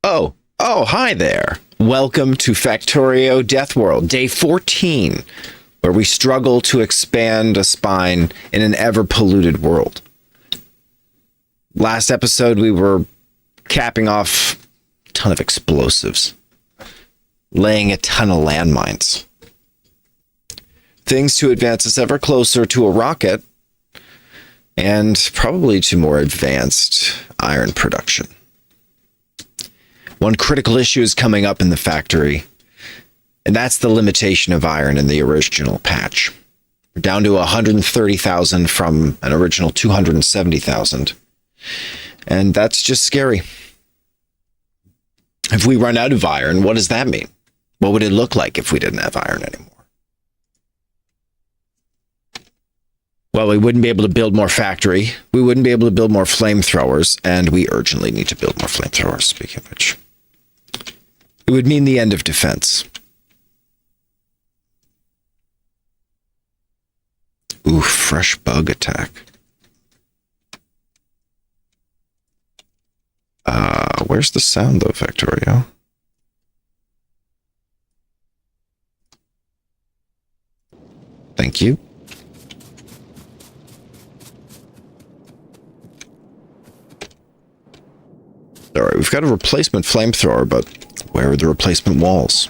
Oh, hi there. Welcome to Factorio Deathworld, day 14, where we struggle to expand a spine in an ever-polluted world. Last episode, we were capping off a ton of explosives, laying a ton of landmines. Things to advance us ever closer to a rocket, and probably to more advanced iron production. One critical issue is coming up in the factory, and that's the limitation of iron in the original patch. We're down to 130,000 from an original 270,000. And that's just scary. If we run out of iron, what does that mean? What would it look like if we didn't have iron anymore? Well, we wouldn't be able to build more factory. We wouldn't be able to build more flamethrowers, and we urgently need to build more flamethrowers, speaking of which. It would mean the end of defense. Ooh, fresh bug attack. Where's the sound, though, Factorio? Thank you. Alright, we've got a replacement flamethrower, but where are the replacement walls?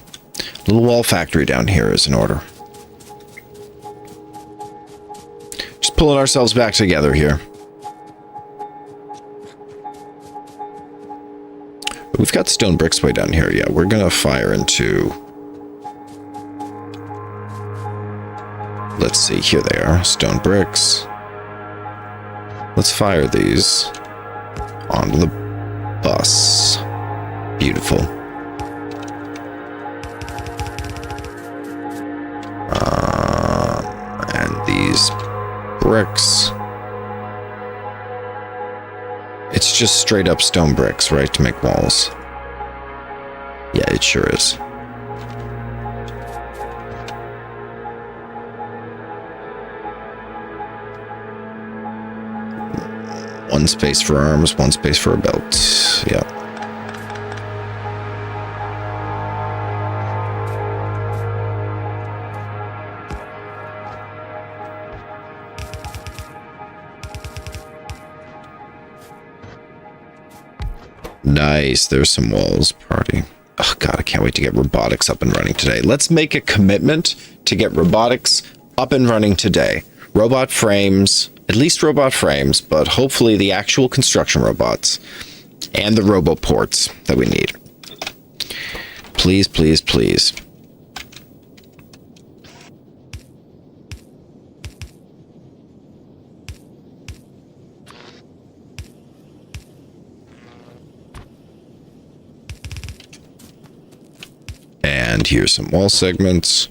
Little wall factory down here is in order. Just pulling ourselves back together here. We've got stone bricks way down here. Yeah, we're gonna fire into... Let's see, here they are. Stone bricks. Let's fire these onto the bus. Beautiful. And these bricks. It's just straight up stone bricks, right, to make walls. Yeah, it sure is. One space for arms, one space for a belt. Yeah. Nice. There's some walls. Party. Oh, God, I can't wait to get robotics up and running today. Let's make a commitment to get robotics up and running today. Robot frames, at least robot frames, but hopefully the actual construction robots and the roboports that we need. Please, please, please. And here's some wall segments.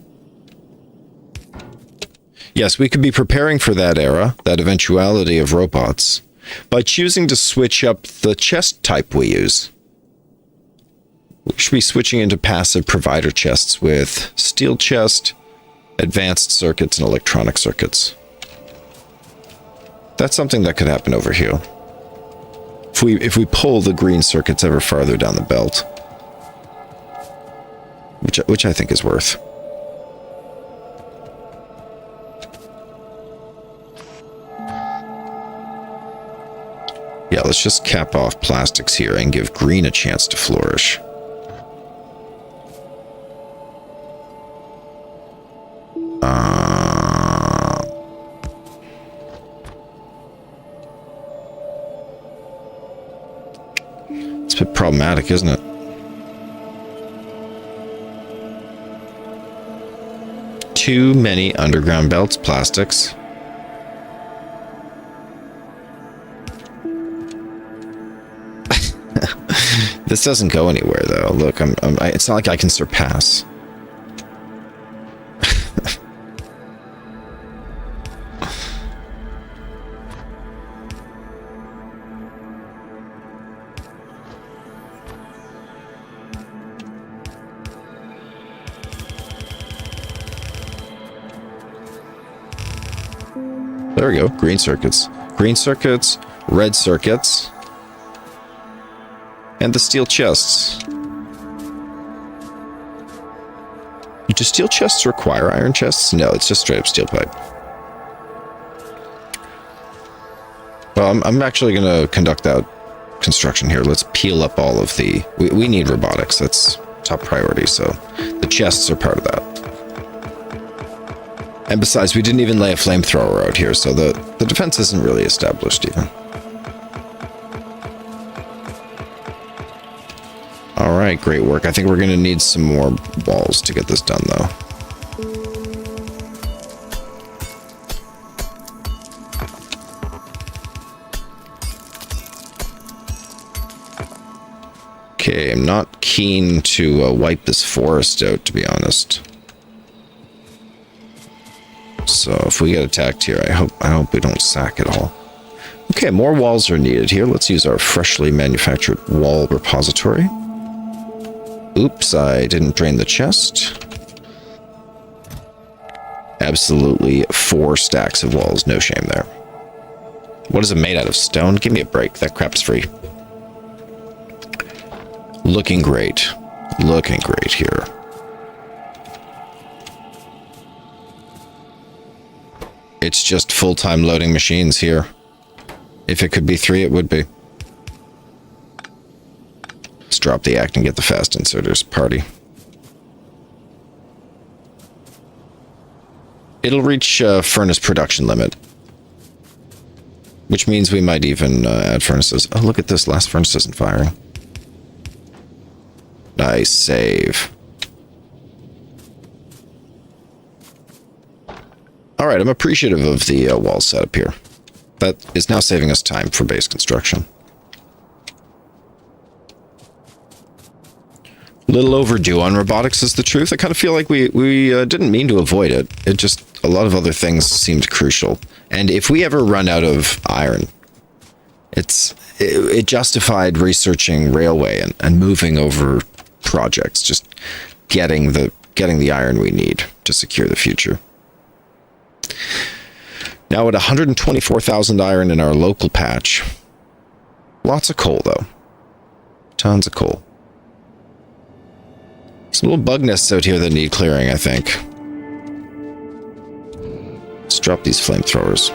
Yes, we could be preparing for that era, that eventuality of robots, by choosing to switch up the chest type we use. We should be switching into passive provider chests with steel chest, advanced circuits, and electronic circuits. That's something that could happen over here. If we pull the green circuits ever farther down the belt. Which I think is worth. Yeah, let's just cap off plastics here and give green a chance to flourish. It's a bit problematic, isn't it? Too many underground belts, plastics. This doesn't go anywhere, though. Look, it's not like I can surpass. There we go. Green circuits. Green circuits, red circuits. And the steel chests. Do steel chests require iron chests? No, it's just straight up steel pipe. Well, I'm actually going to conduct that construction here. Let's peel up all of the... We need robotics. That's top priority, so the chests are part of that. And besides, we didn't even lay a flamethrower out here, so the defense isn't really established even. All right, great work. I think we're going to need some more walls to get this done, though. Okay, I'm not keen to wipe this forest out, to be honest. So if we get attacked here, I hope we don't sack it all. Okay, more walls are needed here. Let's use our freshly manufactured wall repository. Oops, I didn't drain the chest. Absolutely 4 stacks of walls, no shame there. What is it made out of? Stone? Give me a break, that crap's free. Looking great. Looking great here. It's just full-time loading machines here. If it could be 3, it would be. Let's drop the act and get the fast inserters. Party. It'll reach furnace production limit. Which means we might even add furnaces. Oh, look at this. Last furnace isn't firing. Nice save. Alright, I'm appreciative of the wall setup here. That is now saving us time for base construction. A little overdue on robotics is the truth. I kind of feel like we didn't mean to avoid it. It just, a lot of other things seemed crucial. And if we ever run out of iron, it justified researching railway and moving over projects, just getting the iron we need to secure the future. Now at 124,000 iron in our local patch. Lots of coal though. Tons of coal. Some little bug nests out here that need clearing, I think. Let's drop these flamethrowers.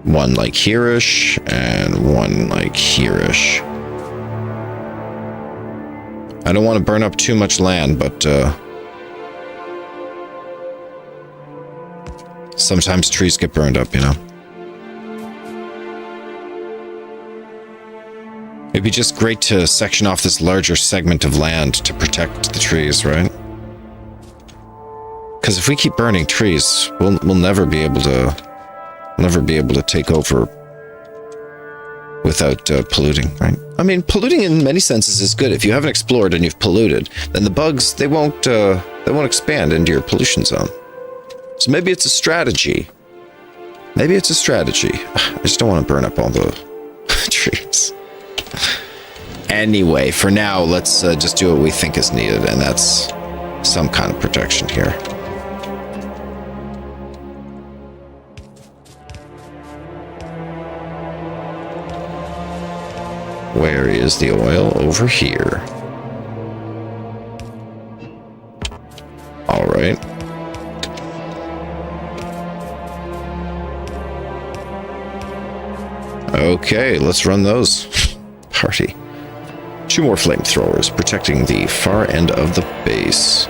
One like here-ish, and one like here-ish. I don't want to burn up too much land, but sometimes trees get burned up, you know. It'd be just great to section off this larger segment of land to protect the trees, right? Because if we keep burning trees, we'll never be able to take over without polluting, right? I mean, polluting in many senses is good. If you haven't explored and you've polluted, then the bugs they won't expand into your pollution zone. So maybe it's a strategy. Maybe it's a strategy. I just don't want to burn up all the trees. Anyway, for now, let's just do what we think is needed, and that's some kind of protection here. Where is the oil? Over here. All right. Okay, let's run those. Party. 2 more flamethrowers, protecting the far end of the base.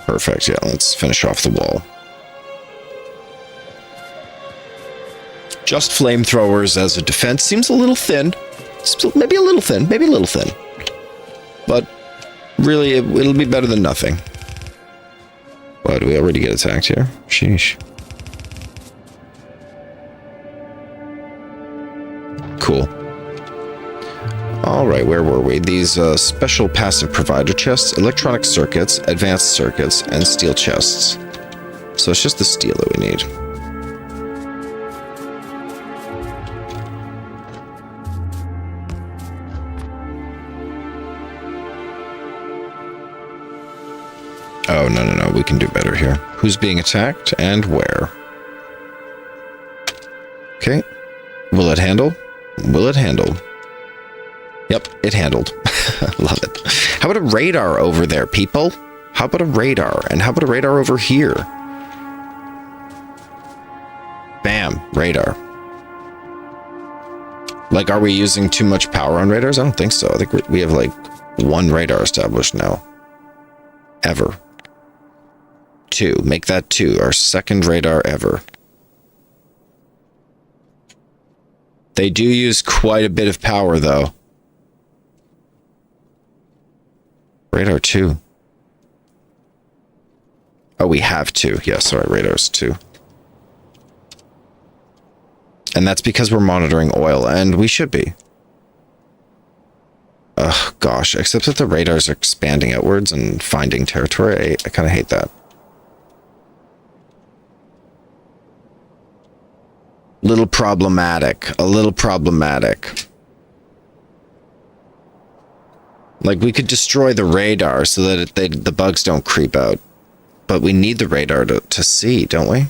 Perfect, yeah, let's finish off the wall. Just flamethrowers as a defense seems a little thin. Maybe a little thin, maybe a little thin. But really, it'll be better than nothing. Wow, do we already get attacked here? Sheesh. Cool. Alright, where were we? These special passive provider chests, electronic circuits, advanced circuits, and steel chests. So it's just the steel that we need. Oh, no, no, no. We can do better here. Who's being attacked and where? Okay. Will it handle? Will it handle? Yep, it handled. Love it. How about a radar over there, people? How about a radar? And how about a radar over here? Bam, radar. Like, are we using too much power on radars? I don't think so. I think we have, like, 1 radar established now. Ever. 2. Make that 2. Our 2nd radar ever. They do use quite a bit of power, though. Radar 2. Oh, we have 2. Yeah, sorry, radar's 2. And that's because we're monitoring oil, and we should be. Ugh, gosh, except that the radars are expanding outwards and finding territory. I kind of hate that. Little problematic. A little problematic. Like, we could destroy the radar so that the bugs don't creep out. But we need the radar to see, don't we?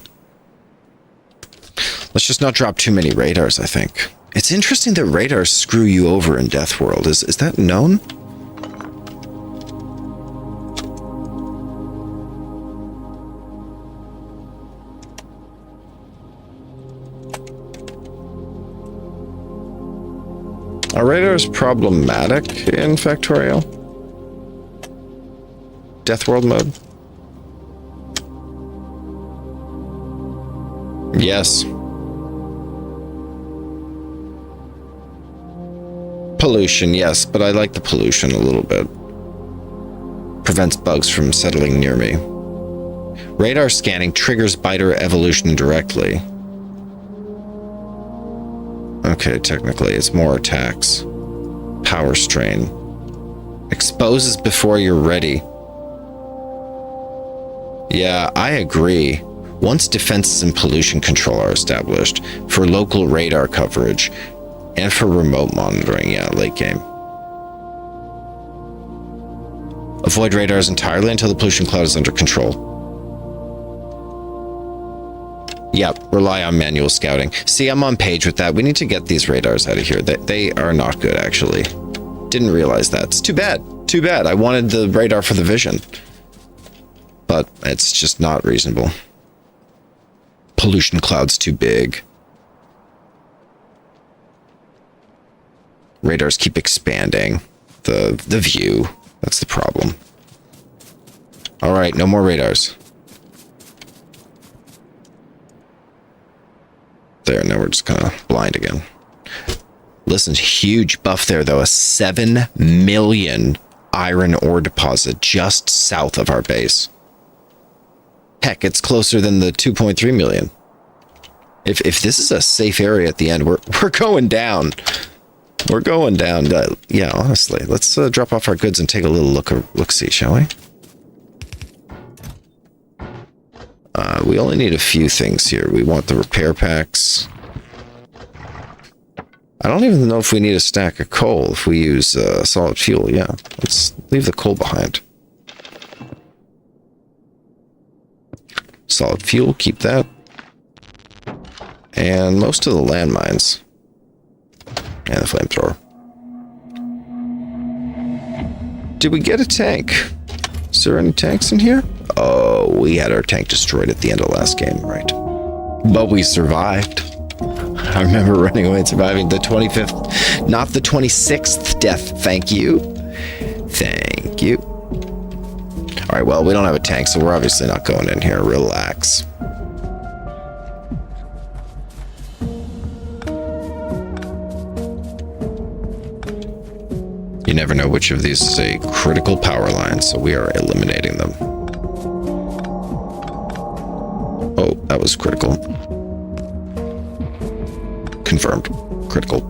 Let's just not drop too many radars, I think. It's interesting that radars screw you over in Deathworld. Is that known? Are radars problematic in Factorial? Deathworld mode? Yes. Pollution, yes, but I like the pollution a little bit. Prevents bugs from settling near me. Radar scanning triggers biter evolution directly. Okay, technically, it's more attacks. Power strain. Exposes before you're ready. Yeah, I agree. Once defenses and pollution control are established, for local radar coverage, and for remote monitoring, yeah, late game. Avoid radars entirely until the pollution cloud is under control. Yep, rely on manual scouting. See, I'm on page with that. We need to get these radars out of here. They are not good, actually. Didn't realize that. It's too bad. Too bad. I wanted the radar for the vision. But it's just not reasonable. Pollution cloud's too big. Radars keep expanding the view. That's the problem. All right, no more radars. There, now we're just kind of blind again. Listen, huge buff there, though. A 7 million iron ore deposit just south of our base. Heck, it's closer than the 2.3 million. If this is a safe area at the end, we're going down. We're going down. Yeah, honestly. Let's drop off our goods and take a little look-see, shall we? We only need a few things here. We want the repair packs. I don't even know if we need a stack of coal if we use solid fuel. Yeah, let's leave the coal behind. Solid fuel, keep that. And most of the landmines. And the flamethrower. Did we get a tank? Is there any tanks in here? Oh, we had our tank destroyed at the end of last game, right? But we survived. I remember running away and surviving the 25th, not the 26th death. Thank you. Thank you. All right, well, we don't have a tank, so we're obviously not going in here. Relax. You never know which of these is a critical power line, so we are eliminating them. Oh, that was critical. Confirmed. Critical.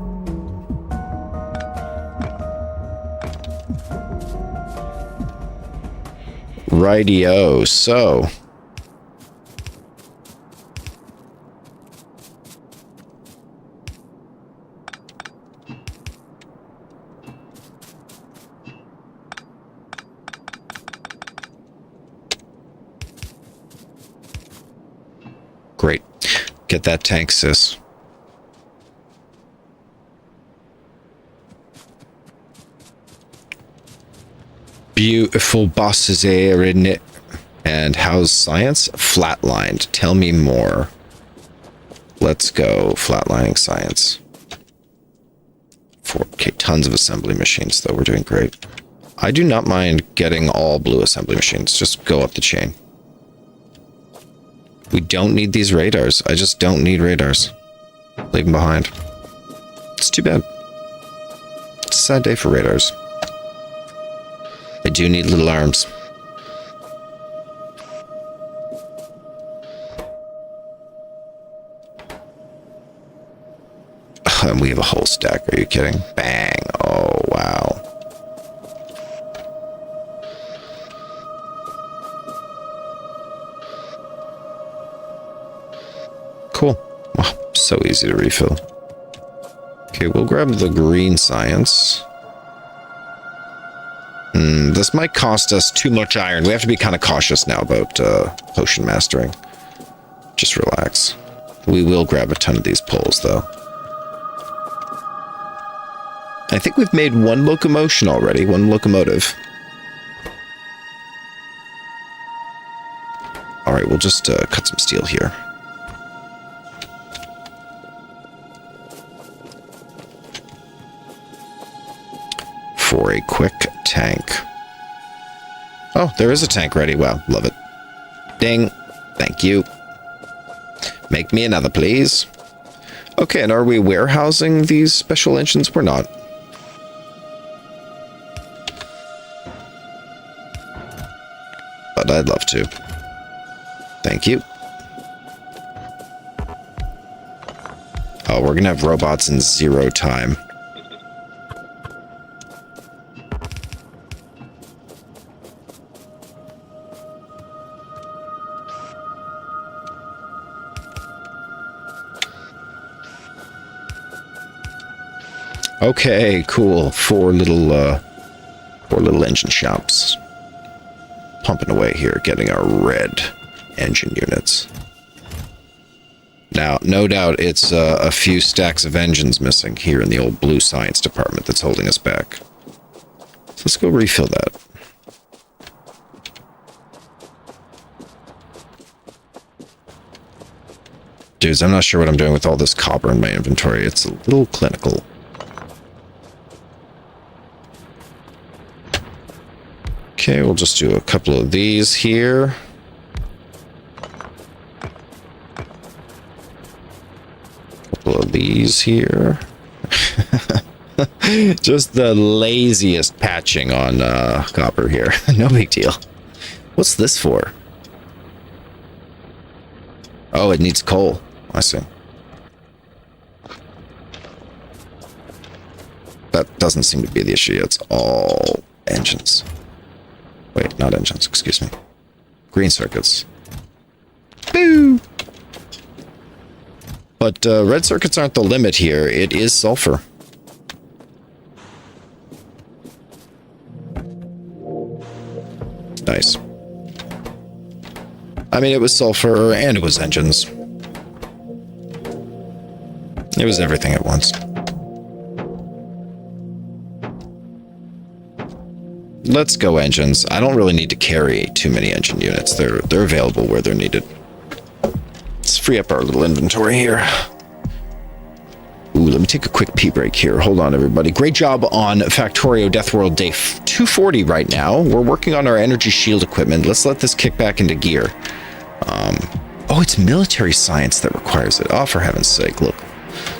Rightio, so... Get that tank, sis. Beautiful bosses here, isn't it? And how's science? Flatlined. Tell me more. Let's go. Flatlining science. Okay, tons of assembly machines, though. We're doing great. I do not mind getting all blue assembly machines. Just go up the chain. We don't need these radars. I just don't need radars. Leave them behind. It's too bad. It's a sad day for radars. I do need little arms. And we have a whole stack. Are you kidding? Bang. Oh, wow. Cool. Oh, so easy to refill. Okay, we'll grab the green science. This might cost us too much iron. We have to be kind of cautious now about potion mastering. Just relax. We will grab a ton of these poles, though. I think we've made one locomotion already. One locomotive. Alright, we'll just cut some steel here. For a quick tank. Oh, there is a tank ready. Wow, love it. Ding. Thank you. Make me another, please. Okay, and are we warehousing these special engines? We're not. But I'd love to. Thank you. Oh, we're gonna have robots in 0 time. Okay, cool. Four little engine shops. Pumping away here, getting our red engine units. Now, no doubt it's a few stacks of engines missing here in the old blue science department that's holding us back. So let's go refill that. Dudes, I'm not sure what I'm doing with all this copper in my inventory. It's a little clinical. Okay, we'll just do a couple of these here. Couple of these here. Just the laziest patching on copper here. No big deal. What's this for? Oh, it needs coal. I see. That doesn't seem to be the issue. It's all engines. Wait, not engines, excuse me. Green circuits. Boo! But red circuits aren't the limit here. It is sulfur. Nice. I mean, it was sulfur and it was engines. It was everything at once. Let's go engines. I don't really need to carry too many engine units. They're available where they're needed. Let's free up our little inventory here. Ooh, let me take a quick pee break here. Hold on, everybody. Great job on Factorio Deathworld Day 240 right now. We're working on our energy shield equipment. Let's let this kick back into gear. Oh, it's military science that requires it. Oh, for heaven's sake. Look,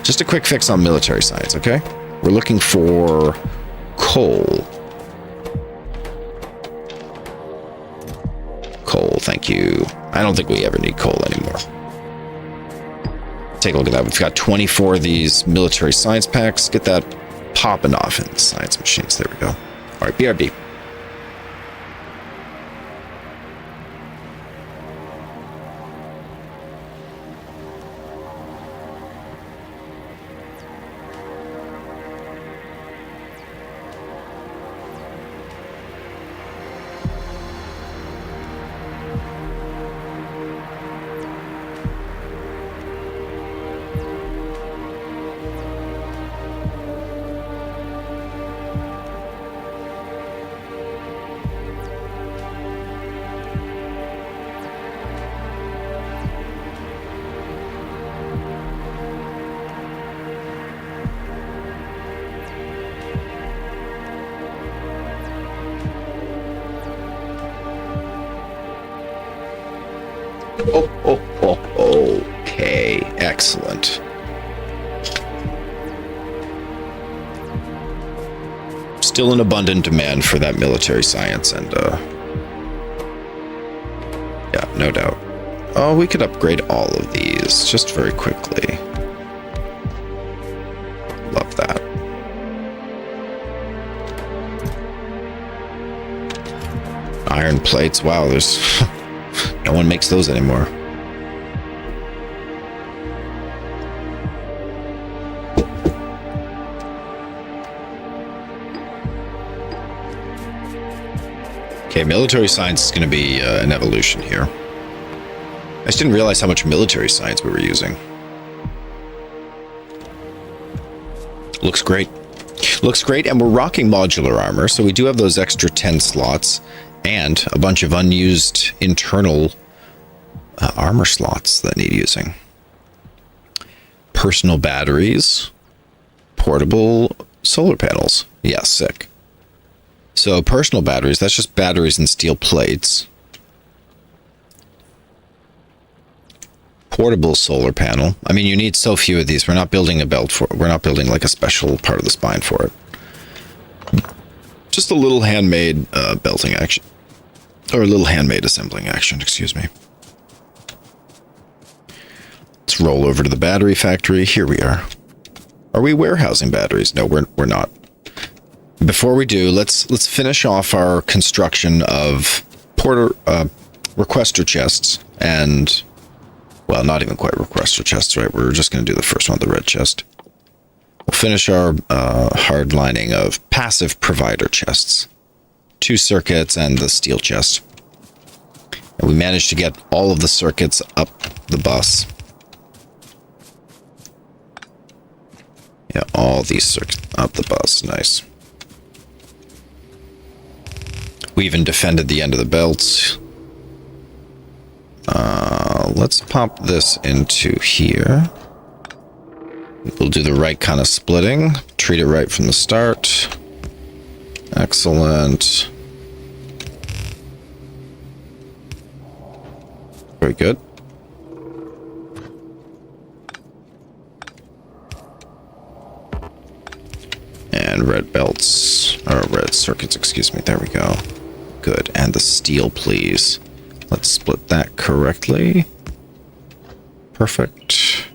just a quick fix on military science, okay? We're looking for coal. Coal, thank you. I don't think we ever need coal anymore. Take a look at that. We've got 24 of these military science packs. Get that popping off in the science machines. There we go. All right, BRB. Okay, excellent. Still an abundant demand for that military science, and yeah, no doubt. Oh, we could upgrade all of these just very quickly. Love that. Iron plates. Wow, there's no one makes those anymore. Okay, military science is going to be an evolution here. I just didn't realize how much military science we were using. Looks great. Looks great, and we're rocking modular armor, so we do have those extra 10 slots and a bunch of unused internal armor slots that need using. Personal batteries. Portable solar panels. Yeah, sick. So personal batteries, that's just batteries and steel plates. Portable solar panel. I mean, you need so few of these. We're not building a belt for it. We're not building like a special part of the spine for it. Just a little handmade belting action. Or a little handmade assembling action, excuse me. Let's roll over to the battery factory. Here we are. Are we warehousing batteries? No, we're not. Before we do, let's finish off our construction of requester chests and, well, not even quite requester chests, right? We're just going to do the first one, the red chest. We'll finish our hard lining of passive provider chests. 2 circuits and the steel chest. And we managed to get all of the circuits up the bus. Yeah, all these circuits up the bus. Nice. We even defended the end of the belts. Let's pop this into here. We'll do the right kind of splitting. Treat it right from the start. Excellent. Very good. And red belts, or red circuits, excuse me. There we go. Good. And the steel, please. Let's split that correctly. Perfect.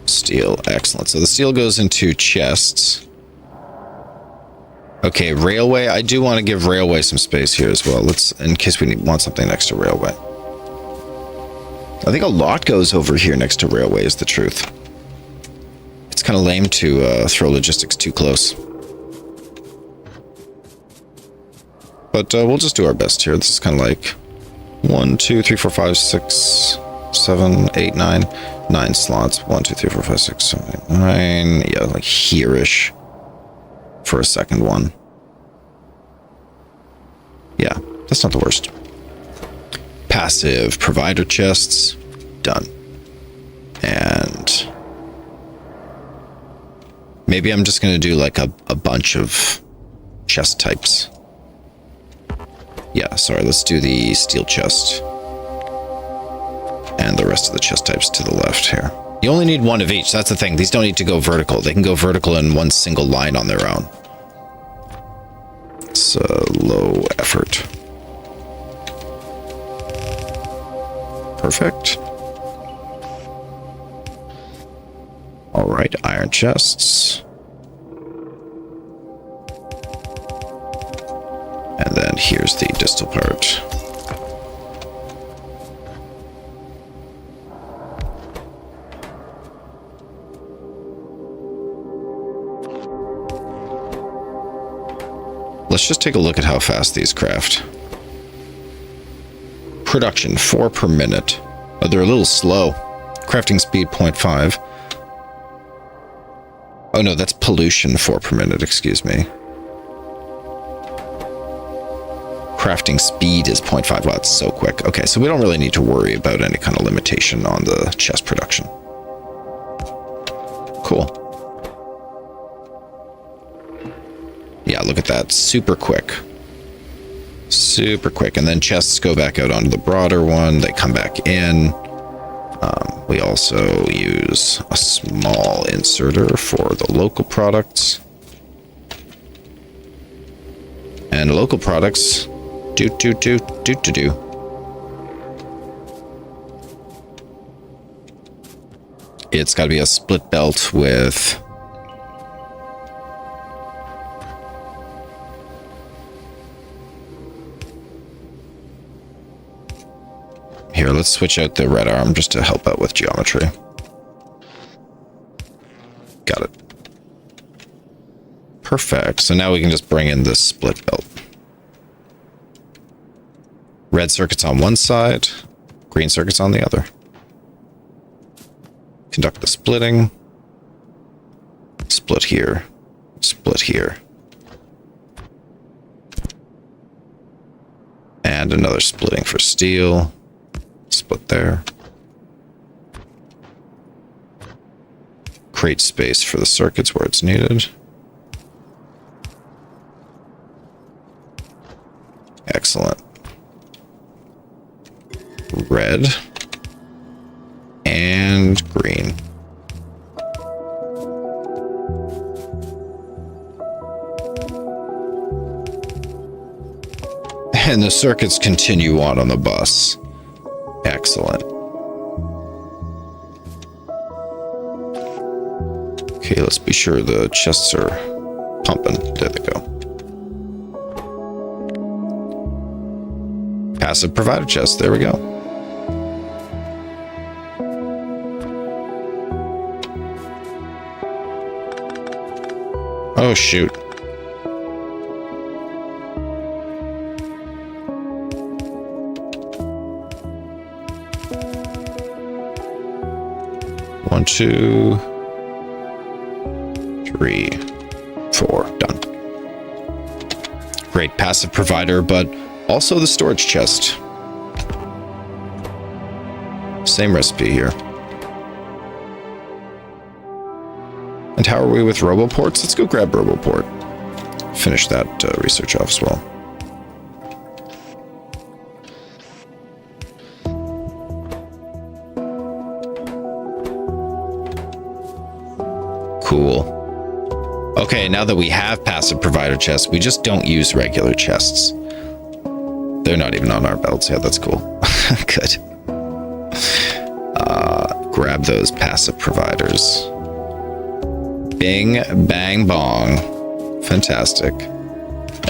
Steel, excellent. So the steel goes into chests. Okay, railway. I do want to give railway some space here as well. Let's, in case we want something next to railway. I think a lot goes over here next to railway is the truth. It's kind of lame to throw logistics too close. But we'll just do our best here. This is kind of like 1, 2, 3, 4, 5, 6, 7, 8, 9. 9 slots. 1, 2, 3, 4, 5, 6, 7, 8, 9. Yeah, like here-ish for a second one. Yeah, that's not the worst. Passive provider chests. Done. And maybe I'm just going to do like a bunch of chest types. Yeah, sorry, let's do the steel chest. And the rest of the chest types to the left here. You only need 1 of each. That's the thing. These don't need to go vertical. They can go vertical in one single line on their own. It's low effort. Perfect. All right, iron chests. And then here's the distal part. Let's just take a look at how fast these craft. Production 4 per minute. Oh, they're a little slow. Crafting speed 0.5. Oh no, that's pollution 4 per minute, excuse me. Crafting speed is 0.5. Wow, that's so quick. Okay, so we don't really need to worry about any kind of limitation on the chest production. Cool. at that super quick. Super quick. And then chests go back out onto the broader one. They come back in. We also use a small inserter for the local products. And local products do. It's got to be a split belt with... Here, let's switch out the red arm just to help out with geometry. Got it. Perfect. So now we can just bring in this split belt. Red circuits on one side, green circuits on the other. Conduct the splitting. Split here. Split here. And another splitting for steel. Split there. Create space for the circuits where it's needed. Excellent. Red. And green. And the circuits continue on the bus. Excellent. Okay, let's be sure the chests are pumping. There they go. Passive provider chest. There we go. Oh, shoot. One, two, three, four. Done. Great passive provider, but also the storage chest. Same recipe here. And how are we with RoboPorts? Let's go grab RoboPort. Finish that research off as well. Cool. Okay, now that we have passive provider chests, we just don't use regular chests. They're not even on our belts. Yeah, that's cool. Good. Grab those passive providers. Bing, bang, bong. Fantastic.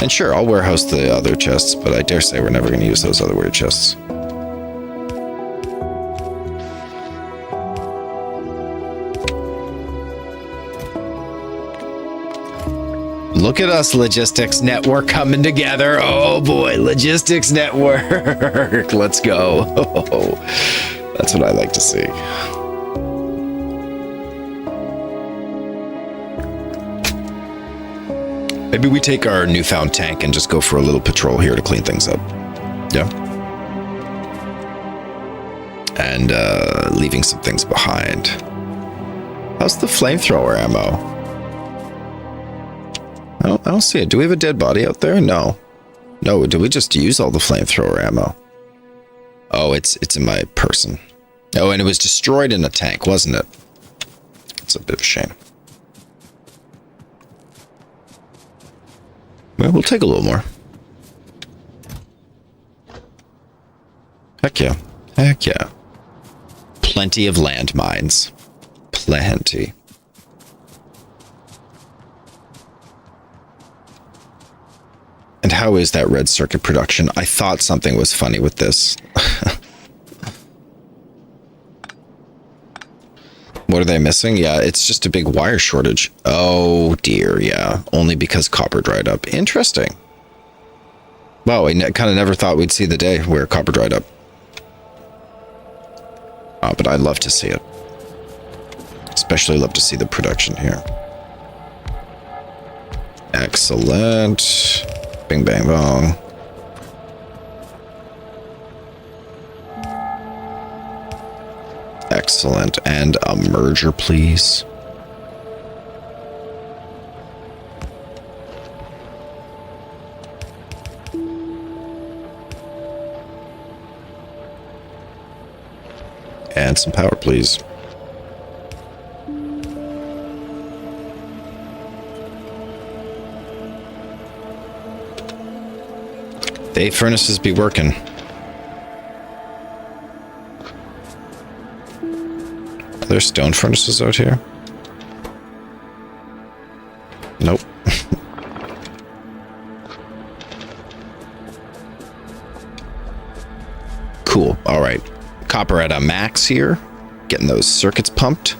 And sure, I'll warehouse the other chests, but I dare say we're never going to use those other weird chests. Look at us, Logistics Network, coming together. Oh boy, Logistics Network. Let's go. That's what I like to see. Maybe we take our newfound tank and just go for a little patrol here to clean things up. Yeah. And leaving some things behind. How's the flamethrower ammo? I don't see it. Do we have a dead body out there? No. No, did we just use all the flamethrower ammo? Oh, it's in my person. Oh, and it was destroyed in a tank, wasn't it? It's a bit of a shame. Well, we'll take a little more. Heck yeah. Heck yeah. Plenty of landmines. Plenty. And how is that red circuit production? I thought something was funny with this. What are they missing? Yeah, it's just a big wire shortage. Oh dear, yeah. Only because copper dried up. Interesting. Wow, I kind of never thought we'd see the day where copper dried up. But I'd love to see it. Especially love to see the production here. Excellent. Bing, bang, bong. Excellent. And a merger, please. And some power, please. The 8 furnaces be working. Are there stone furnaces out here? Nope. Cool. All right. Copper at a max here. Getting those circuits pumped.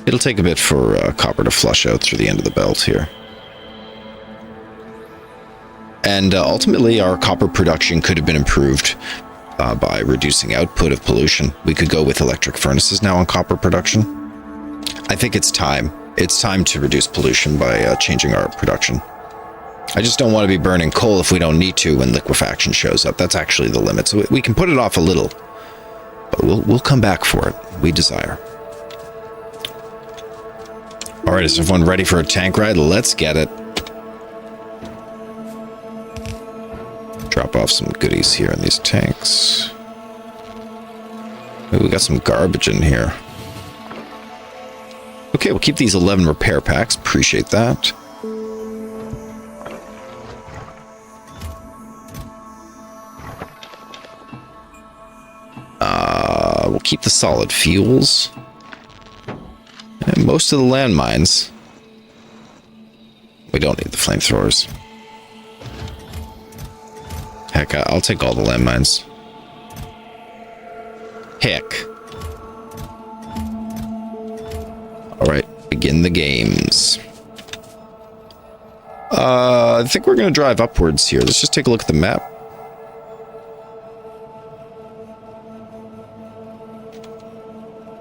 It'll take a bit for copper to flush out through the end of the belt here. And ultimately, our copper production could have been improved by reducing output of pollution. We could go with electric furnaces now on copper production. I think it's time. It's time to reduce pollution by changing our production. I just don't want to be burning coal if we don't need to when liquefaction shows up. That's actually the limit. So we can put it off a little, but we'll come back for it. We desire. All right, is everyone ready for a tank ride? Let's get it. Drop off some goodies here in these tanks. Ooh, we got some garbage in here. Okay, we'll keep these 11 repair packs. Appreciate that. We'll keep the solid fuels. And most of the landmines. We don't need the flamethrowers. Heck, I'll take all the landmines. Heck. Alright, begin the games. I think we're going to drive upwards here. Let's just take a look at the map.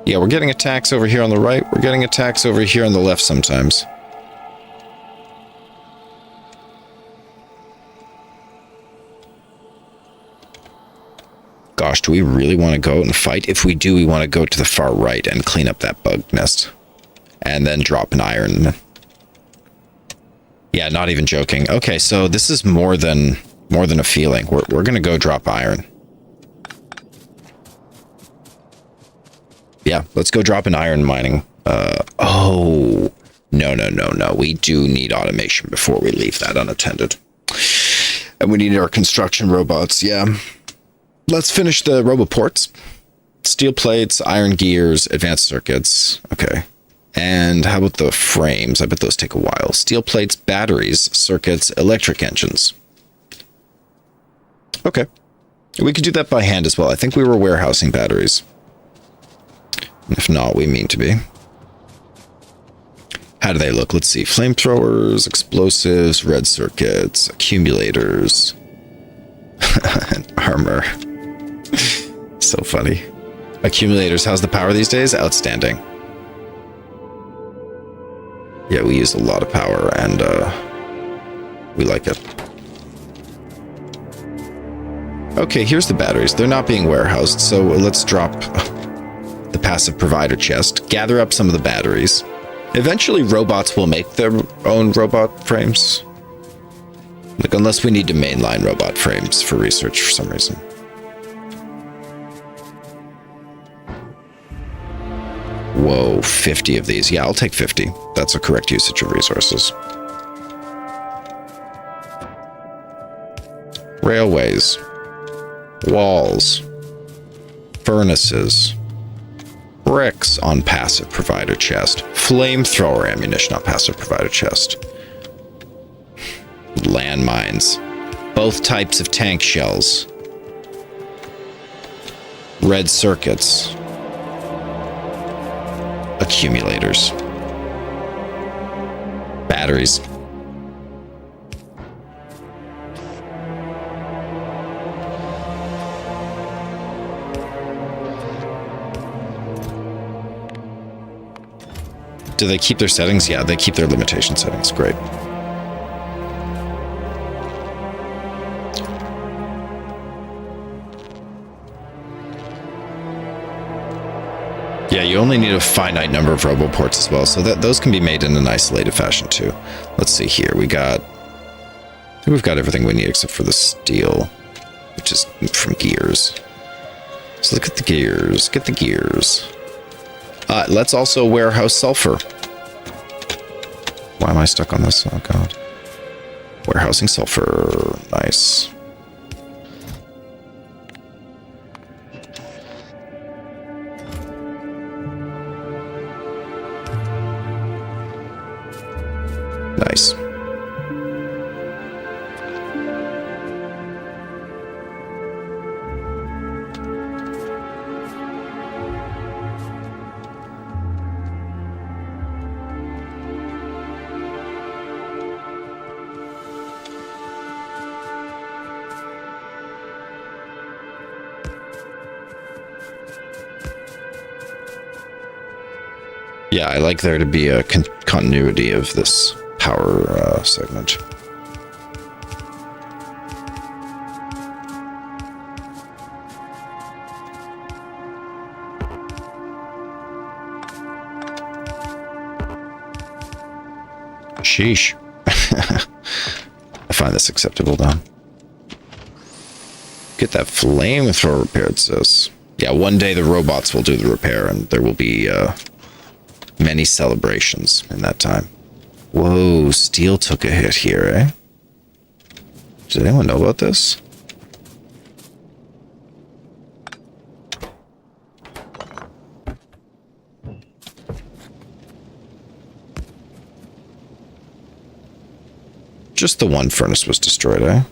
Yeah, we're getting attacks over here on the right. We're getting attacks over here on the left sometimes. Gosh, do we really want to go out and fight? If we do, we want to go to the far right and clean up that bug nest. And then drop an iron. Yeah, not even joking. Okay, so this is more than a feeling. We're going to go drop iron. Yeah, let's go drop an iron mining. Oh, no. We do need automation before we leave that unattended. And we need our construction robots, yeah. Let's finish the roboports. Steel plates, iron gears, advanced circuits. Okay. And how about the frames? I bet those take a while. Steel plates, batteries, circuits, electric engines. Okay. We could do that by hand as well. I think we were warehousing batteries. If not, we mean to be. How do they look? Let's see. Flamethrowers, explosives, red circuits, accumulators, and armor. So funny. Accumulators, how's the power these days? Outstanding. Yeah, we use a lot of power, and we like it. Okay, here's the batteries. They're not being warehoused, so let's drop the passive provider chest, gather up some of the batteries. Eventually, robots will make their own robot frames. Like, unless we need to mainline robot frames for research for some reason. Whoa, 50 of these. Yeah, I'll take 50. That's a correct usage of resources. Railways. Walls. Furnaces. Bricks on passive provider chest. Flamethrower ammunition on passive provider chest. Landmines. Both types of tank shells. Red circuits. Accumulators. Batteries. Do they keep their settings? Yeah, they keep their limitation settings. Great. Yeah, you only need a finite number of roboports as well, so that those can be made in an isolated fashion too. Let's see here. I think we've got everything we need except for the steel. which is from gears. So look at the gears. Get the gears. Let's also warehouse sulfur. Why am I stuck on this? Oh, God. Warehousing sulfur. Nice. Nice. Yeah, I like there to be a continuity of this power segment. Sheesh. I find this acceptable, though. Get that flamethrower repaired, sis. Yeah, one day the robots will do the repair, and there will be many celebrations in that time. Whoa, steel took a hit here, eh? Does anyone know about this? Just the one furnace was destroyed, eh?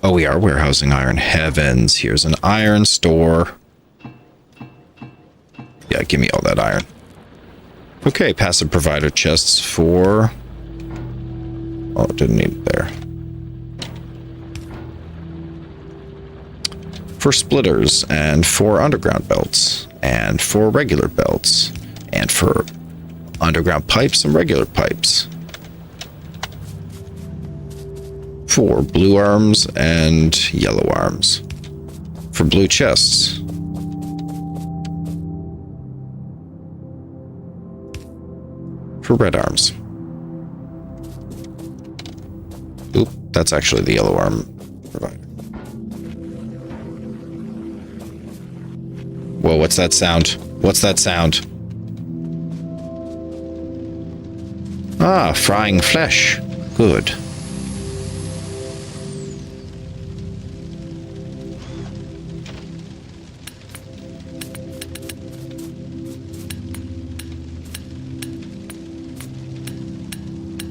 Oh, we are warehousing iron. Heavens, here's an iron store. Yeah, give me all that iron. Okay, passive provider chests for... Oh, didn't need it there. For splitters, and for underground belts, and for regular belts, and for underground pipes and regular pipes. For blue arms and yellow arms. For blue chests. For red arms. Oop, that's actually the yellow arm provider. Whoa, what's that sound? What's that sound? Ah, frying flesh. Good.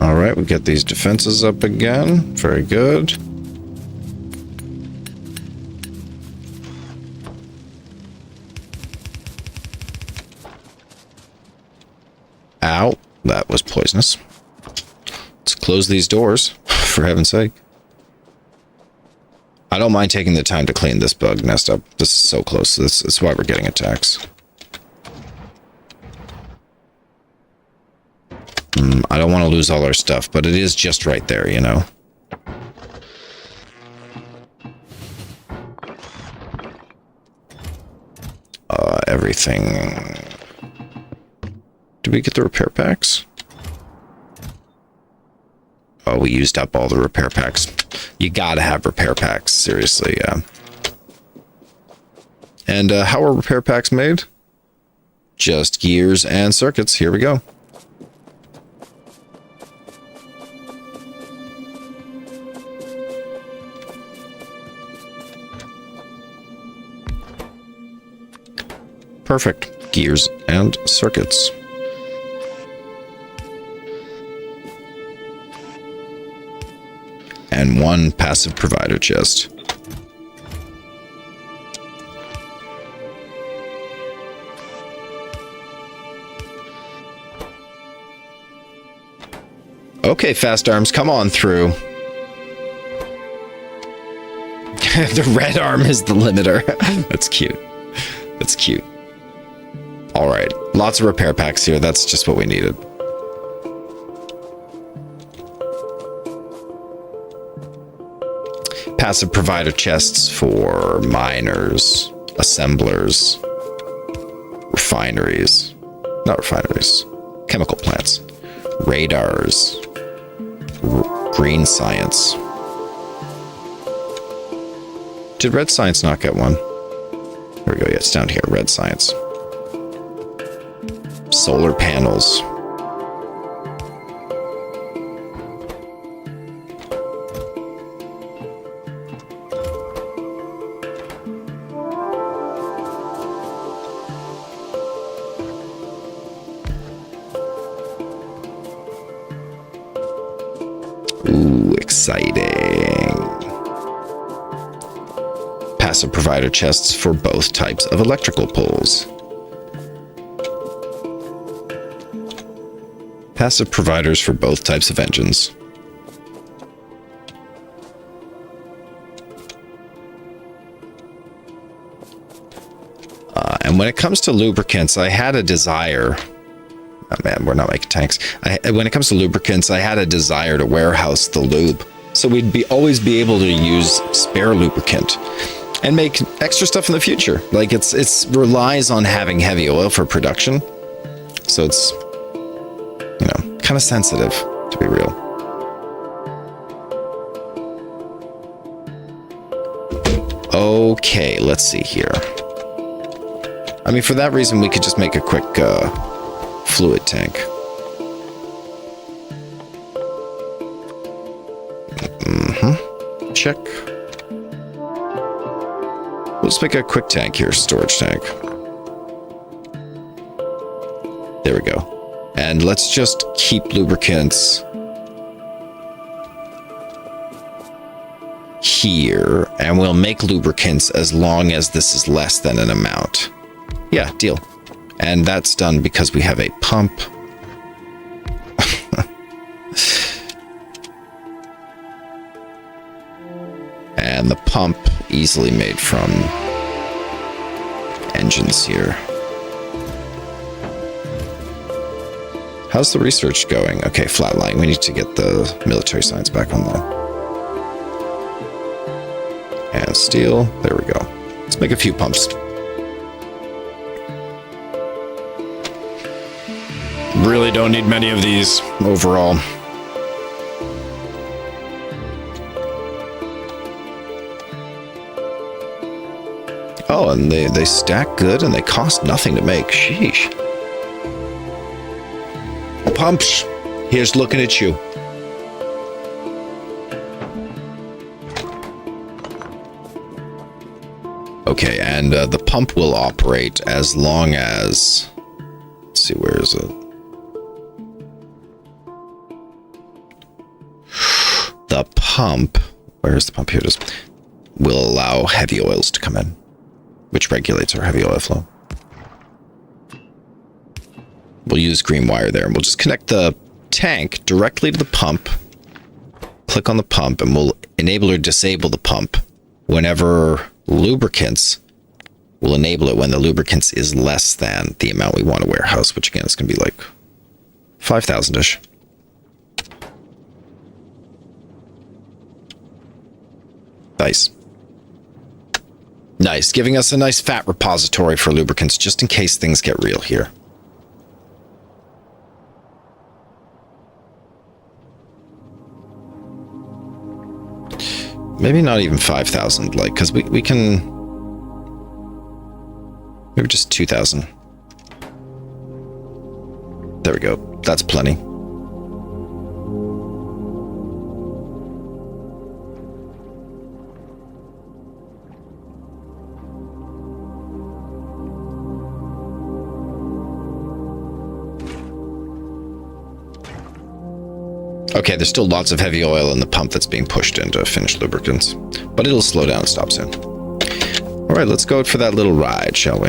All right, we get these defenses up again. Very good. Ow, that was poisonous. Let's close these doors, for heaven's sake. I don't mind taking the time to clean this bug nest up. This is so close. This is why we're getting attacks. I don't want to lose all our stuff, but it is just right there, you know? Everything... Did we get the repair packs? Oh, we used up all the repair packs. You gotta have repair packs, seriously, yeah. And how are repair packs made? Just gears and circuits. Here we go. Perfect. Gears and circuits. And one passive provider chest. Okay, fast arms, come on through. The red arm is the limiter. That's cute. That's cute. All right, lots of repair packs here. That's just what we needed. Passive provider chests for miners, assemblers, refineries. Not refineries. Chemical plants. Radars. Green science. Did red science not get one? There we go. Yeah, it's down here. Red science. Solar panels. Ooh, exciting. Passive provider chests for both types of electrical poles. Passive providers for both types of engines. And when it comes to lubricants, I had a desire. Oh man, we're not making tanks. When it comes to lubricants, I had a desire to warehouse the lube, so we'd always be able to use spare lubricant and make extra stuff in the future. Like it's relies on having heavy oil for production, so it's, you know, kind of sensitive, to be real. Okay, let's see here. I mean, for that reason, we could just make a quick fluid tank. Check. We'll just make a quick tank here, storage tank. There we go. And let's just keep lubricants here, and we'll make lubricants as long as this is less than an amount. Yeah, deal. And that's done because we have a pump. And the pump easily made from engines here. How's the research going? Okay, flatline. We need to get the military science back online. And steel. There we go. Let's make a few pumps. Really don't need many of these overall. Oh, and they stack good and they cost nothing to make. Sheesh. Pumps. Here's looking at you. Okay, and the pump will operate as long as... Let's see, where is it? The pump... Where's the pump? Here it is. Will allow heavy oils to come in, which regulates our heavy oil flow. We'll use green wire there, and we'll just connect the tank directly to the pump. Click on the pump, and we'll enable or disable the pump whenever lubricants. We'll enable it when the lubricants is less than the amount we want to warehouse, which again is going to be like 5,000-ish. Nice. Nice, giving us a nice fat repository for lubricants, just in case things get real here. Maybe not even 5,000, like, because we can... Maybe just 2,000. There we go. That's plenty. Okay, there's still lots of heavy oil in the pump that's being pushed into finished lubricants, but it'll slow down and stop soon. All right, let's go for that little ride, shall we?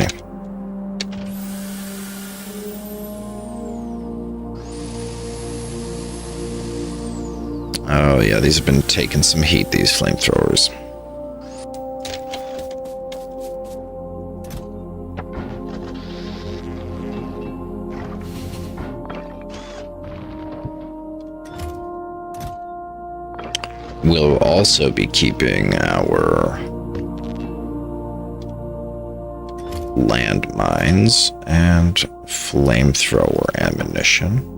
Oh yeah, these have been taking some heat, these flamethrowers. We'll also be keeping our landmines and flamethrower ammunition.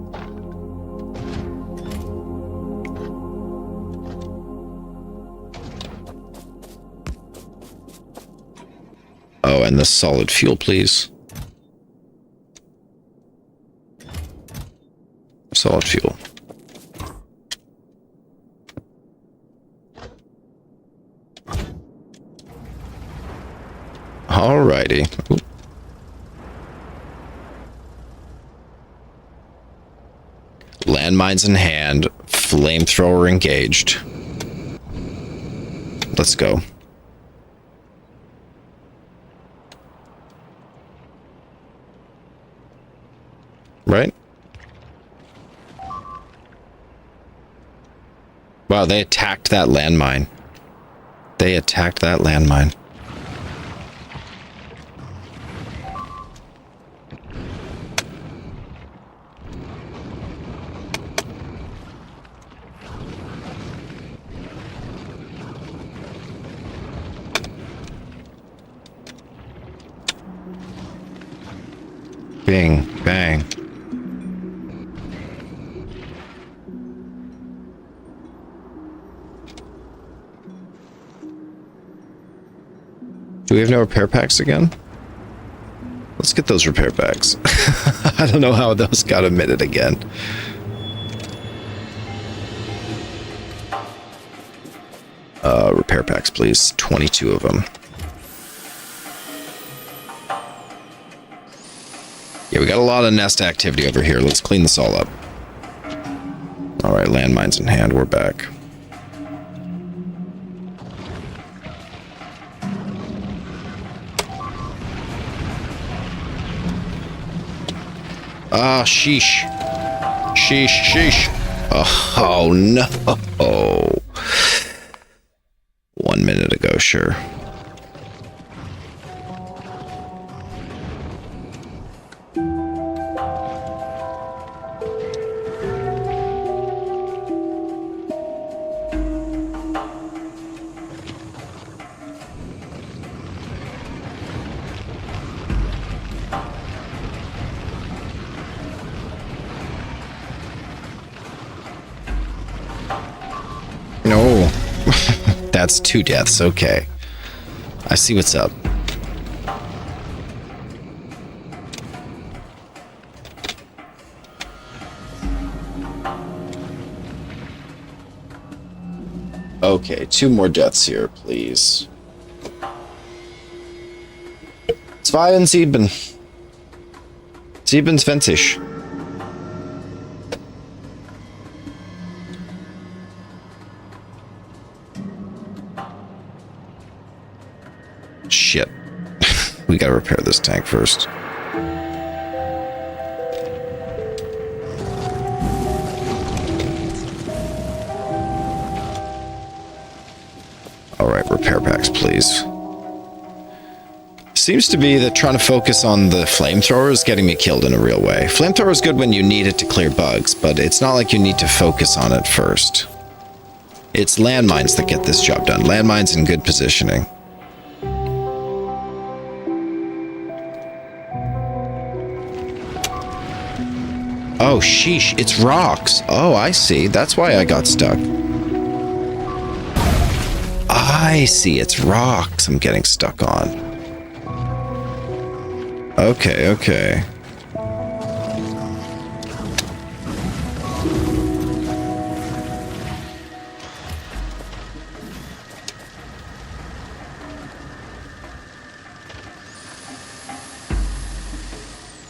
Oh, and the solid fuel, please. Solid fuel. Alrighty. Ooh. Landmines in hand, flamethrower engaged. Let's go. Right? Wow, they attacked that landmine. They attacked that landmine. Bing, bang. Do we have no repair packs again? Let's get those repair packs. I don't know how those got emitted again. Repair packs, please. 22 of them. Yeah, we got a lot of nest activity over here. Let's clean this all up. Alright, landmines in hand. We're back. Ah, sheesh. Sheesh, sheesh. Oh, no. 1 minute ago, sure. No. That's 2 deaths. Okay. I see what's up. Okay, 2 more deaths here, please. 7. 27. Shit. We gotta repair this tank first. Alright, repair packs, please. Seems to be that trying to focus on the flamethrower is getting me killed in a real way. Flamethrower is good when you need it to clear bugs, but it's not like you need to focus on it first. It's landmines that get this job done. Landmines in good positioning. Oh, sheesh, it's rocks. Oh, I see. That's why I got stuck. I see, it's rocks I'm getting stuck on. Okay, okay.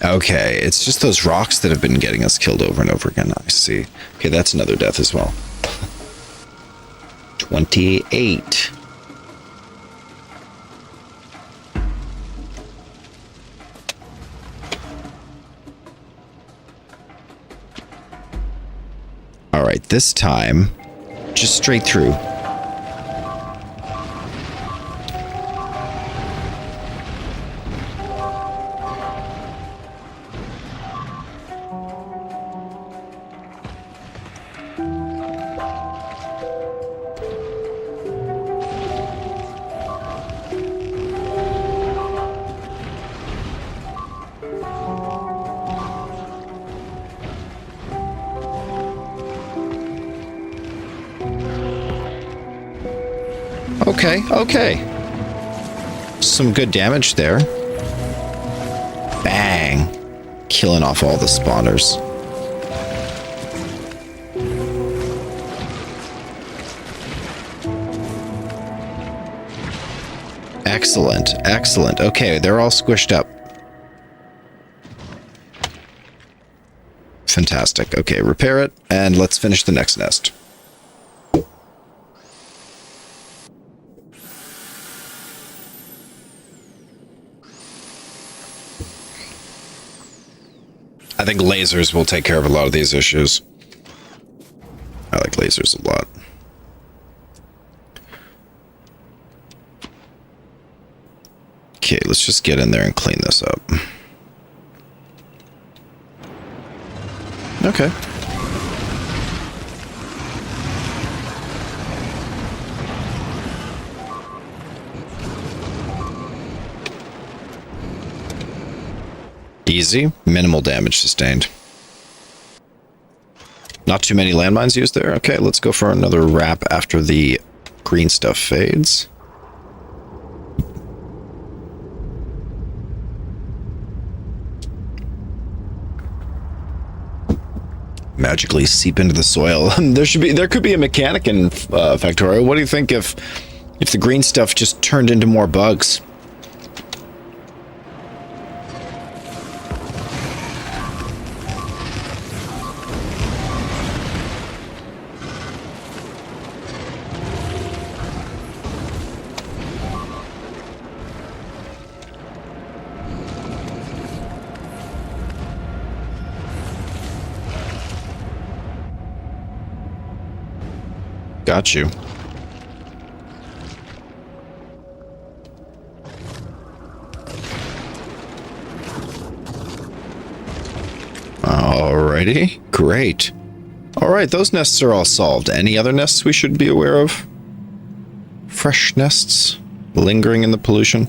Okay, it's just those rocks that have been getting us killed over and over again. I see. Okay, that's another death as well. 28. All right, this time, just straight through. Okay, okay. Some good damage there. Bang. Killing off all the spawners. Excellent, excellent. Okay, they're all squished up. Fantastic. Okay, repair it, and let's finish the next nest. I think lasers will take care of a lot of these issues. I like lasers a lot. Okay, let's just get in there and clean this up. Okay. Easy. Minimal damage sustained. Not too many landmines used there. Okay, let's go for another wrap after the green stuff fades. Magically seep into the soil. There could be a mechanic in Factorio. What do you think if the green stuff just turned into more bugs? Got you. Alrighty, great. Alright, those nests are all solved. Any other nests we should be aware of? Fresh nests lingering in the pollution?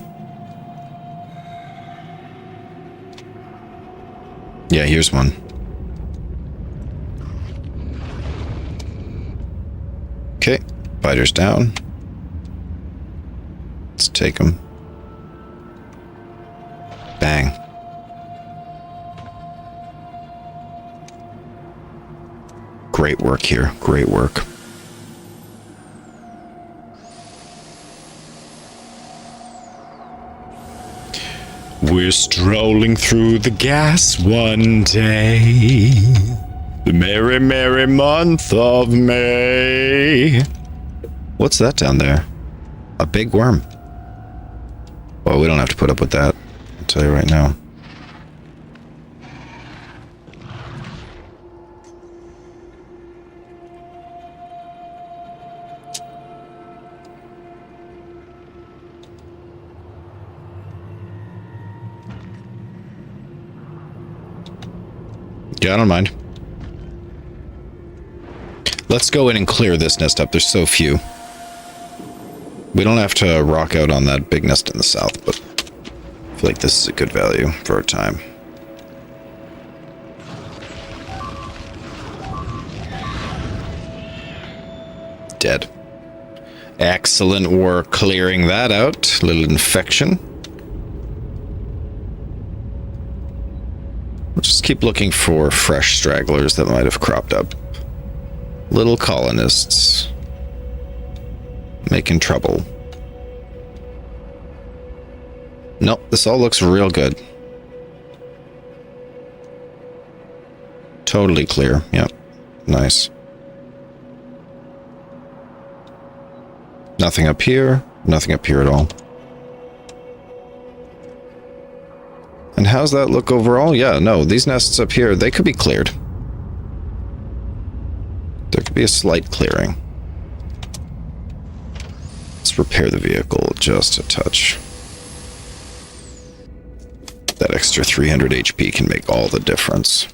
Yeah, here's one. Okay, biters down. Let's take them. Bang. Great work here. Great work. We're strolling through the gas one day. The merry, merry month of May. What's that down there? A big worm. Well, we don't have to put up with that. I'll tell you right now. Yeah, I don't mind. Let's go in and clear this nest up. There's so few. We don't have to rock out on that big nest in the south, but I feel like this is a good value for our time. Dead. Excellent work clearing that out. Little infection. We'll just keep looking for fresh stragglers that might have cropped up. Little colonists making trouble. Nope, this all looks real good. Totally clear. Yep. Nice. Nothing up here. Nothing up here at all. And how's that look overall? Yeah, no, these nests up here, they could be cleared. There could be a slight clearing. Let's repair the vehicle just a touch. That extra 300 HP can make all the difference.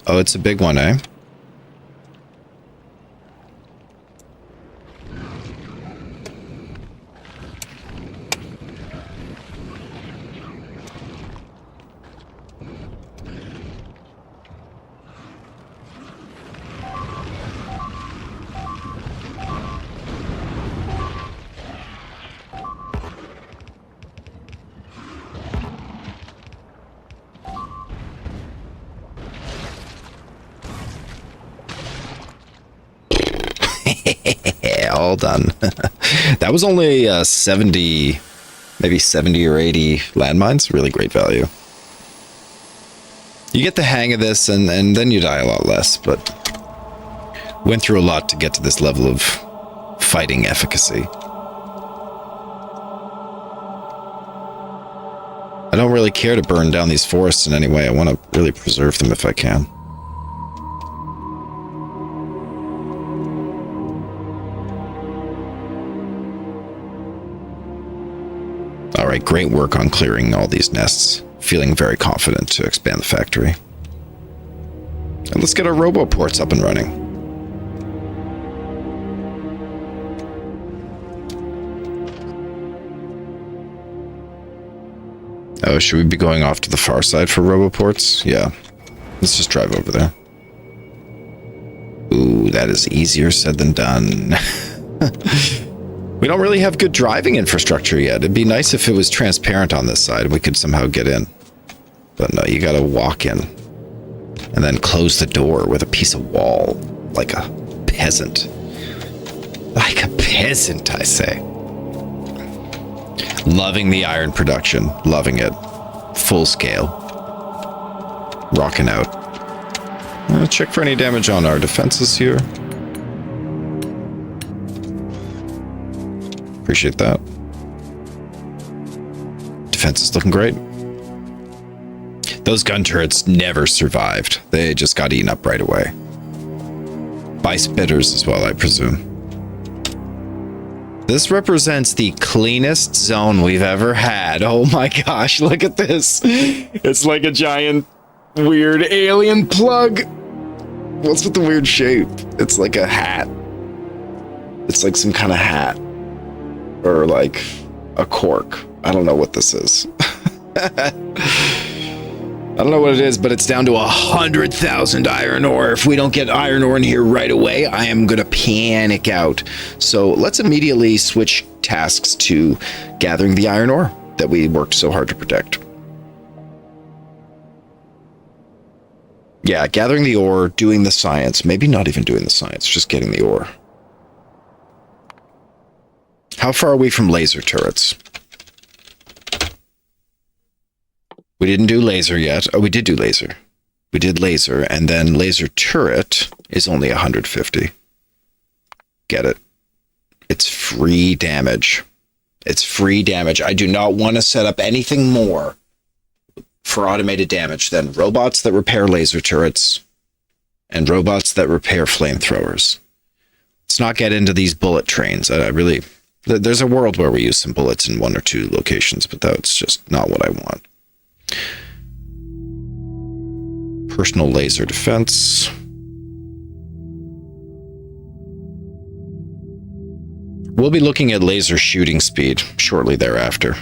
Oh, it's a big one, eh? all done. That was only 70, maybe 70 or 80 landmines. Really great value. You get the hang of this, and then you die a lot less, but went through a lot to get to this level of fighting efficacy. I don't really care to burn down these forests in any way. I want to really preserve them if I can. All right, great work on clearing all these nests. Feeling very confident to expand the factory. And let's get our roboports up and running. Oh, should we be going off to the far side for roboports? Yeah. Let's just drive over there. Ooh, that is easier said than done. We don't really have good driving infrastructure yet. It'd be nice if it was transparent on this side and we could somehow get in. But no, you gotta walk in. And then close the door with a piece of wall. Like a peasant. Like a peasant, I say. Loving the iron production. Loving it. Full scale. Rocking out. Check for any damage on our defenses here. Appreciate that. Defense is looking great. Those gun turrets never survived. They just got eaten up right away. By spitters as well, I presume. This represents the cleanest zone we've ever had. Oh my gosh, look at this. It's like a giant, weird alien plug. What's with the weird shape? It's like a hat. It's like some kind of hat. Or like a cork. I don't know what this is. I don't know what it is, but it's down to 100,000 iron ore. If we don't get iron ore in here right away, I am going to panic out. So let's immediately switch tasks to gathering the iron ore that we worked so hard to protect. Yeah, gathering the ore, doing the science. Maybe not even doing the science, just getting the ore. How far are we from laser turrets? We didn't do laser yet. Oh, we did do laser. We did laser, and then laser turret is only 150. Get it? It's free damage. It's free damage. I do not want to set up anything more for automated damage than robots that repair laser turrets and robots that repair flamethrowers. Let's not get into these bullet trains. I really... There's a world where we use some bullets in 1 or 2 locations, but that's just not what I want. Personal laser defense. We'll be looking at laser shooting speed shortly thereafter,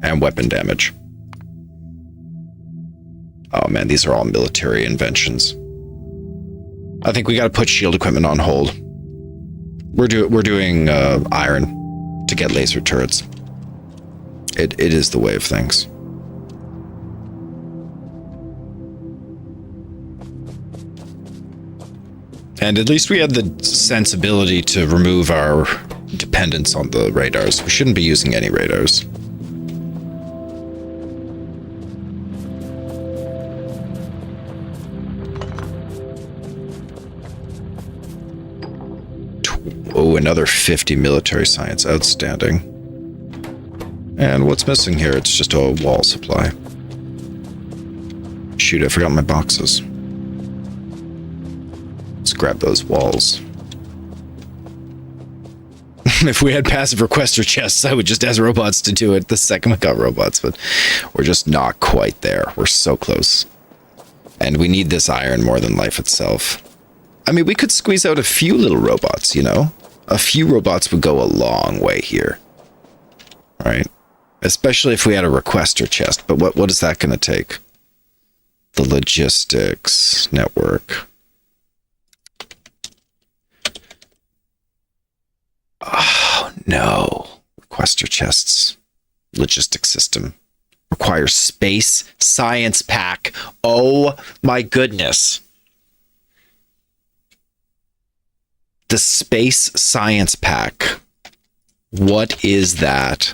and weapon damage. Oh man, these are all military inventions. I think we got to put shield equipment on hold. We're doing iron to get laser turrets. It is the way of things. And at least we had the sensibility to remove our dependence on the radars. We shouldn't be using any radars. Oh, another 50 military science. Outstanding. And what's missing here? It's just a wall supply. Shoot, I forgot my boxes. Let's grab those walls. If we had passive requester chests, I would just ask robots to do it the second we got robots, but we're just not quite there. We're so close. And we need this iron more than life itself. I mean, we could squeeze out a few little robots, you know? A few robots would go a long way here. Right? Especially if we had a requester chest. But what is that going to take? The logistics network. Oh, no. Requester chests. Logistics system. Requires space science pack. Oh, my goodness. the Space Science Pack. What is that?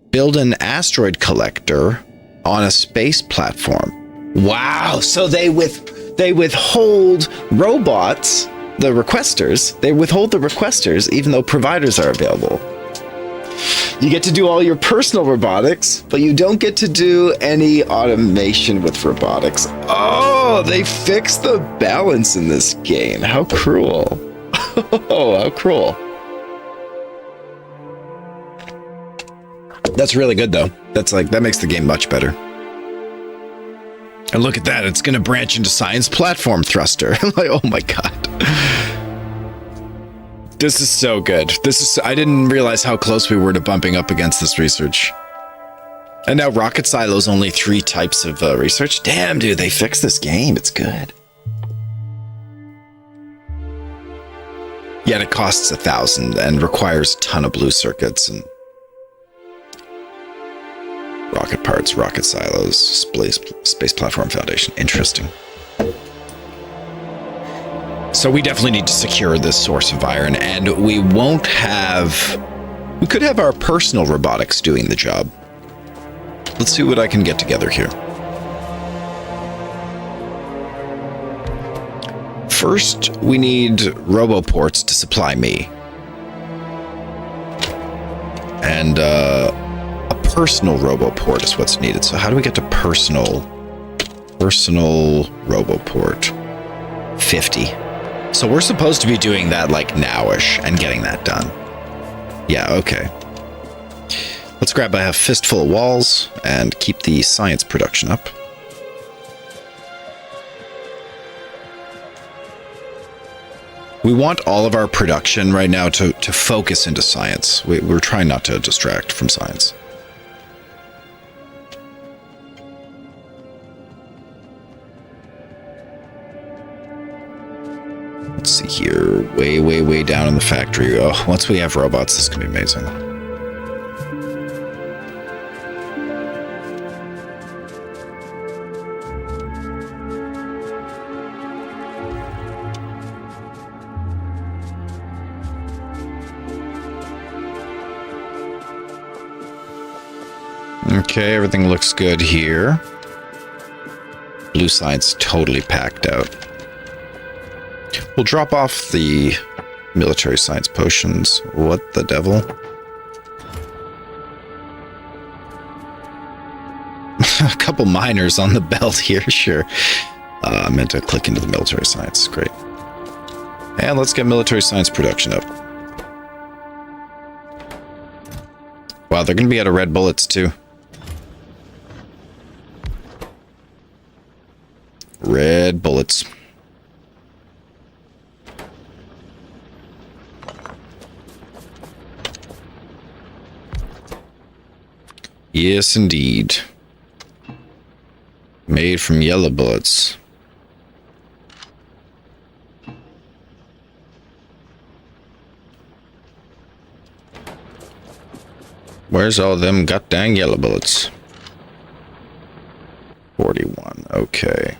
Build an asteroid collector on a space platform. Wow, so they withhold robots, the requesters. They withhold the requesters even though providers are available. You get to do all your personal robotics, but you don't get to do any automation with robotics. Oh, they fixed the balance in this game. How cruel. Oh, how cruel. That's really good though. That makes the game much better. And look at that, it's gonna branch into science platform thruster. Like, oh my god. This is so good. I didn't realize how close we were to bumping up against this research. And now Rocket Silo's only 3 types of research. Damn, dude, they fixed this game. It's good. Yet it costs 1,000 and requires a ton of blue circuits and rocket parts, rocket silos, space platform foundation. Interesting. So we definitely need to secure this source of iron, and we could have our personal robotics doing the job. Let's see what I can get together here. First, we need roboports to supply me. And a personal roboport is what's needed. So how do we get to personal roboport? 50. So we're supposed to be doing that like nowish and getting that done. Yeah, okay. Let's grab a fistful of walls and keep the science production up. We want all of our production right now to focus into science. We're trying not to distract from science. Let's see here, way down in the factory. Oh, once we have robots, this can be amazing. Okay, everything looks good here. Blue science totally packed out. We'll drop off the military science potions. What the devil? A couple miners on the belt here, sure. I meant to click into the military science. Great. And let's get military science production up. Wow, they're going to be out of red bullets too. Red bullets. Yes, indeed. Made from yellow bullets. Where's all them goddamn yellow bullets? 41, okay.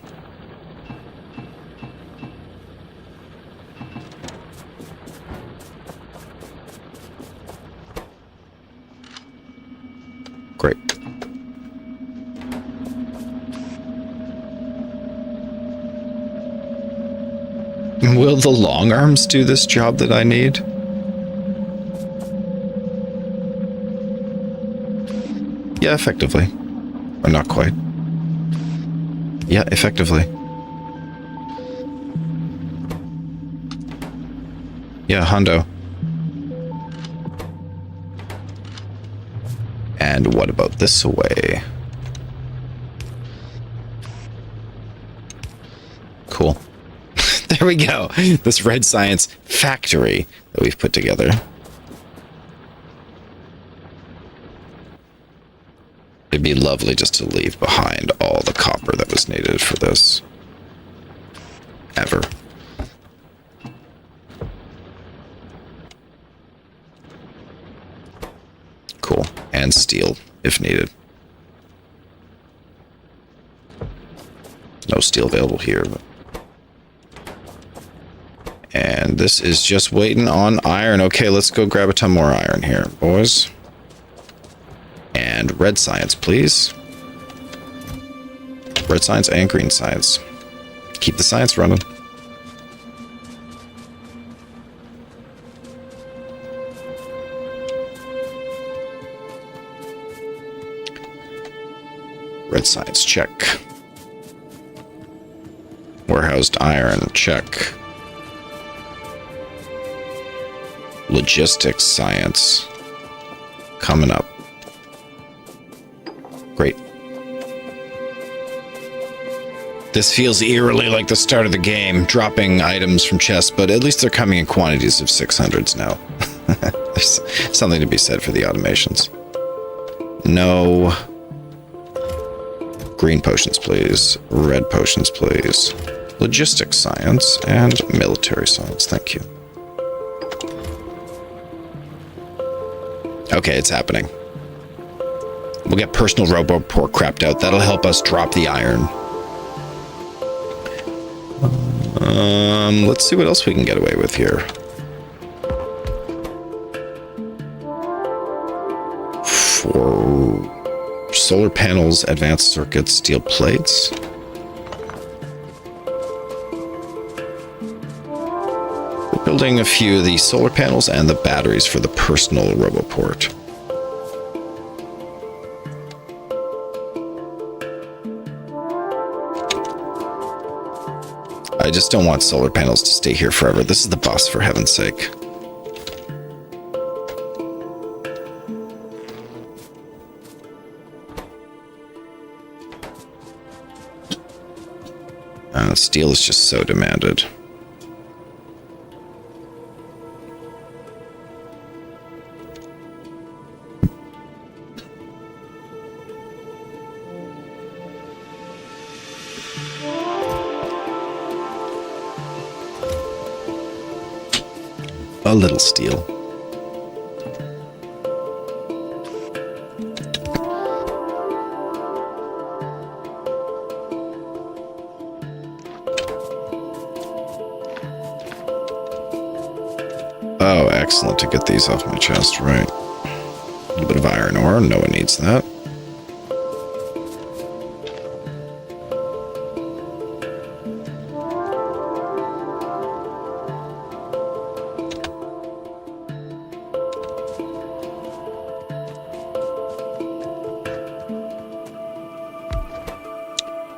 Great. Will the long arms do this job that I need? Yeah, effectively. Or not quite. Yeah, effectively. Yeah, hundo. And what about this away? Cool. There we go. This red science factory that we've put together. It'd be lovely just to leave behind all the copper that was needed for this. Ever. Cool. And steel, if needed. No steel available here, but And this is just waiting on iron. Okay, let's go grab a ton more iron here, boys. And red science, please. Red science and green science. Keep the science running. Red science, check. Warehoused iron, check. Logistics science. Coming up. Great. This feels eerily like the start of the game, dropping items from chests, but at least they're coming in quantities of 600s now. There's something to be said for the automations. No. Green potions, please. Red potions, please. Logistics science and military science. Thank you. Okay, it's happening. We'll get personal robot port crapped out. That'll help us drop the iron. Let's see what else we can get away with here. For solar panels, advanced circuits, steel plates. We're building a few of the solar panels and the batteries for the personal roboport. I just don't want solar panels to stay here forever. This is the bus, for heaven's sake. Steel is just so demanded. A little steel. Oh, excellent to get these off my chest, right. A little bit of iron ore, no one needs that.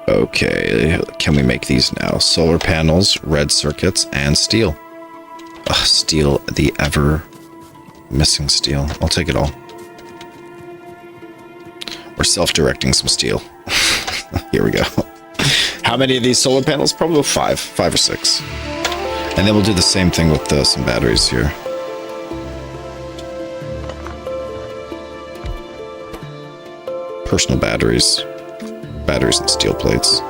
Okay, can we make these now? Solar panels, red circuits, and steel. Ugh, steel, the ever missing steel. I'll take it all. We're self-directing some steel. Here we go. How many of these solar panels? Probably five or six. And then we'll do the same thing with some batteries here. Personal batteries. Batteries and steel plates.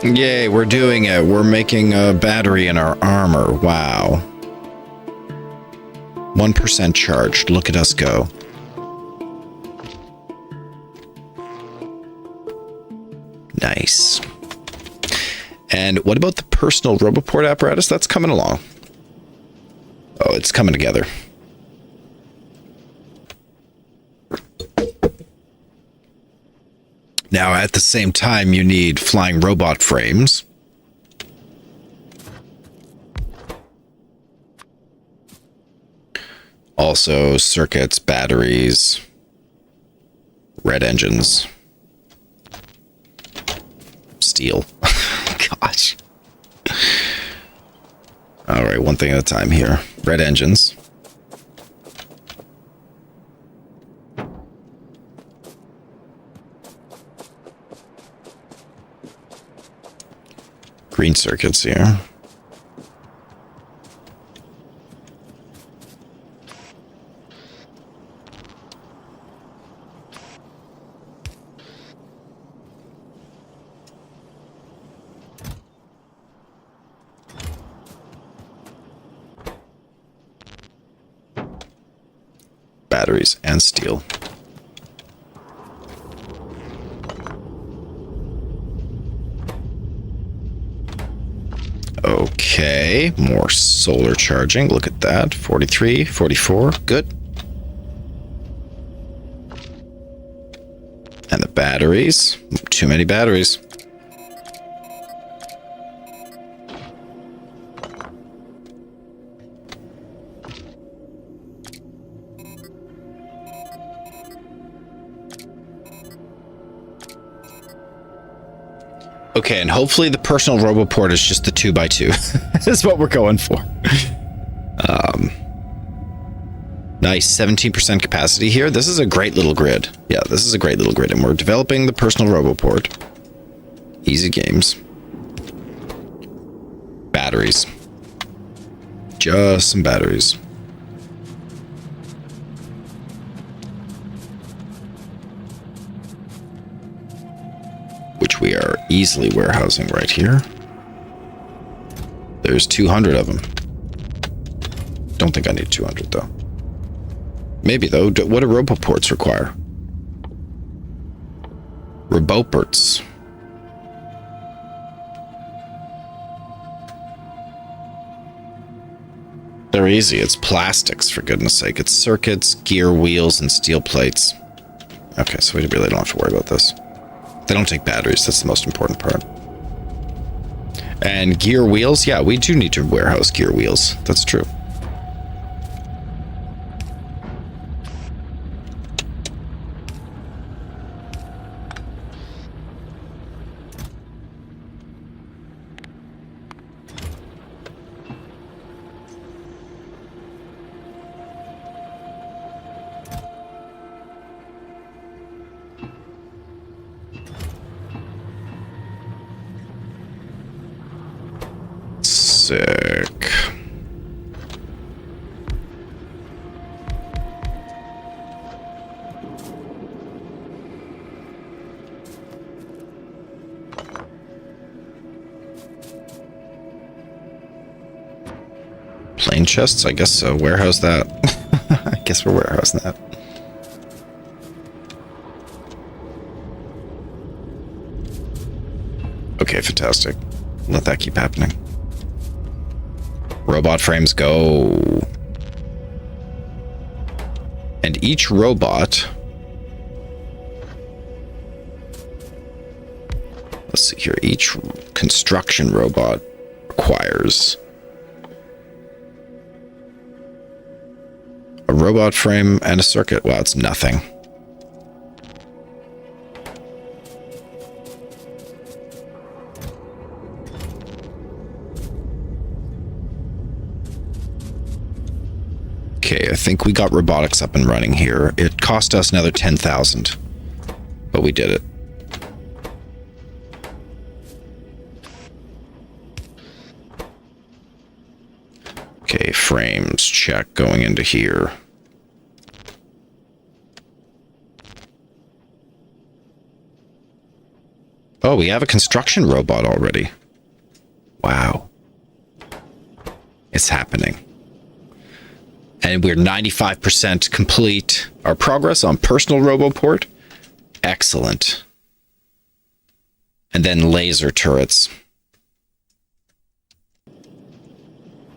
Yay, we're doing it. We're making a battery in our armor. Wow. 1% charged. Look at us go. Nice. And what about the personal roboport apparatus? That's coming along. Oh, it's coming together. Now, at the same time, you need flying robot frames. Also, circuits, batteries, red engines, steel. Gosh. All right, one thing at a time here. Red engines. Green circuits here. batteries and steel. Okay, more solar charging. Look at that. 43, 44. Good. And the batteries. Too many batteries. Okay, and hopefully the personal roboport is just the 2x2. That's what we're going for. Nice, 17% capacity here. This is a great little grid. Yeah, this is a great little grid, and we're developing the personal roboport. Easy games. Batteries. Just some batteries. Which we are easily warehousing right here. There's 200 of them. Don't think I need 200 though. Maybe though. What do roboports require? Roboports. They're easy. It's plastics, for goodness sake. It's circuits, gear, wheels, and steel plates. Okay, so we really don't have to worry about this. They don't take batteries. That's the most important part. And gear wheels? Yeah, we do need to warehouse gear wheels. That's true. Sick. Plane chests? I guess so. Warehouse that. I guess we're warehousing that. Okay, fantastic. Let that keep happening. Robot frames go. And each robot... Let's see here. Each construction robot requires a robot frame and a circuit. Wow, it's nothing. Okay, I think we got robotics up and running here. It cost us another 10,000, but we did it. Okay, frames check going into here. Oh, we have a construction robot already. Wow. It's happening. And we're 95% complete our progress on personal roboport. Excellent. And then laser turrets.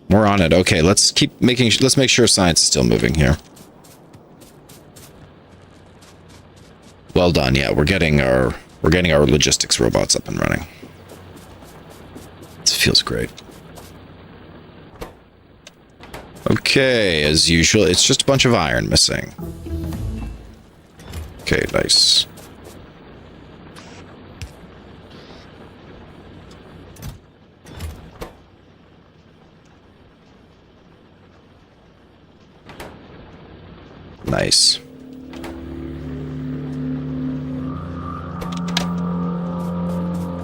We're on it. Okay, let's make sure science is still moving here. Well done. Yeah, we're getting our logistics robots up and running. This feels great. Okay, as usual, it's just a bunch of iron missing. Okay, nice. Nice.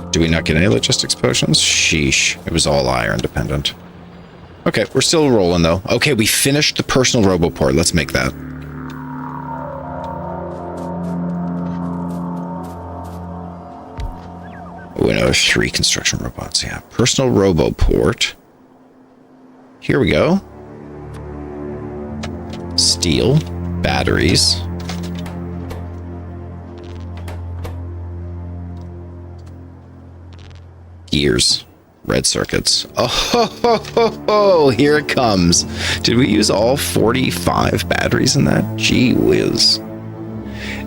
Do we not get any logistics potions? Sheesh. It was all iron dependent. Okay, we're still rolling though. Okay, we finished the personal roboport. Let's make that. Oh, another 3 construction robots. Yeah, personal roboport. Here we go. Steel. batteries. Gears. Red circuits. Oh, here it comes. Did we use all 45 batteries in that? Gee whiz.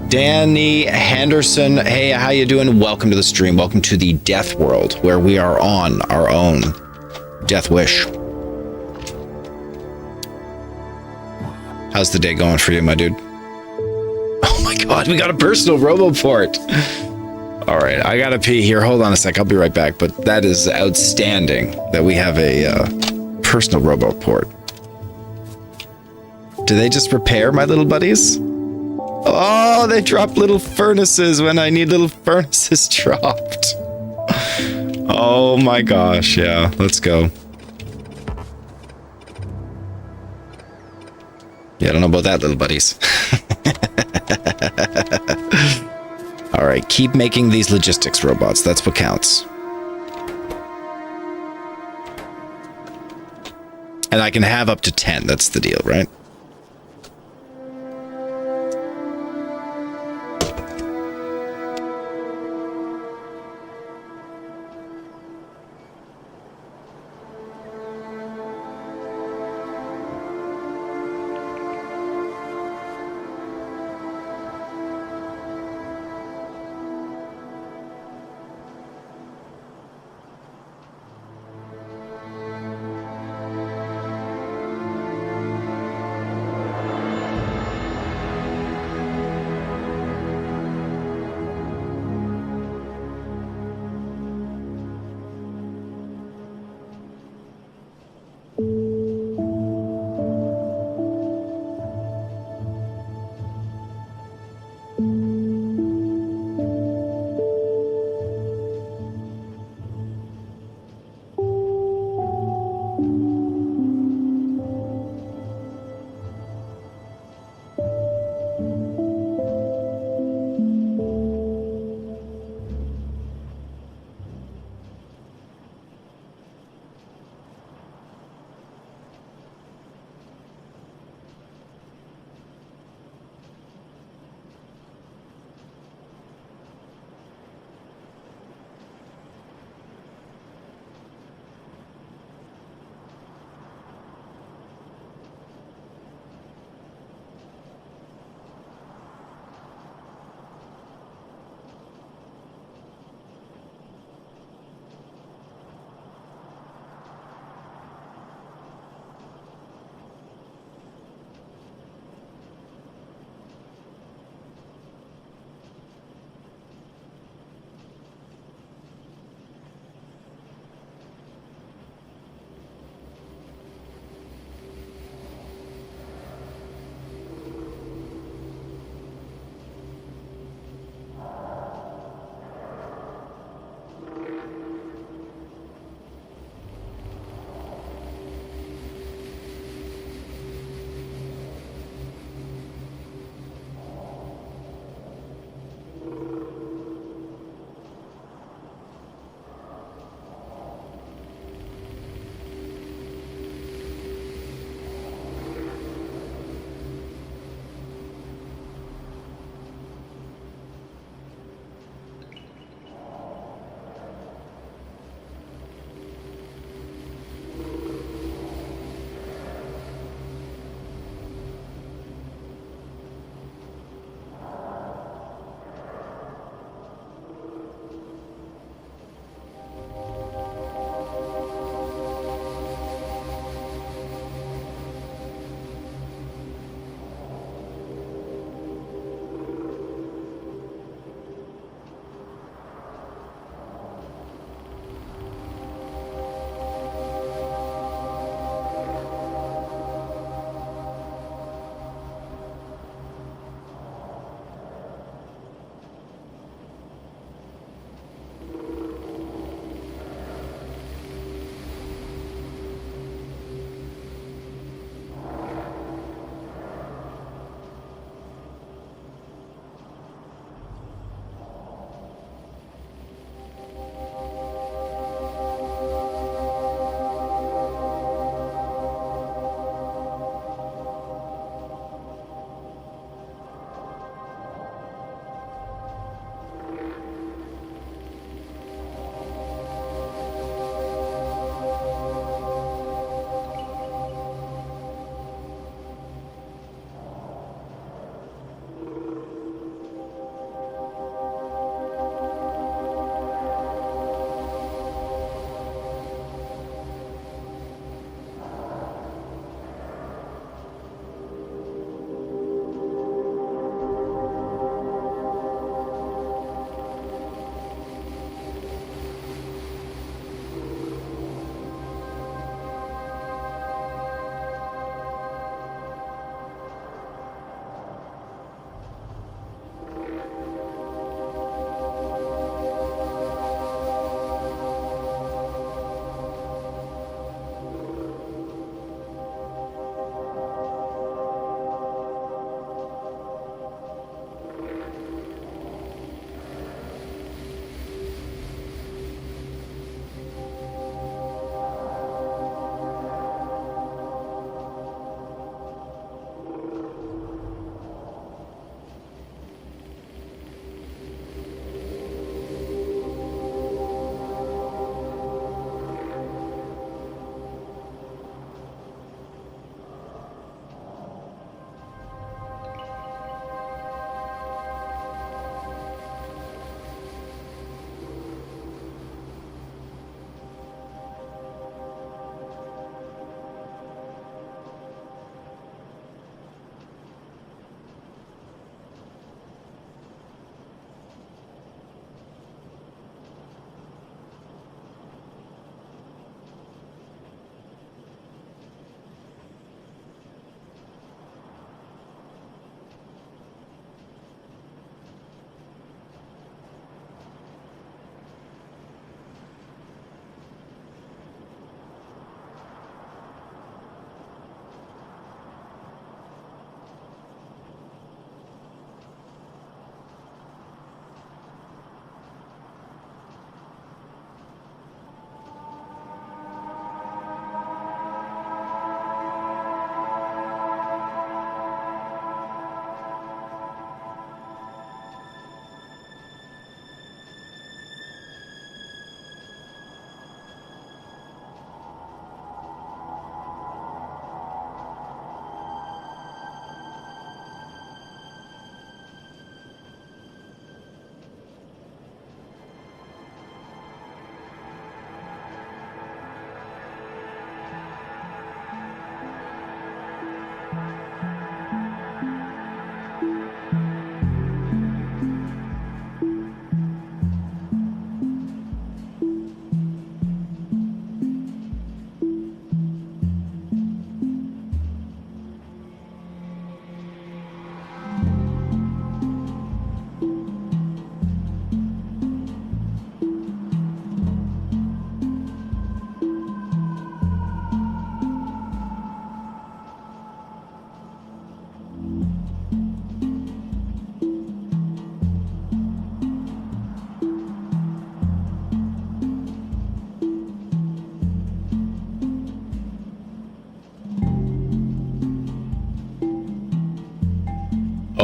Danny Henderson, hey, how you doing? Welcome to the stream. Welcome to the Deathworld, where we are on our own death wish. How's the day going for you, my dude? Oh my god, we got a personal roboport. All right, I gotta pee here. Hold on a sec, I'll be right back. But that is outstanding that we have a personal roboport. Do they just repair my little buddies? Oh, they drop little furnaces when I need little furnaces dropped. Oh my gosh, yeah, let's go. Yeah, I don't know about that, little buddies. All right, keep making these logistics robots. That's what counts. And I can have up to 10. That's the deal, right?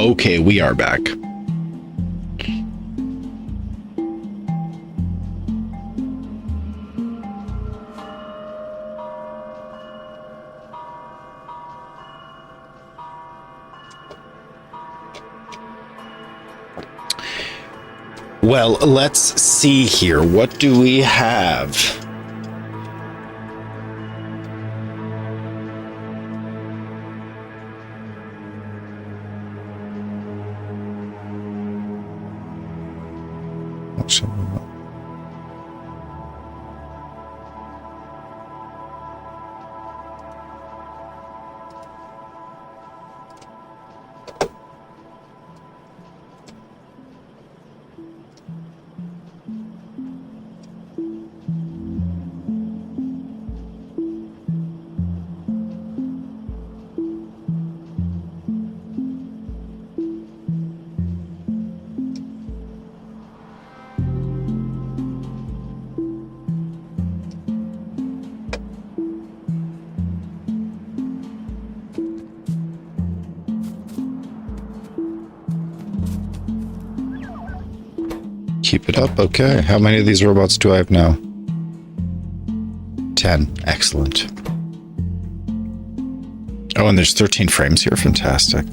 Okay, we are back. Well, let's see here. What do we have? Keep it up. Okay. How many of these robots do I have now? 10. Excellent. Oh, and there's 13 frames here. Fantastic.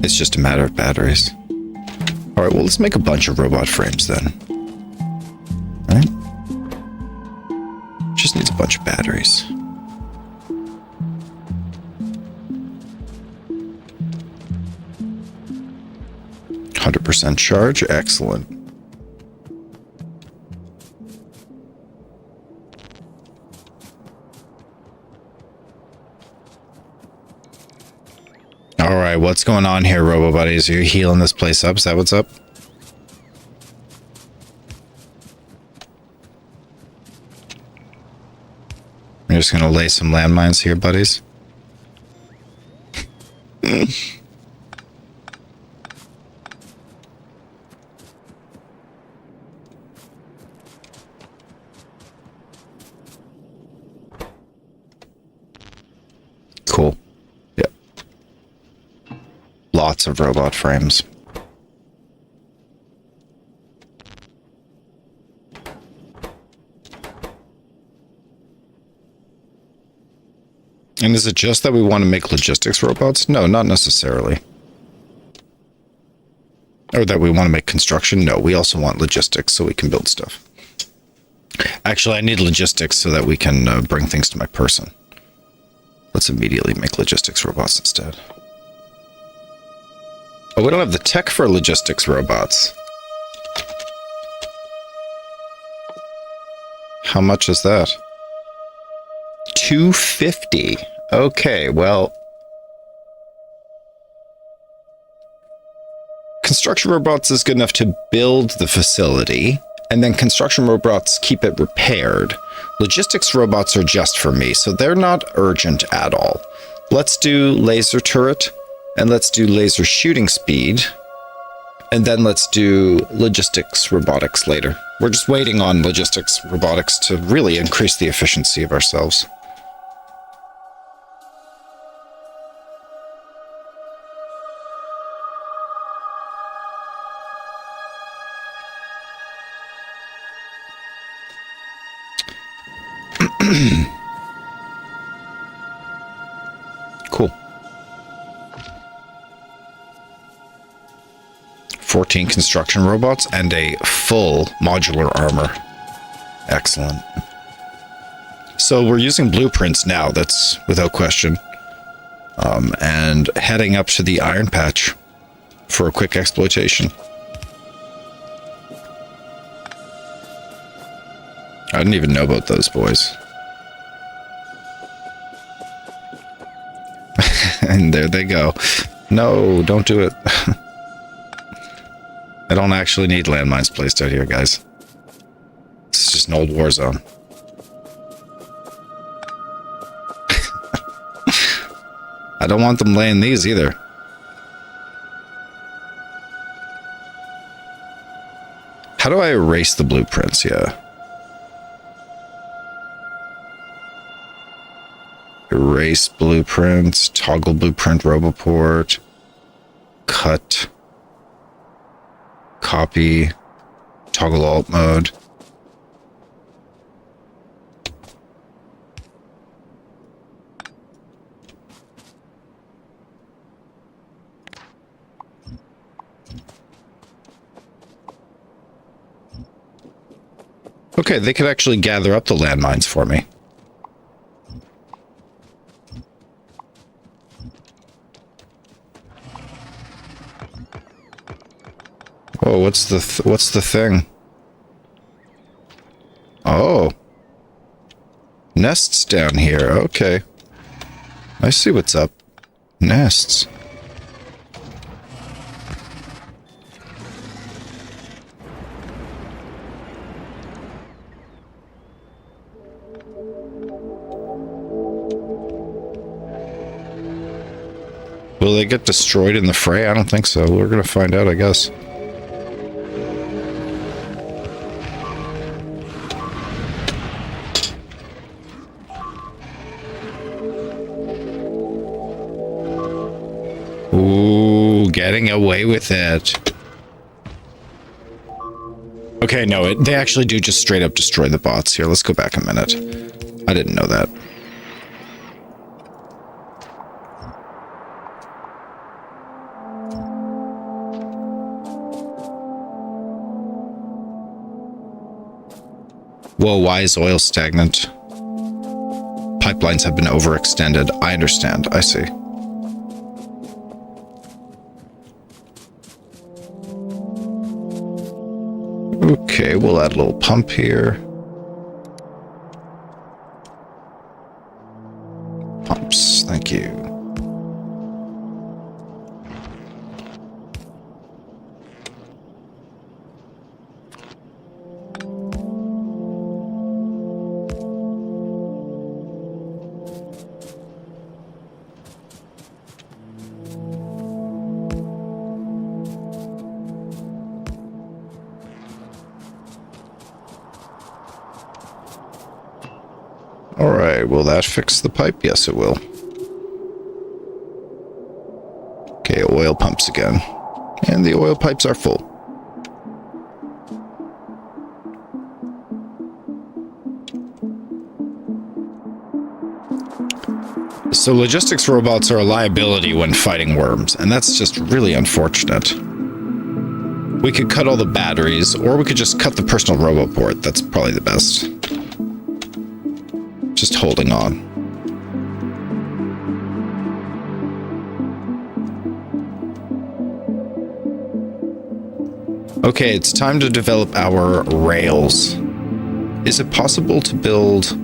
It's just a matter of batteries. All right, well, let's make a bunch of robot frames then. All right? Just needs a bunch of batteries. %, charge. Excellent. All right, what's going on here, Robo Buddies? Are you healing this place up? Is that what's up? I'm just going to lay some landmines here, buddies. Cool. Yep. Lots of robot frames. And is it just that we want to make logistics robots? No, not necessarily. Or that we want to make construction? No, we also want logistics so we can build stuff. Actually, I need logistics so that we can bring things to my person. Let's immediately make logistics robots instead. Oh, we don't have the tech for logistics robots. How much is that? 250. Okay, well... Construction robots is good enough to build the facility, and then construction robots keep it repaired. Logistics robots are just for me, so they're not urgent at all. Let's do laser turret, and let's do laser shooting speed, and then let's do logistics robotics later. We're just waiting on logistics robotics to really increase the efficiency of ourselves. Cool. 14 construction robots and a full modular armor. Excellent. So we're using blueprints now, that's without question. And heading up to the Iron Patch for a quick exploitation. I didn't even know about those boys. And there they go. No, don't do it. I don't actually need landmines placed out here, guys. This is just an old war zone. I don't want them laying these either. How do I erase the blueprints? Yeah. Erase blueprints, toggle blueprint roboport, cut, copy, toggle alt mode. Okay, they could actually gather up the landmines for me. Whoa, what's the thing? Oh. Nests down here. Okay. I see what's up. Nests. Will they get destroyed in the fray? I don't think so. We're gonna find out, I guess. Ooh, getting away with it. Okay, no, they actually do just straight up destroy the bots. Here, let's go back a minute. I didn't know that. Whoa, why is oil stagnant? Pipelines have been overextended. I understand. I see. Okay, we'll add a little pump here. Pumps, thank you. Alright, will that fix the pipe? Yes, it will. Okay, oil pumps again. And the oil pipes are full. So logistics robots are a liability when fighting worms, and that's just really unfortunate. We could cut all the batteries, or we could just cut the personal roboport. That's probably the best. Just holding on. Okay, it's time to develop our rails. Is it possible to build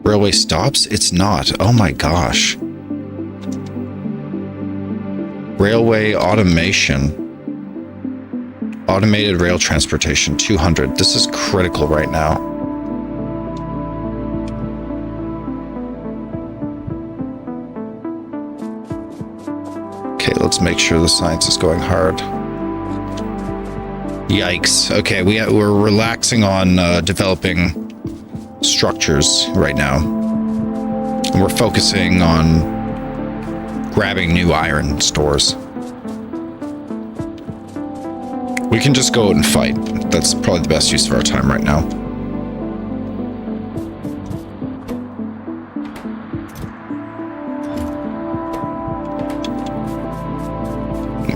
railway stops? It's not. Oh my gosh. Railway automation. Automated rail transportation, 200. This is critical right now. Okay, let's make sure the science is going hard. Yikes. Okay, we're relaxing on developing structures right now. And we're focusing on grabbing new iron stores. We can just go out and fight. That's probably the best use of our time right now.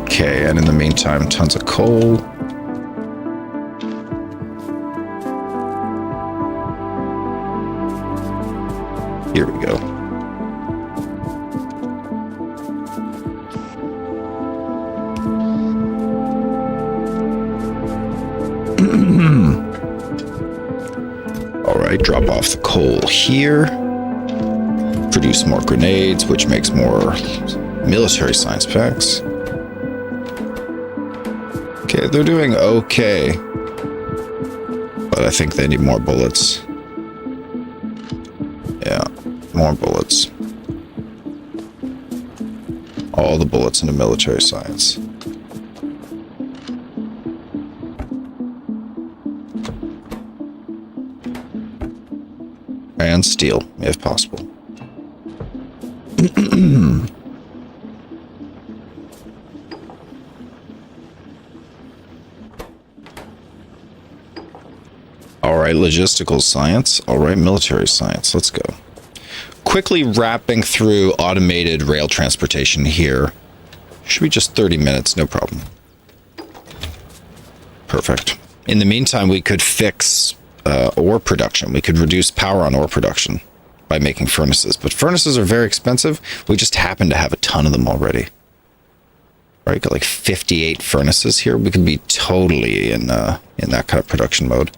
Okay, and in the meantime, tons of coal. Here we go. All right, drop off the coal here. Produce more grenades, which makes more military science packs. Okay, they're doing okay. But I think they need more bullets. Yeah, more bullets. All the bullets into military science. And steel, if possible. All right, logistical science. All right, military science. Let's go. Quickly wrapping through automated rail transportation here. Should be just 30 minutes, no problem. Perfect. In the meantime, we could fix ore production. We could reduce power on ore production by making furnaces. But furnaces are very expensive. We just happen to have a ton of them already. Right, got like 58 furnaces here. We could be totally in that kind of production mode.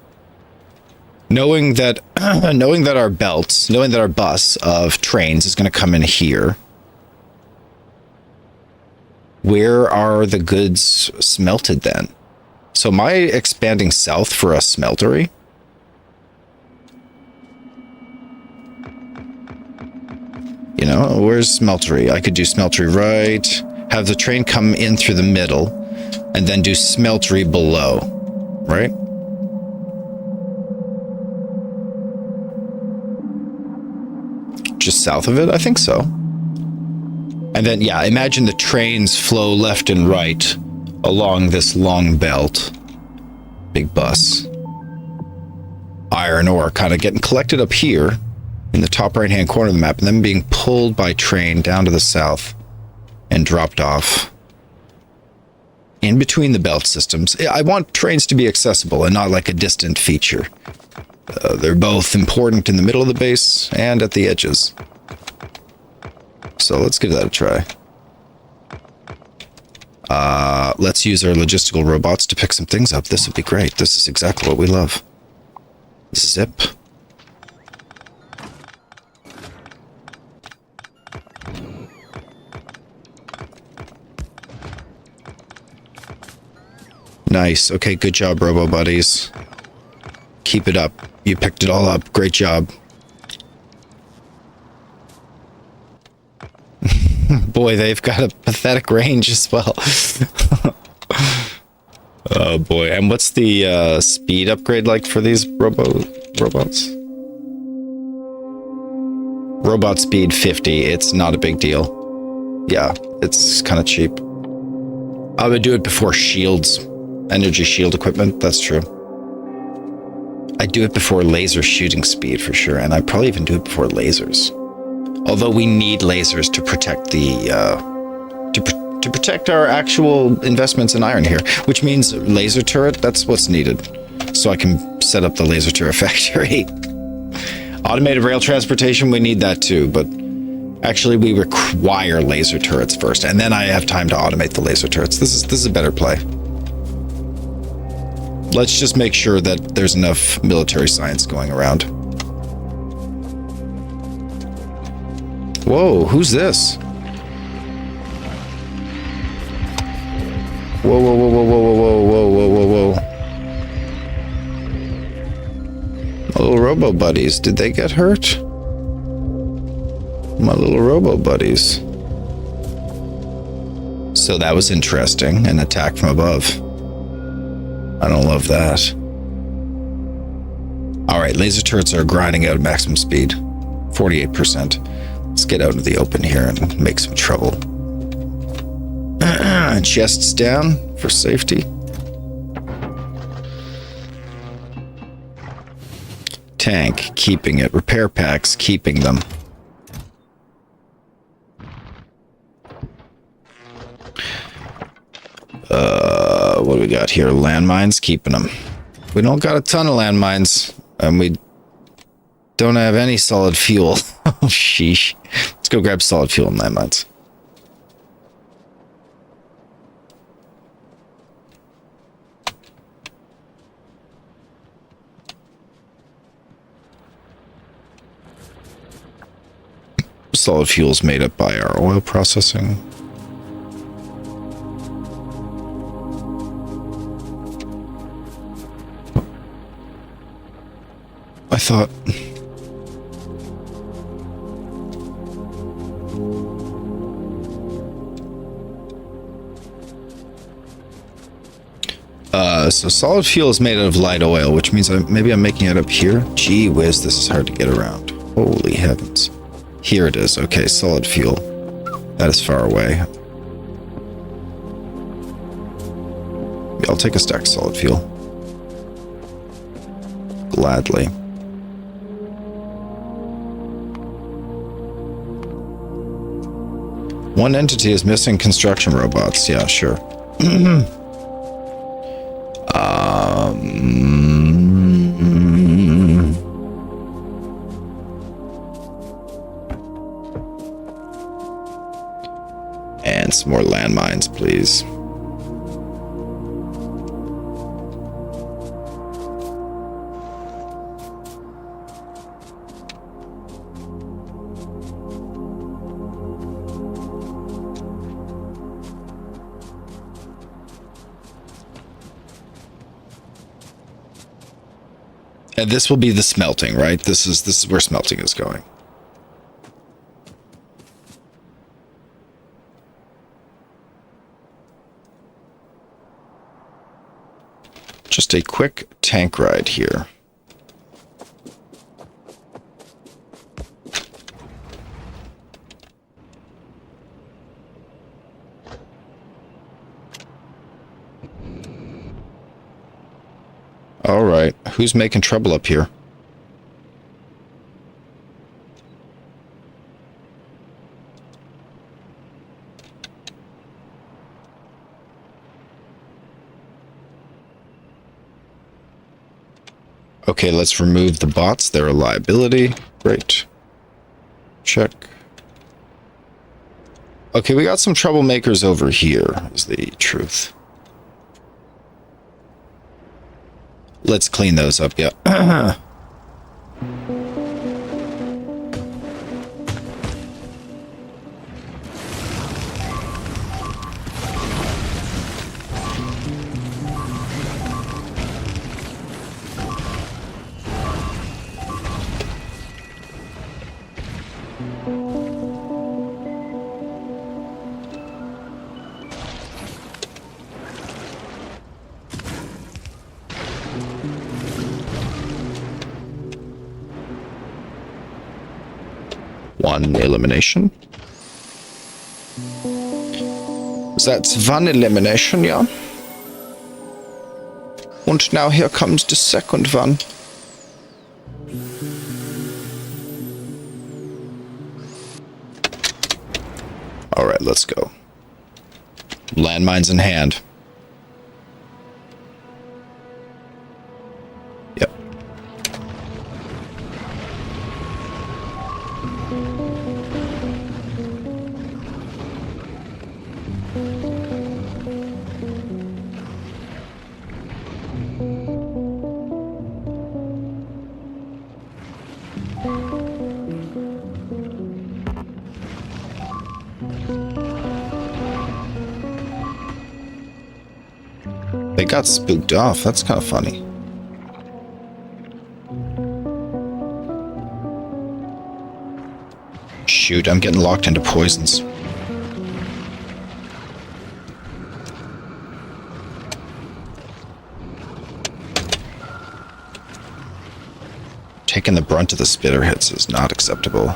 Knowing that our belts, knowing that our bus of trains is going to come in here. Where are the goods smelted then? So am I expanding south for a smeltery? You know, where's smeltery? I could do smeltery right, have the train come in through the middle, and then do smeltery below, right? Just south of it? I think so. And then, yeah, imagine the trains flow left and right along this long belt. Big bus. Iron ore kind of getting collected up here in the top right-hand corner of the map and then being pulled by train down to the south and dropped off in between the belt systems. I want trains to be accessible and not like a distant feature. They're both important in the middle of the base and at the edges. So let's give that a try. Let's use our logistical robots to pick some things up. This would be great. This is exactly what we love. Zip. Nice. Okay, good job, Robo Buddies. Keep it up. You picked it all up. Great job. Boy, they've got a pathetic range as well. Oh boy. And what's the speed upgrade like for these robots? Robot speed 50. It's not a big deal. Yeah, it's kind of cheap. I would do it before shields. Energy shield equipment, that's true. I'd do it before laser shooting speed for sure, and I'd probably even do it before lasers. Although we need lasers to protect the to protect our actual investments in iron here, which means laser turret. That's what's needed, so I can set up the laser turret factory. Automated rail transportation, we need that too, but actually we require laser turrets first, and then I have time to automate the laser turrets. This is a better play. Let's just make sure that there's enough military science going around. Whoa, who's this? Whoa, whoa, whoa, whoa, whoa, whoa, whoa, whoa, whoa, whoa. My little robo buddies, did they get hurt? My little robo buddies. So that was interesting, an attack from above. I don't love that. All right, laser turrets are grinding out at maximum speed. 48%. Let's get out into the open here and make some trouble. Chests down for safety. Tank, keeping it. Repair packs, keeping them. What do we got here? Landmines, keeping them. We don't got a ton of landmines, and we don't have any solid fuel. Oh, sheesh. Let's go grab solid fuel and landmines. Solid fuel is made up by our oil processing. I thought... so solid fuel is made out of light oil, which means maybe I'm making it up here. Gee whiz, this is hard to get around. Holy heavens. Here it is. Okay, solid fuel. That is far away. Yeah, I'll take a stack of solid fuel. Gladly. One entity is missing construction robots. Yeah, sure. And some more landmines, please. And this will be the smelting, right? This is where smelting is going. Just a quick tank ride here. All right, who's making trouble up here? Okay, let's remove the bots. They're a liability. Great. Check. Okay, we got some troublemakers over here, is the truth. Let's clean those up, yeah. One elimination. That's one elimination, yeah. And now here comes the second one. All right, let's go. Landmines in hand. Yep. They got spooked off. That's kind of funny. Shoot, I'm getting locked into poisons. Taking the brunt of the spitter hits is not acceptable.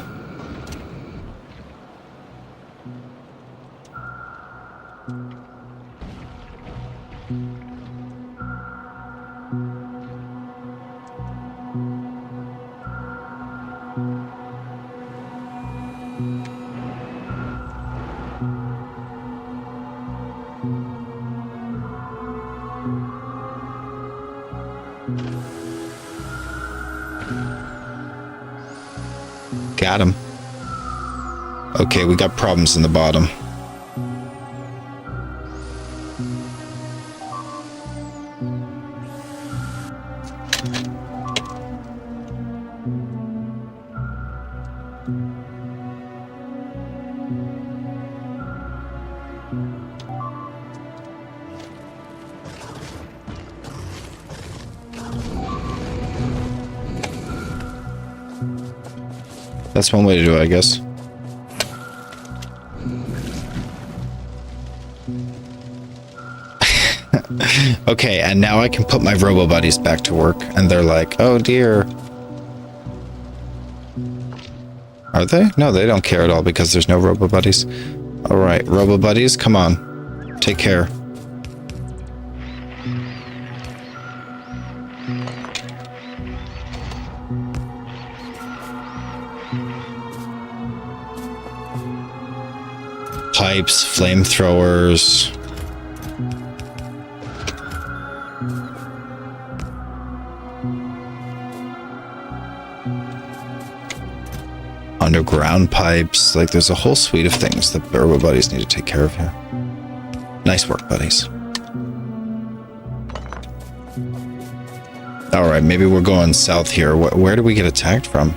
Got him. Okay, we got problems in the bottom. That's one way to do it, I guess. Okay, and now I can put my robo buddies back to work, and they're like, oh dear. Are they? No, they don't care at all because there's no robo-buddies. All right, robo-buddies, come on. Take care. Pipes, flamethrowers. Underground pipes. Like, there's a whole suite of things that robo buddies need to take care of here. Nice work, buddies. All right, maybe we're going south here. Where do we get attacked from?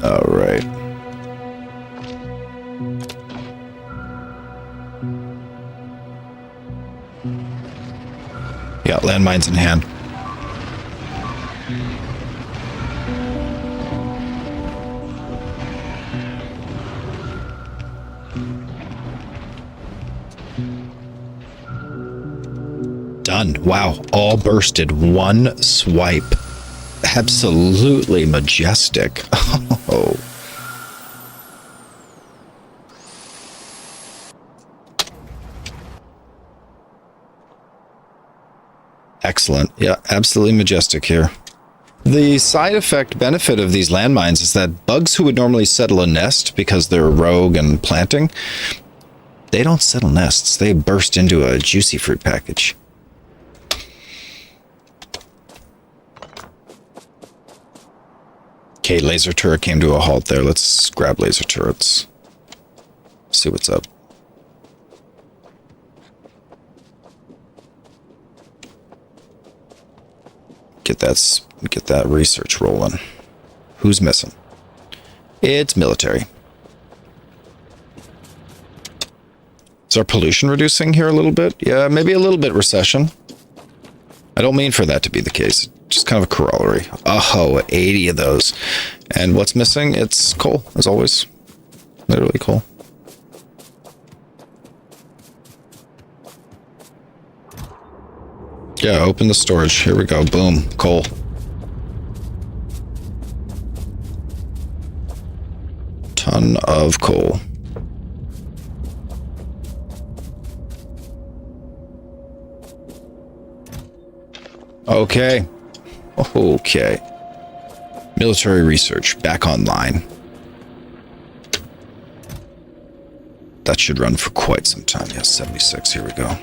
All right. Yeah, landmines in hand. Done. Wow, all bursted. One swipe. Absolutely majestic. Oh. Excellent. Yeah, absolutely majestic here. The side effect benefit of these landmines is that bugs who would normally settle a nest because they're rogue and planting, they don't settle nests. They burst into a juicy fruit package. Okay, laser turret came to a halt there. Let's grab laser turrets. See what's up. Get that research rolling. Who's missing? It's military. Is our pollution reducing here a little bit? Yeah, maybe a little bit recession. I don't mean for that to be the case. Just kind of a corollary. Oh, 80 of those. And what's missing? It's coal, as always. Literally coal. Yeah, open the storage. Here we go. Boom. Coal. Ton of coal. Okay. Okay. Military research back online. That should run for quite some time. Yes, 76. Here we go.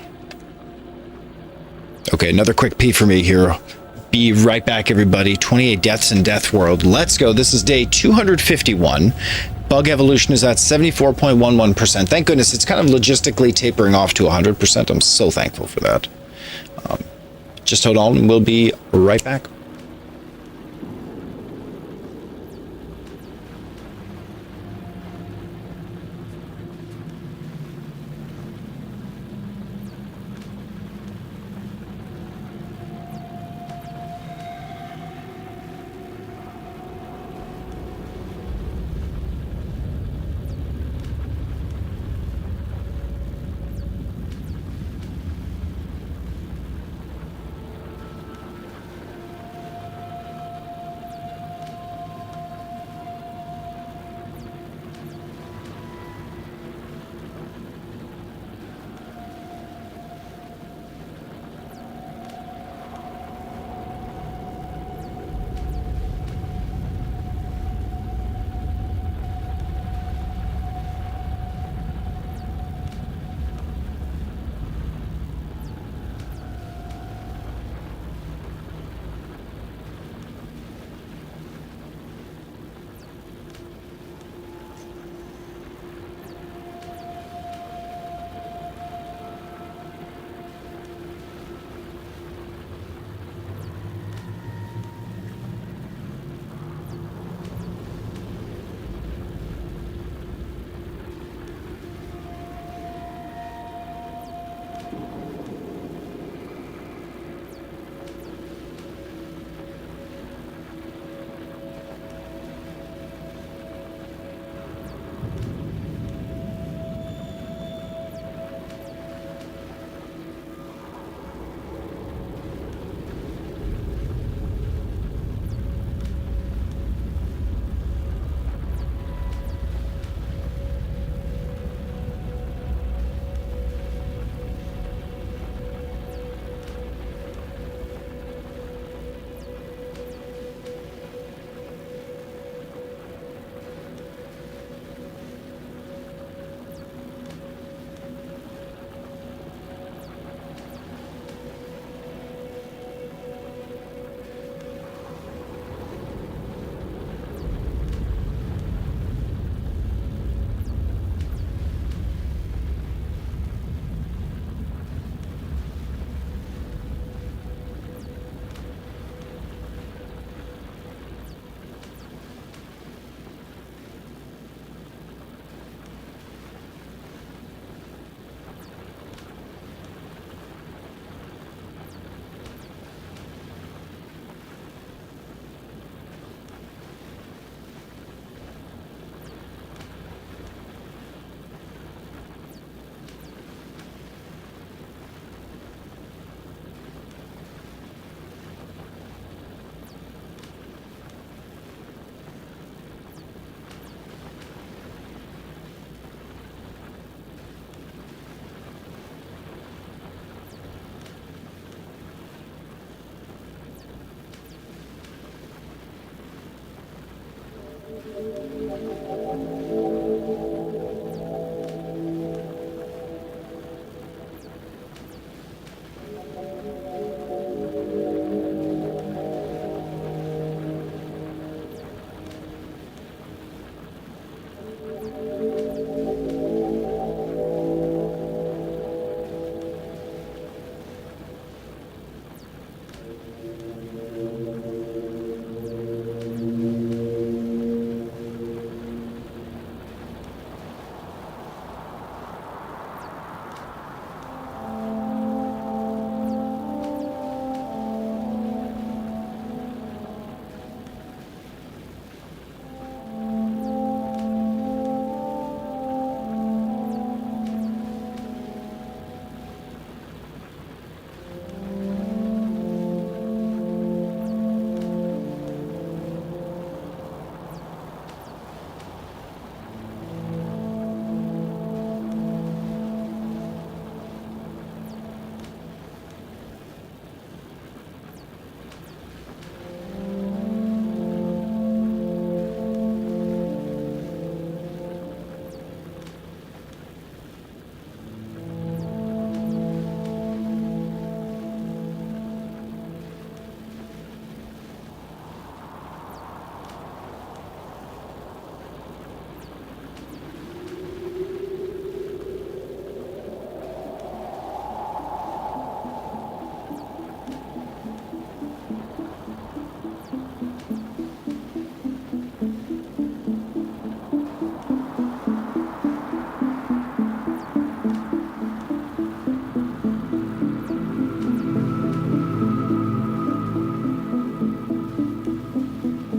Okay, another quick pee for me here. Be right back, everybody. 28 deaths in Deathworld. Let's go. This is day 251. Bug evolution is at 74.11%. Thank goodness. It's kind of logistically tapering off to 100%. I'm so thankful for that. Just hold on and we'll be right back.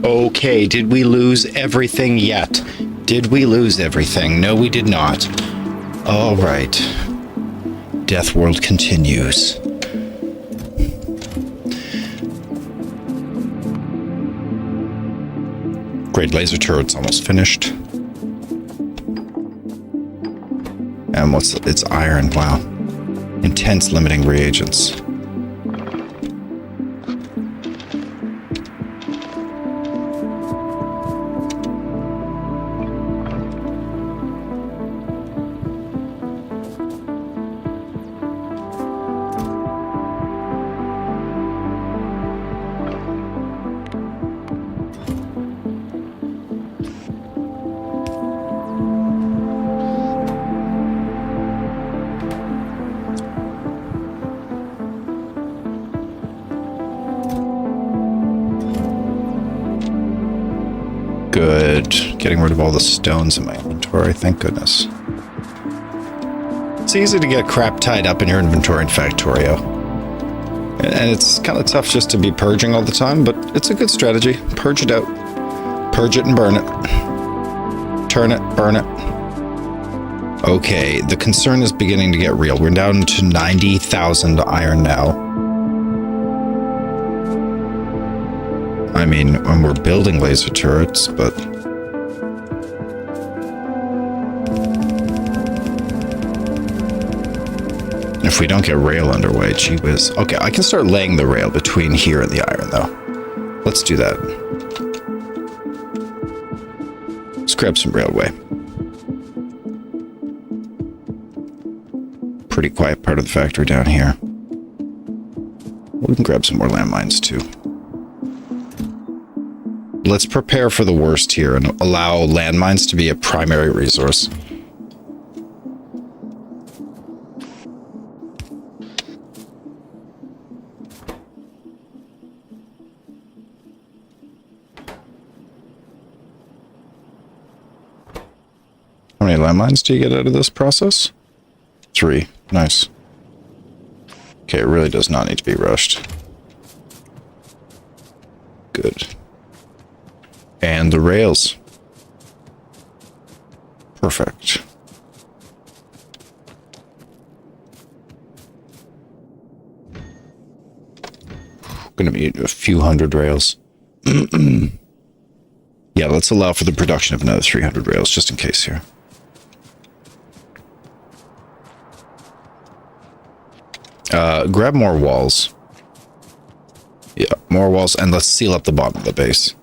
Okay, did we lose everything yet? Did we lose everything? No, we did not. All right. Deathworld continues. Great laser turret's almost finished. And it's iron, wow. Intense limiting reagents. Good. Getting rid of all the stones in my inventory, thank goodness. It's easy to get crap tied up in your inventory in Factorio. And it's kind of tough just to be purging all the time, but it's a good strategy. Purge it out. Purge it and burn it. Turn it, burn it. Okay, the concern is beginning to get real. We're down to 90,000 iron now. I mean, when we're building laser turrets, but... if we don't get rail underway, gee whiz. Okay, I can start laying the rail between here and the iron, though. Let's do that. Let's grab some railway. Pretty quiet part of the factory down here. We can grab some more landmines, too. Let's prepare for the worst here and allow landmines to be a primary resource. How many landmines do you get out of this process? 3. Nice. Okay, it really does not need to be rushed. Good. And the rails. Perfect. Gonna be a few hundred rails. Yeah, let's allow for the production of another 300 rails, just in case here. Grab more walls. Yeah, more walls, and let's seal up the bottom of the base.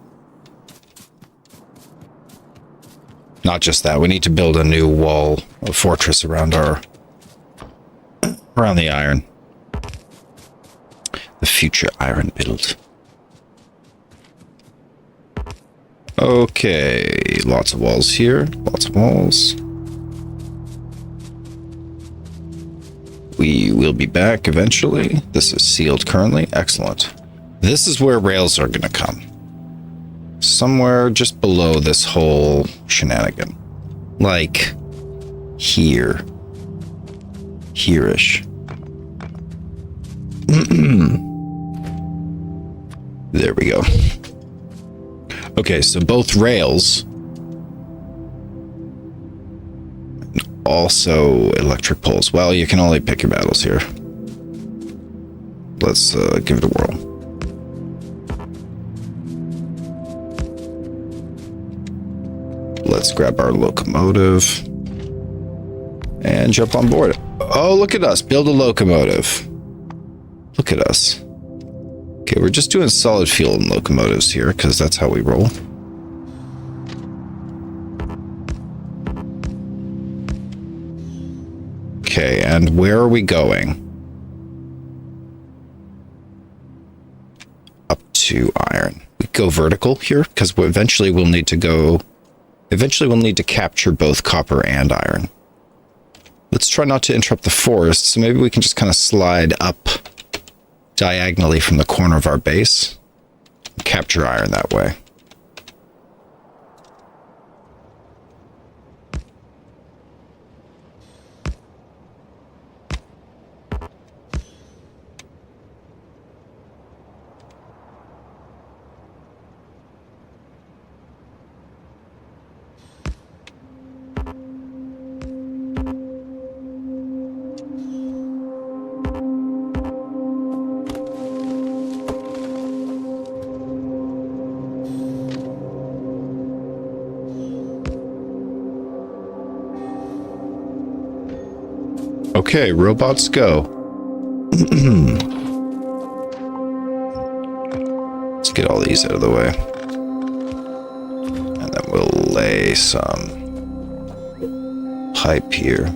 Not just that, we need to build a new wall, a fortress around the iron. The future iron build. Okay, lots of walls here, lots of walls. We will be back eventually. This is sealed currently, excellent. This is where rails are gonna come. Somewhere just below this whole shenanigan. Like here. Here-ish. There we go. Okay, so both rails. Also electric poles. Well, you can only pick your battles here. Let's give it a whirl. Let's grab our locomotive and jump on board. Oh, look at us. Build a locomotive. Look at us. Okay, we're just doing solid fuel and locomotives here because that's how we roll. Okay, and where are we going? Up to iron. We go vertical here because eventually we'll need to go... Eventually we'll need to capture both copper and iron. Let's try not to interrupt the forest, so maybe we can just kind of slide up diagonally from the corner of our base and capture iron that way. Okay, robots go. Let's get all these out of the way. And then we'll lay some pipe here.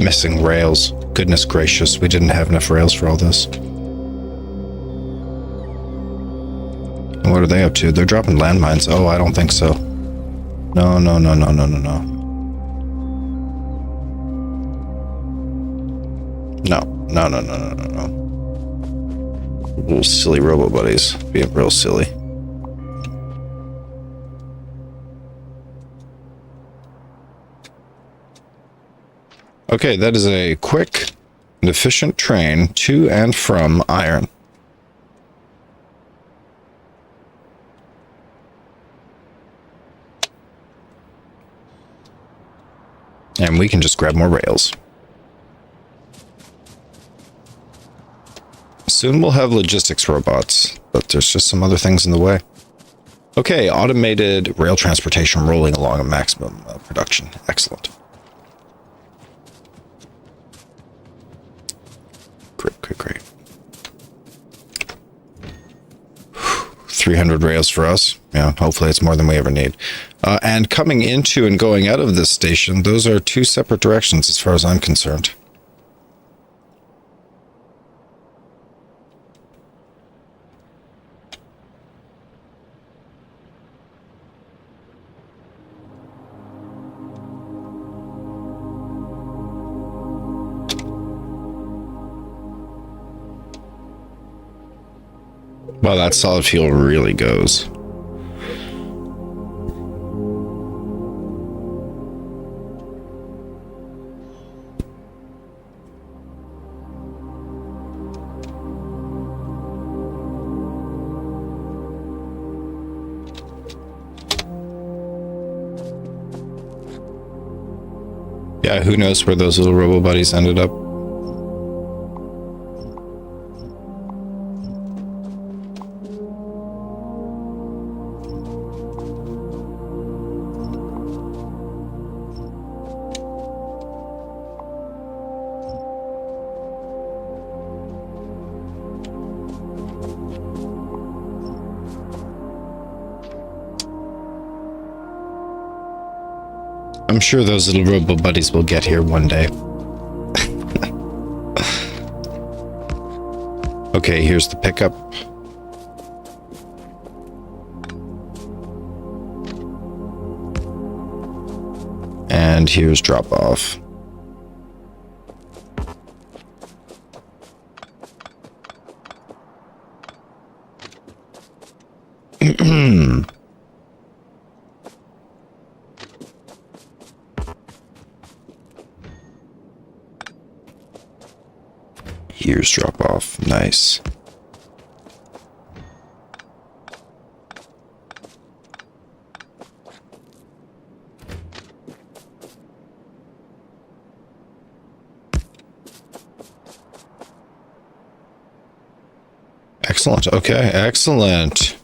Missing rails. Goodness gracious, we didn't have enough rails for all this. And what are they up to? They're dropping landmines. Oh, I don't think so. No, no, no, no, no, no, no. No, no, no, no, no, no, no. Little silly robo buddies. Being real silly. Okay, that is a quick and efficient train to and from Iron. And we can just grab more rails. Soon we'll have logistics robots, but there's just some other things in the way. Okay, automated rail transportation rolling along at maximum production. Excellent. Great, great, great. 300 rails for us. Yeah, hopefully it's more than we ever need. And coming into and going out of this station, those are two separate directions as far as I'm concerned. Well, that solid fuel really goes. Yeah, who knows where those little robo buddies ended up. I'm sure those little robo buddies will get here one day. Okay, here's the pickup. And here's drop off. Here's drop off. Nice. Excellent. Okay, excellent.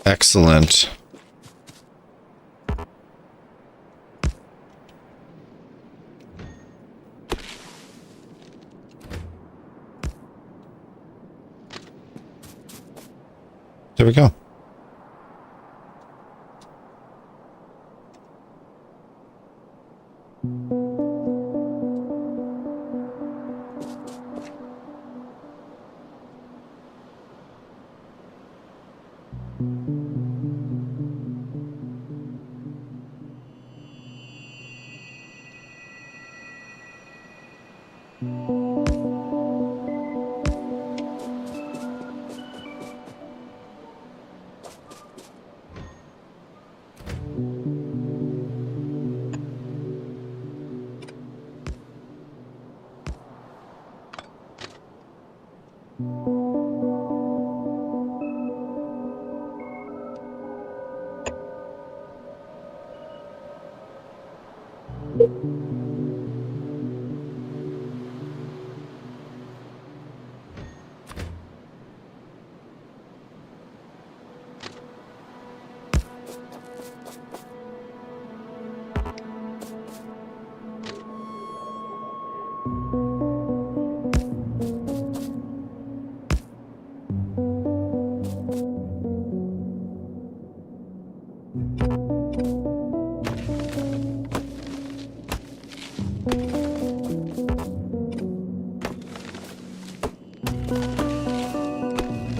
Excellent. There we go.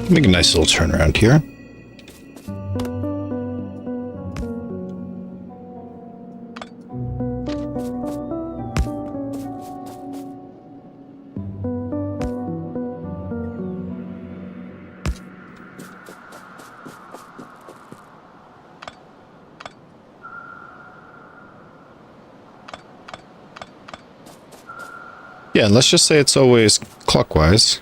Make a nice little turnaround here. Yeah, and let's just say it's always clockwise.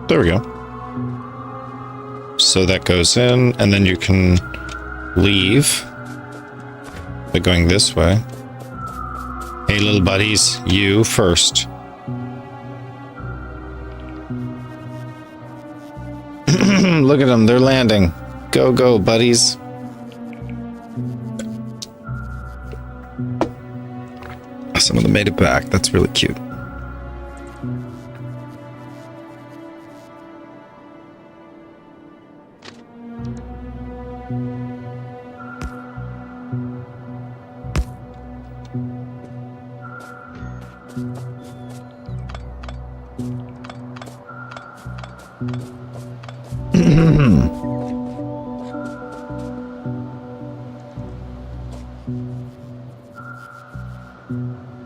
There we go. So that goes in, and then you can leave by going this way. Hey, little buddies, you first. Look at them, they're landing. Go, go, buddies. Some of them made it back. That's really cute.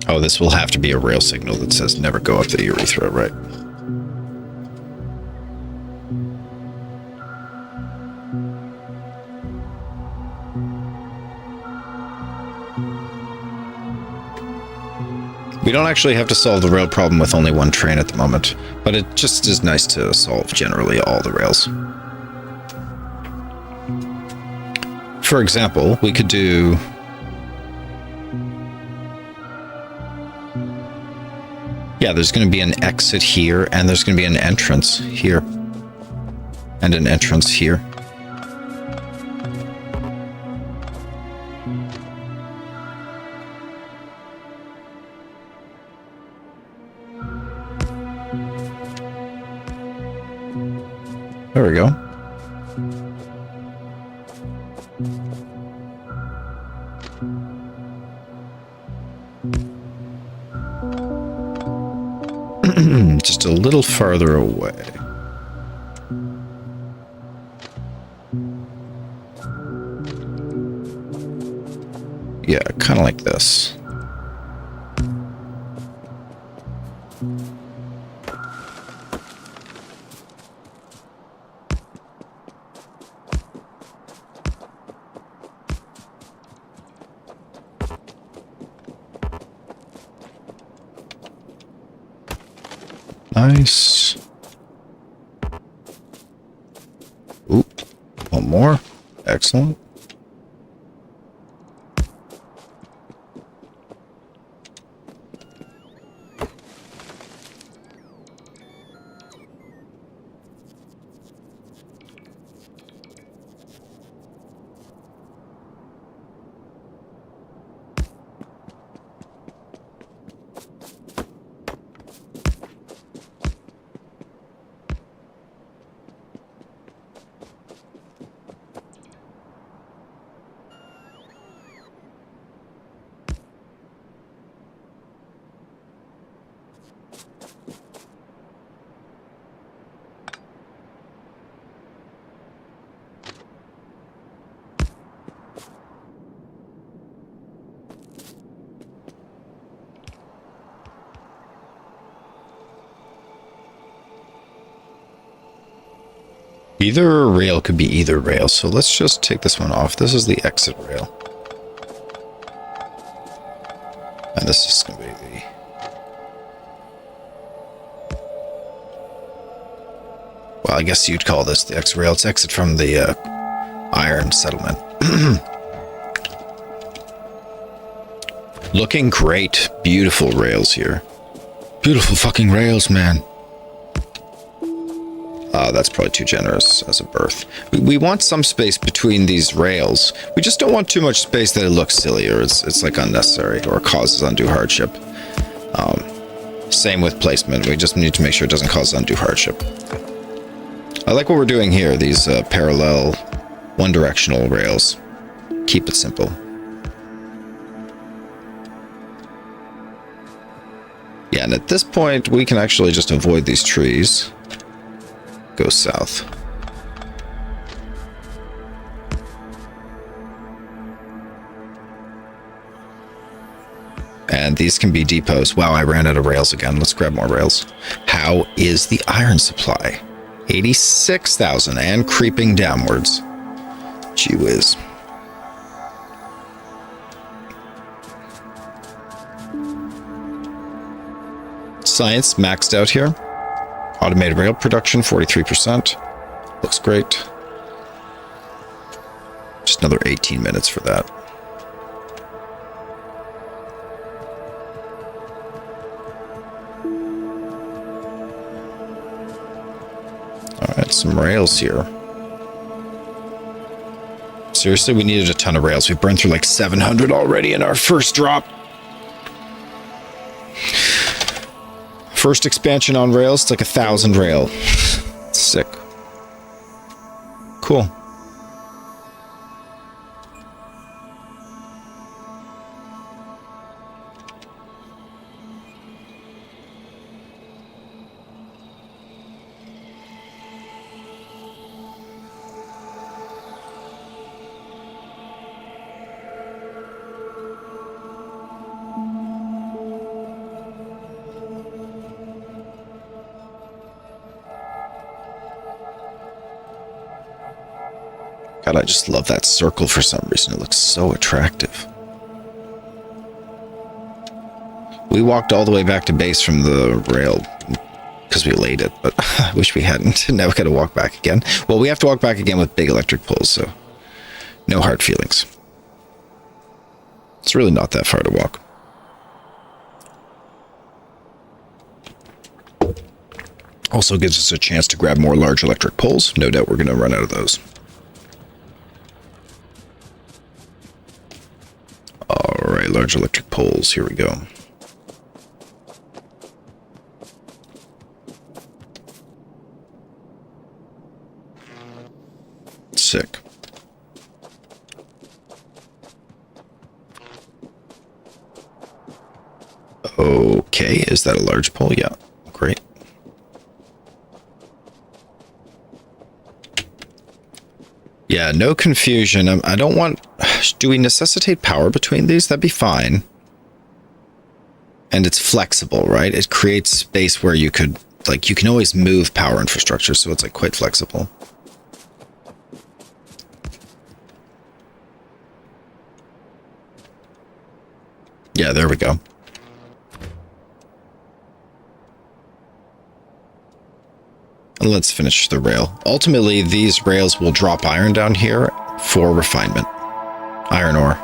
Oh, this will have to be a rail signal that says never go up the urethra, right? We don't actually have to solve the rail problem with only one train at the moment, but it just is nice to solve generally all the rails. For example, we could do... Yeah, there's going to be an exit here, and there's going to be an entrance here. And an entrance here. There we go. Just a little farther away. Yeah, kind of like this. Nice. Oop, one more. Excellent. Either rail could be either rail, so let's just take this one off. This is the exit rail. And this is going to be the... Well, I guess you'd call this the exit rail. It's exit from the iron settlement. Looking great. Beautiful rails here. Beautiful fucking rails, man. That's probably too generous as a berth. We want some space between these rails. We just don't want too much space that it looks silly or it's like unnecessary or causes undue hardship. Same with placement. We just need to make sure it doesn't cause undue hardship. I like what we're doing here. These parallel, one-directional rails. Keep it simple. Yeah, and at this point, we can actually just avoid these trees. Go south. And these can be depots. Wow, I ran out of rails again. Let's grab more rails. How is the iron supply? 86,000 and creeping downwards. Gee whiz. Science maxed out here. Automated rail production, 43%. Looks great. Just another 18 minutes for that. Alright, some rails here. Seriously, we needed a ton of rails. We burned through like 700 already in our first drop. First expansion on rails, it's like 1,000 rail. Sick. Cool. God, I just love that circle for some reason. It looks so attractive. We walked all the way back to base from the rail because we laid it, but I wish we hadn't. Now we got to walk back again. Well, we have to walk back again with big electric poles, so no hard feelings. It's really not that far to walk. Also gives us a chance to grab more large electric poles. No doubt we're going to run out of those. Alright, large electric poles. Here we go. Sick. Okay, is that a large pole? Yeah, great. Yeah, no confusion. I don't want... Do we necessitate power between these? That'd be fine. And it's flexible, right? It creates space where you could... Like, you can always move power infrastructure, so it's, like, quite flexible. Yeah, there we go. And let's finish the rail. Ultimately, these rails will drop iron down here for refinement. Iron ore.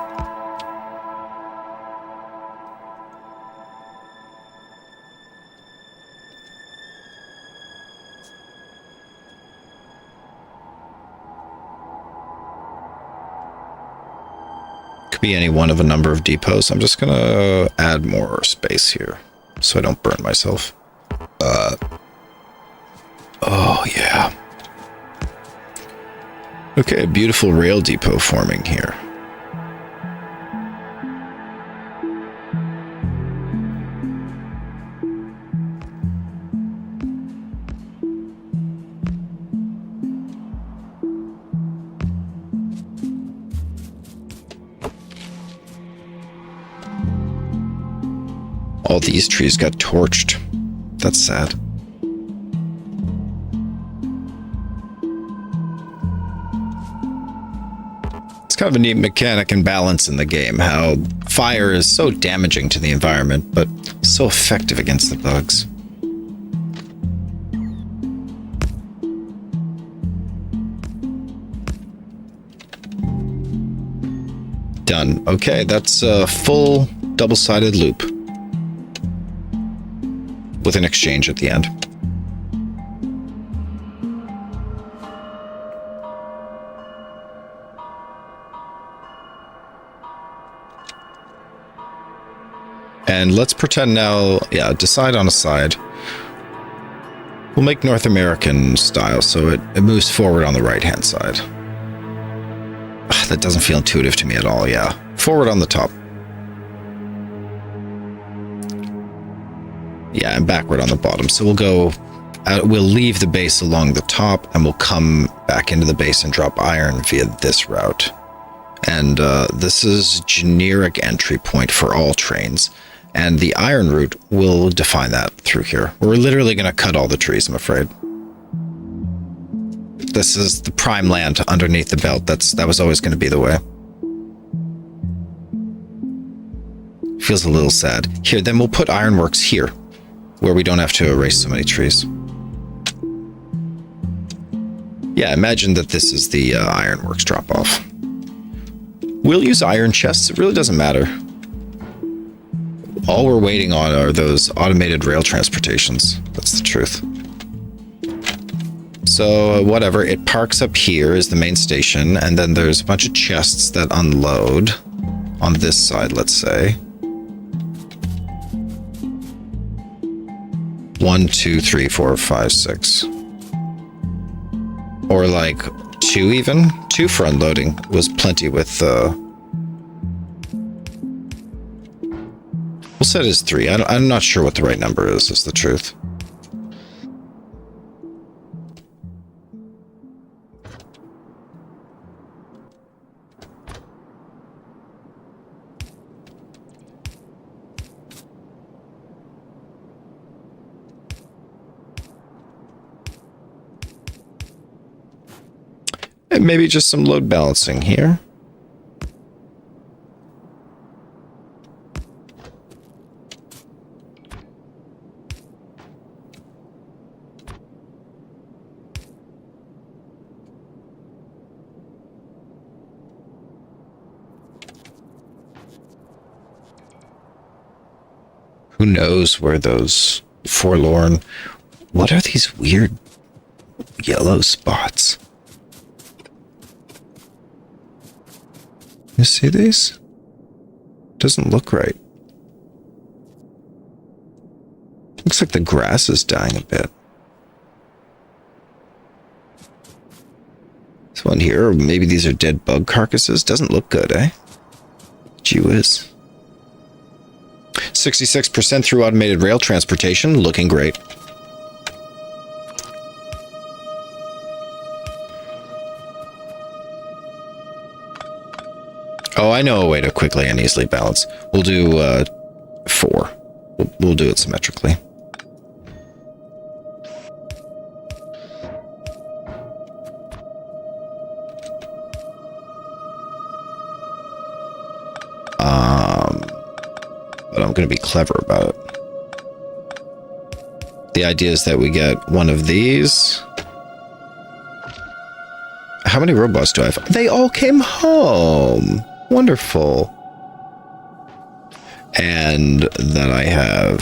Could be any one of a number of depots. I'm just gonna add more space here so I don't burn myself. Oh, yeah. Okay, a beautiful rail depot forming here. All these trees got torched. That's sad. kind of a neat mechanic and balance in the game, how fire is so damaging to the environment, but so effective against the bugs. Done. Okay, that's a full double-sided loop with an exchange at the end. And let's pretend now, yeah, decide on a side. We'll make North American style, so it moves forward on the right-hand side. Ugh, that doesn't feel intuitive to me at all, yeah. Forward on the top. Yeah, and backward on the bottom. So we'll go, we'll leave the base along the top, and we'll come back into the base and drop iron via this route. And this is generic entry point for all trains. And the iron route will define that through here. We're literally going to cut all the trees, I'm afraid. This is the prime land underneath the belt. That was always going to be the way. Feels a little sad. Here, then we'll put ironworks here, where we don't have to erase so many trees. Yeah, imagine that this is the ironworks drop-off. We'll use iron chests. It really doesn't matter. All we're waiting on are those automated rail transportations. That's the truth. So, whatever. It parks up here is the main station, and then there's a bunch of chests that unload on this side, let's say. 1, 2, 3, 4, 5, 6. Or like 2 even? 2 for unloading was plenty with... We'll set it as 3. I'm not sure what the right number is the truth. And maybe just some load balancing here. Who knows where those forlorn... What are these weird yellow spots? You see these? Doesn't look right. Looks like the grass is dying a bit. This one here, or maybe these are dead bug carcasses. Doesn't look good, eh? Gee whiz. 66% through automated rail transportation, looking great. Oh, I know a way to quickly and easily balance. We'll do 4. We'll do it symmetrically. But I'm going to be clever about it. The idea is that we get one of these. How many robots do I have? They all came home. Wonderful. And then I have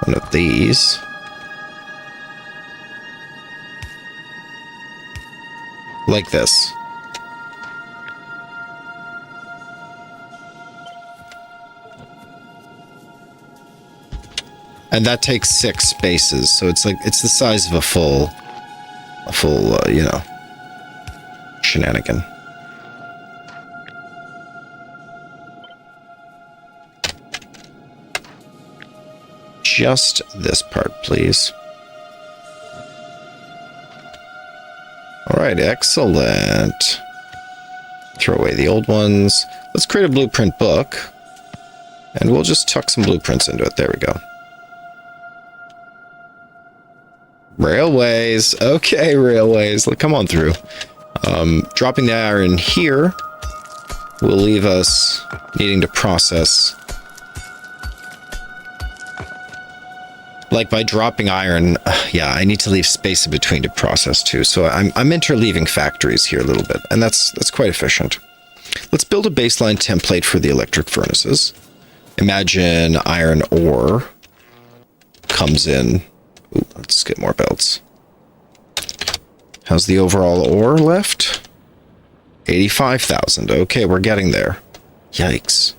one of these. Like this. And that takes 6 spaces, so it's like, it's the size of a full, you know, shenanigan. Just this part, please. All right, excellent. Throw away the old ones. Let's create a blueprint book, and we'll just tuck some blueprints into it. There we go. Railways. Okay, railways. Come on through. Dropping the iron here will leave us needing to process. Like by dropping iron, yeah, I need to leave space in between to process too. So I'm interleaving factories here a little bit, and that's quite efficient. Let's build a baseline template for the electric furnaces. Imagine iron ore comes in. Ooh, let's get more belts. How's the overall ore left? 85,000. Okay, we're getting there. Yikes.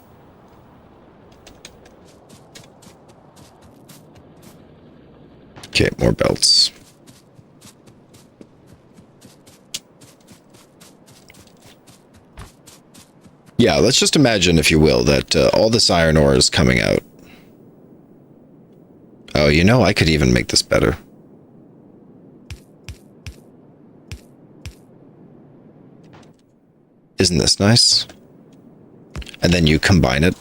Okay, more belts. Yeah, let's just imagine, if you will, that all this iron ore is coming out. Oh, you know, I could even make this better. Isn't this nice? And then you combine it.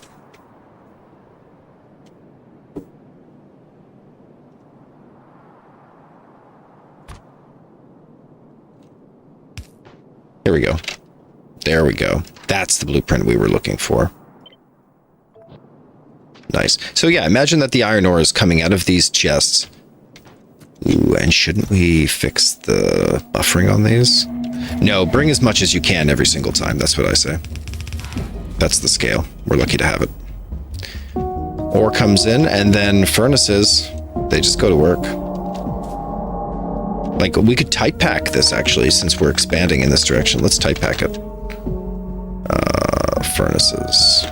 Here we go. There we go. That's the blueprint we were looking for. Nice. So yeah, imagine that the iron ore is coming out of these chests. Ooh, and shouldn't we fix the buffering on these? No, bring as much as you can every single time. That's what I say. That's the scale. We're lucky to have it. Ore comes in, and then furnaces, they just go to work. Like, we could type pack this, actually, since we're expanding in this direction. Let's type pack it. Furnaces.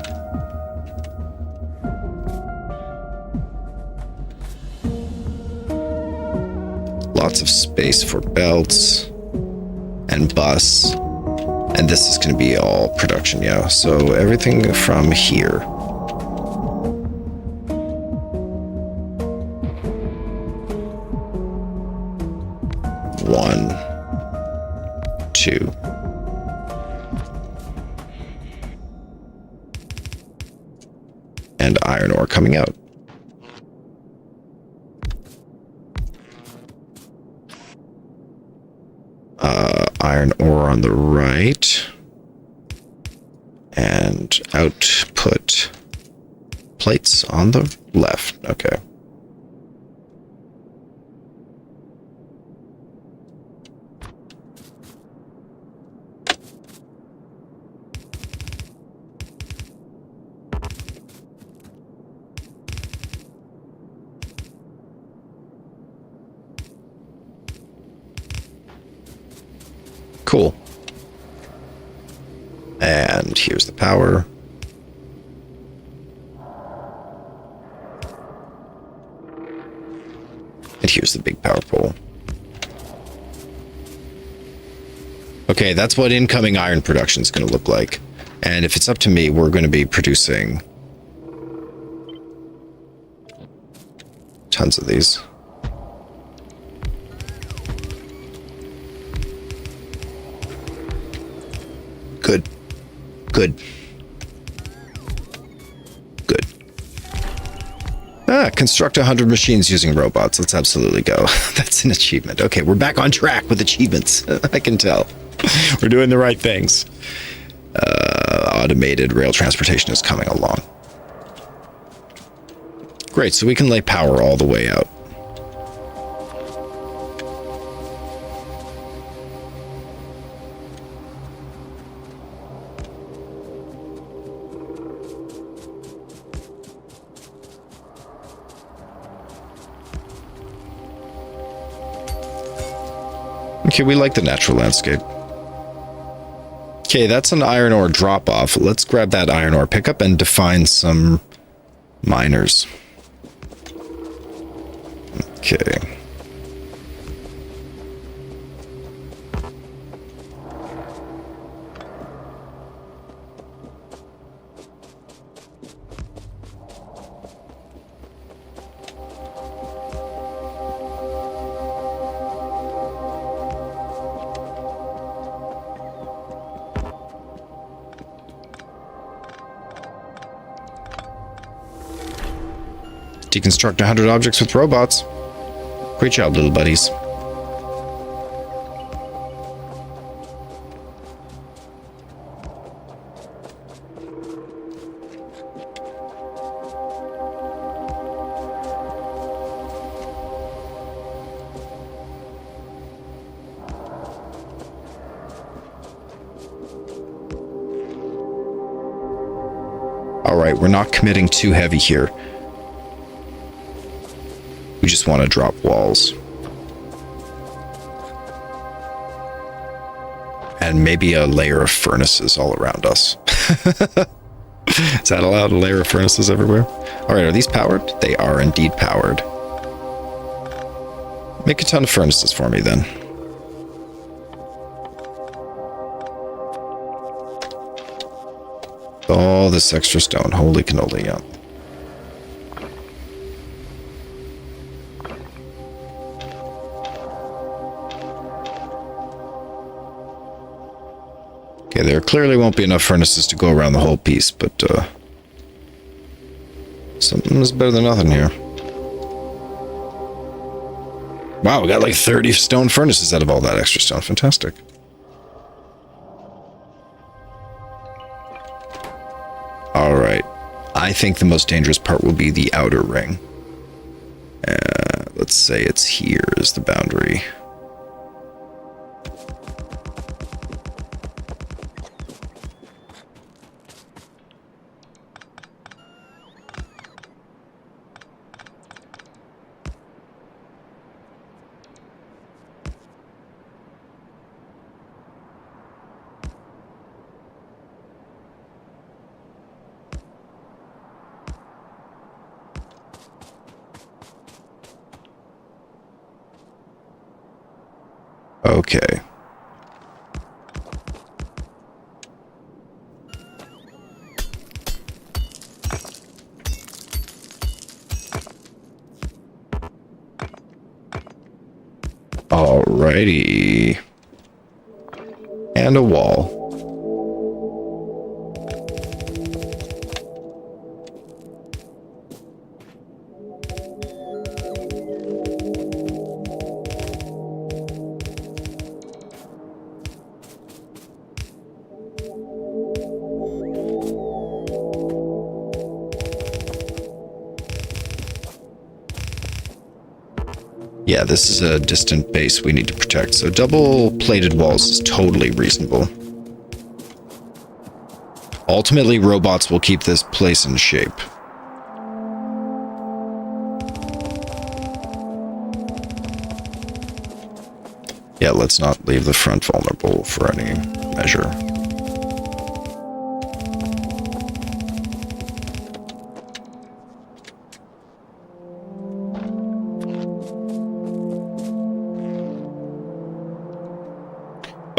Lots of space for belts and bus. And this is going to be all production, yeah. So everything from here. One, two. And iron ore coming out. Iron ore on the right. And output plates on the left. Okay. Cool. And here's the power. And here's the big power pole. Okay, that's what incoming iron production is going to look like. And if it's up to me, we're going to be producing tons of these. Good. Good. Good. Construct 100 machines using robots. Let's absolutely go. That's an achievement. Okay, we're back on track with achievements. I can tell. We're doing the right things. Automated rail transportation is coming along. Great, so we can lay power all the way out. Okay, we like the natural landscape. Okay, that's an iron ore drop-off. Let's grab that iron ore pickup and define some miners. Okay. Deconstruct 100 objects with robots. Great job, little buddies. All right, we're not committing too heavy here. We just want to drop walls. And maybe a layer of furnaces all around us. Is that allowed? A layer of furnaces everywhere? All right, are these powered? They are indeed powered. Make a ton of furnaces for me then. All this extra stone. Holy cannoli, yeah. Okay, there clearly won't be enough furnaces to go around the whole piece, but something is better than nothing here. Wow, we got like 30 stone furnaces out of all that extra stone. Fantastic. All right. I think the most dangerous part will be the outer ring. Let's say it's here is the boundary. Okay. Alrighty. And a wall. Yeah, this is a distant base we need to protect, so double-plated walls is totally reasonable. Ultimately, robots will keep this place in shape. Yeah, let's not leave the front vulnerable for any measure.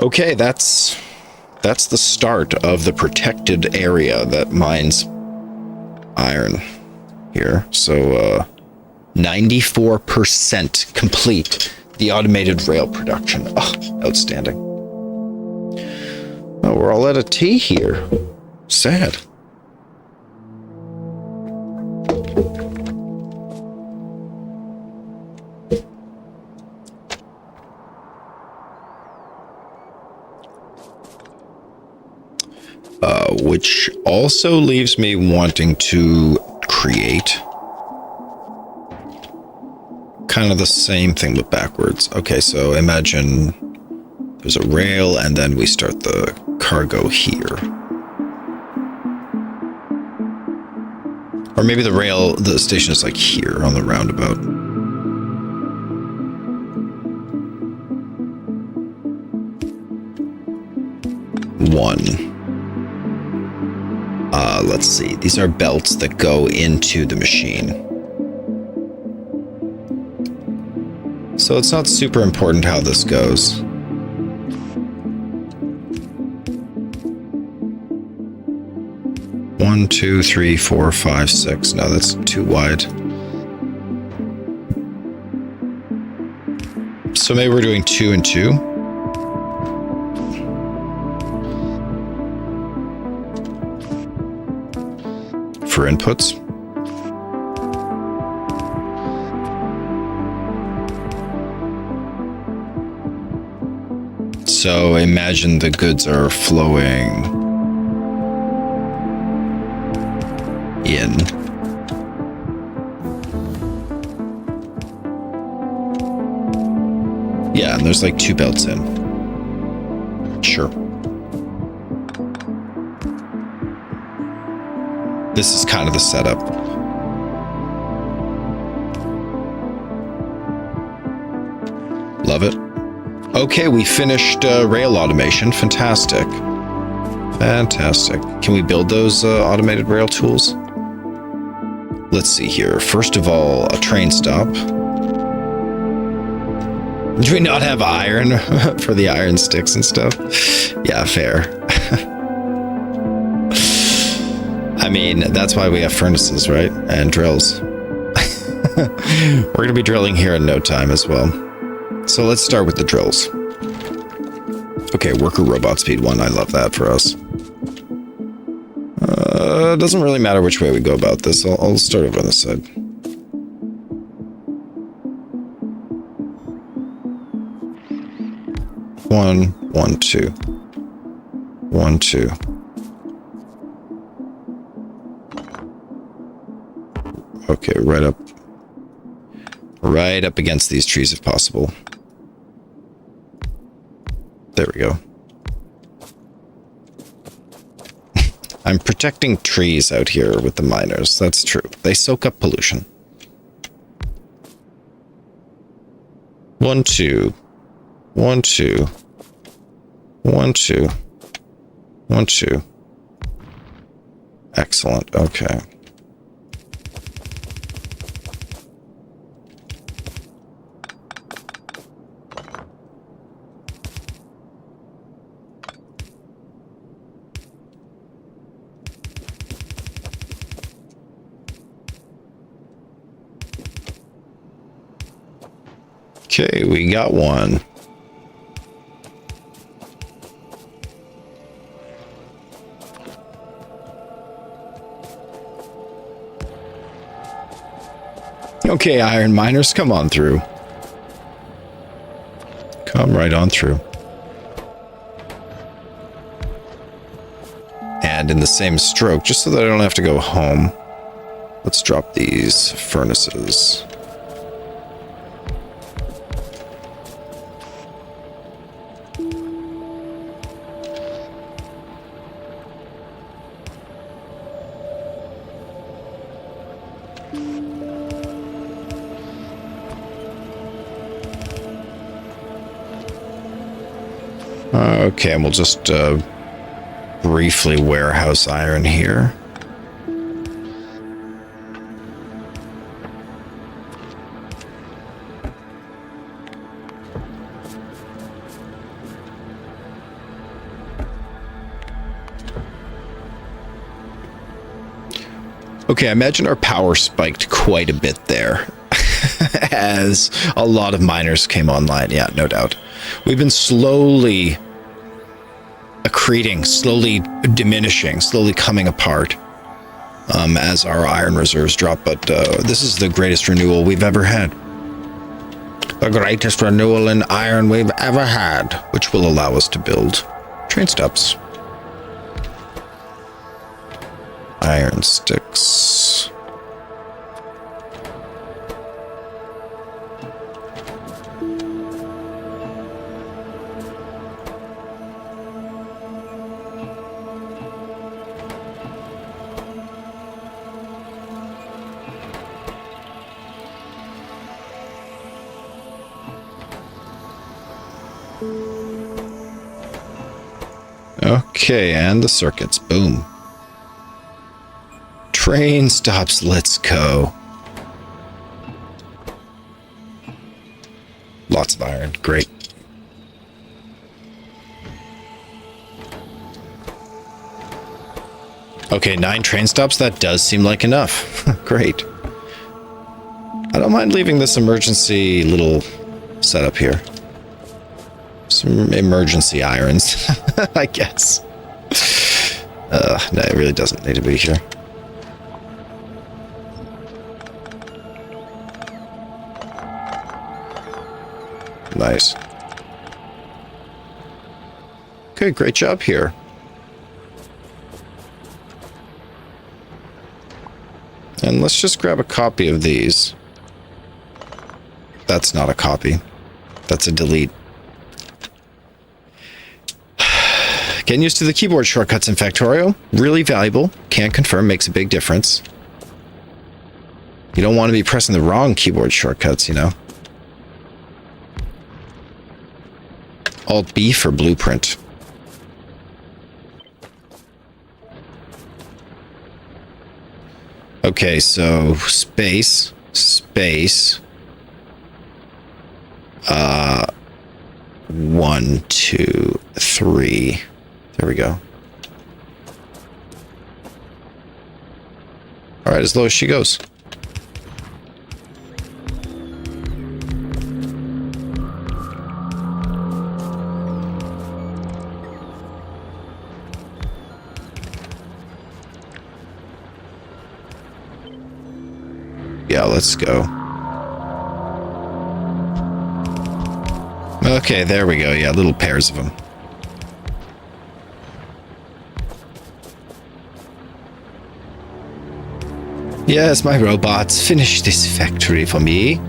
Okay, that's the start of the protected area that mines iron here. So 94% complete the automated rail production. Oh, outstanding. Oh, we're all out of tea here. Sad. Which also leaves me wanting to create kind of the same thing but backwards. Okay, so imagine there's a rail and then we start the cargo here. Or maybe the station is like here on the roundabout. One. Let's see. These are belts that go into the machine. So it's not super important how this goes. One, two, three, four, five, six. No, that's too wide. So maybe we're doing 2 and 2. For inputs. So imagine the goods are flowing in. Yeah, and there's like 2 belts in. Sure. This is kind of the setup. Love it. Okay, we finished rail automation. Fantastic. Fantastic. Can we build those automated rail tools? Let's see here. First of all, a train stop. Do we not have iron for the iron sticks and stuff? Yeah, fair. I mean, that's why we have furnaces, right? And drills. We're going to be drilling here in no time as well. So let's start with the drills. Okay, worker robot speed 1. I love that for us. It doesn't really matter which way we go about this. I'll start over on this side. One, 2. 1, 2. Okay, right up against these trees if possible. There we go. I'm protecting trees out here with the miners. That's true. They soak up pollution. 1, 2. 1, 2. 1, 2. 1, 2. Excellent. Okay. Okay, we got one. Okay, iron miners, come on through. Come right on through. And in the same stroke, just so that I don't have to go home, let's drop these furnaces. Okay, and we'll just briefly warehouse iron here. Okay, I imagine our power spiked quite a bit there as a lot of miners came online. Yeah, no doubt. We've been slowly accreting, slowly diminishing, slowly coming apart as our iron reserves drop. But this is the greatest renewal we've ever had. The greatest renewal in iron we've ever had, which will allow us to build train stops. Iron sticks. Okay, and the circuits. Boom. Train stops. Let's go. Lots of iron. Great. Okay, 9 train stops. That does seem like enough. Great. I don't mind leaving this emergency little setup here. Some emergency irons, I guess. No, it really doesn't need to be here. Nice. Okay, great job here. And let's just grab a copy of these. That's not a copy. That's a delete. Getting used to the keyboard shortcuts in Factorio. Really valuable. Can't confirm, makes a big difference. You don't want to be pressing the wrong keyboard shortcuts, you know. Alt B for blueprint. Okay, so space. 1, 2, 3. There we go. All right, as low as she goes. Yeah, let's go. Okay, there we go. Yeah, little pairs of them. Yes, my robots, finish this factory for me.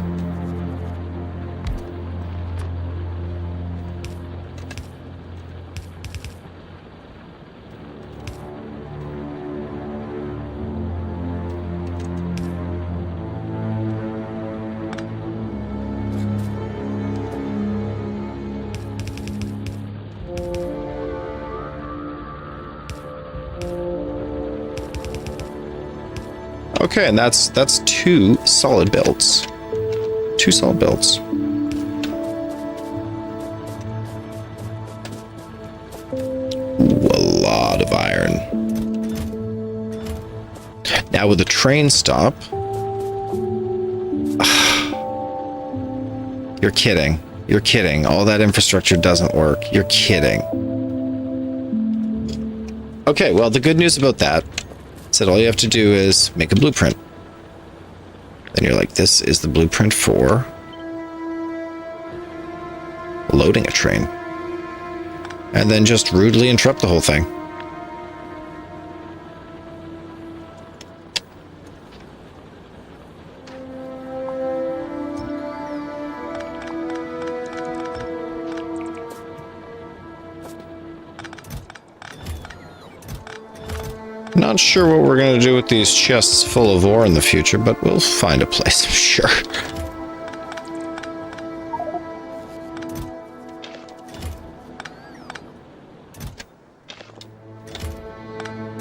Okay, and that's 2 solid builds. 2 solid builds. Ooh, a lot of iron. Now with the train stop. You're kidding. You're kidding. All that infrastructure doesn't work. You're kidding. Okay, well, the good news about that is that all you have to do is make a blueprint. Then you're like, this is the blueprint for loading a train. And then just rudely interrupt the whole thing. Not sure what we're going to do with these chests full of ore in the future, but we'll find a place, I'm sure.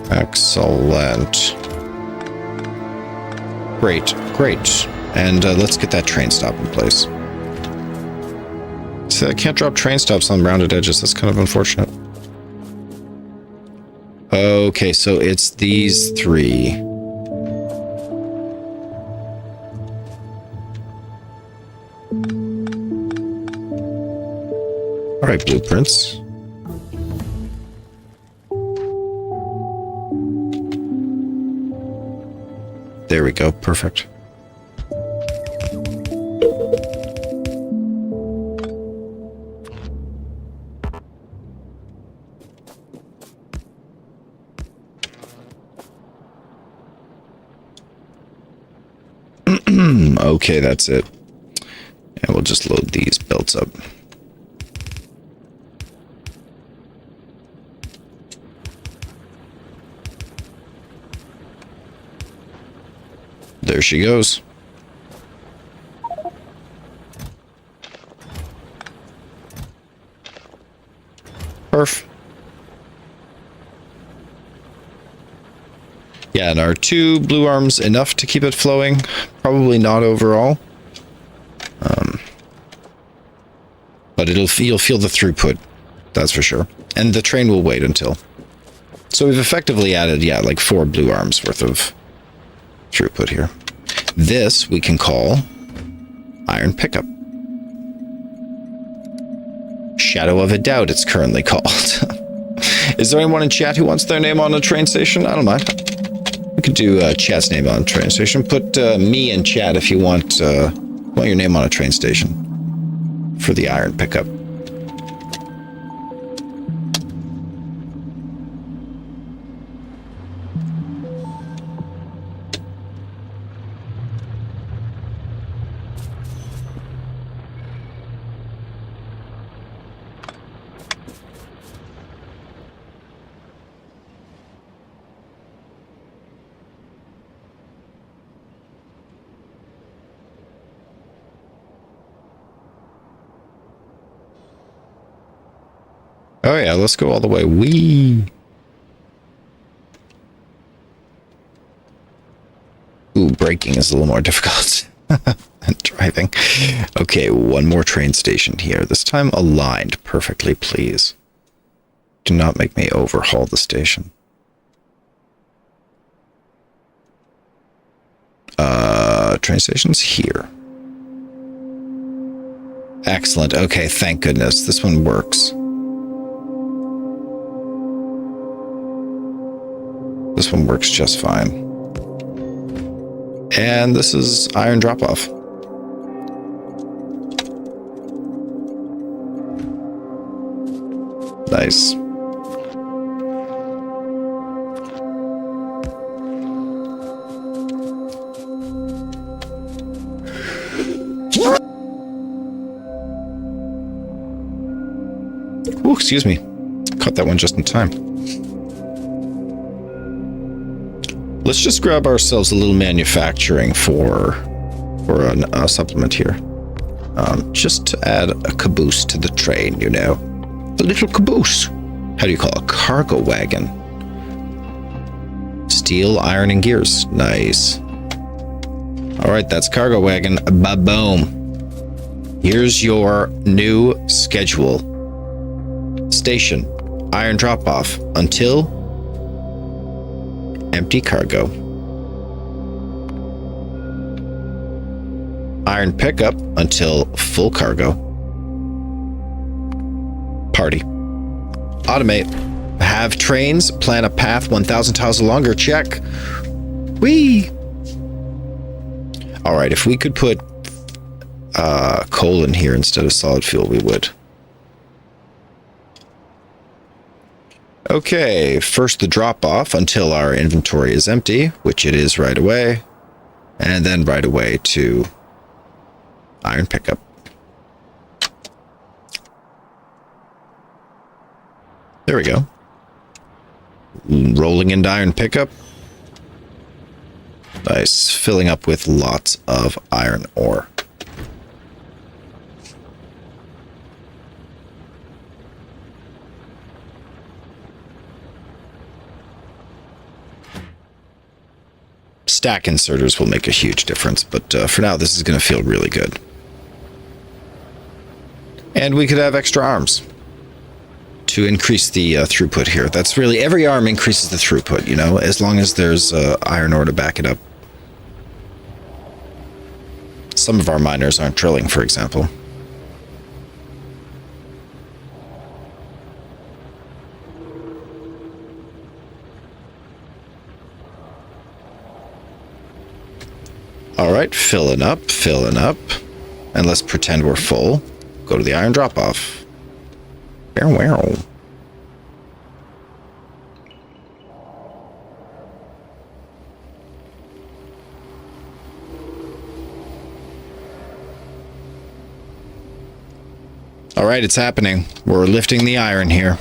Excellent. Great, great. And let's get that train stop in place. See, I can't drop train stops on rounded edges. That's kind of unfortunate. Okay, so it's these 3. All right, blueprints. There we go, perfect. Okay, that's it. And we'll just load these belts up. There she goes. Perf. Yeah, and are 2 blue arms enough to keep it flowing? Probably not overall. But you'll feel the throughput, that's for sure. And the train will wait until. So we've effectively added, yeah, like 4 blue arms worth of throughput here. This we can call Iron Pickup. Shadow of a Doubt, it's currently called. Is there anyone in chat who wants their name on a train station? I don't mind. We could do chat's name on a train station. Put me in chat if you want your name on a train station for the Iron Pickup. Oh yeah, let's go all the way. Wee. Ooh, braking is a little more difficult than driving. Okay, one more train station here. This time aligned perfectly, please. Do not make me overhaul the station. Train station's here. Excellent. Okay, thank goodness. This one works. This one works just fine. And this is iron drop-off. Nice. Ooh, excuse me. Caught that one just in time. Let's just grab ourselves a little manufacturing for a supplement here. Just to add a caboose to the train, you know. A little caboose. How do you call it? A cargo wagon. Steel, iron, and gears. Nice. All right, that's cargo wagon. Ba-boom. Here's your new schedule. Station. Iron drop-off until empty cargo. Iron pickup until full cargo. Party. Automate. Have trains. Plan a path 1,000 tiles or longer. Check. Whee! All right, if we could put coal in here instead of solid fuel, we would. Okay, first the drop-off until our inventory is empty, which it is right away, and then right away to iron pickup. There we go. Rolling into iron pickup. Nice, filling up with lots of iron ore. Stack inserters will make a huge difference, but for now this is going to feel really good. And we could have extra arms to increase the throughput here. That's really, every arm increases the throughput, you know, as long as there's iron ore to back it up. Some of our miners aren't drilling, for example. All right, filling up. And let's pretend we're full. Go to the iron drop-off. Wow. All right, it's happening. We're lifting the iron here.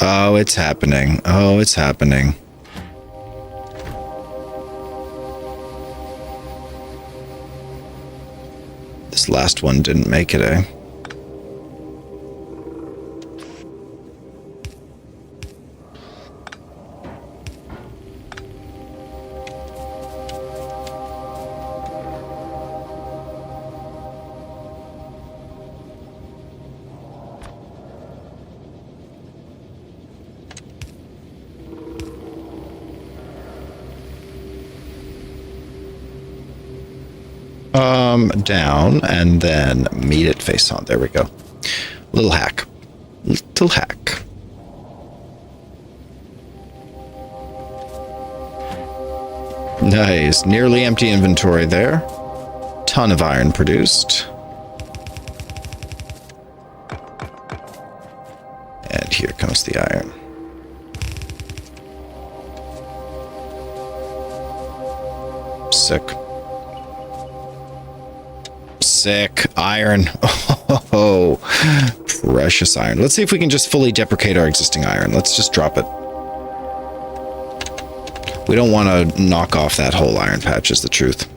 Oh, it's happening. Oh, it's happening. This last one didn't make it, eh? Down and then meet it face on. There we go. Little hack. Little hack. Nice. Nearly empty inventory there. Ton of iron produced. And here comes the iron. Sick. Sick. Iron. Oh, precious iron. Let's see if we can just fully deprecate our existing iron. Let's just drop it. We don't want to knock off that whole iron patch, is the truth.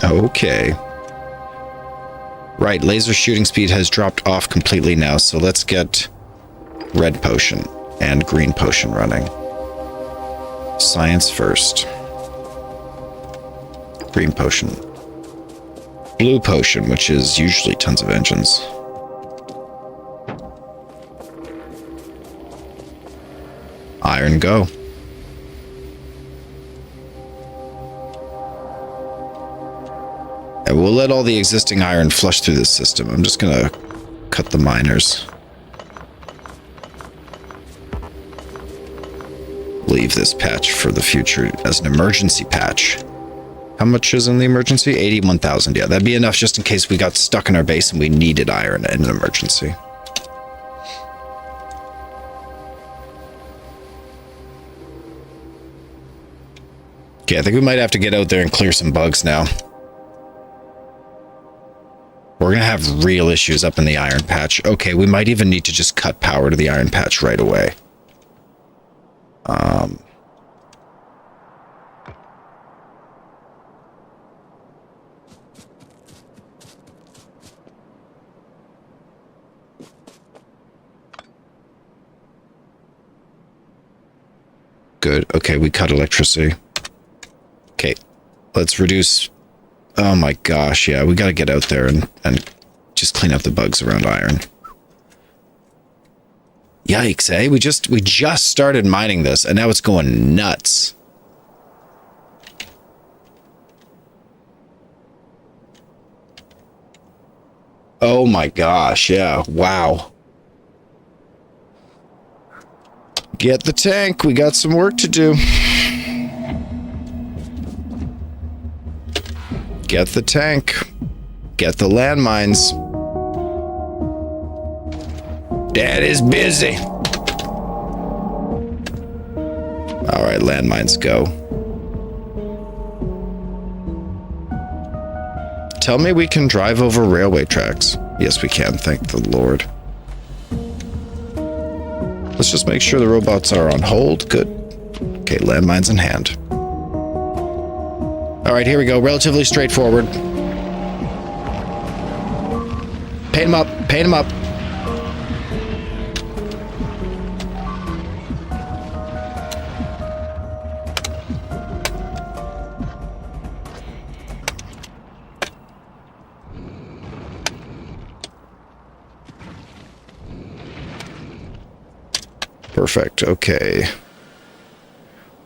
Okay. Right, laser shooting speed has dropped off completely now, so let's get red potion and green potion running. Science first. Green potion. Blue potion, which is usually tons of engines. Iron go. And we'll let all the existing iron flush through this system. I'm just gonna cut the miners. Leave this patch for the future as an emergency patch. How much is in the emergency? 81,000. Yeah, that'd be enough just in case we got stuck in our base and we needed iron in an emergency. Okay, I think we might have to get out there and clear some bugs now. We're going to have real issues up in the iron patch. Okay, we might even need to just cut power to the iron patch right away. Good. Okay, we cut electricity. Okay, let's reduce... Oh my gosh, yeah, we gotta get out there and just clean up the bugs around iron. Yikes, eh? We just started mining this, and now it's going nuts. Oh my gosh, yeah, wow. Get the tank, we got some work to do. Get the tank. Get the landmines. Dad is busy. Alright, landmines go. Tell me we can drive over railway tracks. Yes, we can, thank the Lord. Let's just make sure the robots are on hold. Good. Okay, landmines in hand. Alright, here we go. Relatively straightforward. Paint them up. Paint them up. Perfect. Okay.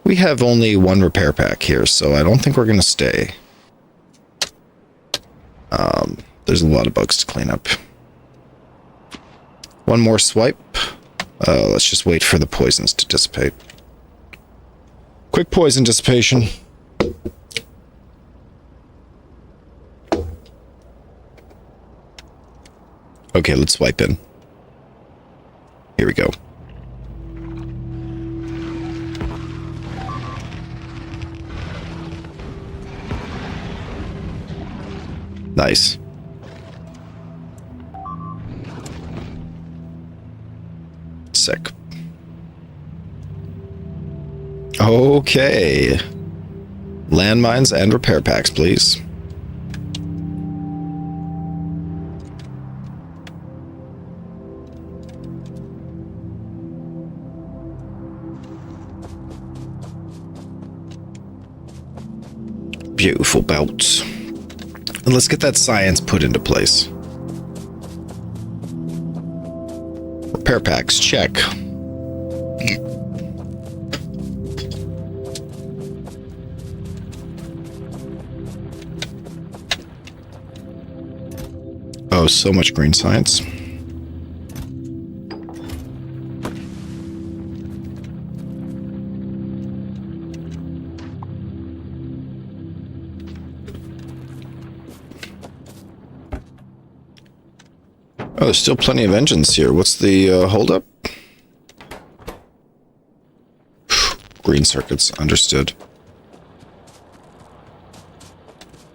We have only one repair pack here, so I don't think we're going to stay. There's a lot of bugs to clean up. One more swipe. Let's just wait for the poisons to dissipate. Quick poison dissipation. Okay, let's swipe in. Here we go. Nice. Sick. Okay. Landmines and repair packs, please. Beautiful belts. And let's get that science put into place. Repair packs, check. Oh, so much green science. Oh, there's still plenty of engines here. What's the holdup? Green circuits, understood.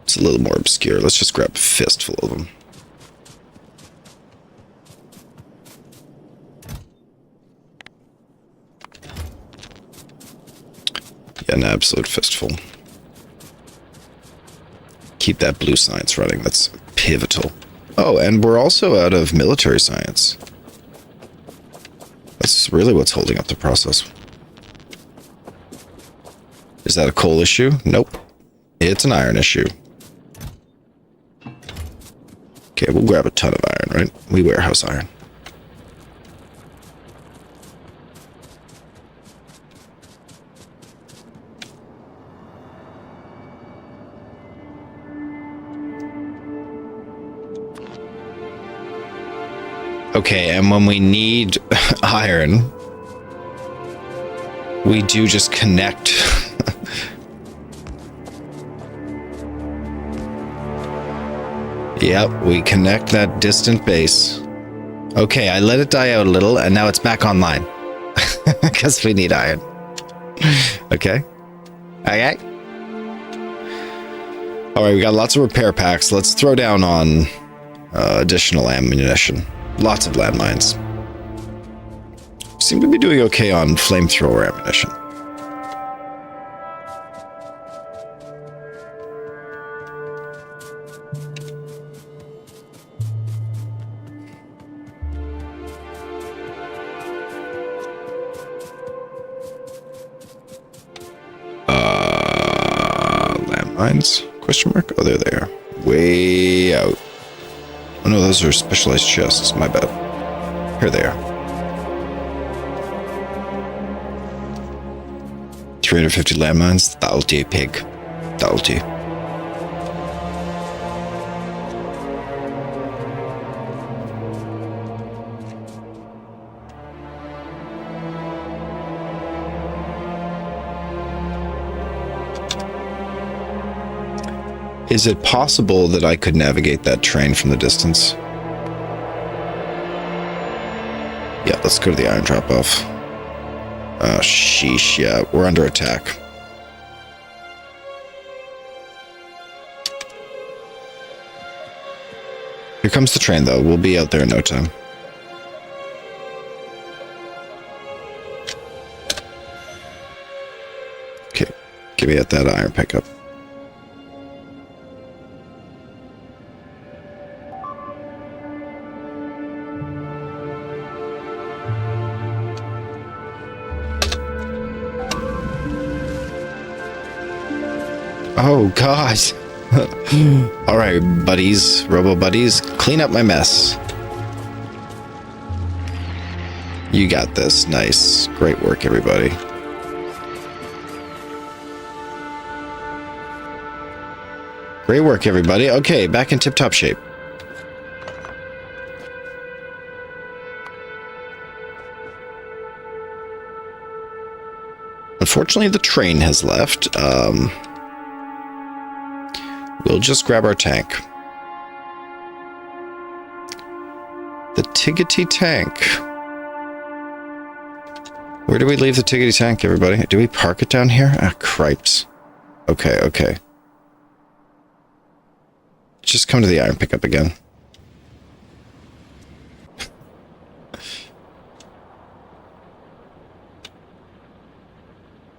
It's a little more obscure. Let's just grab a fistful of them. Yeah, an absolute fistful. keep that blue science running. That's pivotal. Oh, and we're also out of military science. That's really what's holding up the process. Is that a coal issue? Nope. It's an iron issue. Okay, we'll grab a ton of iron, right? We warehouse iron. Okay, and when we need iron, we do just connect. Yep, we connect that distant base. Okay, I let it die out a little, and now it's back online. Because we need iron. Okay. Okay. Alright, we got lots of repair packs. Let's throw down on additional ammunition. Lots of landmines. Seem to be doing okay on flamethrower ammunition. Landmines? Question mark? Oh, there they are. Way out. Oh no, those are specialized chests. My bad. Here they are. 350 landmines. That'll do, pig. That'll do. Is it possible that I could navigate that train from the distance? Yeah, let's go to the iron drop-off. Oh, sheesh, yeah, we're under attack. Here comes the train, though. We'll be out there in no time. Okay, give me at that iron pickup. Oh, God. All right, buddies, robo-buddies, clean up my mess. You got this. Nice. Great work, everybody. Great work, everybody. Okay, back in tip-top shape. Unfortunately, the train has left. We'll just grab our tank. The Tiggity tank. Where do we leave the Tiggity tank, everybody? Do we park it down here? Ah, cripes. Okay, okay. Just come to the iron pickup again.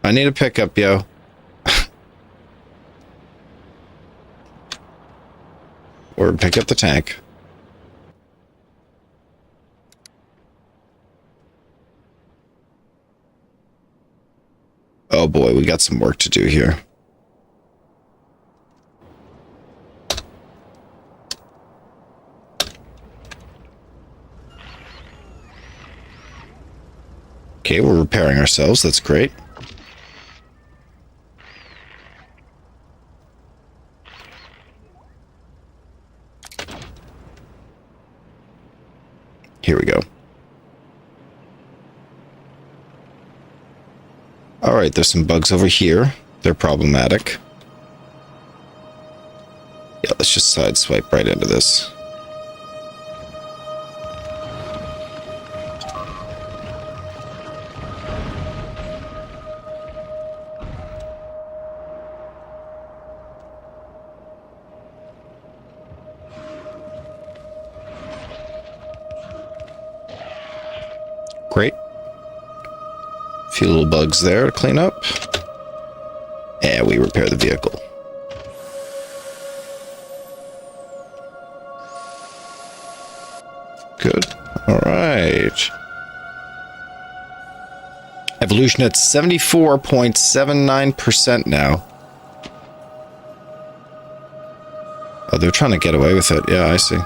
I need a pickup, yo. Or pick up the tank. Oh boy, we got some work to do here. Okay, we're repairing ourselves. That's great. Here we go. Alright, there's some bugs over here. They're problematic. Yeah, let's just sideswipe right into this. Great. A few little bugs there to clean up. And we repair the vehicle. All right. Evolution at 74.79% now. Oh, they're trying to get away with it. Yeah, I see.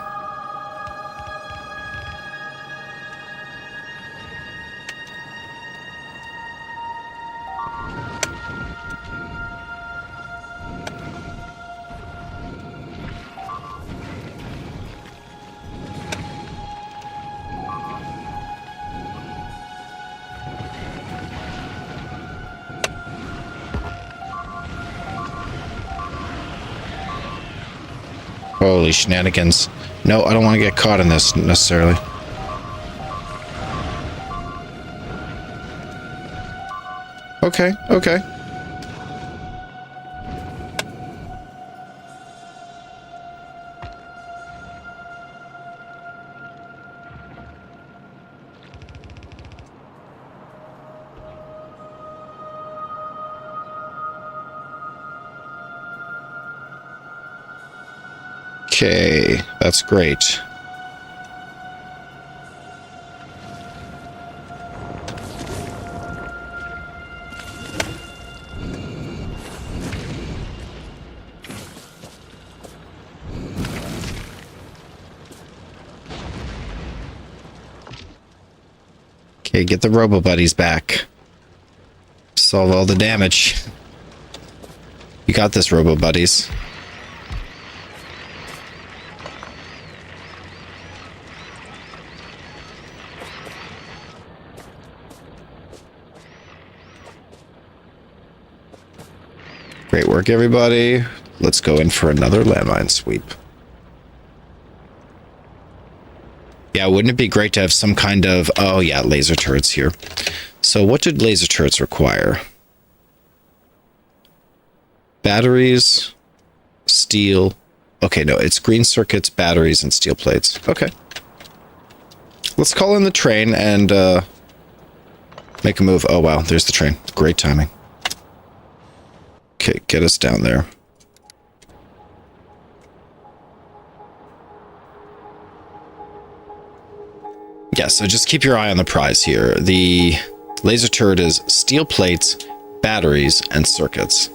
Holy shenanigans. No, I don't want to get caught in this necessarily. Okay, okay. Okay, that's great. Okay, get the Robo Buddies back. Solve all the damage. You got this, Robo Buddies. Great work, everybody. Let's go in for another landmine sweep. Yeah, wouldn't it be great to have some kind of... Oh, yeah, laser turrets here. So what did laser turrets require? Batteries, steel... Okay, no, it's green circuits, batteries, and steel plates. Okay. Let's call in the train and make a move. Oh, wow, there's the train. Great timing. Okay, get us down there. Yeah, so just keep your eye on the prize here. The laser turret is steel plates, batteries, and circuits.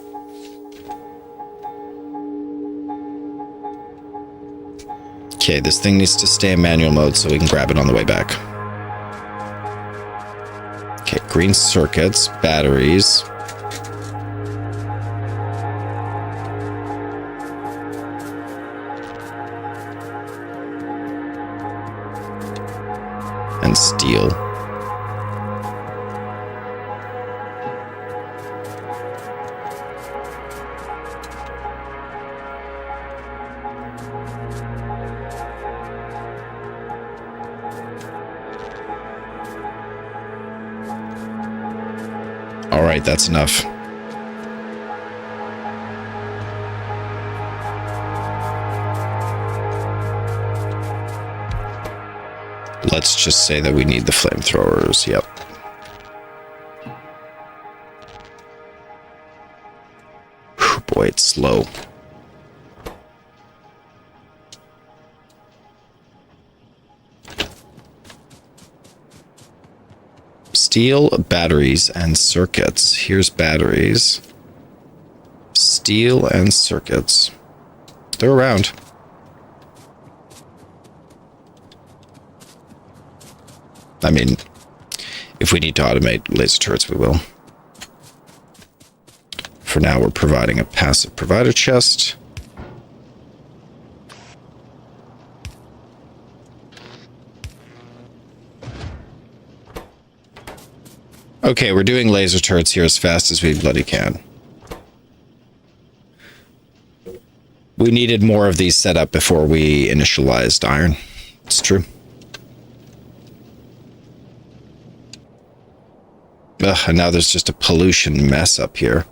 Okay, this thing needs to stay in manual mode so we can grab it on the way back. Okay, green circuits, batteries. And steel. All right, that's enough. Let's just say that we need the flamethrowers. Yep. Whew, boy, it's slow. Steel, batteries, and circuits. Here's batteries. Steel and circuits. They're around. I mean, if we need to automate laser turrets, we will. For now, we're providing a passive provider chest. Okay, we're doing laser turrets here as fast as we bloody can. We needed more of these set up before we initialized iron. It's true. Ugh, and now there's just a pollution mess up here.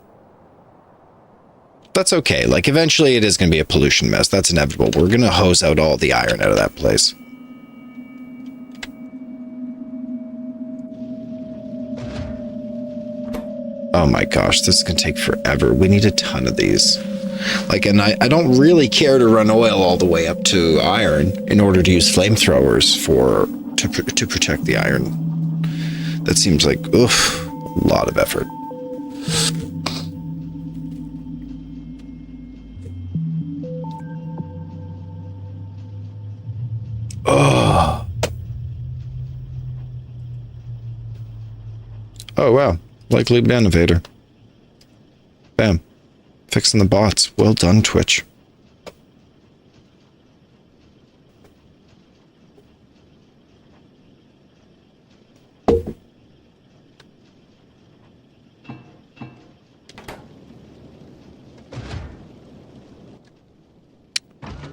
That's okay. Like, eventually it is going to be a pollution mess. That's inevitable. We're going to hose out all the iron out of that place. Oh my gosh, this is going to take forever. We need a ton of these. Like, and I don't really care to run oil all the way up to iron in order to use flamethrowers to protect the iron. That seems like, oof, a lot of effort. Oh. Oh, wow. Like Lube Innovator. Bam. Fixing the bots. Well done, Twitch.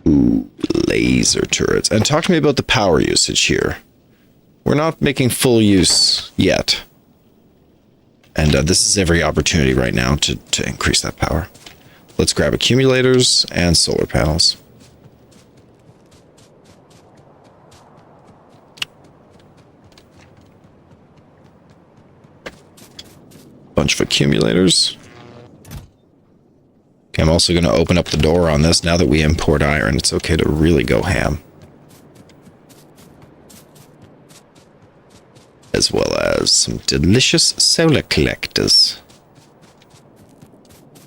Ooh, laser turrets. And talk to me about the power usage here. We're not making full use yet. And this is every opportunity right now to increase that power. Let's grab accumulators and solar panels. Bunch of accumulators. Okay, I'm also going to open up the door on this. Now that we import iron, it's okay to really go ham. As well as some delicious solar collectors.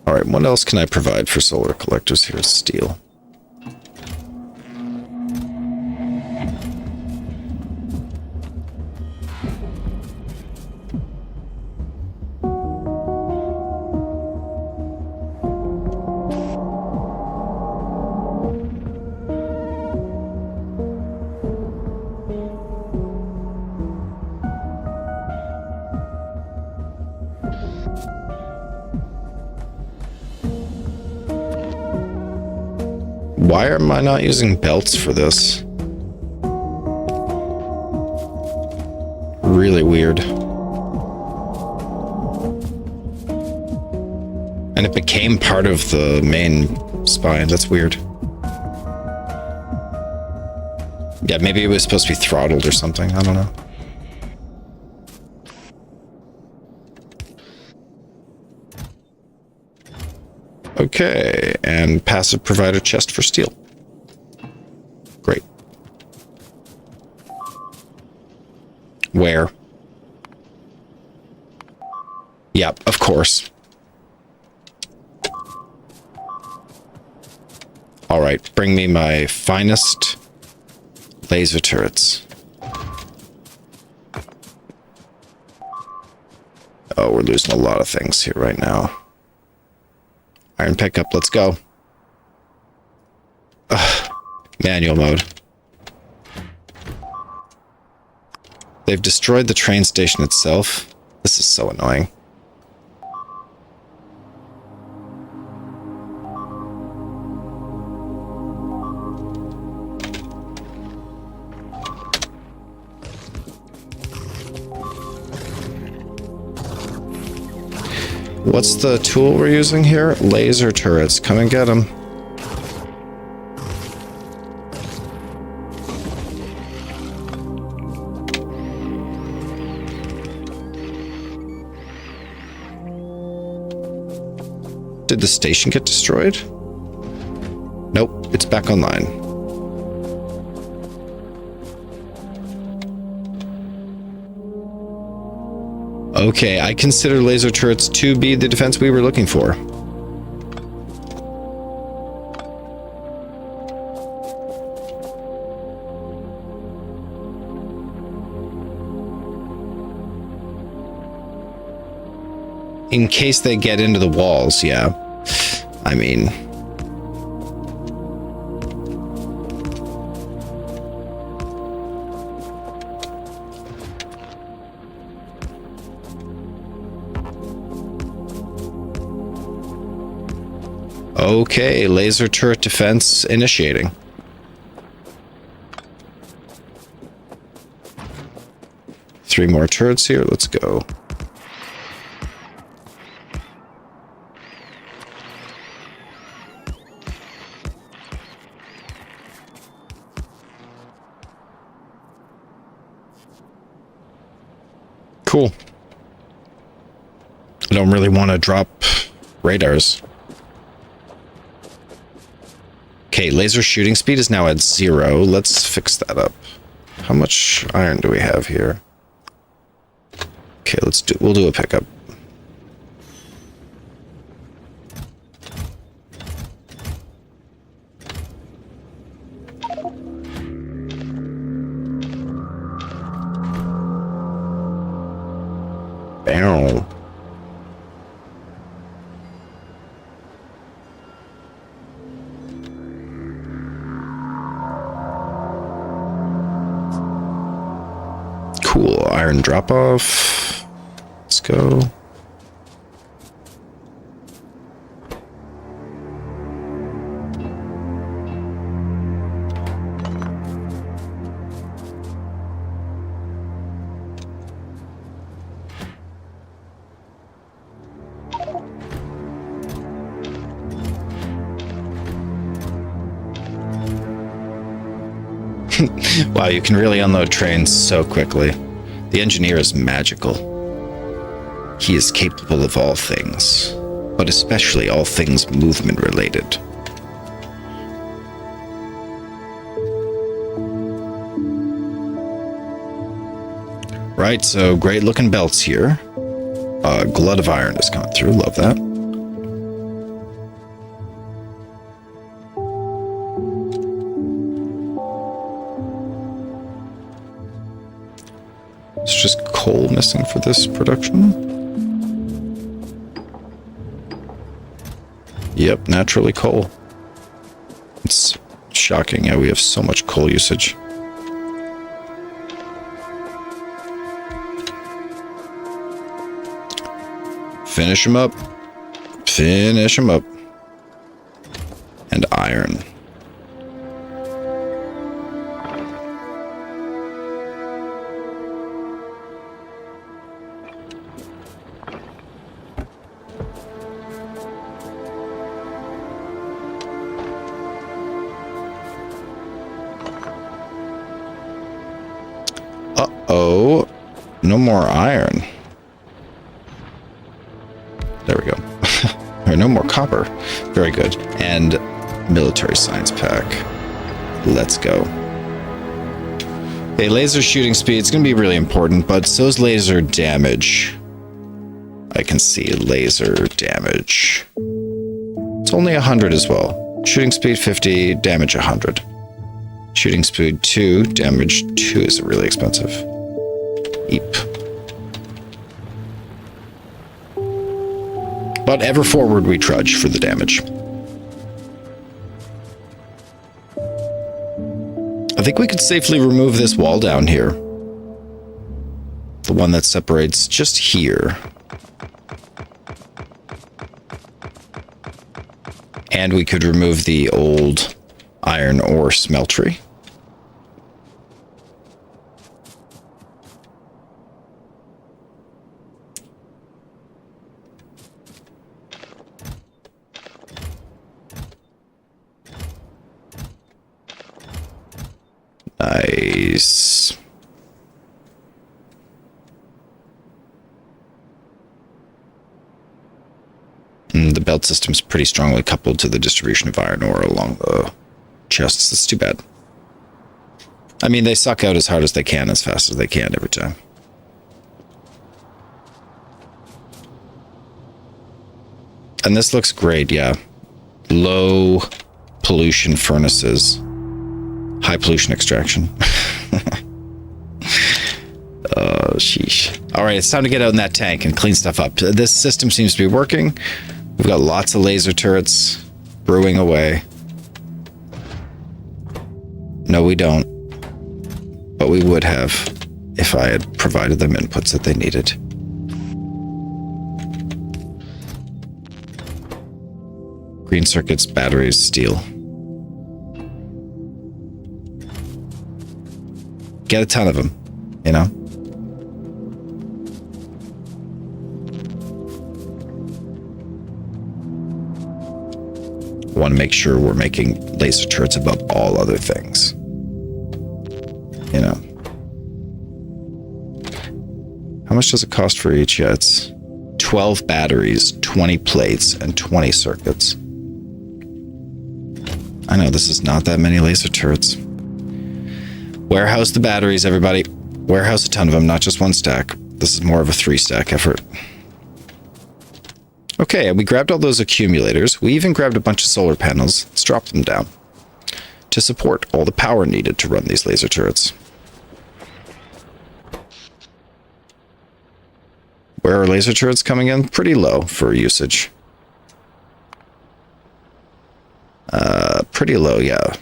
Alright, what else can I provide for solar collectors? Here's steel. Why am I not using belts for this? Really weird. And it became part of the main spine. That's weird. Yeah, maybe it was supposed to be throttled or something. I don't know. Okay, and passive provider chest for steel. Great. Where? Yep, of course. Alright, bring me my finest laser turrets. Oh, we're losing a lot of things here right now. Iron pickup, let's go. Ugh, manual mode. They've destroyed the train station itself. This is so annoying. What's the tool we're using here? Laser turrets. Come and get them. Did the station get destroyed? Nope, it's back online. Okay, I consider laser turrets to be the defense we were looking for. In case they get into the walls, yeah. I mean... Okay, laser turret defense initiating. Three more turrets here, let's go. Cool. I don't really want to drop radars. Okay, laser shooting speed is now at 0. Let's fix that up. How much iron do we have here? Okay, we'll do a pickup. Bow. Cool, iron drop-off. Let's go. Wow, you can really unload trains so quickly. The engineer is magical. He is capable of all things, but especially all things movement related. Right, so great looking belts here. Glut of iron is coming through, love that. It's just coal missing for this production. Yep, naturally coal. It's shocking how we have so much coal usage. Finish them up. Finish them up. And iron. Uh-oh. No more iron. There we go. Or no more copper. Very good. And military science pack. Let's go. Okay, laser shooting speed is going to be really important, but so's laser damage. I can see laser damage. It's only 100 as well. Shooting speed 50, damage 100. Shooting speed 2, damage 2 is really expensive. Eep. But ever forward we trudge for the damage. I think we could safely remove this wall down here. The one that separates just here. And we could remove the old iron ore smeltery. Nice. The belt system is pretty strongly coupled to the distribution of iron ore along the chests. That's too bad. I mean, they suck out as hard as they can, as fast as they can every time. And this looks great, yeah. Low pollution furnaces. High pollution extraction. Oh, sheesh. All right, it's time to get out in that tank and clean stuff up. This system seems to be working. We've got lots of laser turrets brewing away. No, we don't. But we would have if I had provided them inputs that they needed. Green circuits, batteries, steel. Get a ton of them, you know? Want to make sure we're making laser turrets above all other things. You know? How much does it cost for each? Yeah, it's 12 batteries, 20 plates, and 20 circuits. I know this is not that many laser turrets. Warehouse the batteries, everybody. Warehouse a ton of them, not just one stack. This is more of a 3-stack effort. Okay, we grabbed all those accumulators. We even grabbed a bunch of solar panels. Let's drop them down to support all the power needed to run these laser turrets. Where are laser turrets coming in? Pretty low for usage. Pretty low, yeah.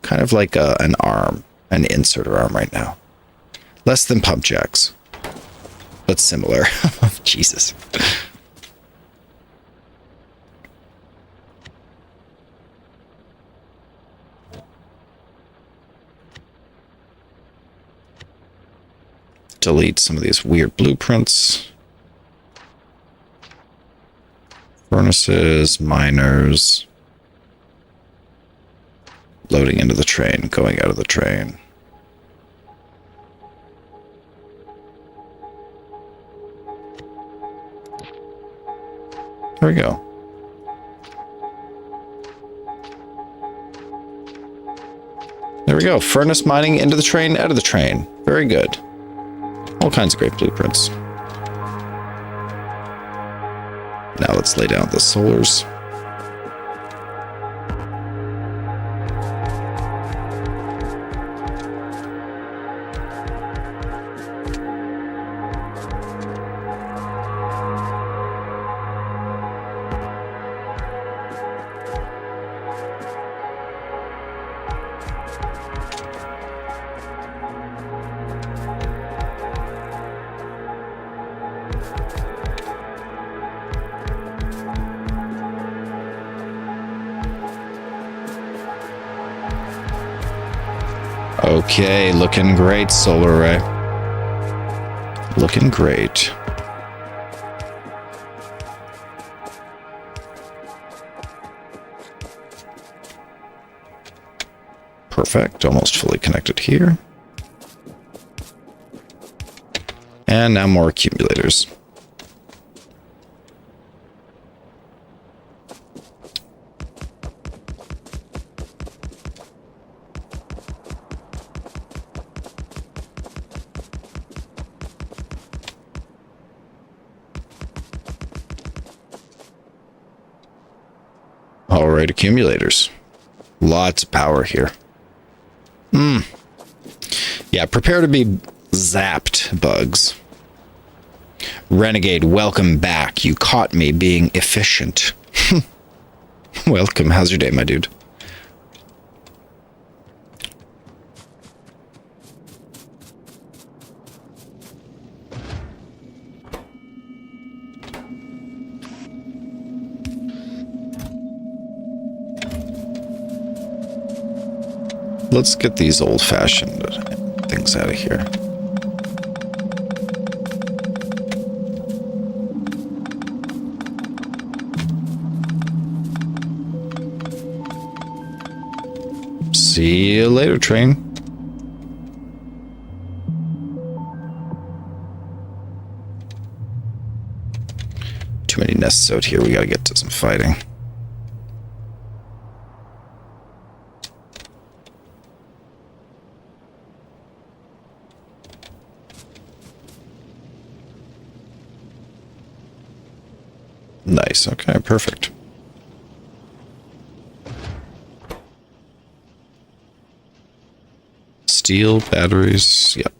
Kind of like an arm, an inserter arm right now. Less than pump jacks, but similar. Jesus. Delete some of these weird blueprints. Furnaces, miners. Loading into the train, going out of the train. There we go. There we go. Furnace mining into the train, out of the train. Very good. All kinds of great blueprints. Now let's lay down the solars. Okay, looking great, solar array. Looking great. Perfect, almost fully connected here. And now more accumulators. All right, accumulators. Lots of power here. Yeah, prepare to be zapped, bugs. Renegade, welcome back. You caught me being efficient. Welcome. How's your day, my dude? Let's get these old-fashioned things out of here. See you later, train. Too many nests out here. We gotta get to some fighting. Nice. Okay, perfect. Steel batteries. Yep.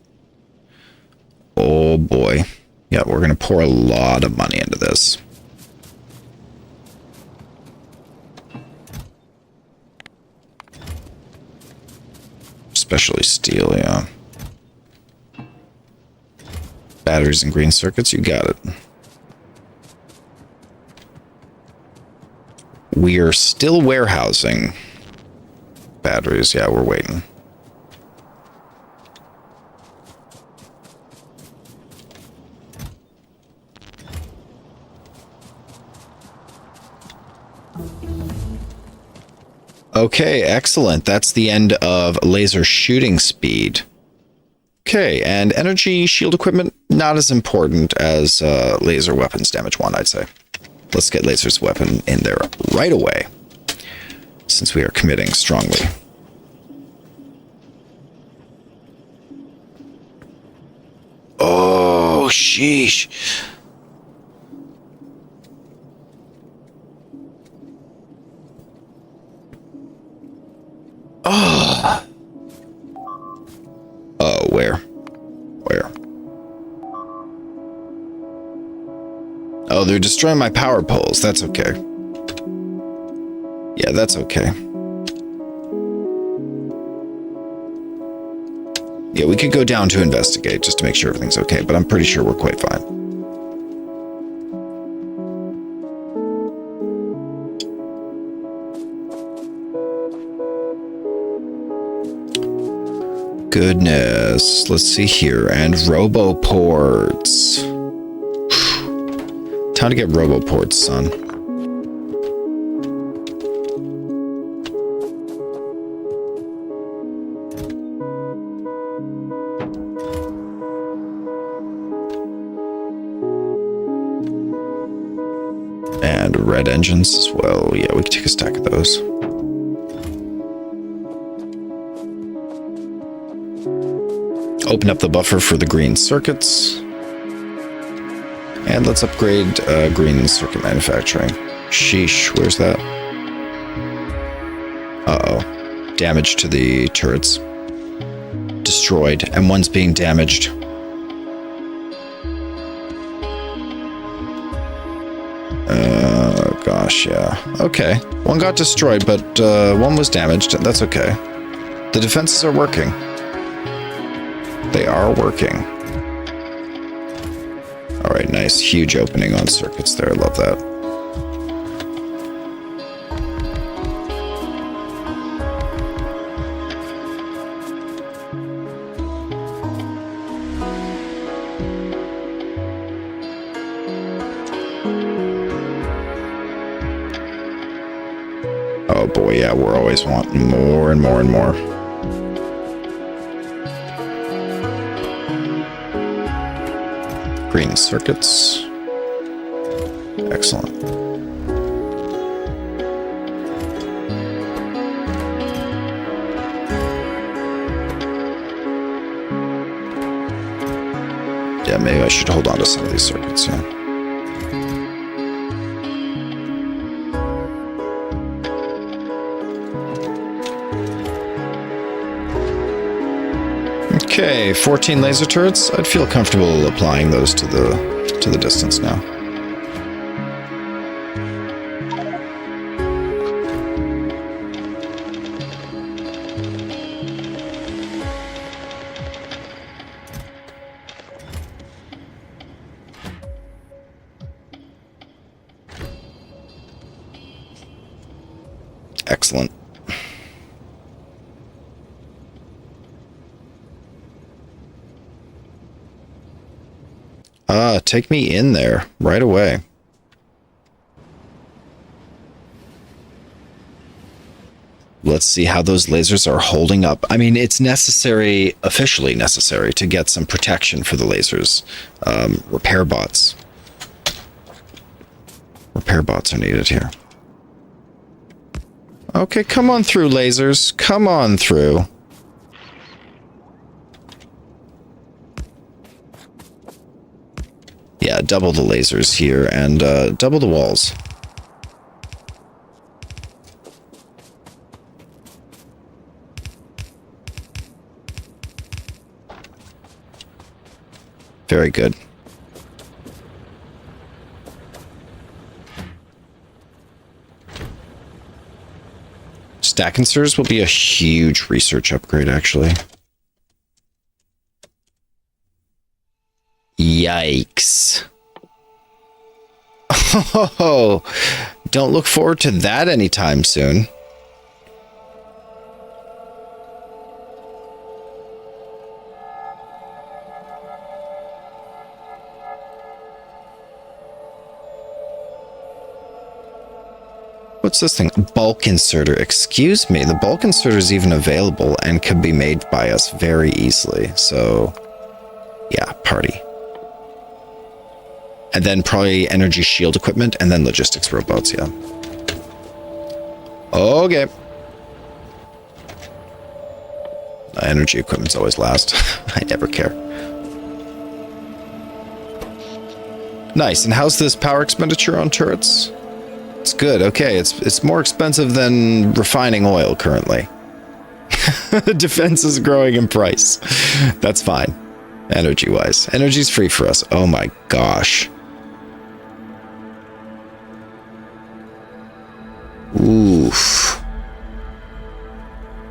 Oh boy. Yeah, we're going to pour a lot of money into this. Especially steel, yeah. Batteries and green circuits, you got it. We are still warehousing batteries. Yeah, we're waiting. Okay, excellent. That's the end of laser shooting speed. Okay, and energy shield equipment, not as important as laser weapons damage 1, I'd say. Let's get laser's weapon in there right away, since we are committing strongly. sheesh. Oh. Oh, where? Where? Oh, they're destroying my power poles. That's okay. Yeah, that's okay. Yeah, we could go down to investigate just to make sure everything's okay, but I'm pretty sure we're quite fine. Goodness. Let's see here. And roboports. Time to get roboports, son. And red engines as well. Yeah, we can take a stack of those. Open up the buffer for the green circuits. And let's upgrade green circuit manufacturing. Sheesh, where's that? Uh-oh. Damage to the turrets. Destroyed, and one's being damaged. Gosh, yeah. Okay. One got destroyed, but one was damaged. That's okay. The defenses are working. They are working. Alright, nice. Huge opening on circuits there. I love that. Oh boy, yeah, we're always wanting more and more and more. Green circuits. Excellent. Yeah, maybe I should hold on to some of these circuits, yeah. Okay, 14 laser turrets. I'd feel comfortable applying those to the distance now. Excellent. Take me in there right away. Let's see how those lasers are holding up. I mean, it's necessary, officially necessary, to get some protection for the lasers. Repair bots. Repair bots are needed here. Okay, come on through, lasers. Come on through. Yeah, double the lasers here and double the walls. Very good. Stack inserters will be a huge research upgrade, actually. Yikes. Oh, don't look forward to that anytime soon. What's this thing? Bulk inserter. Excuse me. The bulk inserter is even available and could be made by us very easily. So, yeah, party. And then probably energy shield equipment, and then logistics robots, yeah. Okay. Energy equipment's always last. I never care. Nice. And how's this power expenditure on turrets? It's good. Okay, it's more expensive than refining oil currently. Defense is growing in price. That's fine. Energy-wise. Energy's free for us. Oh my gosh. Oof.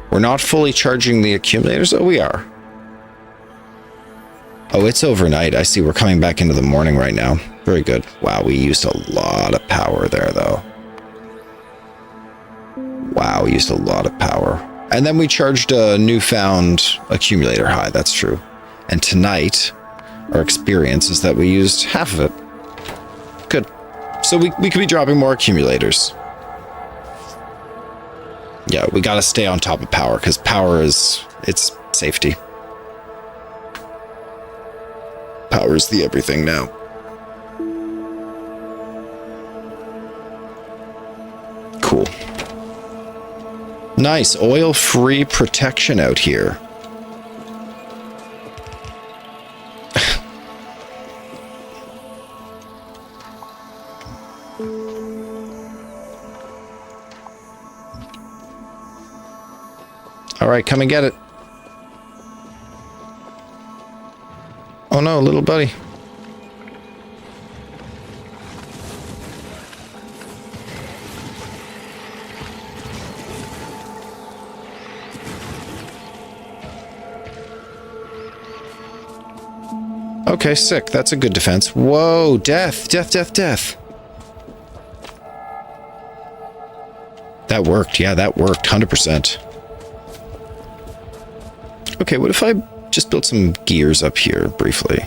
We're not fully charging the accumulators? Oh, we are. Oh, it's overnight. I see we're coming back into the morning right now. Very good. Wow, we used a lot of power there, though. Wow, we used a lot of power. And then we charged a newfound accumulator high. That's true. And tonight, our experience is that we used half of it. Good. So we could be dropping more accumulators. Yeah, we gotta stay on top of power, because power is... it's safety. Power is the everything now. Cool. Nice, oil-free protection out here. All right, come and get it. Oh no, little buddy. Okay, sick. That's a good defense. Whoa, death, death, death, death. That worked. Yeah, that worked. 100%. Okay, what if I just built some gears up here briefly?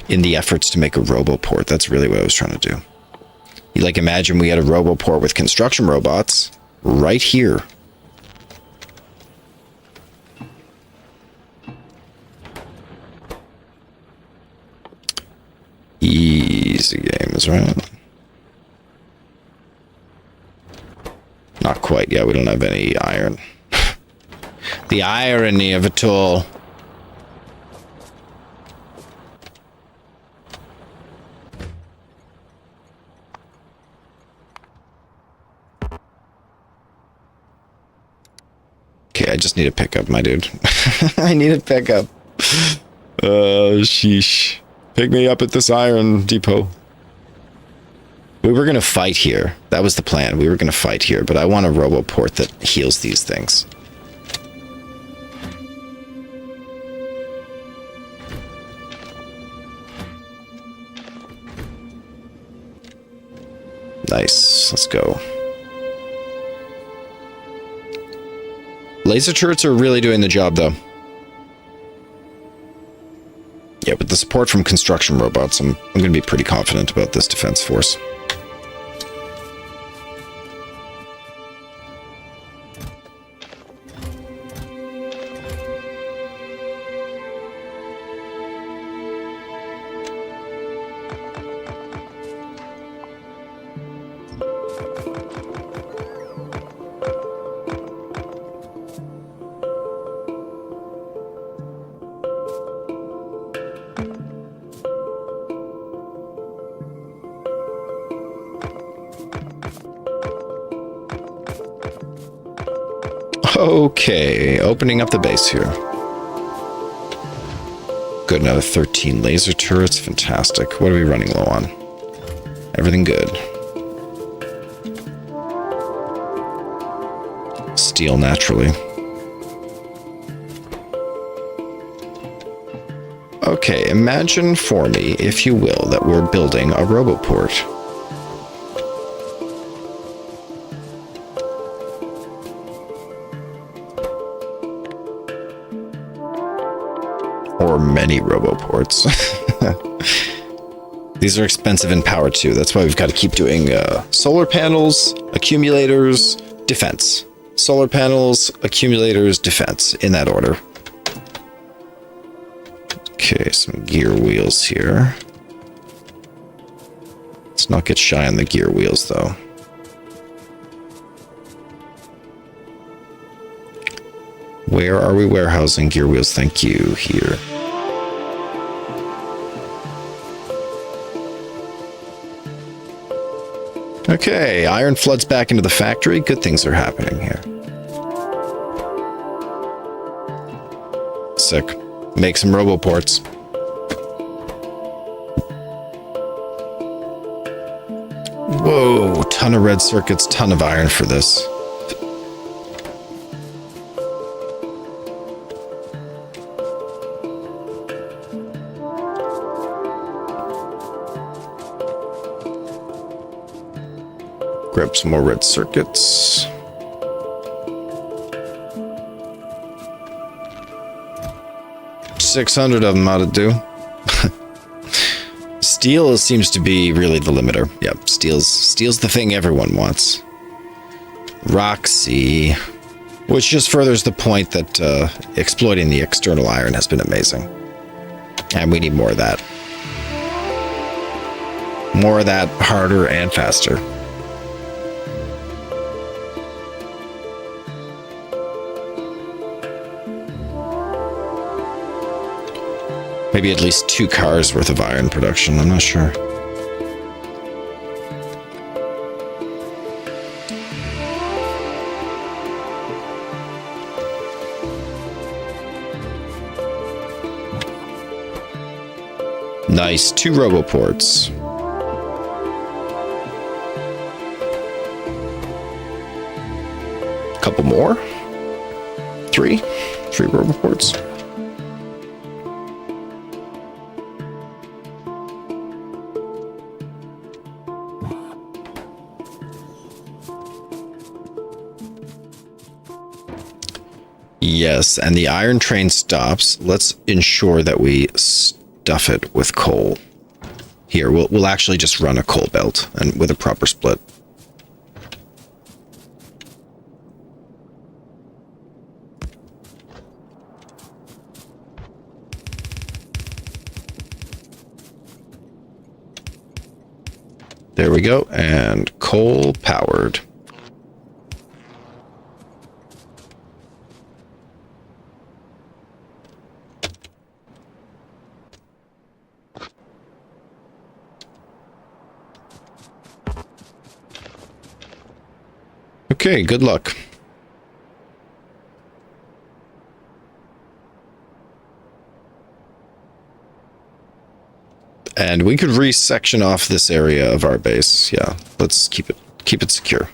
In the efforts to make a roboport. That's really what I was trying to do. You like imagine we had a roboport with construction robots right here. Easy games, right? Not quite yet. We don't have any iron. The irony of it all. Okay, I just need a pickup, my dude. I need a pickup. Sheesh. Pick me up at this iron depot. We were going to fight here. That was the plan. We were going to fight here, but I want a roboport that heals these things. Nice. Let's go. Laser turrets are really doing the job, though. Yeah, with the support from construction robots, I'm going to be pretty confident about this defense force. Okay, opening up the base here. Good, another 13 laser turrets. Fantastic. What are we running low on? Everything good. Steel, naturally. Okay, imagine for me, if you will, that we're building a roboport. Or many roboports. These are expensive in power too. That's why we've got to keep doing solar panels, accumulators, defense. Solar panels, accumulators, defense, in that order. Okay, some gear wheels here. Let's not get shy on the gear wheels though. Where are we warehousing gear wheels? Thank you. Here. Okay, iron floods back into the factory. Good things are happening here. Sick. Make some roboports. Whoa, ton of red circuits, ton of iron for this. Grab some more red circuits. $600 of them ought to do. Steel seems to be really the limiter. Yep, steel's the thing everyone wants. Roxy, which just furthers the point that exploiting the external iron has been amazing. And we need more of that. More of that, harder and faster. Maybe at least 2 cars worth of iron production, I'm not sure. Nice, 2 roboports. Couple more? 3 roboports. Yes, and the iron train stops. Let's ensure that we stuff it with coal. Here, we'll actually just run a coal belt and with a proper split. There we go, and coal powered. Okay, good luck. And we could resection off this area of our base. Yeah, let's keep it secure.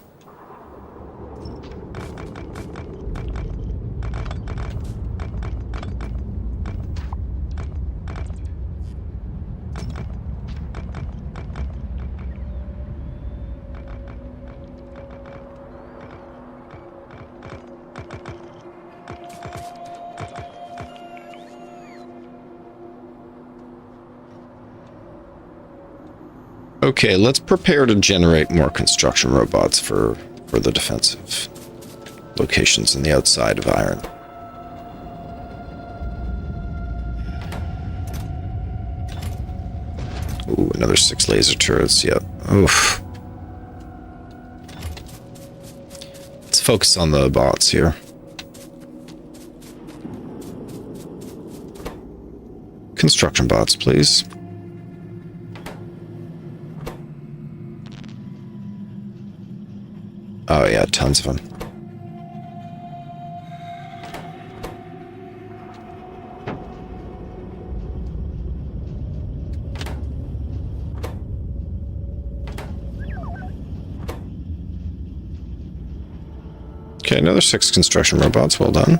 Okay, let's prepare to generate more construction robots for the defensive locations in the outside of iron. Ooh, another 6 laser turrets, yep. Oof. Let's focus on the bots here. Construction bots, please. Oh yeah, tons of them. Okay, another 6 construction robots, well done.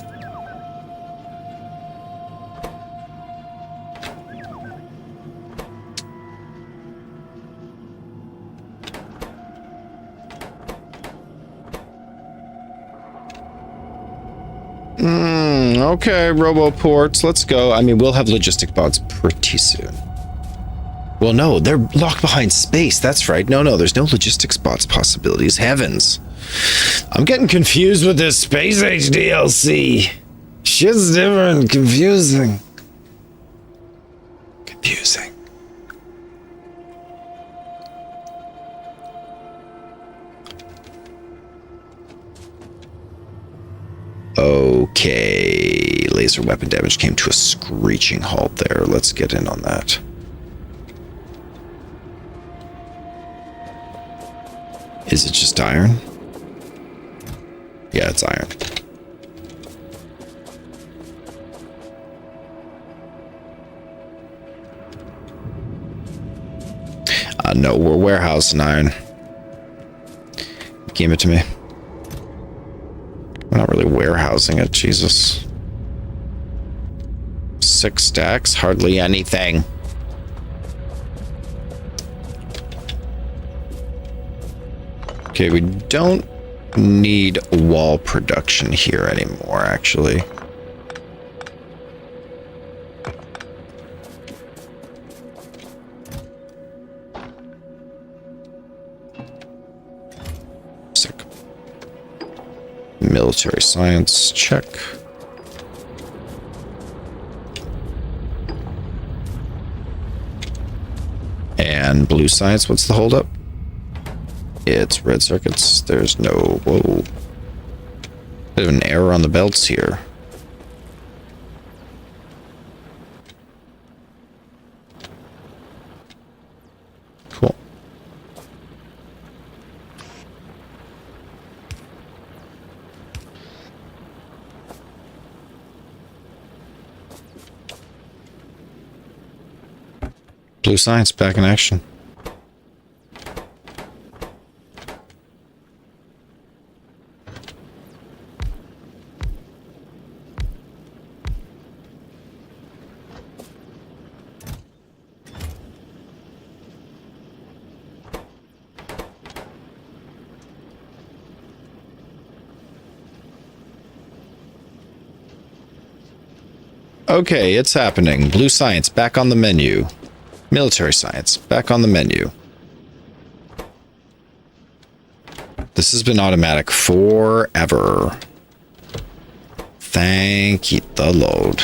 Okay, roboports, let's go. I mean, we'll have logistic bots pretty soon. Well, no, they're locked behind space. That's right. No, there's no logistics bots possibilities. Heavens. I'm getting confused with this Space Age DLC. Shit's different. Confusing. Okay, laser weapon damage came to a screeching halt there. Let's get in on that. Is it just iron? Yeah, it's iron. No, we're warehousing iron. Give it to me. We're not really warehousing it, Jesus. 6 stacks, hardly anything. Okay, we don't need wall production here anymore, actually. Sick. Military science, check. And blue science, what's the holdup? It's red circuits. There's no... Whoa. Bit of an error on the belts here. Cool. Blue science back in action. Okay, it's happening. Blue science back on the menu. Military science back on the menu. This has been automatic forever. Thank you, the load.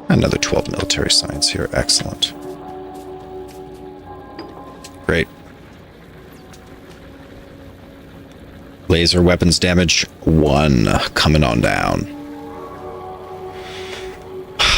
Another 12 military science here. Excellent. Great. Laser weapons damage 1 coming on down.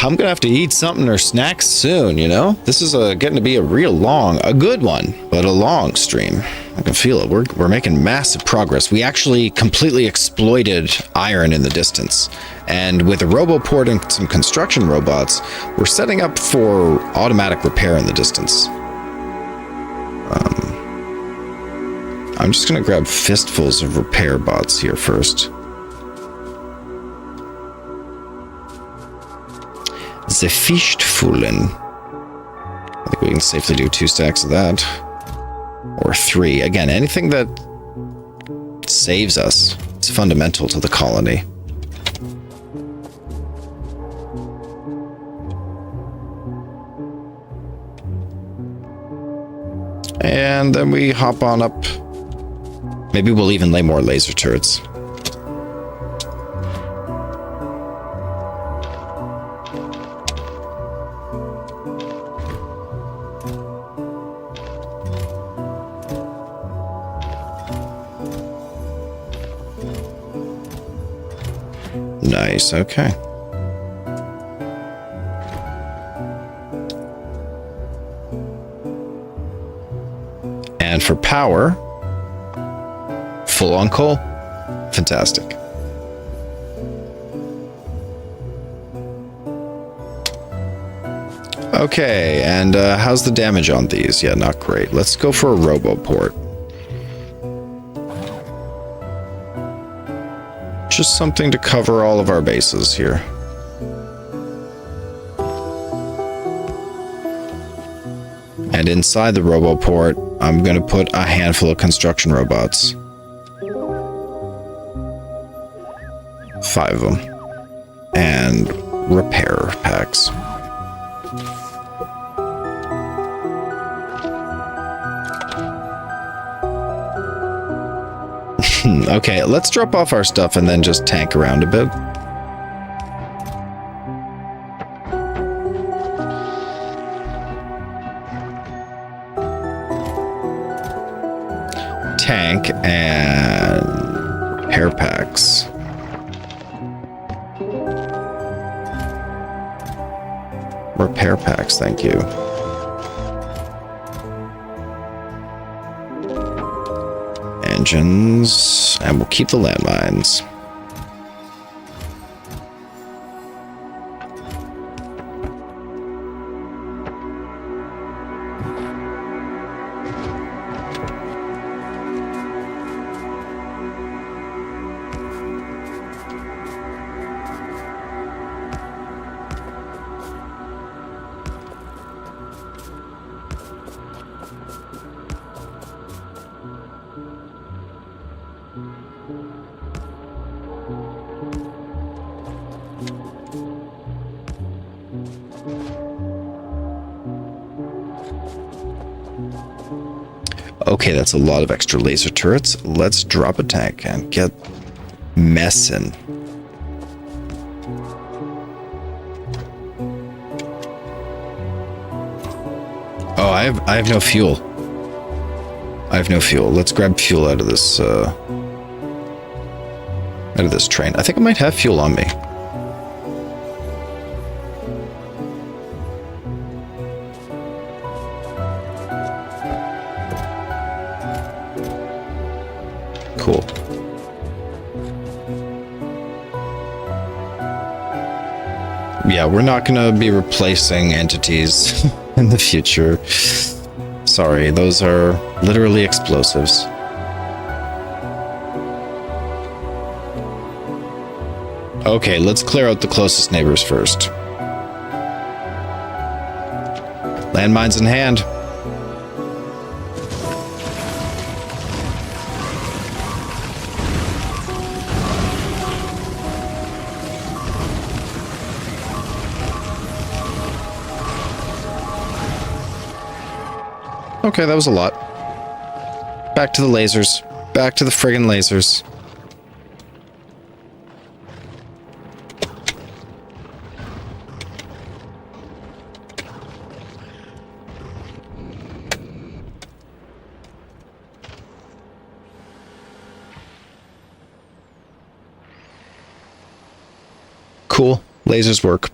I'm gonna have to eat something or snacks soon, you know? This is getting to be a real long, a good one, but a long stream. I can feel it. We're making massive progress. We actually completely exploited iron in the distance. And with a roboport and some construction robots, we're setting up for automatic repair in the distance. I'm just going to grab fistfuls of repair bots here first. The Fichtfullen. I think we can safely do 2 stacks of that. Or 3. Again, anything that saves us. It's fundamental to the colony. And then we hop on up. Maybe we'll even lay more laser turrets. Nice, okay. And for power, full on coal. Fantastic. Okay, and how's the damage on these? Yeah, not great. Let's go for a roboport. Just something to cover all of our bases here. And inside the roboport, I'm going to put a handful of construction robots. 5 of them. And repair packs. Okay, let's drop off our stuff and then just tank around a bit. tank and repair packs. Repair packs, thank you. Engines, and we'll keep the landmines. Okay, that's a lot of extra laser turrets. Let's drop a tank and get messing. Oh, I have no fuel. I have no fuel. Let's grab fuel out of this train. I think I might have fuel on me. Cool. Yeah, we're not going to be replacing entities in the future. Sorry, those are literally explosives. Okay, let's clear out the closest neighbors first. Landmines in hand. Okay, that was a lot. Back to the lasers. Back to the friggin' lasers. Cool. Lasers work.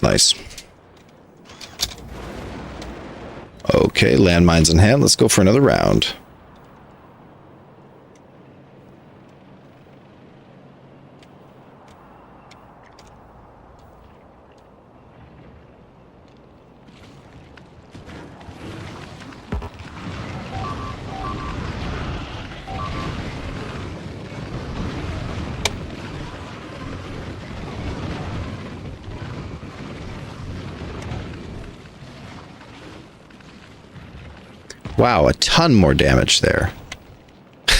Nice. Okay, landmines in hand. Let's go for another round. Wow, a ton more damage there.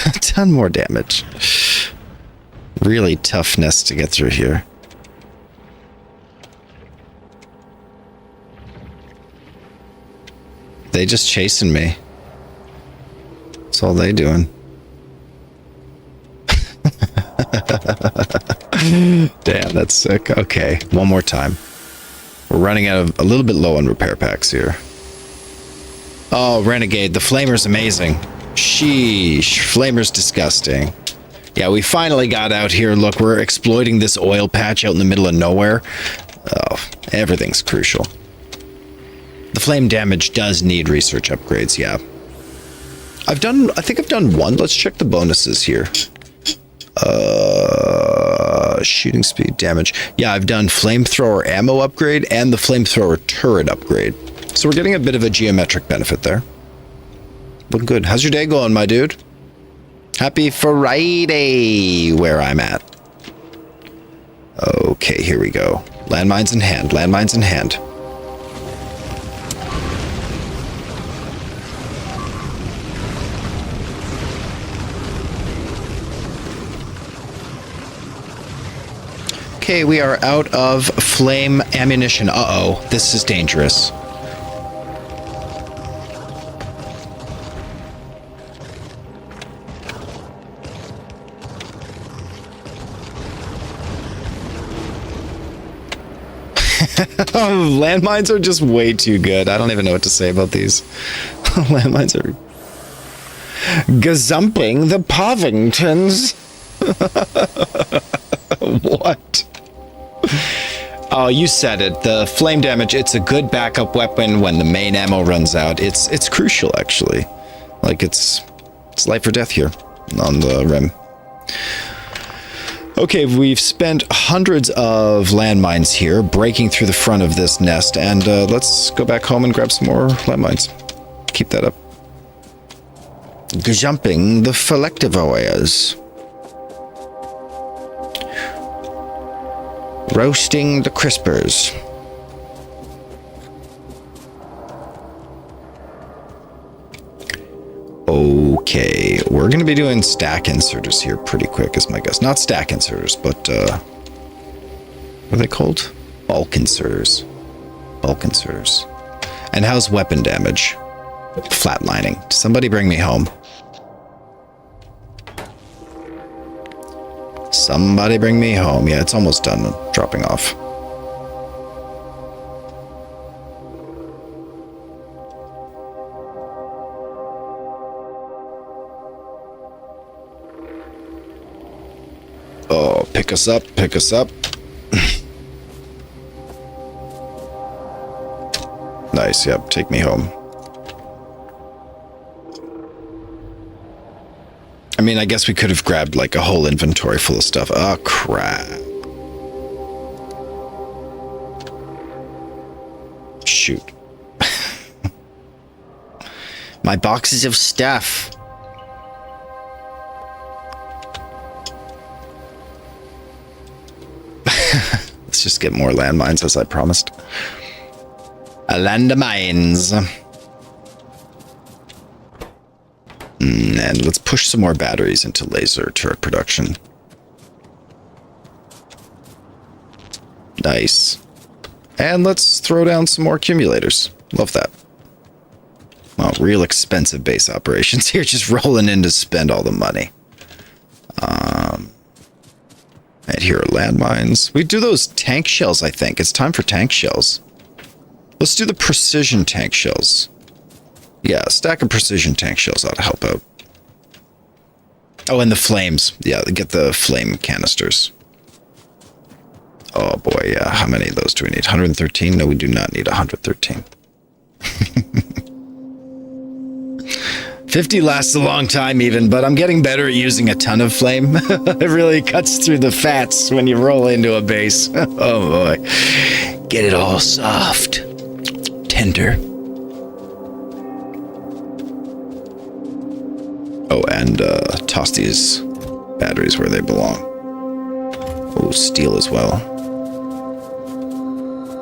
A ton more damage. Really toughness to get through here. They just chasing me. That's all they doing. Damn, that's sick. Okay, one more time. We're running out of a little bit low on repair packs here. Oh, Renegade, the Flamer's amazing. Sheesh, Flamer's disgusting. Yeah, we finally got out here. Look, we're exploiting this oil patch out in the middle of nowhere. Oh, everything's crucial. The flame damage does need research upgrades, yeah. I think I've done one. Let's check the bonuses here. Shooting speed damage. Yeah, I've done flamethrower ammo upgrade and the flamethrower turret upgrade. So we're getting a bit of a geometric benefit there. Looking good. How's your day going, my dude? Happy Friday, where I'm at. Okay, here we go. Landmines in hand. Landmines in hand. Okay, we are out of flame ammunition. Uh-oh, this is dangerous. Landmines are just way too good. I don't even know what to say about these. Landmines are gazumping the Povingtons. What? Oh, you said it. The flame damage, it's a good backup weapon when the main ammo runs out. It's crucial, actually. Like, it's life or death here on the rim. Okay, we've spent hundreds of landmines here, breaking through the front of this nest, and let's go back home and grab some more landmines. Keep that up. Jumping the Phylacteroids. Roasting the crispers. Okay, we're going to be doing stack inserters here pretty quick, is my guess. Not stack inserters, but what are they called? Bulk inserters. Bulk inserters. And how's weapon damage? Flatlining. Somebody bring me home. Somebody bring me home. Yeah, it's almost done dropping off. Oh, pick us up, pick us up. Nice, yep, take me home. I mean, I guess we could have grabbed like a whole inventory full of stuff. Oh, crap. Shoot. My boxes of stuff. Let's just get more landmines as I promised. A land of mines. And let's push some more batteries into laser turret production. Nice. And let's throw down some more accumulators. Love that. Well, real expensive base operations here, just rolling in to spend all the money. And here are landmines. We do those tank shells, I think. It's time for tank shells. Let's do the precision tank shells. Yeah, a stack of precision tank shells ought to help out. Oh, and the flames. Yeah, get the flame canisters. Oh boy, yeah. How many of those do we need? 113? No, we do not need 113. 50 lasts a long time even, but I'm getting better at using a ton of flame. It really cuts through the fats when you roll into a base. Oh boy. Get it all soft. Tender. Oh, and toss these batteries where they belong. Oh, steel as well.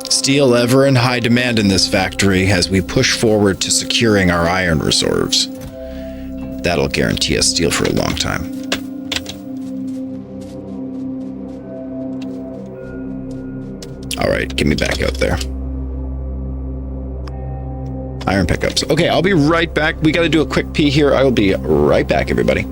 Steel ever in high demand in this factory as we push forward to securing our iron reserves. That'll guarantee us steel for a long time. All right, get me back out there. Iron pickups. Okay, I'll be right back. We got to do a quick pee here. I will be right back, everybody.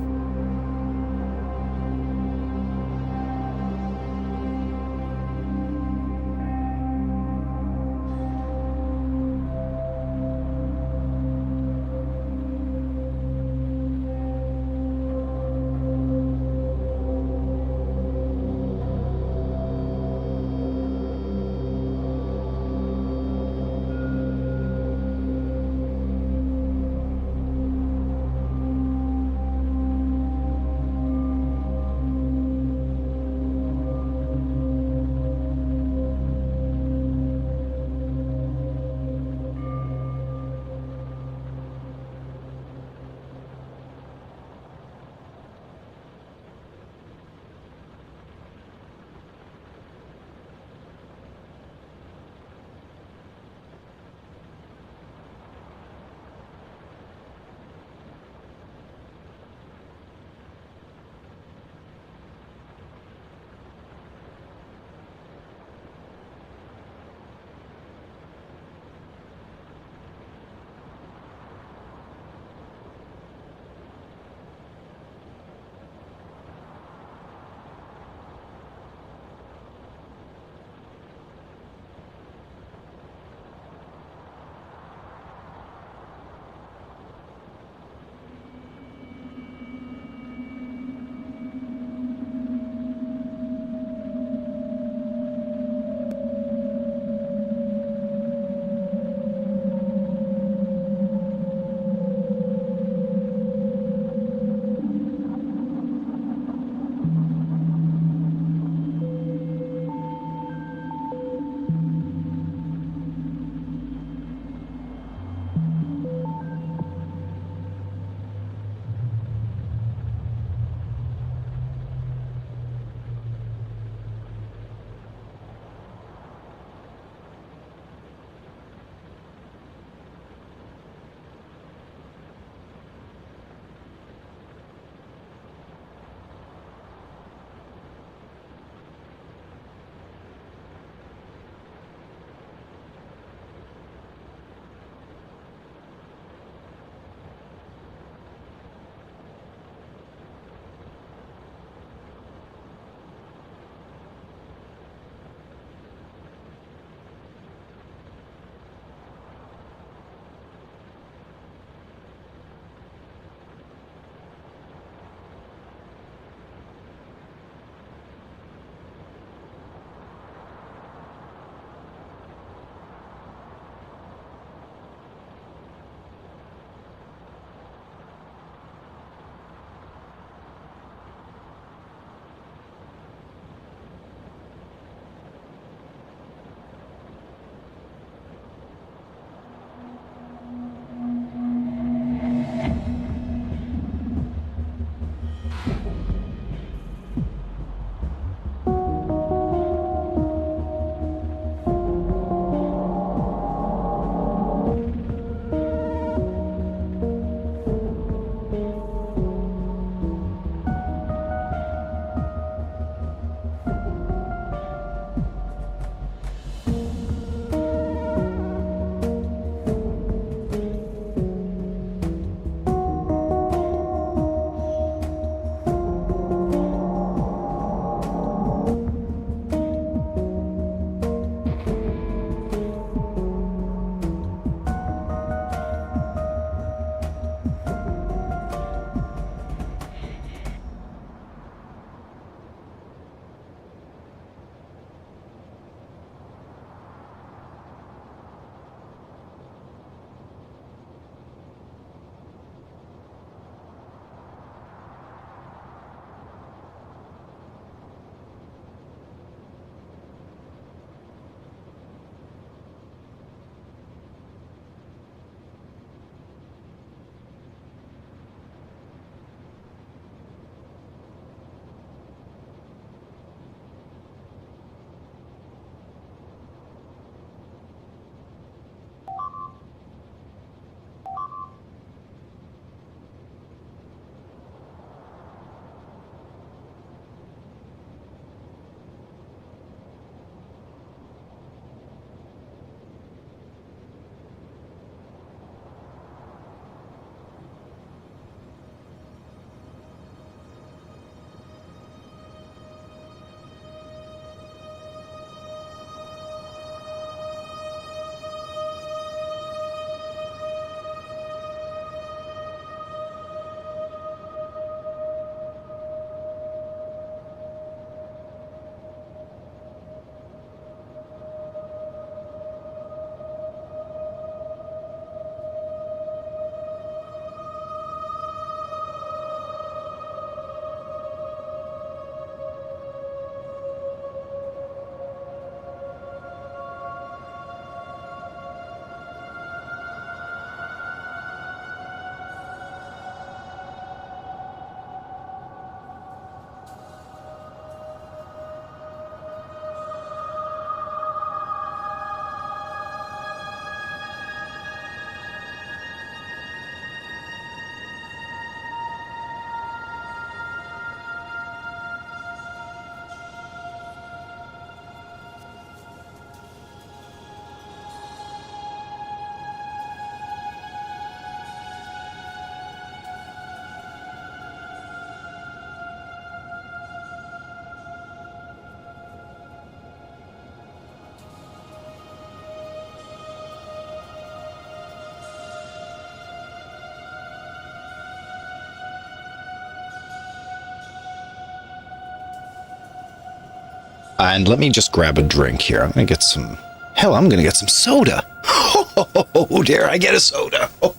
And let me just grab a drink here. I'm going to get some... Hell, I'm going to get some soda. Oh, dare I get a soda? Oh.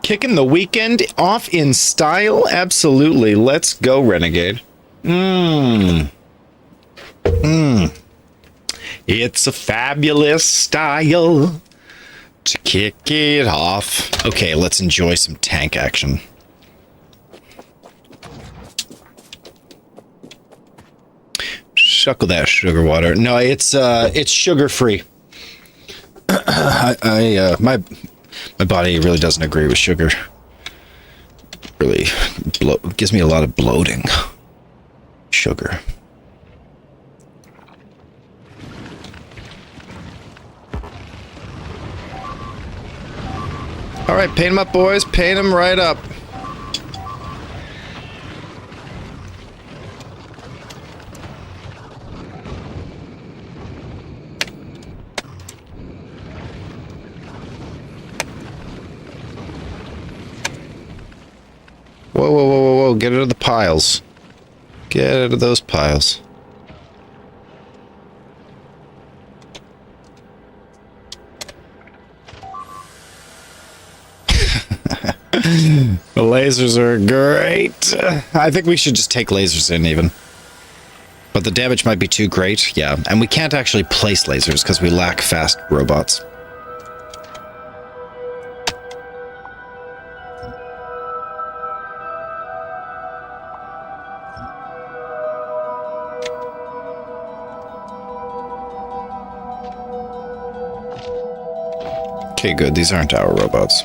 Kicking the weekend off in style? Absolutely. Let's go, Renegade. It's a fabulous style to kick it off. Okay, let's enjoy some tank action. Shuckle that sugar water. No, it's sugar free. My body really doesn't agree with sugar. Really gives me a lot of bloating. Sugar. All right, paint them up, boys. Paint them right up. Whoa, whoa, whoa, whoa, whoa. Get out of the piles. Get out of those piles. The lasers are great. I think we should just take lasers in even. But the damage might be too great. Yeah, and we can't actually place lasers because we lack fast robots. Okay, good. These aren't our robots.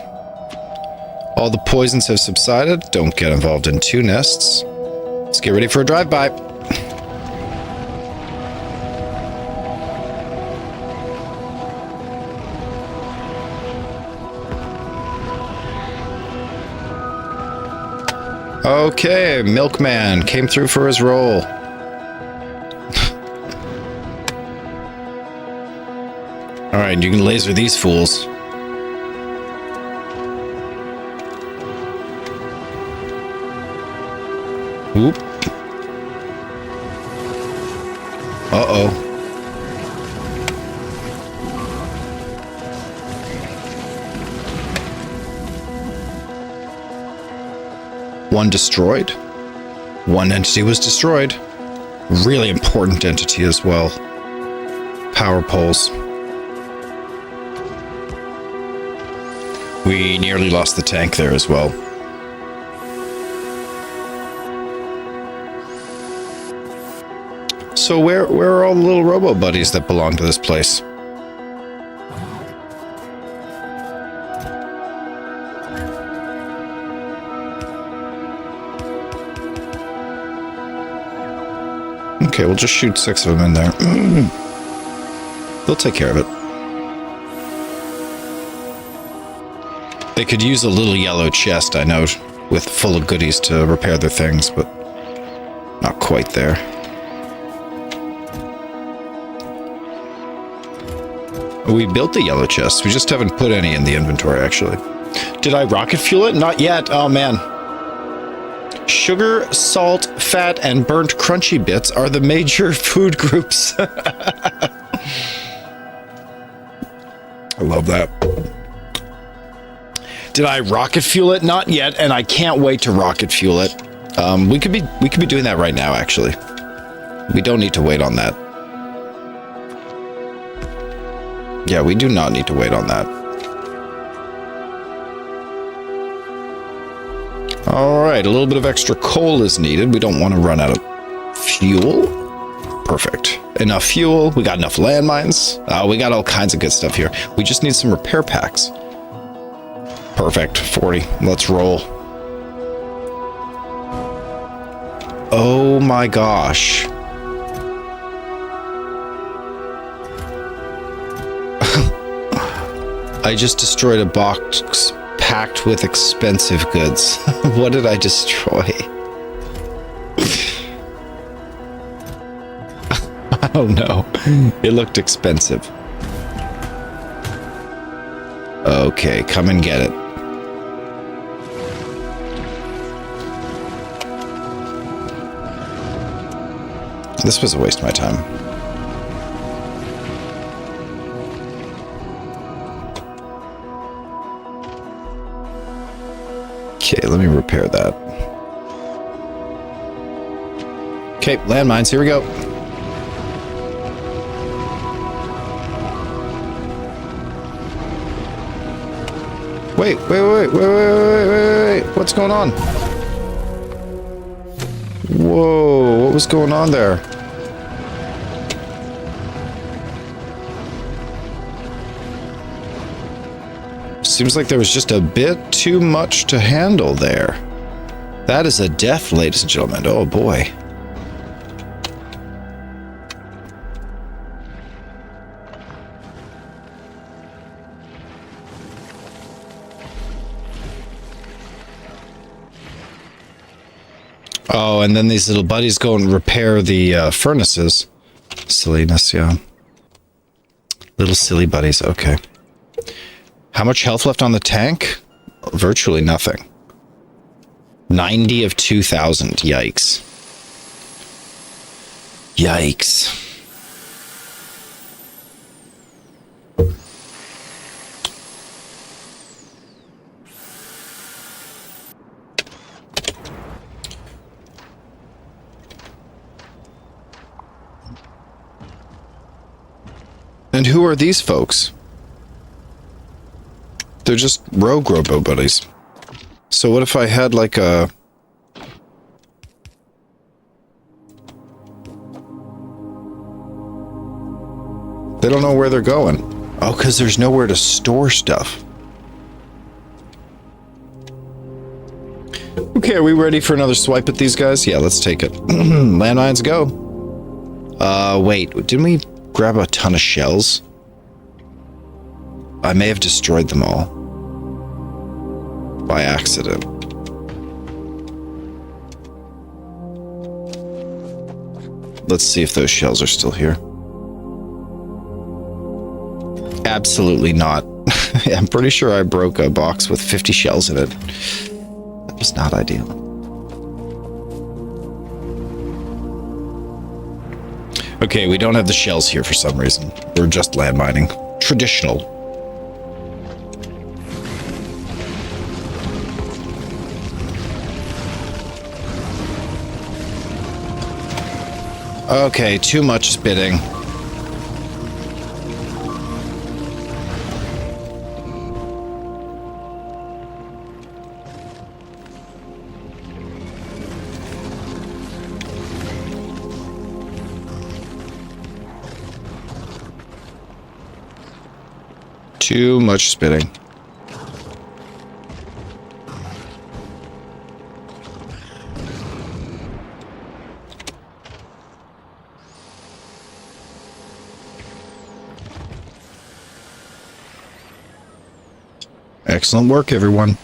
All the poisons have subsided. Don't get involved in two nests. Let's get ready for a drive-by. Okay, Milkman came through for his role. Alright, you can laser these fools. Oop. Uh-oh. One destroyed. One entity was destroyed. Really important entity as well. Power poles. We nearly lost the tank there as well. So where are all the little robo buddies that belong to this place? Okay, we'll just shoot 6 of them in there. They'll take care of it. They could use a little yellow chest, I know, with full of goodies to repair their things, but not quite there. We built the yellow chest. We just haven't put any in the inventory, actually. Did I rocket fuel it? Not yet. Oh, man. Sugar, salt, fat, and burnt crunchy bits are the major food groups. I love that. Did I rocket fuel it? Not yet, and I can't wait to rocket fuel it. We could be doing that right now, actually. We don't need to wait on that. Yeah, we do not need to wait on that. Alright, a little bit of extra coal is needed. We don't want to run out of fuel. Perfect. Enough fuel. We got enough landmines. We got all kinds of good stuff here. We just need some repair packs. Perfect. 40. Let's roll. Oh my gosh. I just destroyed a box packed with expensive goods. What did I destroy? I don't know. It looked expensive. Okay, come and get it. This was a waste of my time. Okay, let me repair that. Okay, landmines, here we go. Wait. What's going on? Whoa, what was going on there? Seems like there was just a bit too much to handle there. That is a death, ladies and gentlemen. Oh boy. Oh, and then these little buddies go and repair the furnaces. Silliness, yeah. Little silly buddies, okay. How much health left on the tank? Virtually nothing. 90 of 2,000. Yikes. Yikes. And who are these folks? They're just rogue robo buddies. So what if I had like a... They don't know where they're going. Oh, because there's nowhere to store stuff. Okay, are we ready for another swipe at these guys? Yeah, let's take it. Landmines, go. Wait, didn't we grab a ton of shells? I may have destroyed them all. By accident. Let's see if those shells are still here. Absolutely not. I'm pretty sure I broke a box with 50 shells in it. That was not ideal. Okay, we don't have the shells here for some reason. We're just landmining. Traditional. Okay, too much spitting. Too much spitting. Excellent work, everyone.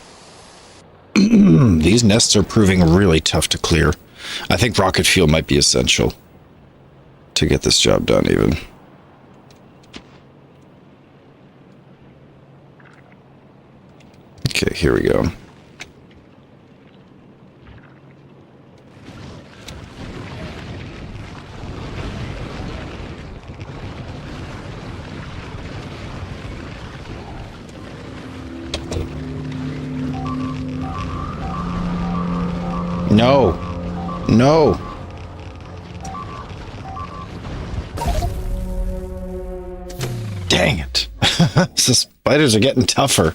These nests are proving really tough to clear. I think rocket fuel might be essential to get this job done, even. Okay, here we go. No. No. Dang it. The spiders are getting tougher.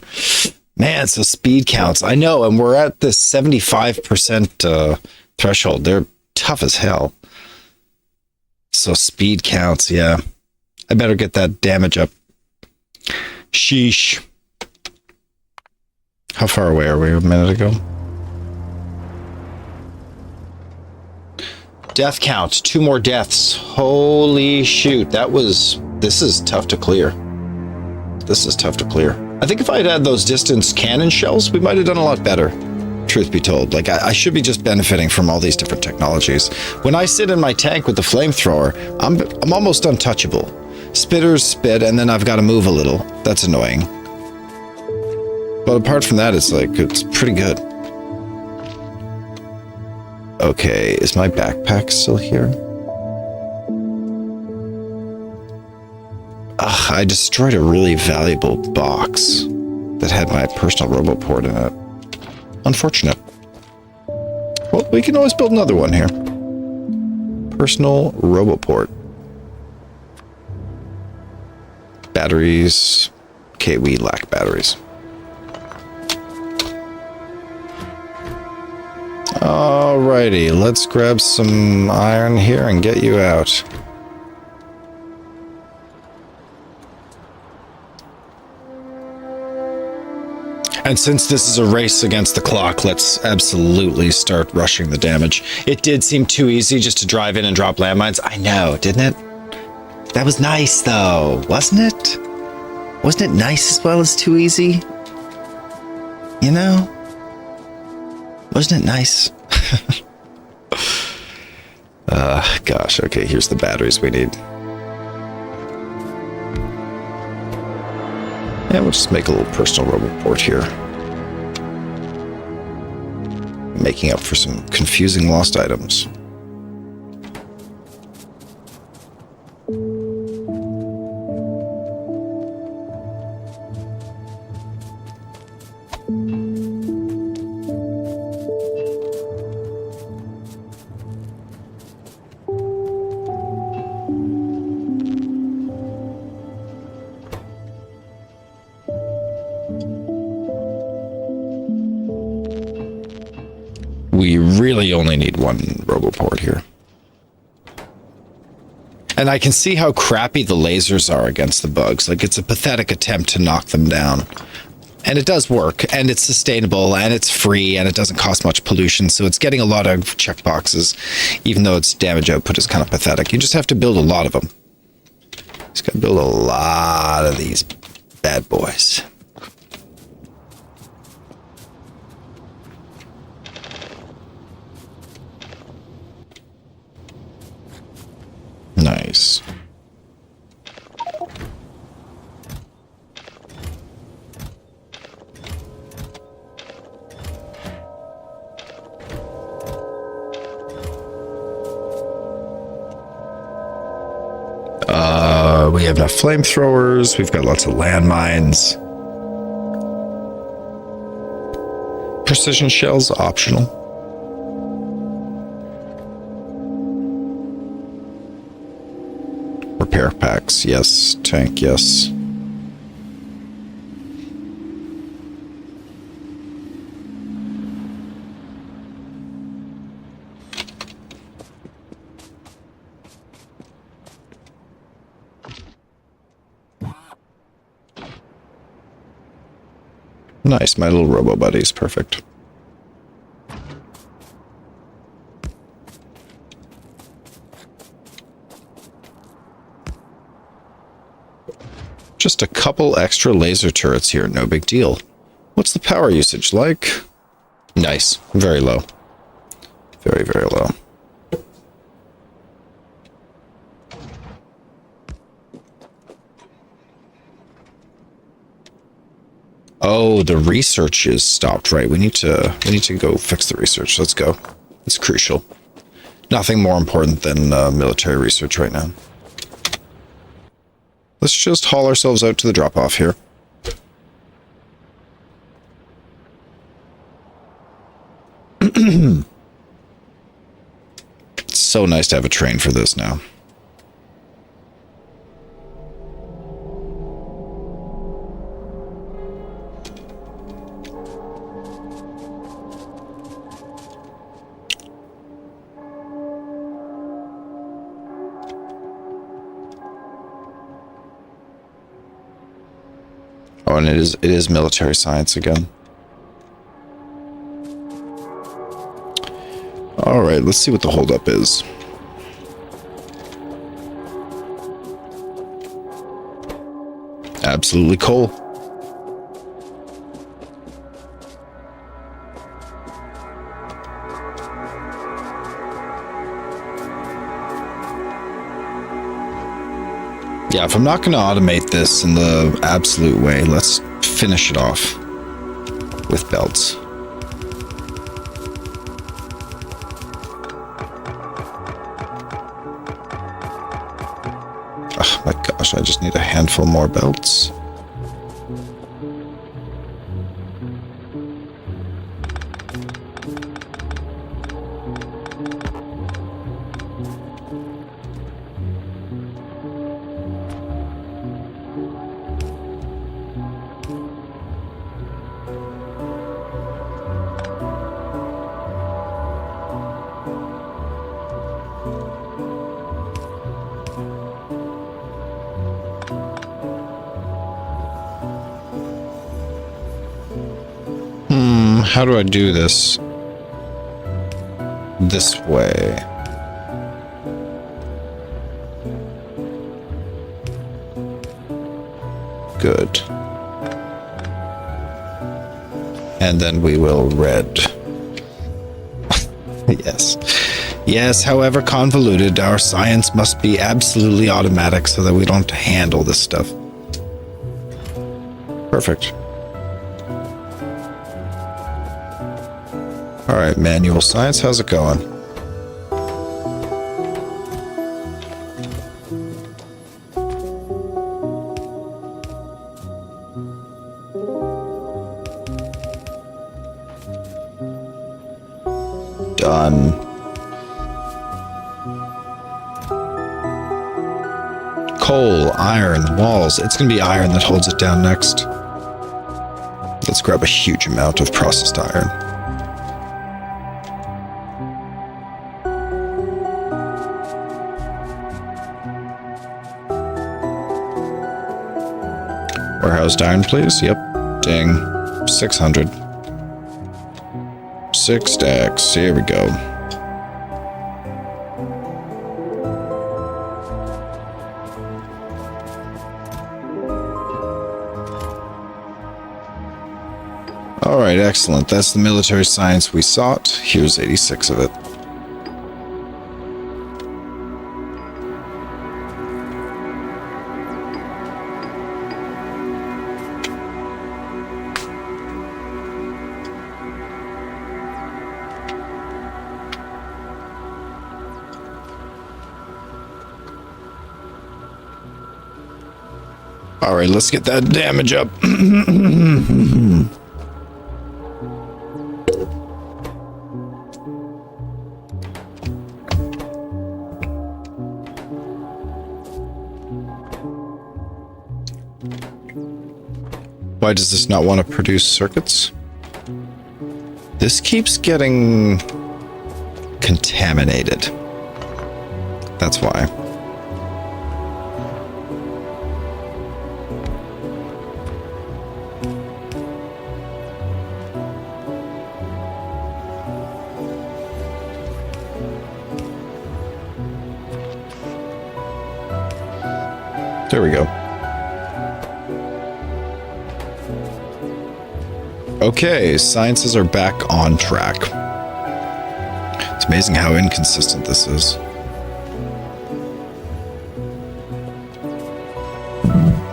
Man, so speed counts. I know, and we're at this 75% threshold. They're tough as hell. So speed counts, yeah. I better get that damage up. Sheesh. How far away are we? A minute ago? Death count. 2 more deaths. Holy shoot. This is tough to clear. This is tough to clear. I think if I had had those distance cannon shells, we might have done a lot better. Truth be told, like I should be just benefiting from all these different technologies. When I sit in my tank with the flamethrower, I'm almost untouchable. Spitters spit, and then I've got to move a little. That's annoying. But apart from that, it's pretty good. Okay, is my backpack still here? Ugh, I destroyed a really valuable box that had my personal robot port in it. Unfortunate. Well, we can always build another one here. Personal robot port. Batteries. Okay, we lack batteries. Alrighty, let's grab some iron here and get you out. And since this is a race against the clock, let's absolutely start rushing the damage. It did seem too easy just to drive in and drop landmines. I know, didn't it? That was nice, though, wasn't it? Wasn't it nice as well as too easy? You know? Wasn't it nice? Gosh, okay, here's the batteries we need. Yeah, we'll just make a little personal robot port here. Making up for some confusing lost items. We really only need one roboport here. And I can see how crappy the lasers are against the bugs. Like, it's a pathetic attempt to knock them down. And it does work, and it's sustainable, and it's free, and it doesn't cost much pollution, so it's getting a lot of checkboxes, even though its damage output is kind of pathetic. You just have to build a lot of them. Just gotta build a lot of these bad boys. Nice. We have enough flamethrowers. We've got lots of landmines. Precision shells optional. Repair packs, yes. Tank, yes. Nice, my little robo buddies, perfect. Just a couple extra laser turrets here, no big deal. What's the power usage like? Nice, very low. Very, very low. Oh, the research is stopped, right? We need to go fix the research. Let's go. It's crucial. Nothing more important than military research right now. Let's just haul ourselves out to the drop-off here. It's so nice to have a train for this now. Oh, and it is military science again. All right, let's see what the holdup is. Absolutely coal. Yeah, if I'm not going to automate this in the absolute way, let's finish it off with belts. Oh my gosh, I just need a handful more belts. How do I do this? This way. Good. And then we will red. Yes. Yes, however convoluted, our science must be absolutely automatic so that we don't have to handle this stuff. Perfect. All right, manual science, how's it going? Done. Coal, iron, walls. It's going to be iron that holds it down next. Let's grab a huge amount of processed iron. Warehoused iron, please. Yep. Ding. 600. 6 stacks. Here we go. All right, excellent. That's the military science we sought. Here's 86 of it. All right, let's get that damage up. Why does this not want to produce circuits? This keeps getting contaminated. That's why. There we go. Okay, sciences are back on track. It's amazing how inconsistent this is.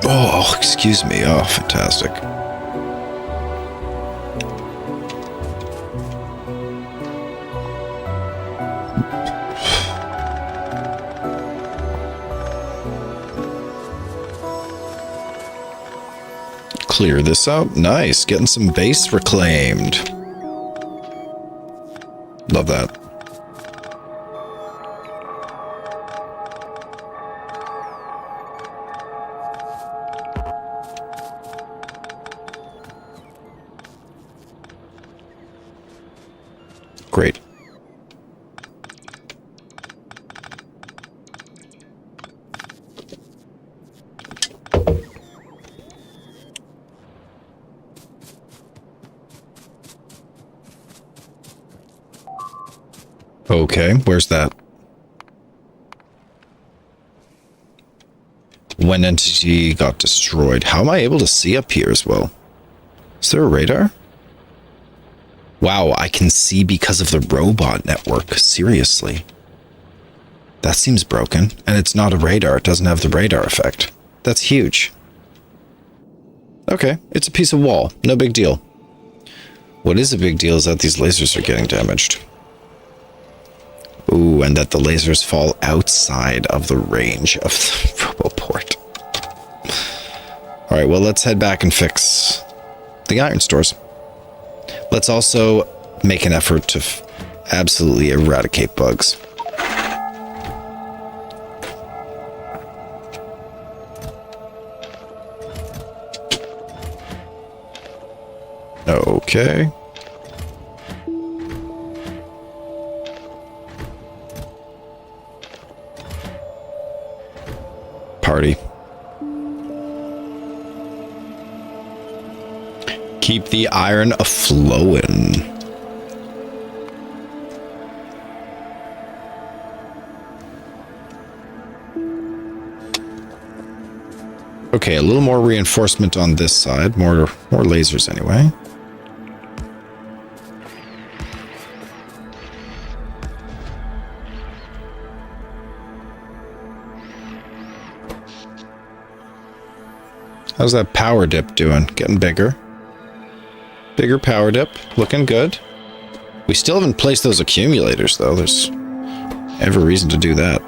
Oh, excuse me. Oh, fantastic. Clear this out. Nice. Getting some base reclaimed. Love that. Great. Okay, where's that? When entity got destroyed. How am I able to see up here as well? Is there a radar? Wow, I can see because of the robot network. Seriously. That seems broken. And it's not a radar. It doesn't have the radar effect. That's huge. Okay, it's a piece of wall. No big deal. What is a big deal is that these lasers are getting damaged. Ooh, and that the lasers fall outside of the range of the roboport. Alright, well, let's head back and fix the iron stores. Let's also make an effort to absolutely eradicate bugs. Okay. Party. Keep the iron a-flowin'. Okay, a little more reinforcement on this side. More lasers anyway. How's that power dip doing? Getting bigger. Bigger power dip. Looking good. We still haven't placed those accumulators, though. There's every reason to do that.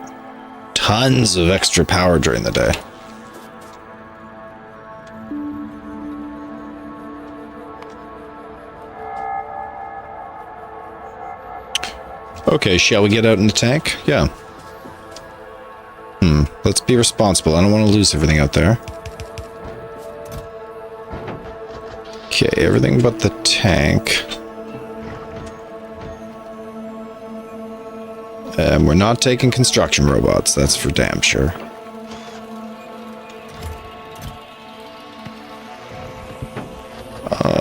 Tons of extra power during the day. Okay, shall we get out in the tank? Yeah. Let's be responsible. I don't want to lose everything out there. Okay, everything but the tank. And we're not taking construction robots, that's for damn sure.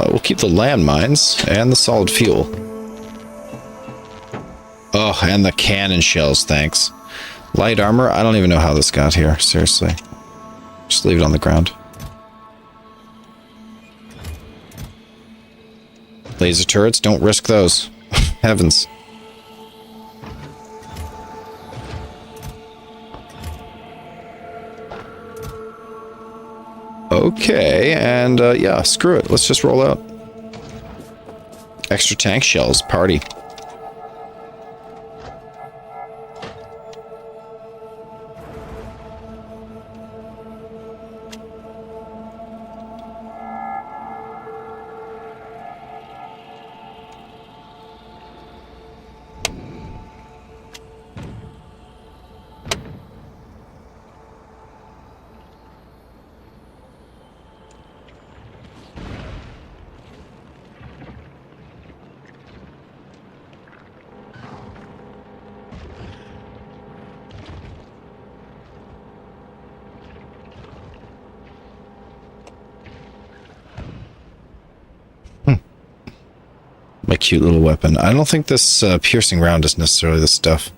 We'll keep the landmines and the solid fuel. Oh, and the cannon shells, thanks. Light armor, I don't even know how this got here, seriously. Just leave it on the ground. Laser turrets, don't risk those. Heavens. Okay, and yeah, screw it. Let's just roll out. Extra tank shells, party. My cute little weapon. I don't think this piercing round is necessarily the stuff.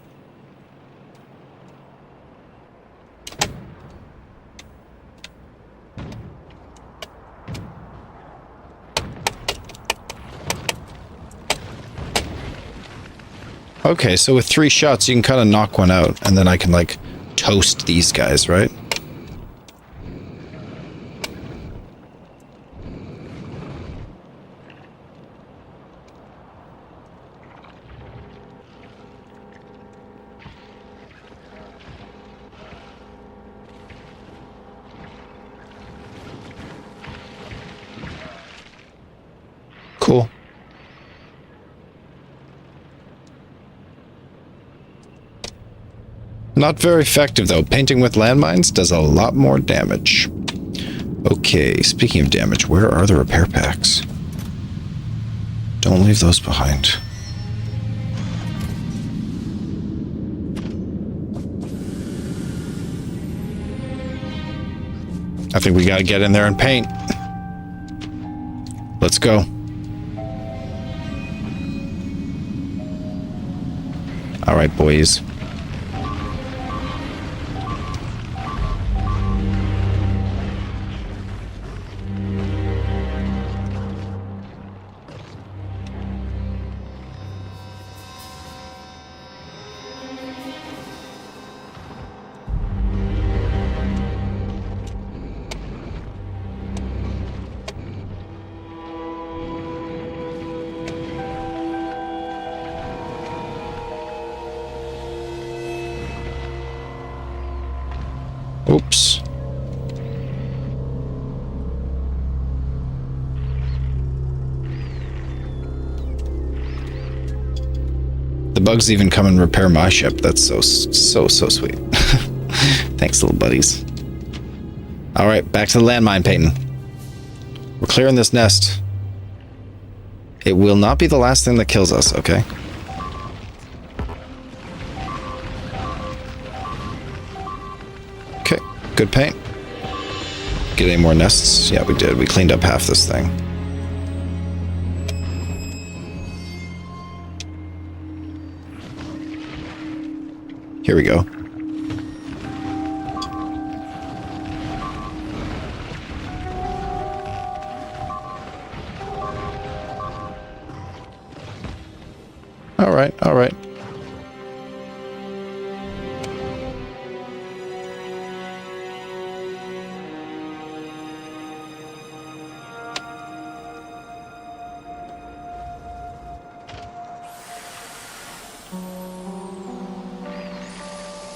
Okay, so with 3 shots you can kind of knock one out, and then I can, like, toast these guys, right? Cool. Not very effective, though. Painting with landmines does a lot more damage. Okay, speaking of damage, where are the repair packs? Don't leave those behind. I think we gotta get in there and paint. Let's go. All right, boys. Oops. The bugs even come and repair my ship. That's so sweet. Thanks, little buddies. All right, back to the landmine, Peyton. We're clearing this nest. It will not be the last thing that kills us, okay? Okay, good paint. Get any more nests? Yeah, we did. We cleaned up half this thing. Here we go. All right, all right.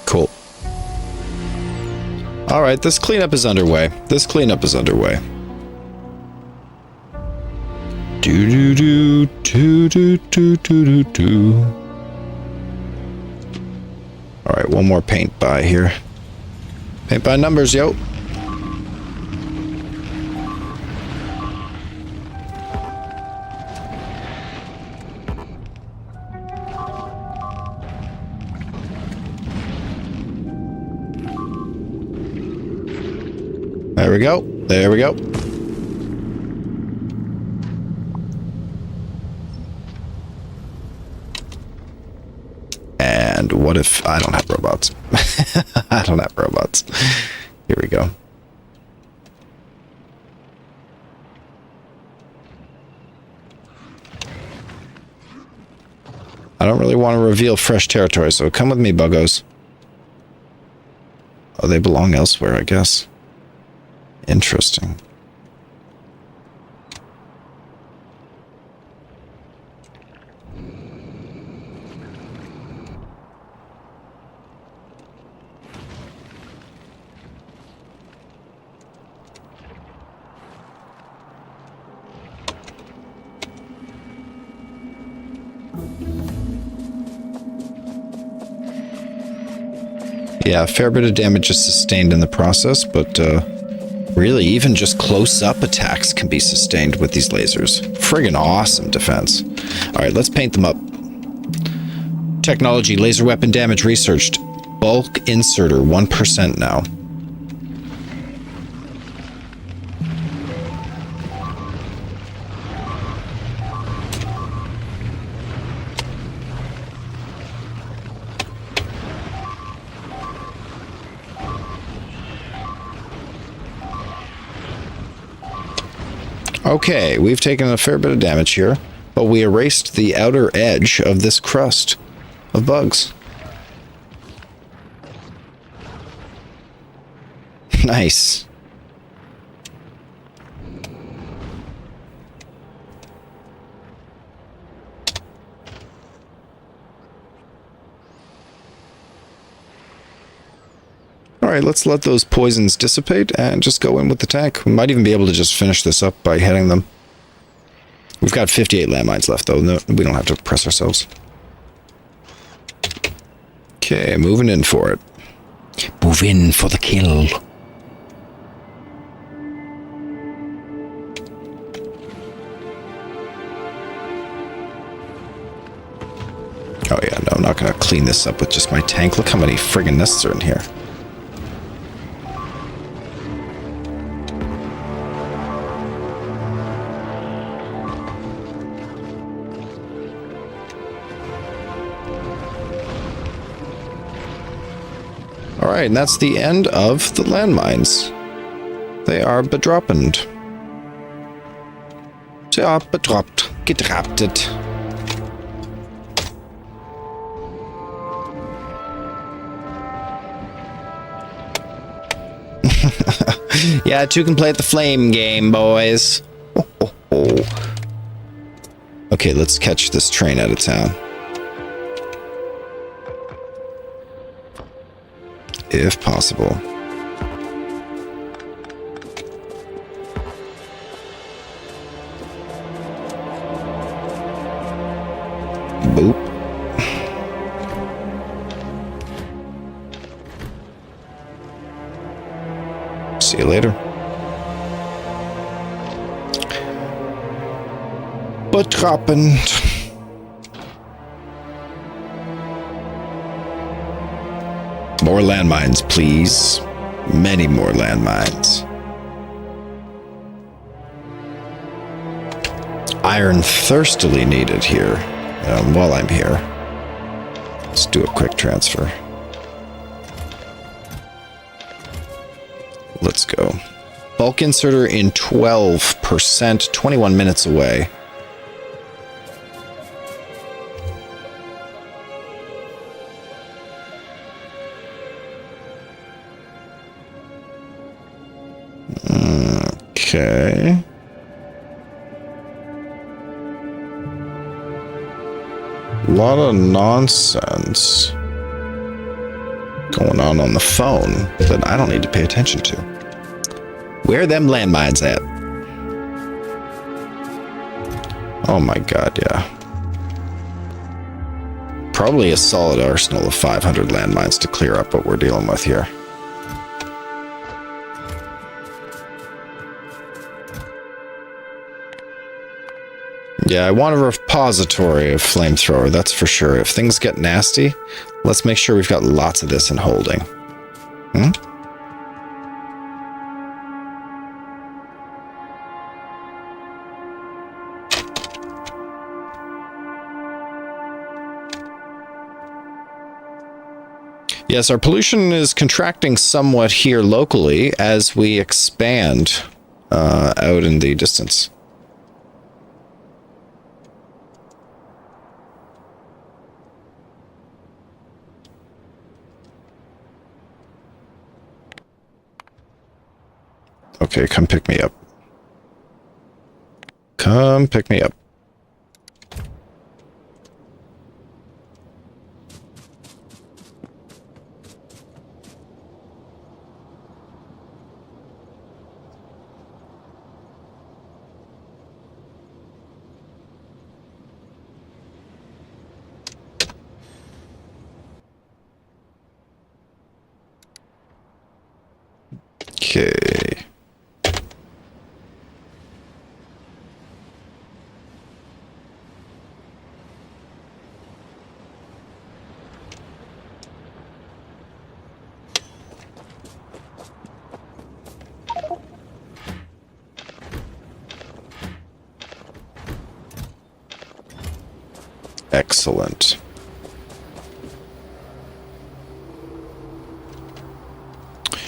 Cool. All right, this cleanup is underway. Do do do do do do do do. All right, one more paint by here. Paint by numbers, yo. There we go. There we go. And what if I don't have robots? I don't have robots. Here we go. I don't really want to reveal fresh territory, so come with me, buggos. Oh, they belong elsewhere, I guess. Interesting. Yeah, a fair bit of damage is sustained in the process, but really, even just close-up attacks can be sustained with these lasers. Friggin' awesome defense. Alright, let's paint them up. Technology, laser weapon damage researched. Bulk inserter, 1% now. Okay, we've taken a fair bit of damage here, but we erased the outer edge of this crust of bugs. Nice. Alright, let's let those poisons dissipate and just go in with the tank. We might even be able to just finish this up by hitting them. We've got 58 landmines left, though. No, we don't have to press ourselves. Okay, moving in for it. Move in for the kill. Oh yeah, no, I'm not going to clean this up with just my tank. Look how many friggin' nests are in here. Alright, and that's the end of the landmines. They are bedroppened. They are bedroppt. Gedraptet. Yeah, two can play at the flame game, boys. Okay, let's catch this train out of town. If possible. Boop. See you later. Betrappend. More landmines, please. Many more landmines. Iron thirstily needed here. While I'm here, let's do a quick transfer. Let's go. Bulk inserter in 12%, 21 minutes away. Okay. A lot of nonsense going on the phone that I don't need to pay attention to. Where are them landmines at? Oh my god, yeah. Probably a solid arsenal of 500 landmines to clear up what we're dealing with here. Yeah, I want a repository of flamethrower, that's for sure. If things get nasty, let's make sure we've got lots of this in holding. Hmm? Yes, our pollution is contracting somewhat here locally as we expand out in the distance. Okay, come pick me up. Come pick me up. Okay. Excellent.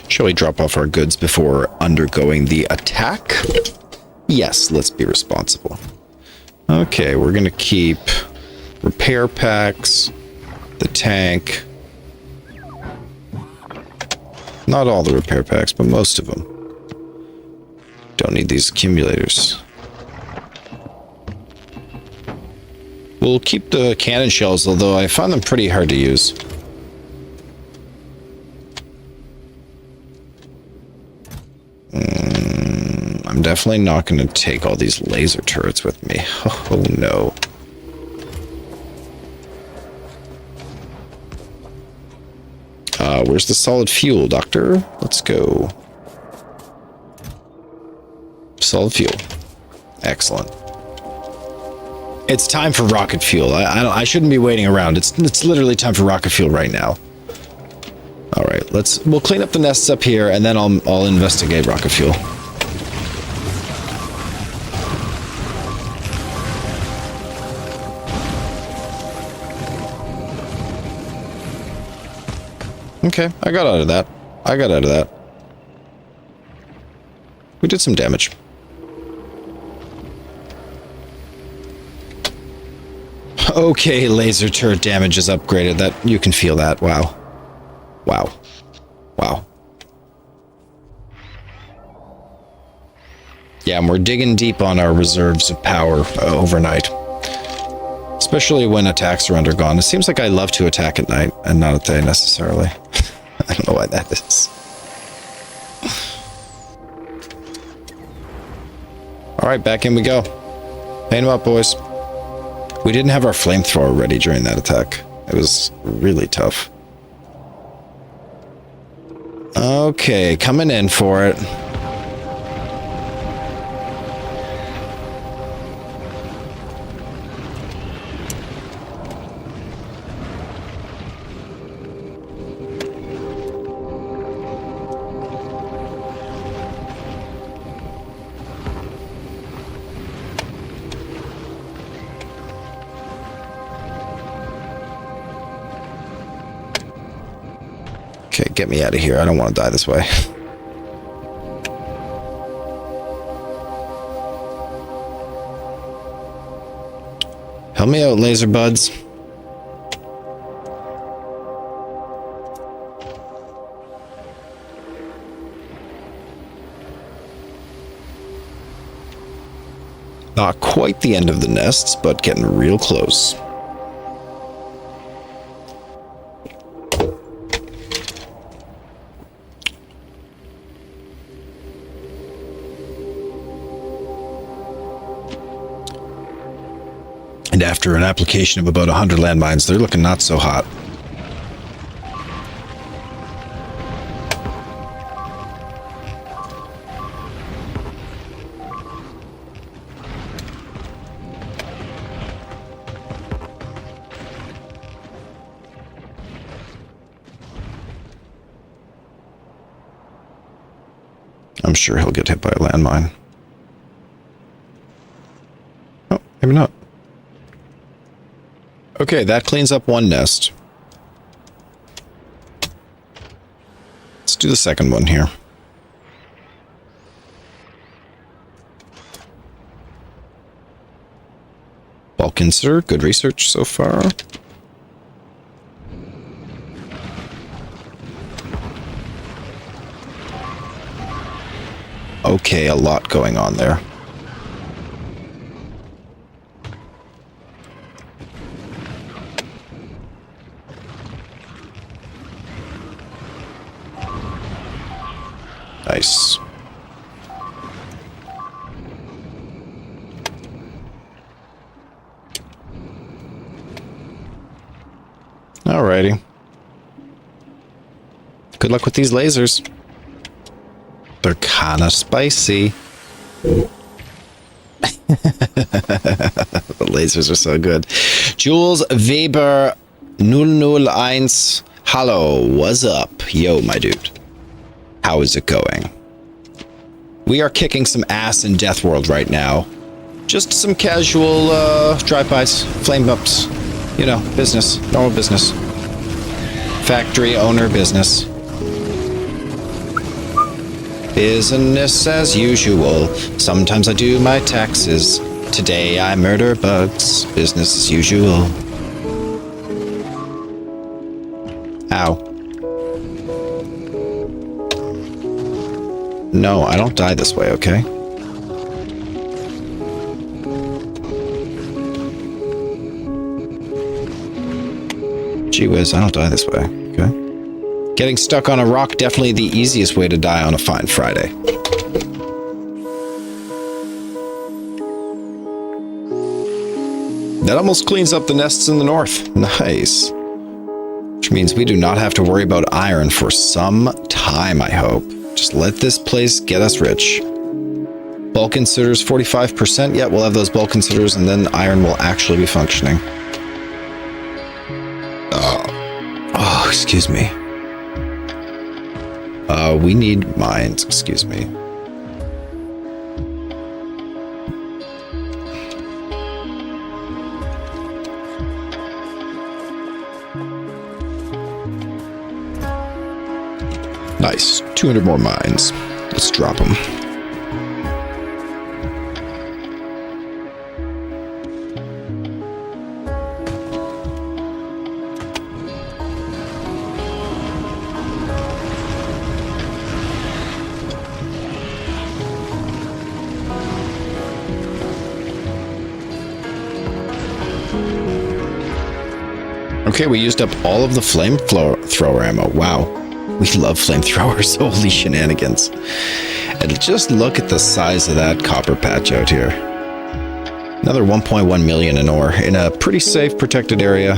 Shall we drop off our goods before undergoing the attack? Yes, let's be responsible. Okay, we're gonna keep repair packs, the tank. Not all the repair packs, but most of them. Don't need these accumulators. We'll keep the cannon shells, although I find them pretty hard to use. I'm definitely not going to take all these laser turrets with me. Oh no. Where's the solid fuel, Doctor? Let's go. Solid fuel. Excellent. It's time for rocket fuel. I shouldn't be waiting around. It's literally time for rocket fuel right now. All right, we'll clean up the nests up here, and then I'll investigate rocket fuel. Okay, I got out of that. We did some damage. Okay, laser turret damage is upgraded. That you can feel that. Wow. Wow. Wow. Yeah, and we're digging deep on our reserves of power overnight. Especially when attacks are undergone. It seems like I love to attack at night and not at day necessarily. I don't know why that is. Alright, back in we go. Paint them up, boys. We didn't have our flamethrower ready during that attack. It was really tough. Okay, coming in for it. Okay, get me out of here. I don't want to die this way. Help me out, laser buds. Not quite the end of the nests, but getting real close. And after an application of about 100 landmines, they're looking not so hot. I'm sure he'll get hit by a landmine. Oh, maybe not. Okay, that cleans up one nest. Let's do the second one here. Balkan, sir. Good research so far. Okay, a lot going on there. Nice. Alrighty. Good luck with these lasers. They're kind of spicy. The lasers are so good. Jules Weber 001. Hello, what's up? Yo, my dude. How is it going? We are kicking some ass in Deathworld right now. Just some casual drive-bys, flame-ups. You know, business. Normal business. Factory owner business. Business as usual. Sometimes I do my taxes. Today I murder bugs. Business as usual. Ow. No, I don't die this way, okay? Gee whiz, I don't die this way, okay? Getting stuck on a rock, definitely the easiest way to die on a fine Friday. That almost cleans up the nests in the north. Nice. Which means we do not have to worry about iron for some time, I hope. Just let this place get us rich. Bulk inserters 45%. Yeah, we'll have those bulk inserters and then iron will actually be functioning. Oh, excuse me. We need mines, excuse me. Nice. 200 more mines. Let's drop them. Okay, we used up all of the flamethrower ammo. Wow. We love flamethrowers. Holy shenanigans. And just look at the size of that copper patch out here. Another 1.1 million in ore in a pretty safe, protected area.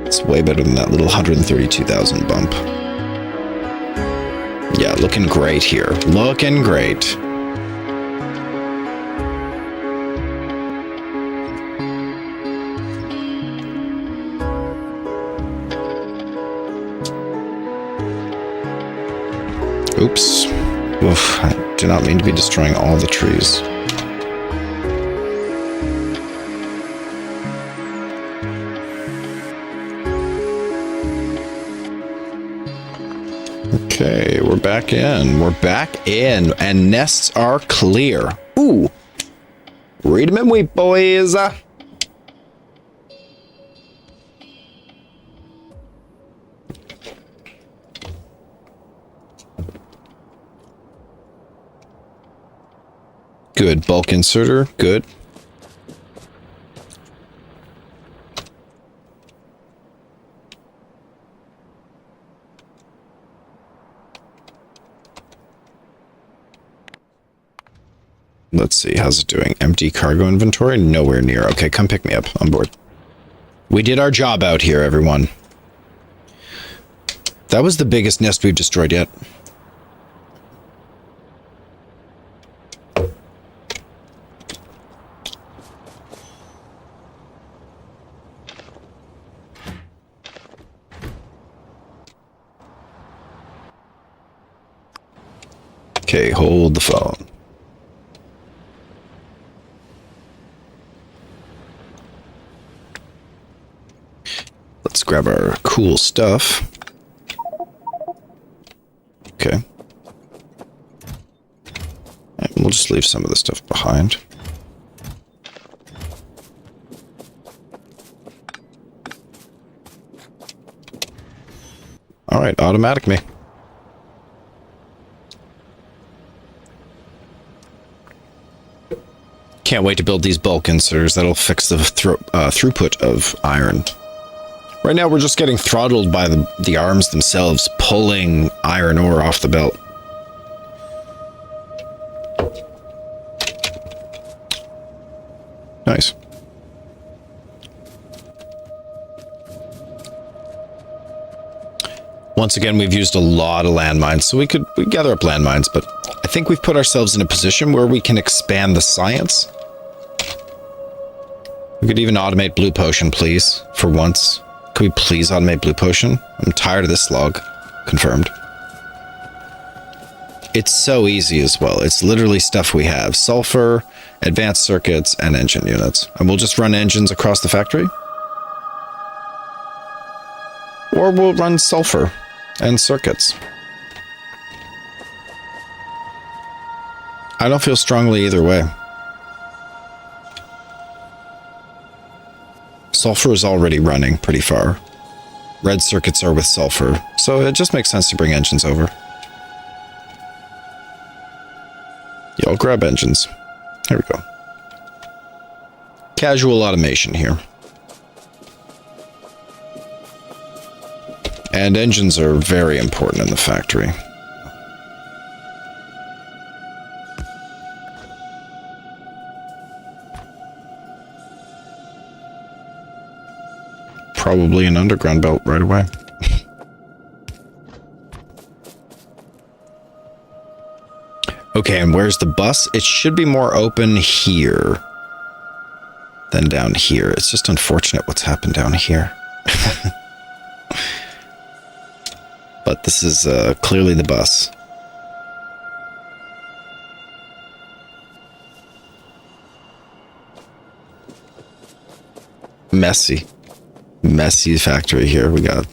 It's way better than that little 132,000 bump. Yeah, looking great here. Looking great. Oops. Oof, I do not mean to be destroying all the trees. Okay, we're back in. We're back in, and nests are clear. Ooh. Read 'em and weep, boys. Good. Bulk inserter. Good. Let's see. How's it doing? Empty cargo inventory? Nowhere near. Okay, come pick me up. On board. We did our job out here, everyone. That was the biggest nest we've destroyed yet. Okay, hold the phone. Let's grab our cool stuff. Okay. And we'll just leave some of the stuff behind. All right, automatic me. Can't wait to build these bulk inserters. That'll fix the throughput of iron. Right now, we're just getting throttled by the arms themselves, pulling iron ore off the belt. Nice. Once again, we've used a lot of landmines, so we gather up landmines, but I think we've put ourselves in a position where we can expand the science. We could even automate blue potion, please, for once. Could we please automate blue potion? I'm tired of this slog. Confirmed. It's so easy as well. It's literally stuff we have. Sulfur, advanced circuits, and engine units. And we'll just run engines across the factory. Or we'll run sulfur and circuits. I don't feel strongly either way. Sulfur is already running pretty far. Red circuits are with sulfur, so it just makes sense to bring engines over. Yeah, I'll grab engines. There we go. Casual automation here. And engines are very important in the factory. Probably an underground belt right away. Okay, and where's the bus? It should be more open here than down here. It's just unfortunate what's happened down here. But this is clearly the bus. Messy. Messy factory here we got.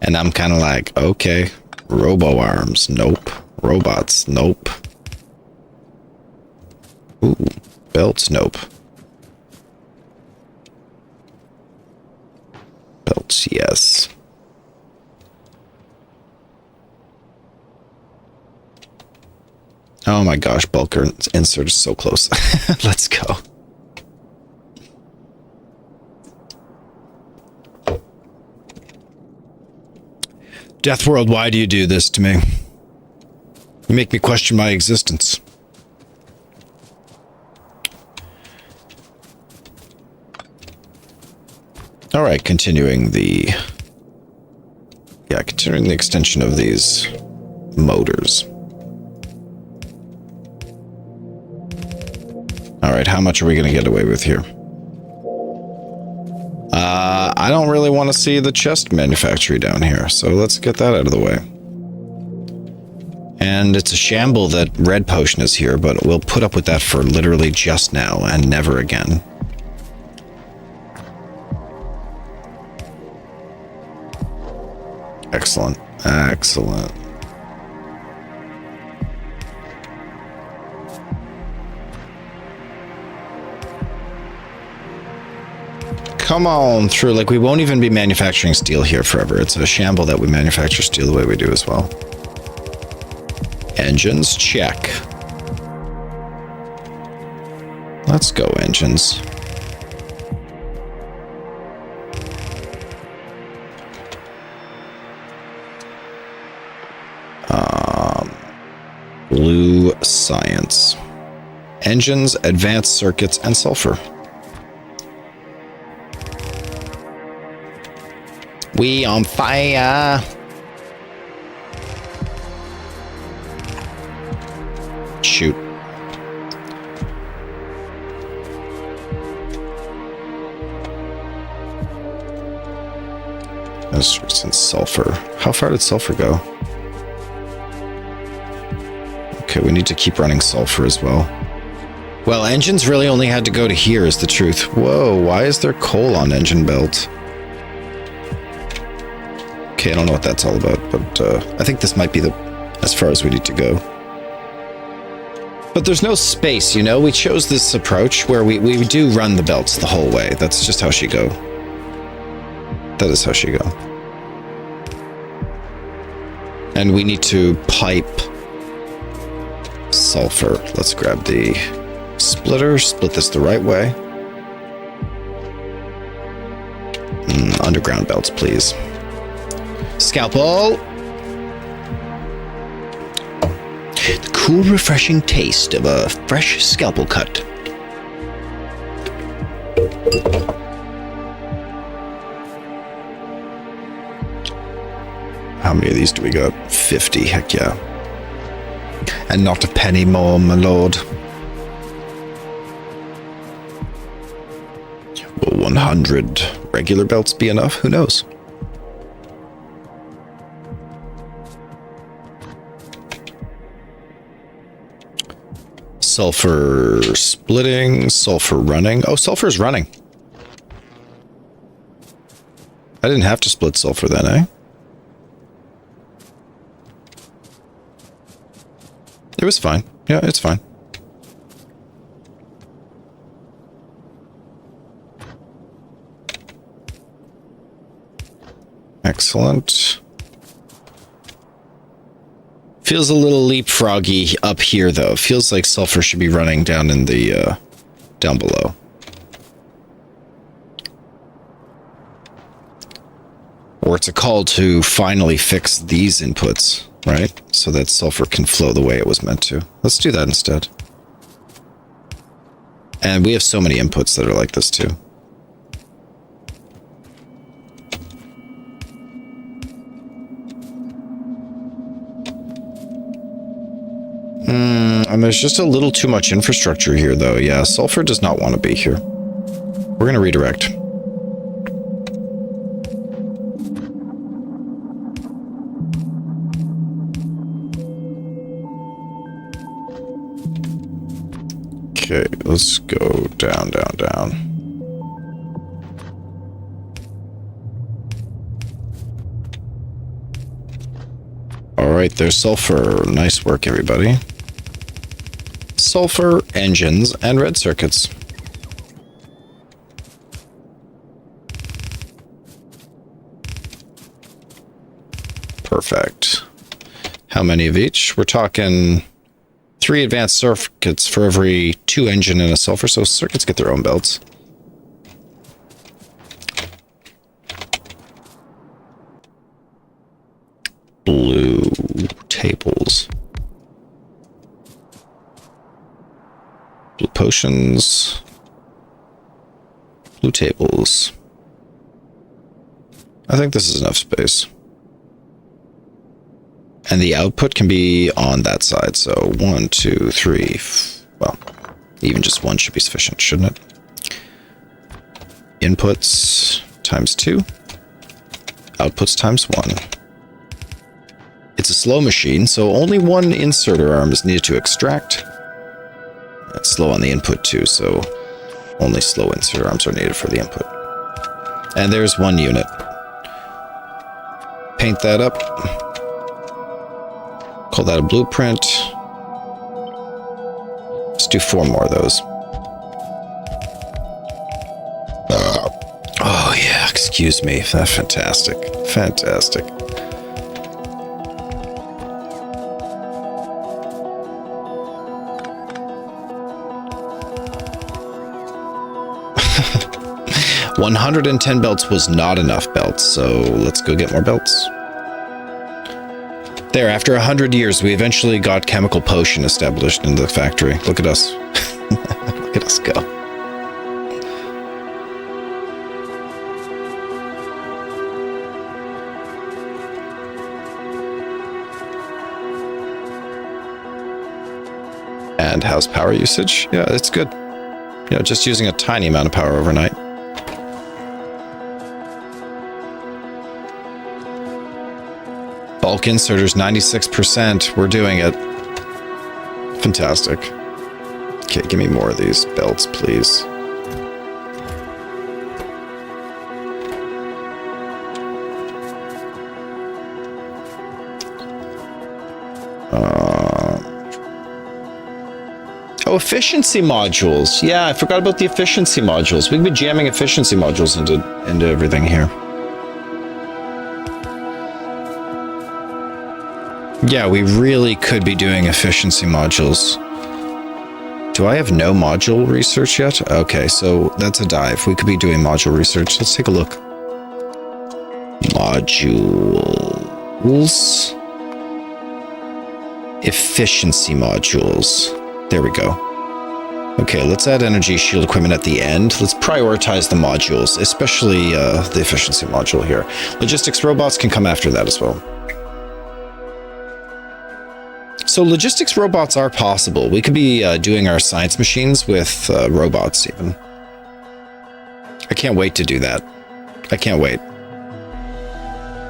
And I'm kind of like, okay, robo arms, nope. Robots, nope. Ooh, belts, nope. Belts, yes. Oh my gosh, bulker insert is so close. Let's go. Deathworld, why do you do this to me? You make me question my existence. All right, continuing the extension of these motors. All right, how much are we going to get away with here? I don't really want to see the chest manufactory down here, so let's get that out of the way. And it's a shamble that Red Potion is here, but we'll put up with that for literally just now and never again. Excellent. Excellent. Come on through. Like, we won't even be manufacturing steel here forever. It's a shamble that we manufacture steel the way we do as well. Engines, check. Let's go, engines. Blue science. Engines, advanced circuits, and sulfur. We on fire. Shoot. Since sulfur. How far did sulfur go? Okay, we need to keep running sulfur as well. Well, engines really only had to go to here is the truth. Whoa, why is there coal on engine belt? Okay, I don't know what that's all about, but I think this might be as far as we need to go. But there's no space, you know? We chose this approach where we do run the belts the whole way. That's just how she go. That is how she go. And we need to pipe sulfur. Let's grab the splitter, split this the right way. Underground belts, please. Scalpel! The cool, refreshing taste of a fresh scalpel cut. How many of these do we got? 50, heck yeah. And not a penny more, my lord. Will 100 regular belts be enough? Who knows? Sulfur splitting, sulfur running. Oh, sulfur's running. I didn't have to split sulfur then, eh? It was fine. Yeah, it's fine. Excellent. Feels a little leapfroggy up here, though. Feels like sulfur should be running down in the, down below. Or it's a call to finally fix these inputs, right? So that sulfur can flow the way it was meant to. Let's do that instead. And we have so many inputs that are like this, too. And there's just a little too much infrastructure here, though. Yeah, sulfur does not want to be here. We're going to redirect. Okay, let's go down, down, down. All right, there's sulfur. Nice work, everybody. Sulfur, engines, and red circuits. Perfect. How many of each? We're talking 3 advanced circuits for every 2 engine and a sulfur, so circuits get their own belts. Blue tables. Blue potions. Blue tables. I think this is enough space. And the output can be on that side. So 1, 2, 3. Well, even just one should be sufficient, shouldn't it? Inputs times 2. Outputs times 1. It's a slow machine, so only one inserter arm is needed to extract. It's slow on the input too, so only slow inserter arms are needed for the input. And there's one unit. Paint that up. Call that a blueprint. Let's do 4 more of those. Oh yeah, excuse me. That's fantastic. Fantastic. $110 belts was not enough belts, so let's go get more belts. There, after 100 years, we eventually got chemical potion established in the factory. Look at us. Look at us go. And how's power usage? Yeah, it's good. You know, just using a tiny amount of power overnight. Bulk inserters, 96%. We're doing it. Fantastic. Okay, give me more of these belts, please. Oh, efficiency modules. Yeah, I forgot about the efficiency modules. We could be jamming efficiency modules into everything here. Yeah, we really could be doing efficiency modules. Do I have no module research yet? Okay, so that's a dive. We could be doing module research. Let's take a look. Modules. Efficiency modules. There we go. Okay, let's add energy shield equipment at the end. Let's prioritize the modules, especially the efficiency module here. Logistics robots can come after that as well. So logistics robots are possible. We could be doing our science machines with robots even. I can't wait to do that. I can't wait.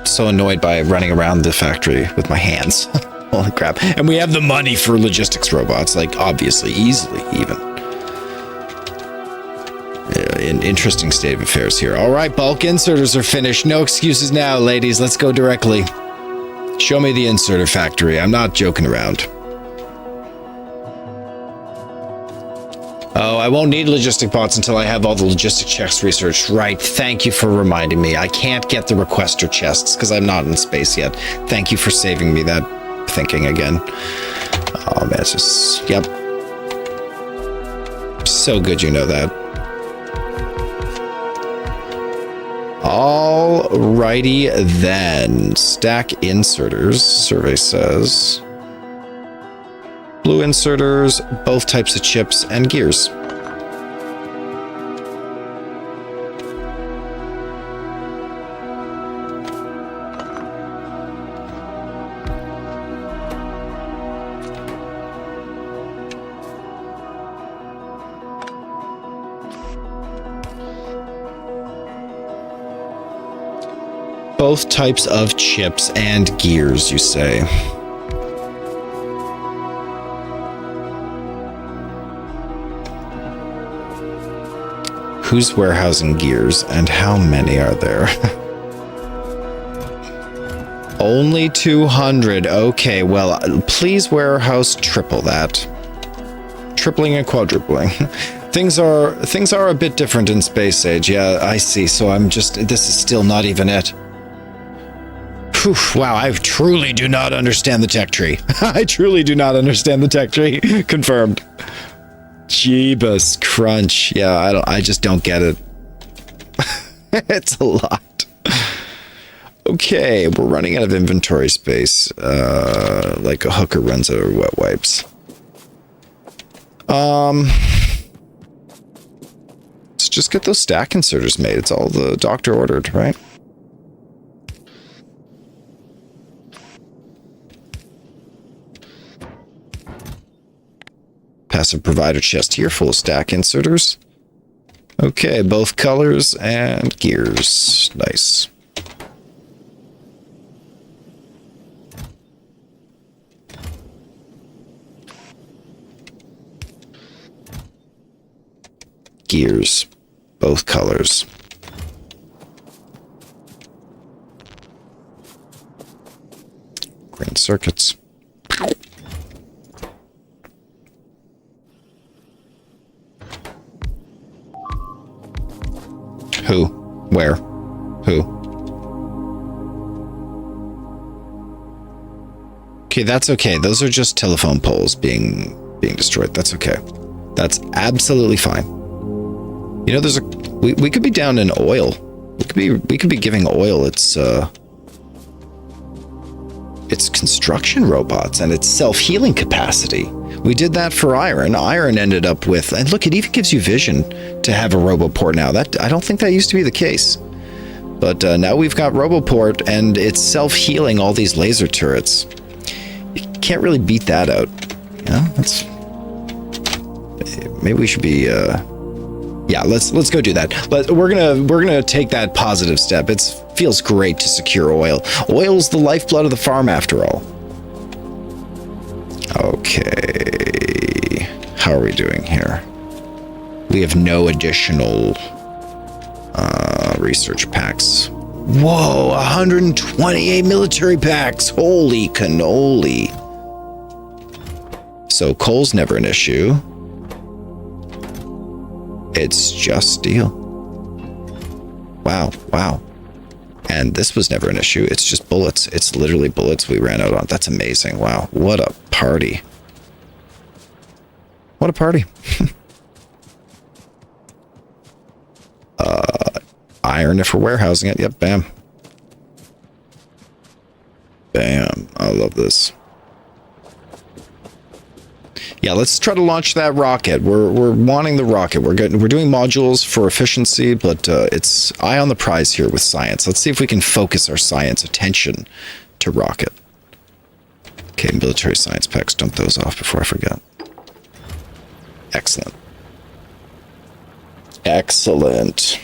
So annoyed by running around the factory with my hands. Holy crap. And we have the money for logistics robots, like obviously, easily even. An interesting state of affairs here. All right, bulk inserters are finished. No excuses now, ladies. Let's go directly. Show me the inserter factory. I'm not joking around. Oh, I won't need logistic bots until I have all the logistic checks researched. Right. Thank you for reminding me. I can't get the requester chests because I'm not in space yet. Thank you for saving me that thinking again. Oh, man, it's just... Yep. So good you know that. Alrighty then. Stack inserters, survey says. Blue inserters, both types of chips, and gears. Both types of chips and gears, you say. Who's warehousing gears, and how many are there? Only 200. Okay, well, please warehouse triple that. Tripling and quadrupling. Things are a bit different in space age. Yeah, I see. So this is still not even it. Whew, wow, I truly do not understand the tech tree. I truly do not understand the tech tree. Confirmed. Jeebus crunch. Yeah, I just don't get it. It's a lot. Okay, we're running out of inventory space. Like a hooker runs out of wet wipes. Let's just get those stack inserters made. It's all the doctor ordered, right? Passive provider chest here full of stack inserters. Okay, both colors and gears. Nice. Gears, both colors. Green circuits. Who? Where? Who? Okay, that's okay. Those are just telephone poles being destroyed. That's okay. That's absolutely fine. You know, there's a we could be down in oil. We could be giving oil its construction robots and its self-healing capacity. We did that for iron. Iron ended up with, and look, it even gives you vision to have a roboport now. That I don't think that used to be the case. But now we've got roboport and it's self-healing all these laser turrets. You can't really beat that out. Yeah, that's maybe we should be yeah, let's go do that. We're gonna take that positive step. It feels great to secure oil. Oil's the lifeblood of the farm, after all. Okay, how are we doing here? We have no additional research packs. Whoa, 128 military packs. Holy cannoli! So coal's never an issue. It's just steel. Wow, wow. And this was never an issue. It's just bullets. It's literally bullets we ran out on. That's amazing. Wow, what a party. What a party. Iron if we're warehousing it. Yep, bam. Bam. I love this. Yeah, let's try to launch that rocket. We're wanting the rocket. We're doing modules for efficiency, but it's eye on the prize here with science. Let's see if we can focus our science attention to rocket. Okay, military science packs. Dump those off before I forget. Excellent. Excellent.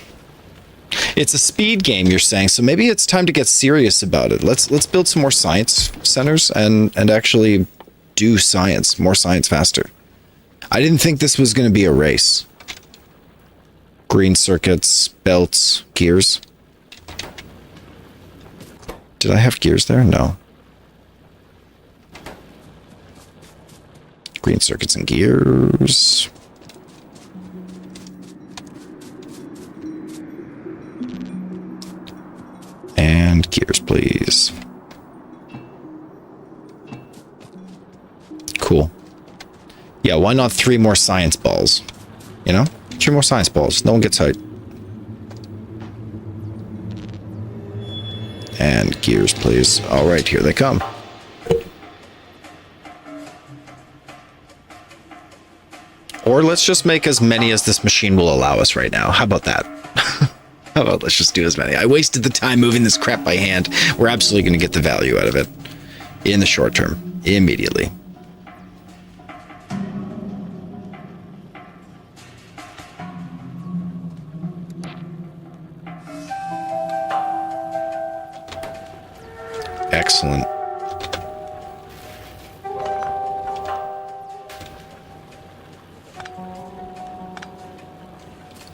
It's a speed game, you're saying, so maybe it's time to get serious about it. Let's build some more science centers and actually do science, more science faster. I didn't think this was going to be a race. Green circuits, belts, gears. Did I have gears there? No. Green circuits and gears. And gears, please. Cool. Yeah, why not 3 more science balls? You know? 3 more science balls. No one gets hurt. And gears, please. All right, here they come. Or let's just make as many as this machine will allow us right now. How about that? How about let's just do as many? I wasted the time moving this crap by hand. We're absolutely going to get the value out of it in the short term. Immediately. Excellent.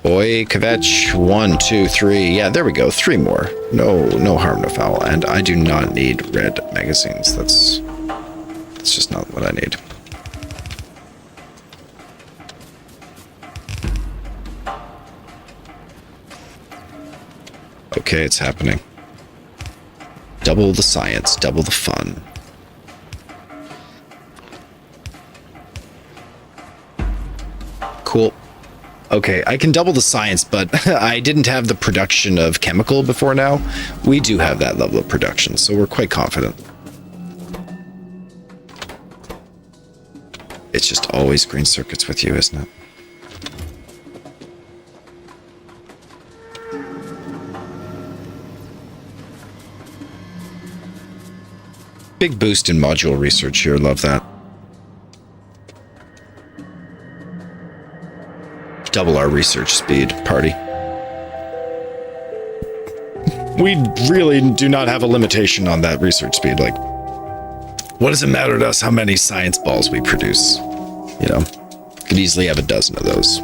Oi, kvetch. 1, 2, 3. Yeah, there we go. 3 more. No harm, no foul. And I do not need red magazines. That's just not what I need. Okay, it's happening. Double the science, double the fun. Cool. Okay, I can double the science, but I didn't have the production of chemical before now. We do have that level of production, so we're quite confident. It's just always green circuits with you, isn't it? Big boost in module research here, love that. Double our research speed, party. We really do not have a limitation on that research speed. Like, what does it matter to us how many science balls we produce? You know, could easily have a dozen of those.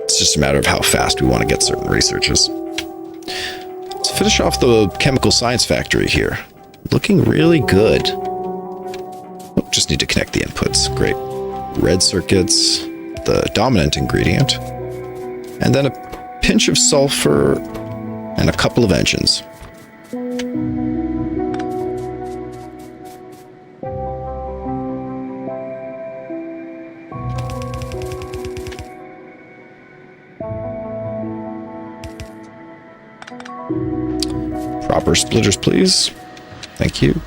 It's just a matter of how fast we want to get certain researches. Let's finish off the chemical science factory here. Looking really good. Oh, just need to connect the inputs. Great. Red circuits, the dominant ingredient, and then a pinch of sulfur and a couple of engines. Proper splitters, please. Thank you.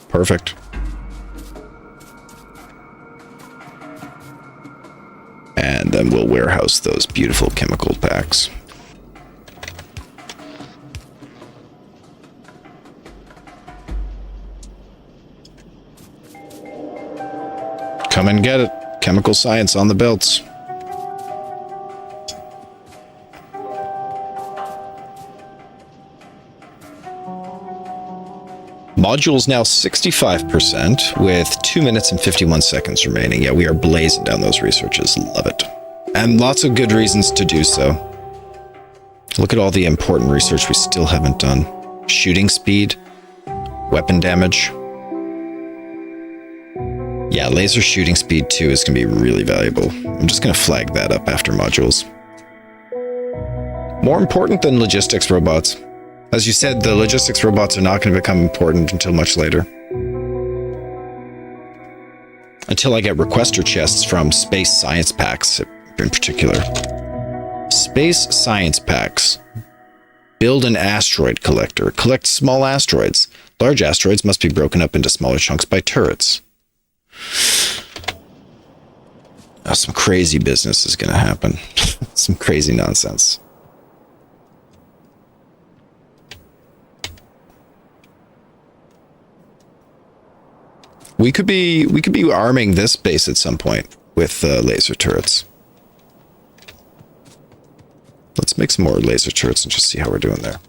Perfect. And then we'll warehouse those beautiful chemical packs. Come and get it. Chemical science on the belts. Module's now 65% with 2 minutes and 51 seconds remaining. Yeah, we are blazing down those researches. Love it. And lots of good reasons to do so. Look at all the important research we still haven't done. Shooting speed, weapon damage. Yeah, laser shooting speed too is going to be really valuable. I'm just going to flag that up after modules. More important than logistics robots. As you said, the logistics robots are not going to become important until much later. Until I get requester chests from space science packs in particular. Space science packs. Build an asteroid collector. Collect small asteroids. Large asteroids must be broken up into smaller chunks by turrets. Some crazy business is going to happen. Some crazy nonsense. We could be arming this base at some point with laser turrets. Let's make some more laser turrets and just see how we're doing there.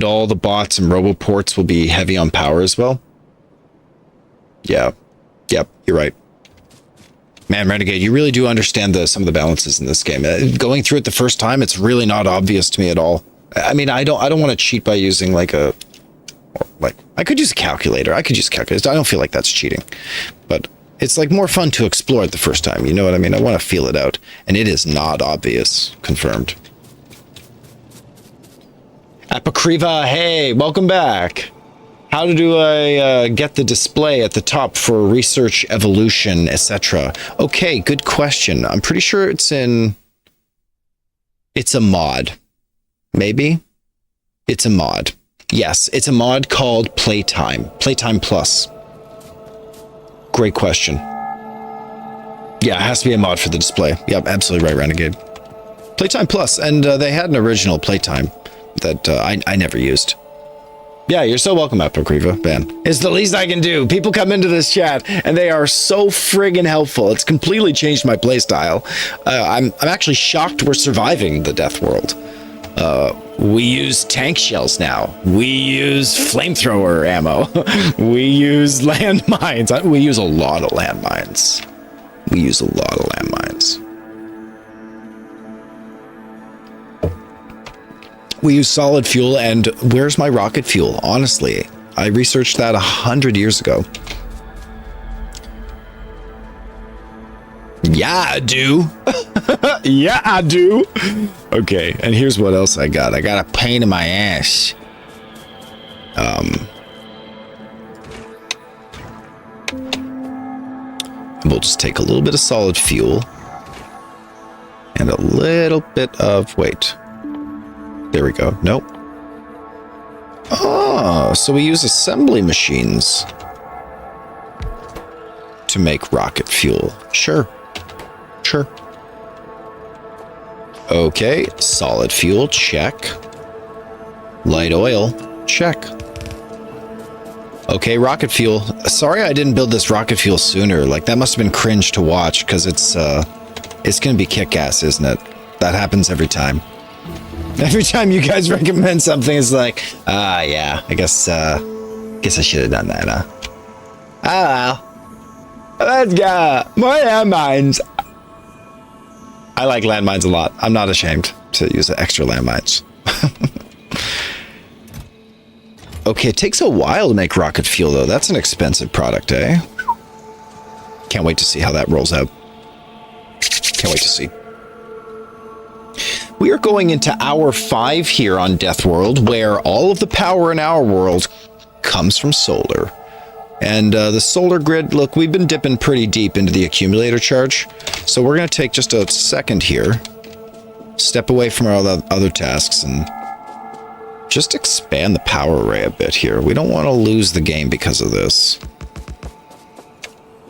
All the bots and roboports will be heavy on power as well. Yeah. Yep, you're right. Man, Renegade, you really do understand some of the balances in this game. Going through it the first time, it's really not obvious to me at all. I mean, I don't want to cheat by using I could use a calculator. I don't feel like that's cheating. But it's like more fun to explore it the first time. You know what I mean? I want to feel it out. And it is not obvious. Confirmed. Apocrypha, hey, welcome back. How do I get the display at the top for research, evolution, etc.? Okay, good question. I'm pretty sure it's a mod. Maybe? It's a mod. Yes, it's a mod called Playtime. Playtime Plus. Great question. Yeah, it has to be a mod for the display. Yep, absolutely right, Renegade. Playtime Plus, and they had an original Playtime that I never used. Yeah, you're so welcome, Apocrypha, man. It's the least I can do. People come into this chat, and they are so friggin' helpful. It's completely changed my playstyle. I'm actually shocked we're surviving the Deathworld. We use tank shells now. We use flamethrower ammo. We use landmines. We use a lot of landmines. We use solid fuel, and where's my rocket fuel? Honestly, I researched that 100 years ago. Yeah, I do. Yeah, I do. Okay, and here's what else I got. I got a pain in my ass. We'll just take a little bit of solid fuel. And a little bit of... Wait. There we go. Nope. Oh, so we use assembly machines to make rocket fuel. Sure. Sure. Okay, solid fuel, check. Light oil, check. Okay, rocket fuel. Sorry I didn't build this rocket fuel sooner. Like, that must have been cringe to watch, because it's gonna be kick-ass, isn't it? That happens every time. Every time you guys recommend something, it's like, yeah, I guess I should have done that, huh? Oh, well. Let's go. More landmines. I like landmines a lot. I'm not ashamed to use extra landmines. Okay, it takes a while to make rocket fuel, though. That's an expensive product, eh? Can't wait to see how that rolls out. Can't wait to see. We are going into hour 5 here on Deathworld, where all of the power in our world comes from solar. And the solar grid, look, we've been dipping pretty deep into the accumulator charge. So we're going to take just a second here, step away from our other tasks, and just expand the power array a bit here. We don't want to lose the game because of this.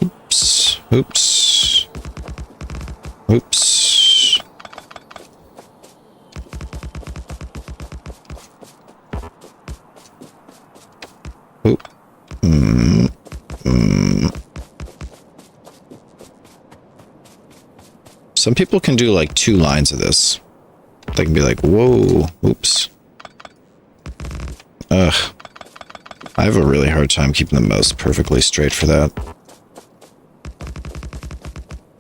Oops. Oops. Oops. Oop. Some people can do like 2 lines of this. They can be like, whoa, oops. Ugh. I have a really hard time keeping the mouse perfectly straight for that.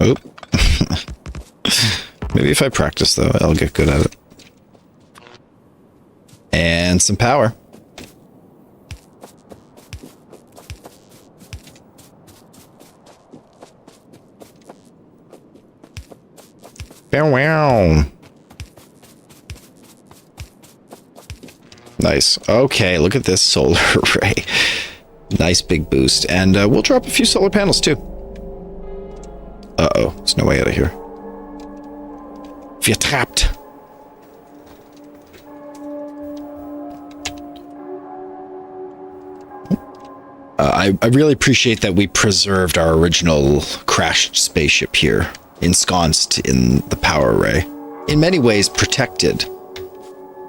Oop. Maybe if I practice, though, I'll get good at it. And some power. Wow. Nice. Okay, look at this solar array. Nice big boost. And we'll drop a few solar panels, too. Uh-oh. There's no way out of here. We're trapped. I really appreciate that we preserved our original crashed spaceship here, ensconced in the power array. In many ways protected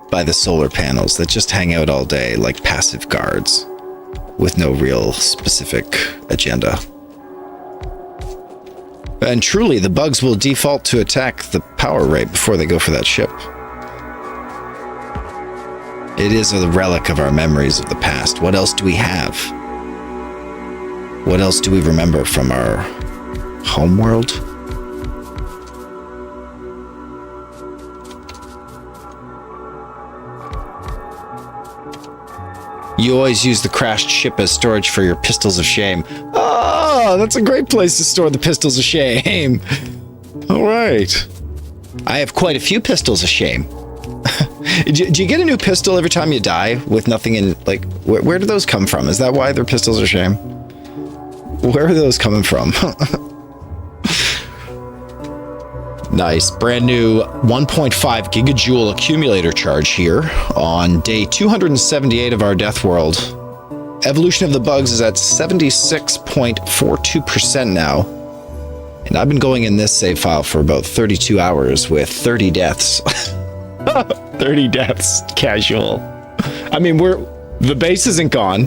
by the solar panels that just hang out all day like passive guards with no real specific agenda. And truly, the bugs will default to attack the power array before they go for that ship. It is a relic of our memories of the past. What else do we have? What else do we remember from our homeworld? You always use the crashed ship as storage for your pistols of shame. Oh, that's a great place to store the pistols of shame. All right. I have quite a few pistols of shame. Do you get a new pistol every time you die with nothing in, like, where do those come from? Is that why they're pistols of shame? Where are those coming from? Nice. Brand new 1.5 gigajoule accumulator charge here on day 278 of our Deathworld. Evolution of the bugs is at 76.42% now. And I've been going in this save file for about 32 hours with 30 deaths. 30 deaths. Casual. I mean, the base isn't gone.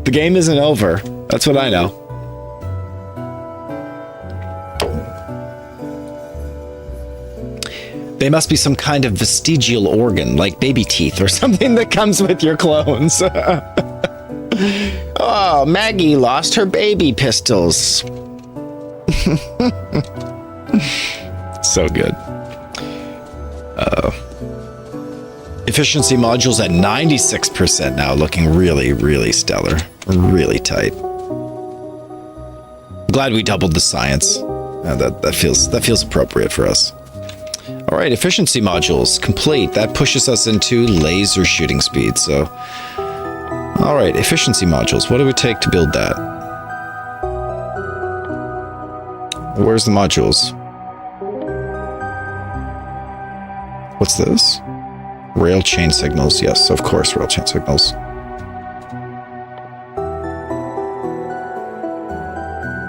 The game isn't over. That's what I know. They must be some kind of vestigial organ, like baby teeth or something that comes with your clones. Oh, Maggie lost her baby pistols. So good. Efficiency modules at 96% now, looking really, really stellar. Really tight. Glad we doubled the science. That feels appropriate for us. All right, efficiency modules complete. That pushes us into laser shooting speed. So, all right, efficiency modules. What do we take to build that? Where's the modules? What's this? Rail chain signals. Yes, of course, rail chain signals.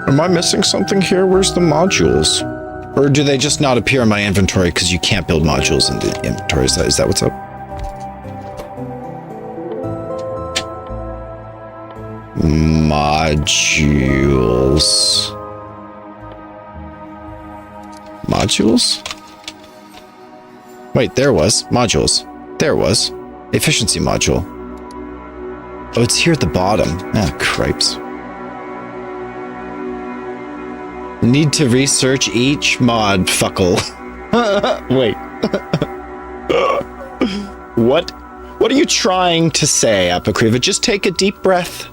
Am I missing something here? Where's the modules? Or do they just not appear in my inventory because you can't build modules in the inventory? Is that what's up? Modules. Modules? Wait, there was. Modules. There was. Efficiency module. Oh, it's here at the bottom. Ah, cripes. Need to research each mod, fuckle. Wait. What are you trying to say, Apocrypha? Just take a deep breath.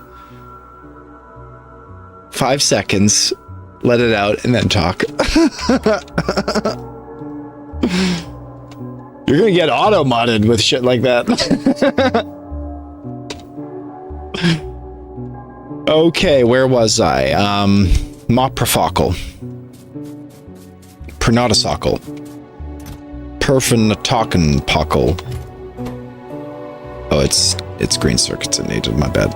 5 seconds. Let it out and then talk. You're gonna get auto-modded with shit like that. Okay, where was I? Moprofocal. Pernotosocal. Perfinotokenpocal. Oh, it's green circuits in native, my bad.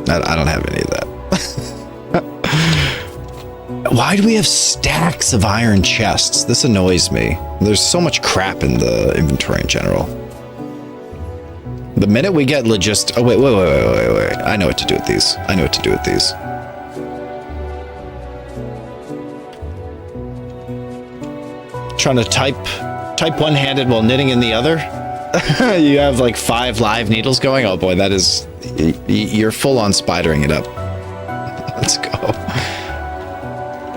I don't have any of that. Why do we have stacks of iron chests? This annoys me. There's so much crap in the inventory in general. The minute we get Oh, wait. I know what to do with these. Trying to type one-handed while knitting in the other. You have like 5 live needles going. Oh boy, that is... You're full on spidering it up. Let's go.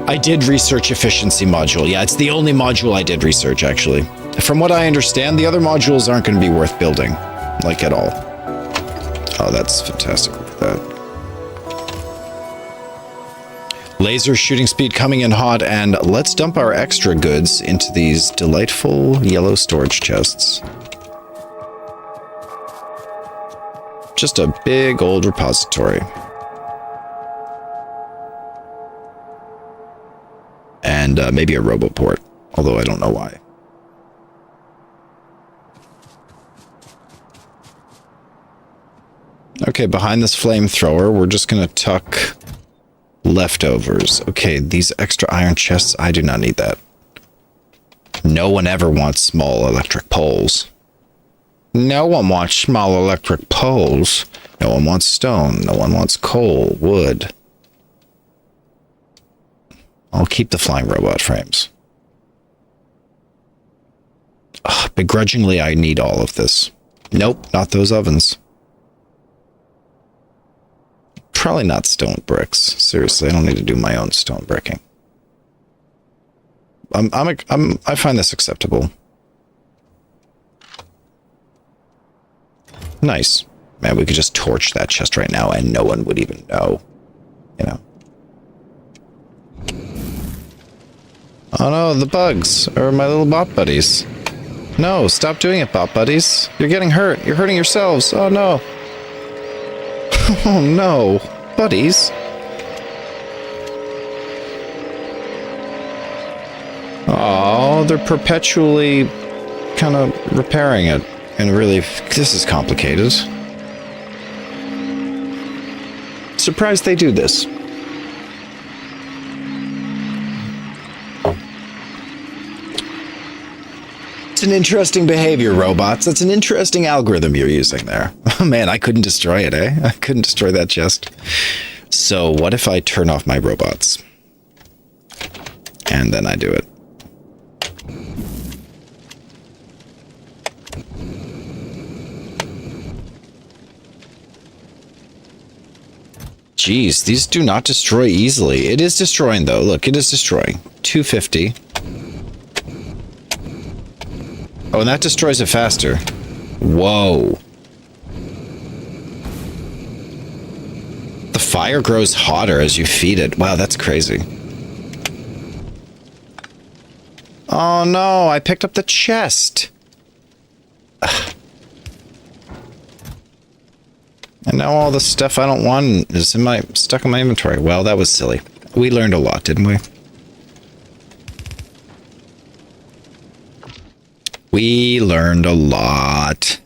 I did research efficiency module. Yeah, it's the only module I did research, actually. From what I understand, the other modules aren't going to be worth building. Like, at all. Oh, that's fantastic. Look at that. Laser shooting speed coming in hot, and let's dump our extra goods into these delightful yellow storage chests. Just a big old repository. And maybe a roboport, although I don't know why. Okay, behind this flamethrower, we're just gonna tuck leftovers. Okay, these extra iron chests, I do not need that. No one ever wants small electric poles. No one wants small electric poles. No one wants stone. No one wants coal, wood. I'll keep the flying robot frames. Ugh, begrudgingly, I need all of this. Nope, not those ovens. Probably not stone bricks. Seriously, I don't need to do my own stone bricking. I find this acceptable. Nice. Man, we could just torch that chest right now and no one would even know. You know. Oh no, the bugs are my little bot buddies. No, stop doing it, bot buddies. You're getting hurt. You're hurting yourselves. Oh no. Oh no, buddies. Oh, they're perpetually kind of repairing it. And really, this is complicated. Surprised they do this. It's an interesting behavior, robots. That's an interesting algorithm you're using there. Oh man, I couldn't destroy it, eh? I couldn't destroy that chest. So what if I turn off my robots? And then I do it. Jeez, these do not destroy easily. It is destroying though. Look, it is destroying. 250. Oh, and that destroys it faster. Whoa. The fire grows hotter as you feed it. Wow, that's crazy. Oh no, I picked up the chest. Ugh. And now all the stuff I don't want is stuck in my inventory. Well, that was silly. We learned a lot, didn't we? We learned a lot.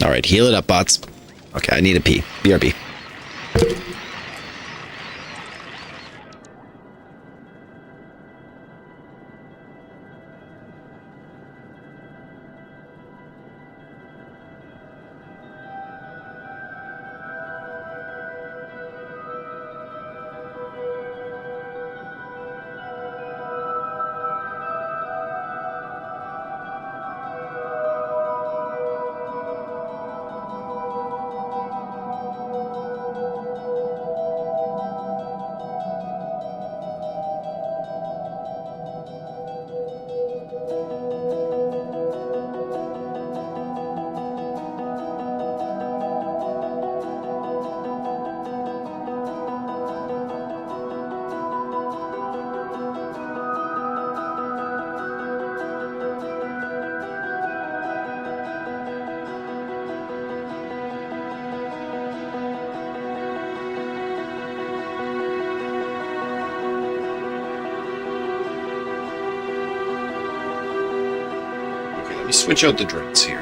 All right, heal it up, bots. Okay, I need a pee. BRB. Let me switch out the drinks here.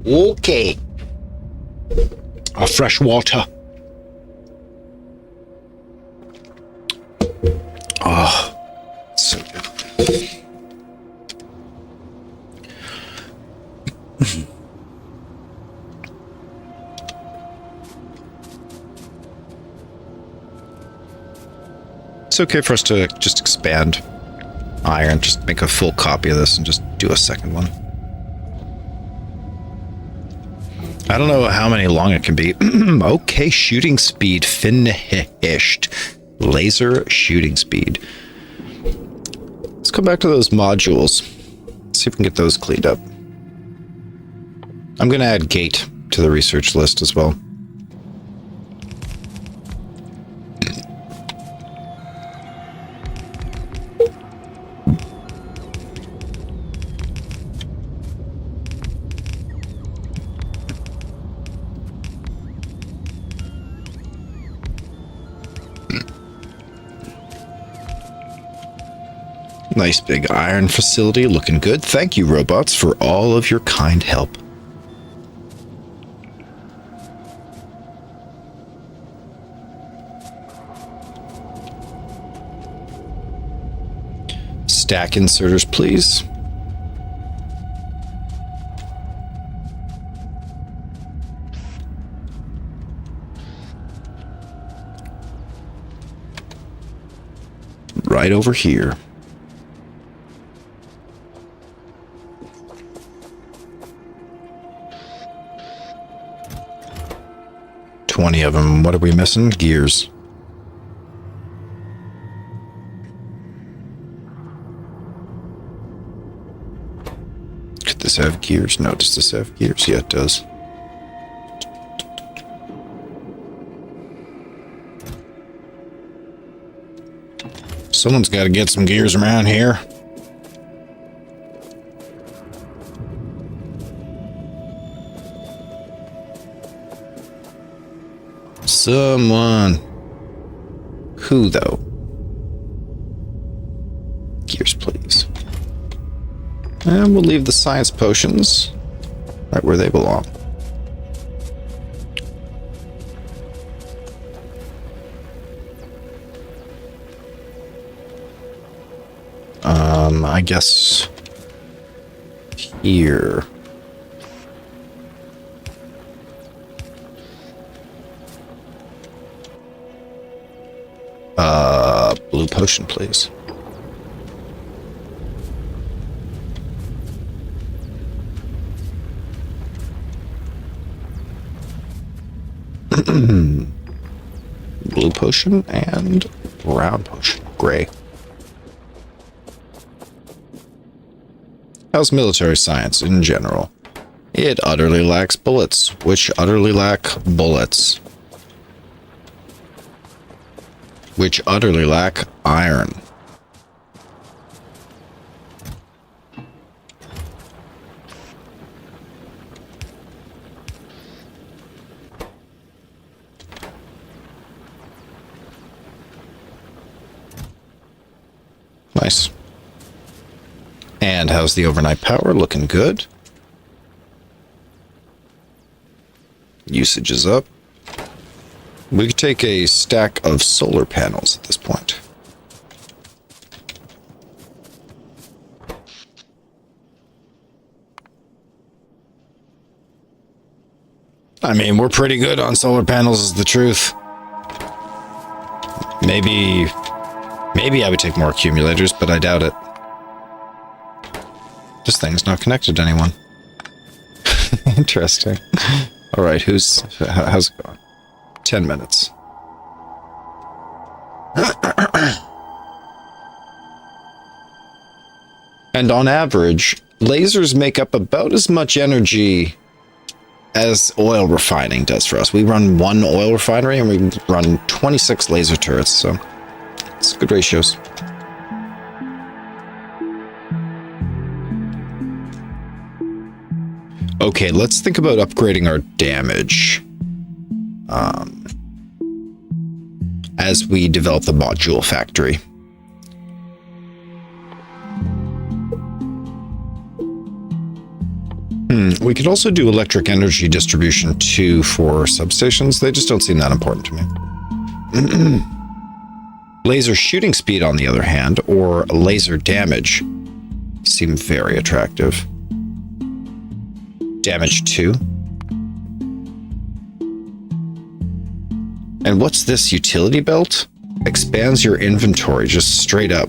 Okay. Fresh water. Oh, so good. It's okay for us to just expand iron, just make a full copy of this and just do a second one. I don't know how many long it can be. Okay, shooting speed finished. Laser shooting speed. Let's go back to those modules. See if we can get those cleaned up. I'm going to add gate to the research list as well. Nice big iron facility, looking good. Thank you, robots, for all of your kind help. Stack inserters, please. Right over here. Of them. What are we missing? Gears. Could this have gears? No, does this have gears? Yeah, it does. Someone's got to get some gears around here. Someone. Who, though? Gears, please. And we'll leave the science potions right where they belong. I guess here. Blue potion, please. Blue potion and brown potion. Gray. How's military science in general? It utterly lacks bullets, which utterly lack bullets. Which utterly lack iron. Nice. And how's the overnight power? Looking good. Usage is up. We could take a stack of solar panels at this point. I mean, we're pretty good on solar panels, is the truth. Maybe I would take more accumulators, but I doubt it. This thing's not connected to anyone. Interesting. All right, how's it going? 10 minutes. And on average, lasers make up about as much energy as oil refining does for us. We run one oil refinery and we run 26 laser turrets, so it's good ratios. Okay, let's think about upgrading our damage. As we develop the module factory. We could also do electric energy distribution too for substations. They just don't seem that important to me. Laser shooting speed, on the other hand, or laser damage, seem very attractive. Damage 2. And what's this utility belt? Expands your inventory just straight up.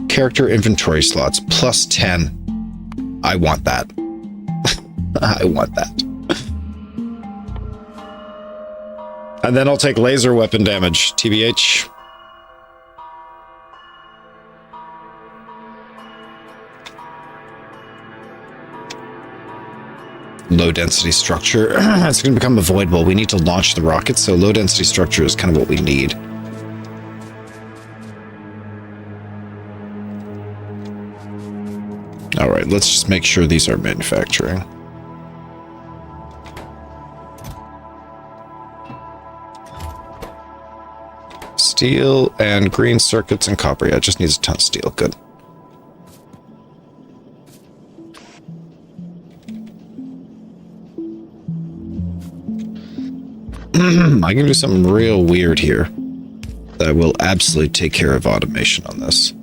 Character inventory slots plus 10. I want that. I want that. And then I'll take laser weapon damage, TBH. Low density structure. It's going to become avoidable. We need to launch the rocket, so low density structure is kind of what we need. All right, let's just make sure these are manufacturing. Steel and green circuits and copper. Yeah, it just needs a ton of steel. Good. I can do something real weird here that will absolutely take care of automation on this.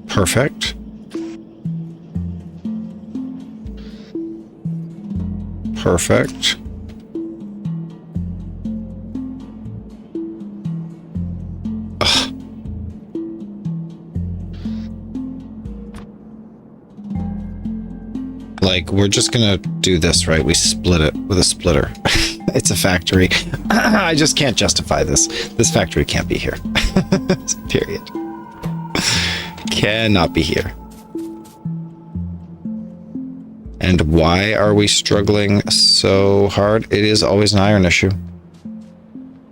Perfect. Perfect. Like, we're just gonna do this, right? We split it with a splitter. It's a factory. I just can't justify this. This factory can't be here. Period. Cannot be here. And why are we struggling so hard? It is always an iron issue.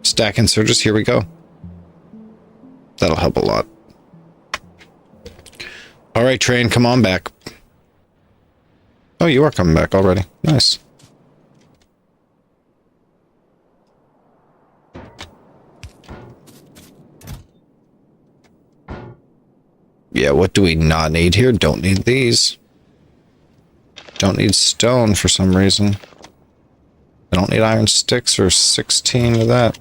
Stack inserters, here we go. That'll help a lot. All right, train, come on back. Oh, you are coming back already. Nice. Yeah, what do we not need here? Don't need these. Don't need stone for some reason. I don't need iron sticks or 16 of that.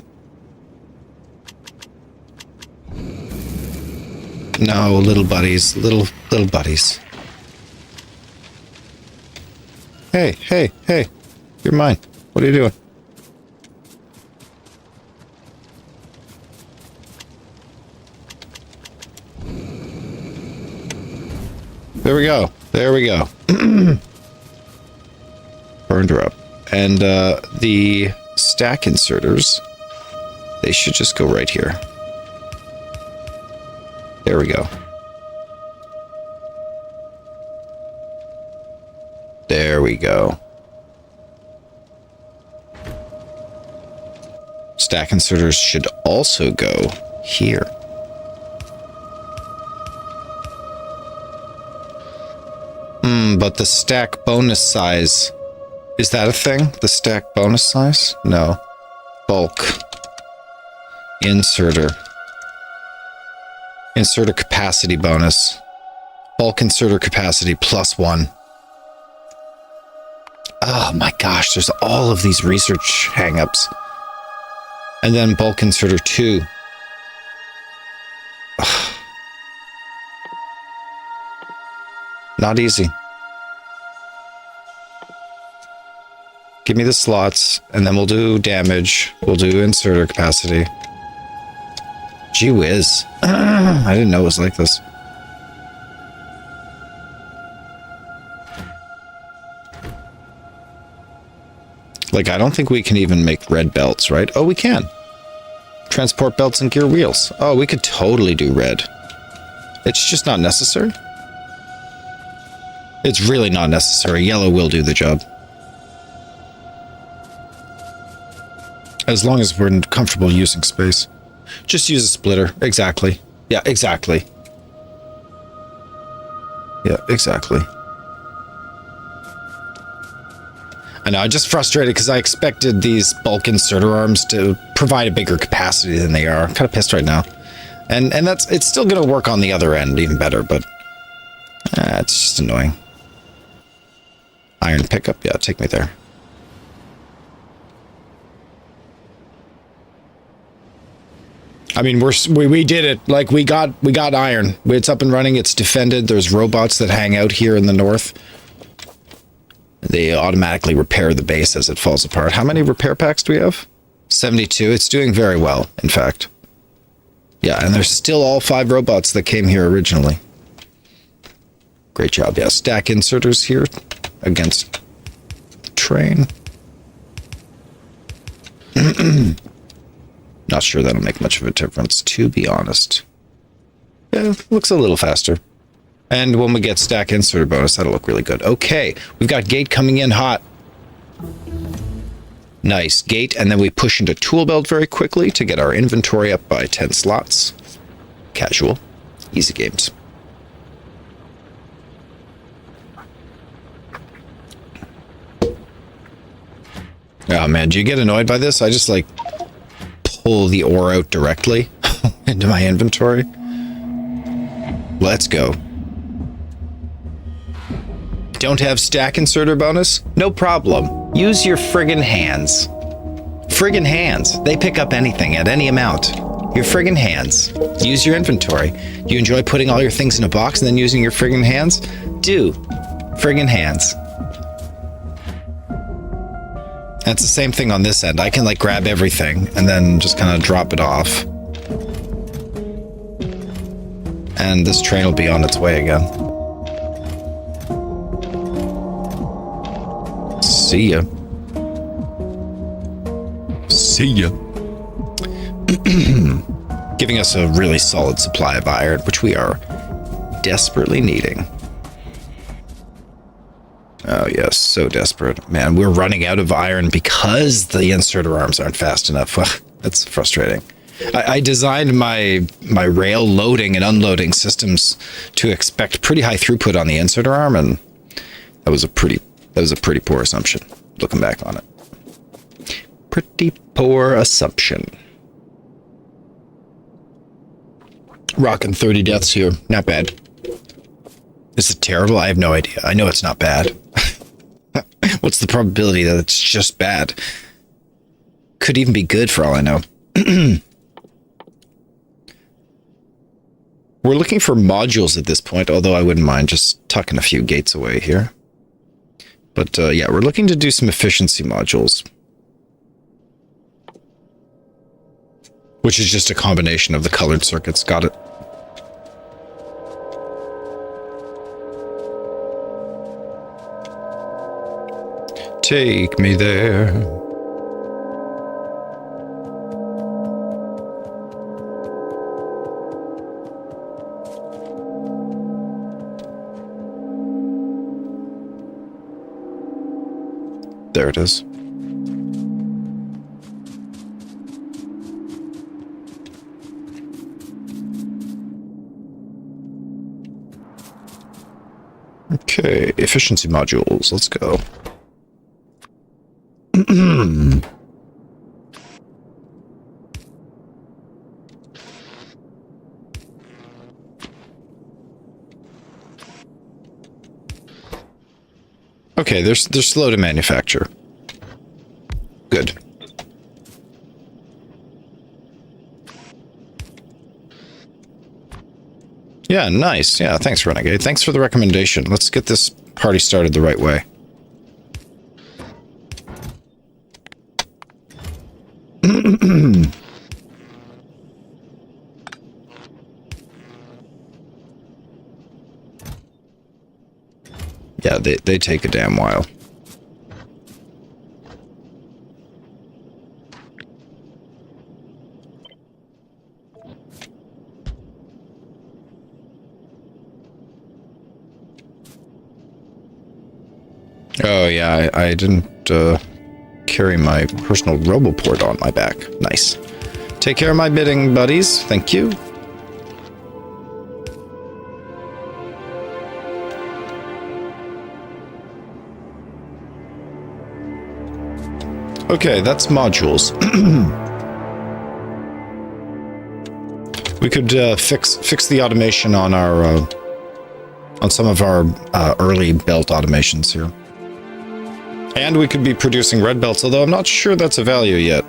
No, little buddies. Little buddies. Hey, hey, hey. You're mine. What are you doing? There we go. There we go. Burned her up. And the stack inserters, they should just go right here. There we go. There we go. Stack inserters should also go here. But the stack bonus size, is that a thing? The stack bonus size? No. Bulk. Inserter. Inserter capacity bonus. Bulk inserter capacity +1. Oh my gosh, there's all of these research hangups. And then bulk inserter 2. Ugh. Not easy. Give me the slots, and then we'll do damage. We'll do inserter capacity. Gee whiz. I didn't know it was like this. Like, I don't think we can even make red belts, right? Oh, we can. Transport belts and gear wheels. Oh, we could totally do red. It's just not necessary. It's really not necessary. Yellow will do the job. As long as we're comfortable using space. Just use a splitter. Exactly. Yeah, exactly. Yeah, exactly. I know, I'm just frustrated because I expected these bulk inserter arms to provide a bigger capacity than they are. I'm kind of pissed right now. And it's still going to work on the other end even better, but it's just annoying. Iron pickup, yeah, take me there. I mean, we did it. Like, we got iron. It's up and running. It's defended. There's robots that hang out here in the north. They automatically repair the base as it falls apart. How many repair packs do we have? 72. It's doing very well, in fact. Yeah, and there's still all 5 robots that came here originally. Great job. Yeah, stack inserters here against the train. Not sure that'll make much of a difference, to be honest. Yeah, looks a little faster. And when we get stack inserter bonus, that'll look really good. Okay, we've got gate coming in hot. Nice, gate, and then we push into tool belt very quickly to get our inventory up by 10 slots. Casual. Easy games. Oh man, do you get annoyed by this? I just like pull the ore out directly into my inventory. Let's go. Don't have stack inserter bonus? No problem. Use your friggin' hands. Friggin' hands. They pick up anything at any amount. Your friggin' hands. Use your inventory. You enjoy putting all your things in a box and then using your friggin' hands? Do. Friggin' hands. That's the same thing on this end. I can like grab everything and then just kind of drop it off. And this train will be on its way again. See ya. See ya. Giving us a really solid supply of iron, which we are desperately needing. Oh yes, so desperate. Man, we're running out of iron because the inserter arms aren't fast enough. Ugh, that's frustrating. I designed my rail loading and unloading systems to expect pretty high throughput on the inserter arm, and that was a pretty poor assumption, looking back on it. Pretty poor assumption. Rocking 30 deaths here. Not bad. Is it terrible? I have no idea. I know it's not bad. What's the probability that it's just bad? Could even be good for all I know. We're looking for modules at this point, although I wouldn't mind just tucking a few gates away here. But yeah, we're looking to do some efficiency modules. Which is just a combination of the colored circuits. Got it. Take me there. There it is. Okay, efficiency modules. Let's go. Okay, they're slow to manufacture. Good. Yeah, nice. Yeah, thanks, Renegade. Thanks for the recommendation. Let's get this party started the right way. Yeah, they take a damn while. Oh yeah, I didn't carry my personal roboport on my back. Nice. Take care of my bidding, buddies. Thank you. Okay, that's modules. We could fix the automation on our on some of our early belt automations here. And we could be producing red belts, although I'm not sure that's a value yet.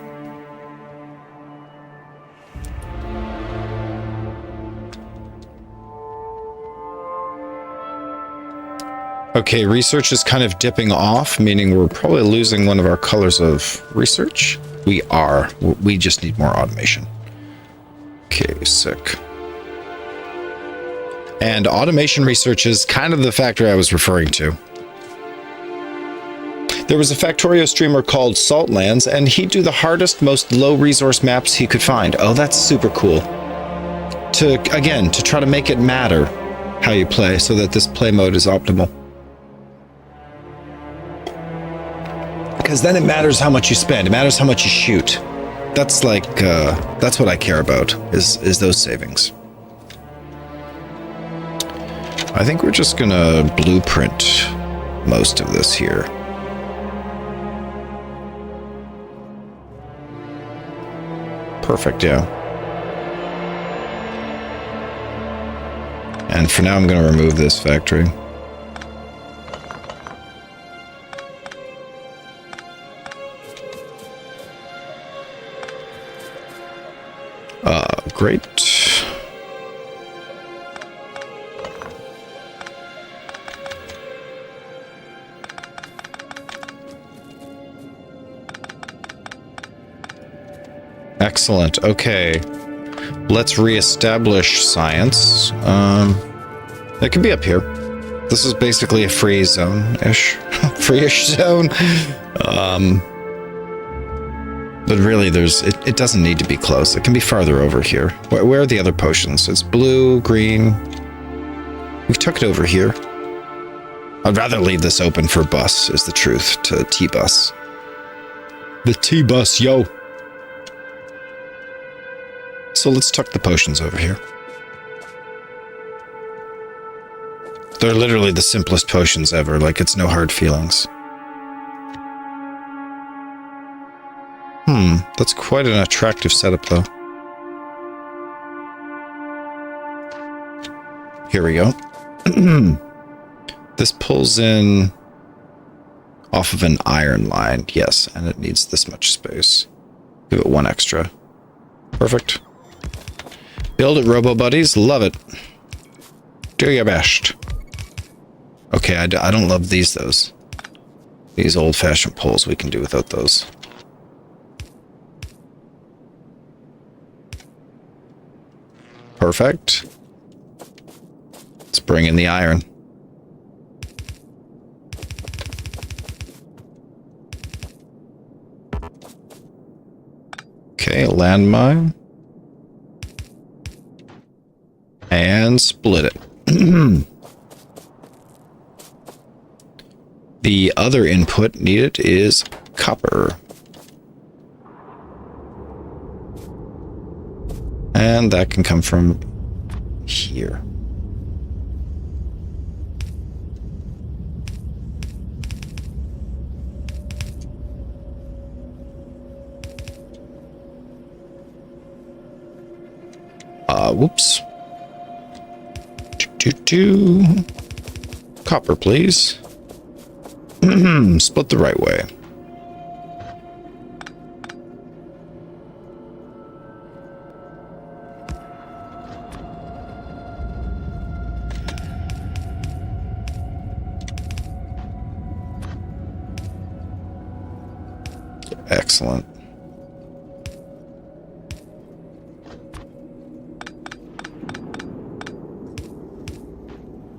Okay, research is kind of dipping off, meaning we're probably losing one of our colors of research. We are. We just need more automation. Okay, sick. And automation research is kind of the factor I was referring to. There was a Factorio streamer called Saltlands, and he'd do the hardest, most low resource maps he could find. Oh, that's super cool. To try to make it matter how you play so that this play mode is optimal. Because then it matters how much you spend. It matters how much you shoot. That's like, that's what I care about, is those savings. I think we're just gonna blueprint most of this here. Perfect, yeah. And for now, I'm gonna remove this factory. Great. Excellent. Okay. Let's reestablish science. It can be up here. This is basically a free zone-ish. Free-ish zone. But really, it doesn't need to be close. It can be farther over here. Where are the other potions? It's blue, green. We took it over here. I'd rather leave this open for bus, is the truth, to T-bus. The T-bus, yo! So let's tuck the potions over here. They're literally the simplest potions ever. Like, it's no hard feelings. That's quite an attractive setup, though. Here we go. This pulls in off of an iron line, yes, and it needs this much space. Give it one extra. Perfect. Build it, Robo Buddies. Love it. Do your best. Okay, I don't love those. These old-fashioned poles, we can do without those. Perfect. Let's bring in the iron. Okay, landmine. And split it. The other input needed is copper. And that can come from here. Whoops. Copper, please. Split the right way. Excellent.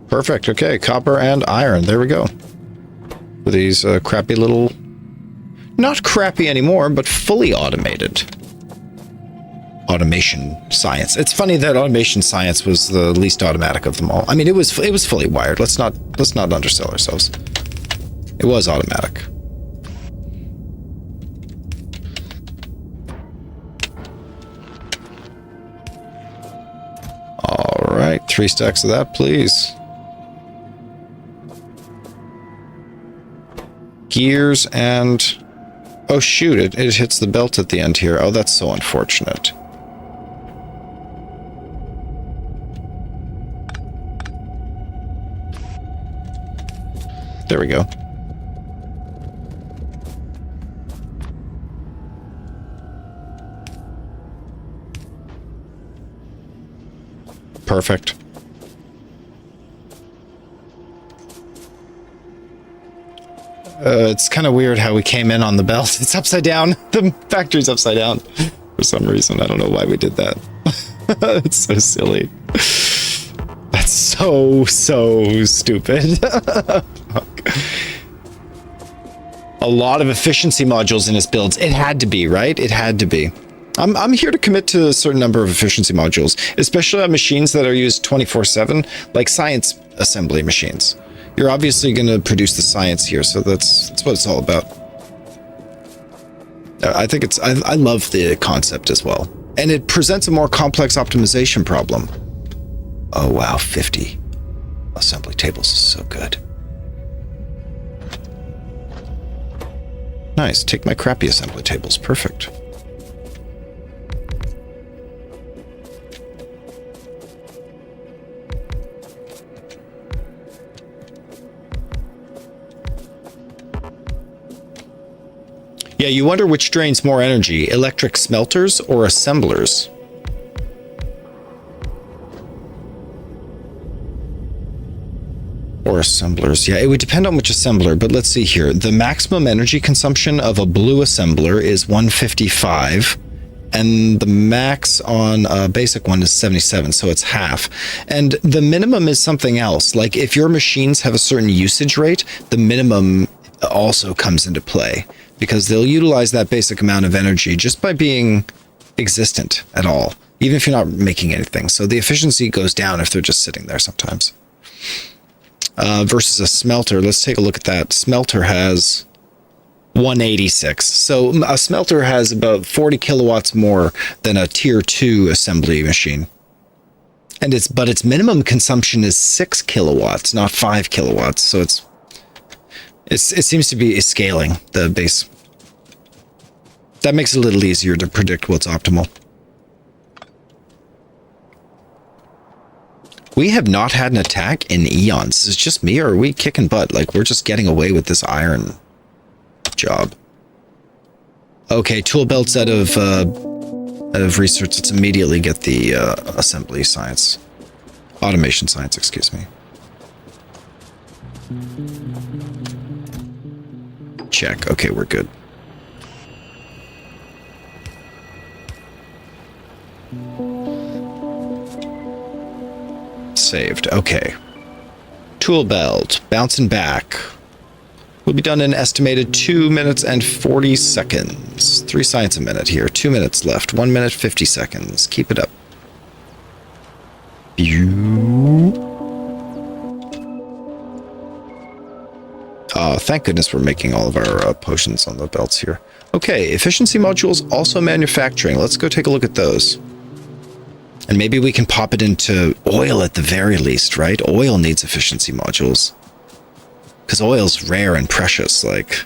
Perfect. Okay, copper and iron. There we go. With these crappy little... Not crappy anymore, but fully automated. Automation science. It's funny that automation science was the least automatic of them all. I mean, it was fully wired. Let's not undersell ourselves. It was automatic. All right, 3 stacks of that, please. Gears and Oh shoot, it hits the belt at the end here. Oh, that's so unfortunate. There we go. Perfect. It's kind of weird how we came in on the belt. It's upside down. The factory's upside down for some reason. I don't know why we did that. It's so silly. That's so stupid. A lot of efficiency modules in his builds. It had to be, right? It had to be. I'm here to commit to a certain number of efficiency modules, especially on machines that are used 24/7, like science assembly machines. You're obviously going to produce the science here, so that's what it's all about. I think I love the concept as well. And it presents a more complex optimization problem. Oh wow, 50 assembly tables is so good. Nice, take my crappy assembly tables, perfect. Yeah, you wonder which drains more energy, electric smelters or assemblers? Or assemblers. Yeah, it would depend on which assembler, but let's see here. The maximum energy consumption of a blue assembler is 155, and the max on a basic one is 77, so it's half. And the minimum is something else. Like if your machines have a certain usage rate, the minimum also comes into play, because they'll utilize that basic amount of energy just by being existent at all, even if you're not making anything. So the efficiency goes down if they're just sitting there sometimes. Versus a smelter, let's take a look at that. Smelter has 186. So a smelter has about 40 kilowatts more than a tier 2 assembly machine. And its minimum consumption is 6 kilowatts, not 5 kilowatts. So it seems to be scaling the base. That makes it a little easier to predict what's optimal. We have not had an attack in eons. Is it just me, or are we kicking butt? Like, we're just getting away with this iron job. Okay, tool belts out of research. Let's immediately get the assembly science. Automation science, excuse me. Check. Okay, we're good. Saved. Okay. Tool belt. Bouncing back. Will be done in an estimated 2 minutes and 40 seconds. 3 science a minute here. 2 minutes left. 1 minute 50 seconds. Keep it up. Oh, thank goodness we're making all of our potions on the belts here. Okay, efficiency modules, also manufacturing. Let's go take a look at those. And maybe we can pop it into oil at the very least, right? Oil needs efficiency modules. Because oil's rare and precious. Like,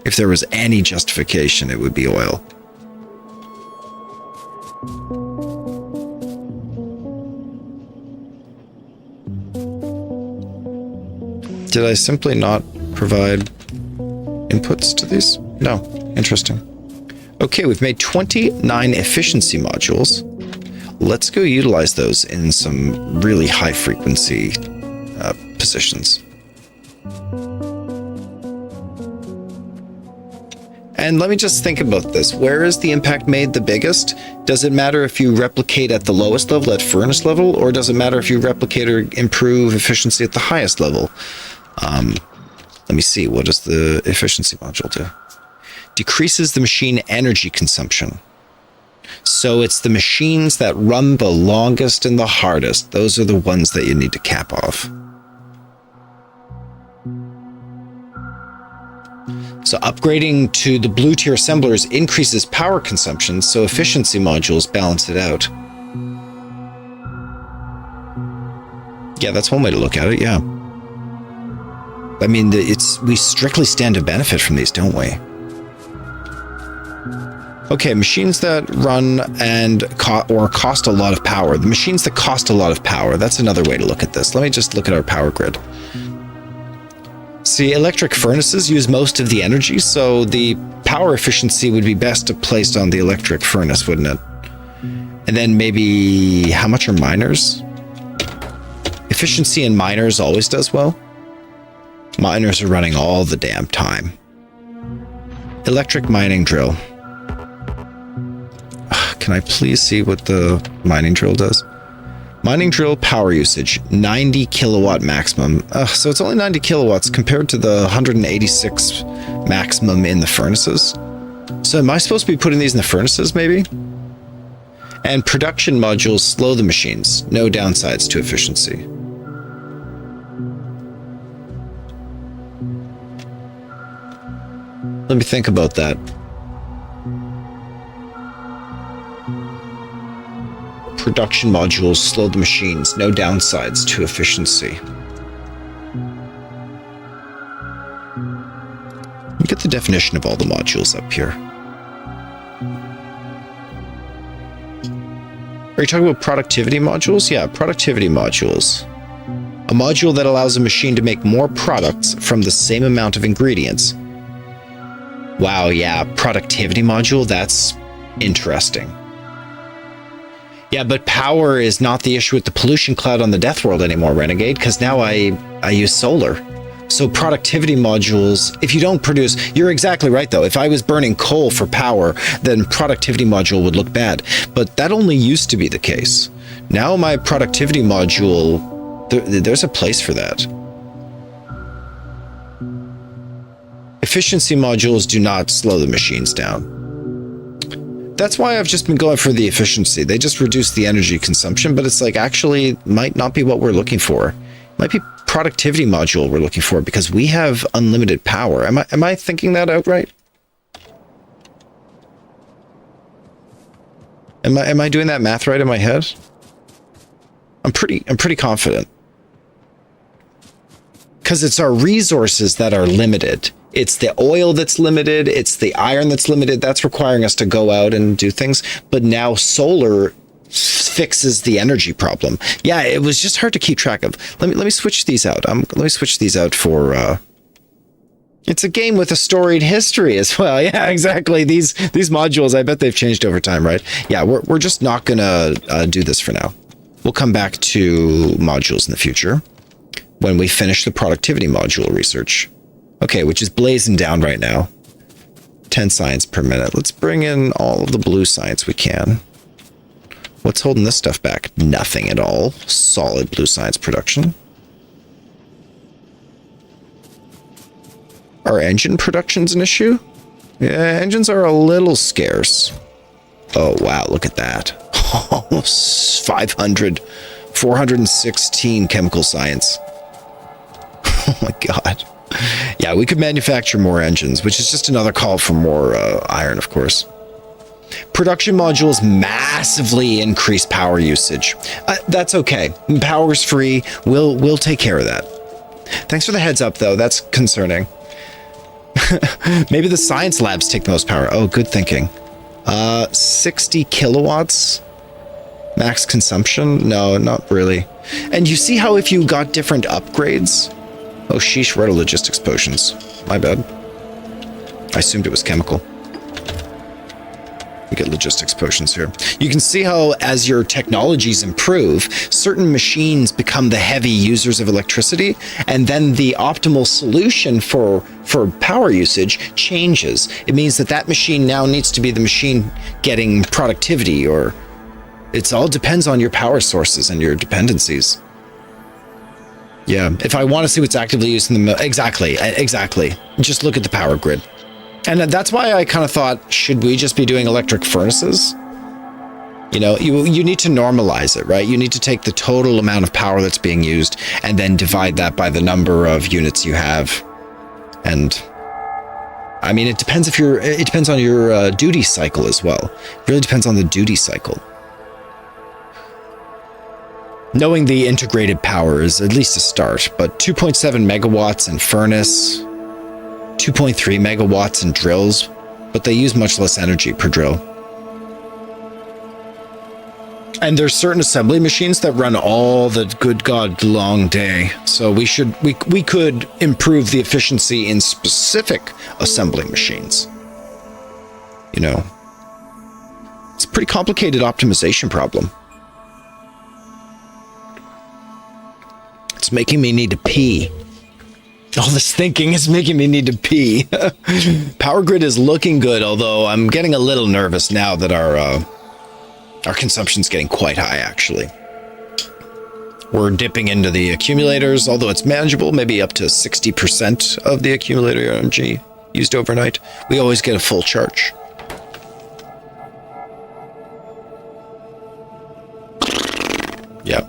if there was any justification, it would be oil. Did I simply not provide inputs to these? No. Interesting. Okay, we've made 29 efficiency modules. Let's go utilize those in some really high frequency positions. And let me just think about this. Where is the impact made the biggest? Does it matter if you replicate at the lowest level, at furnace level, or does it matter if you replicate or improve efficiency at the highest level? Let me see. What does the efficiency module do? Decreases the machine energy consumption. So it's the machines that run the longest and the hardest. Those are the ones that you need to cap off. So upgrading to the blue tier assemblers increases power consumption, so efficiency modules balance it out. Yeah, that's one way to look at it, yeah. I mean, we strictly stand to benefit from these, don't we? Okay, machines that run and cost a lot of power. The machines that cost a lot of power. That's another way to look at this. Let me just look at our power grid. See, electric furnaces use most of the energy, so the power efficiency would be best placed on the electric furnace, wouldn't it? And then maybe how much are miners? Efficiency in miners always does well. Miners are running all the damn time. Electric mining drill. Can I please see what the mining drill does? Mining drill power usage, 90 kilowatt maximum. So it's only 90 kilowatts compared to the 186 maximum in the furnaces. So am I supposed to be putting these in the furnaces, maybe? And production modules slow the machines. No downsides to efficiency. Let me think about that. Production modules slow the machines. No downsides to efficiency. Let me get the definition of all the modules up here. Are you talking about productivity modules? Yeah, productivity modules. A module that allows a machine to make more products from the same amount of ingredients. Wow, yeah, productivity module, that's interesting. Yeah, but power is not the issue with the pollution cloud on the Deathworld anymore, Renegade, because now I use solar. So productivity modules, if you don't produce, you're exactly right though. If I was burning coal for power, then productivity module would look bad. But that only used to be the case. Now my productivity module, there's a place for that. Efficiency modules do not slow the machines down. That's why I've just been going for the efficiency. They just reduce the energy consumption, but it's like actually might not be what we're looking for. Might be productivity module we're looking for because we have unlimited power. Am I thinking that outright? Am I doing that math right in my head? I'm pretty confident. Because it's our resources that are limited. It's the oil that's limited. It's the iron that's limited. That's requiring us to go out and do things. But now solar fixes the energy problem. Yeah, it was just hard to keep track of. Let me switch these out. Let me switch these out for. It's a game with a storied history as well. Yeah, exactly. These modules, I bet they've changed over time, right? Yeah, we're just not gonna do this for now. We'll come back to modules in the future when we finish the productivity module research. Okay, which is blazing down right now. 10 science per minute. Let's bring in all of the blue science we can. What's holding this stuff back? Nothing at all. Solid blue science production. Are engine production's an issue? Yeah, engines are a little scarce. Oh, wow, look at that. 416 chemical science. Oh my god. Yeah, we could manufacture more engines, which is just another call for more iron, of course. Production modules massively increase power usage. That's okay. Power's free. We'll take care of that. Thanks for the heads up, though. That's concerning. Maybe the science labs take the most power. Oh, good thinking. 60 kilowatts? Max consumption? No, not really. And you see how if you got different upgrades... Oh, sheesh, we're out of logistics potions. My bad. I assumed it was chemical. We get logistics potions here. You can see how as your technologies improve, certain machines become the heavy users of electricity, and then the optimal solution for power usage changes. It means that machine now needs to be the machine getting productivity, or it all depends on your power sources and your dependencies. Yeah, if I want to see what's actively used in the... Exactly. Just look at the power grid. And that's why I kind of thought, should we just be doing electric furnaces? You know, you need to normalize it, right? You need to take the total amount of power that's being used and then divide that by the number of units you have. And I mean, it depends on your duty cycle as well. It really depends on the duty cycle. Knowing the integrated power is at least a start, but 2.7 megawatts in furnace, 2.3 megawatts in drills. but they use much less energy per drill. And there's certain assembly machines that run all the good God long day. So we could improve the efficiency in specific assembly machines. You know, it's a pretty complicated optimization problem. It's making me need to pee. All this thinking is making me need to pee. Power grid is looking good, although I'm getting a little nervous now that our consumption's getting quite high, actually. We're dipping into the accumulators, although it's manageable, maybe up to 60% of the accumulator energy used overnight. We always get a full charge. Yeah.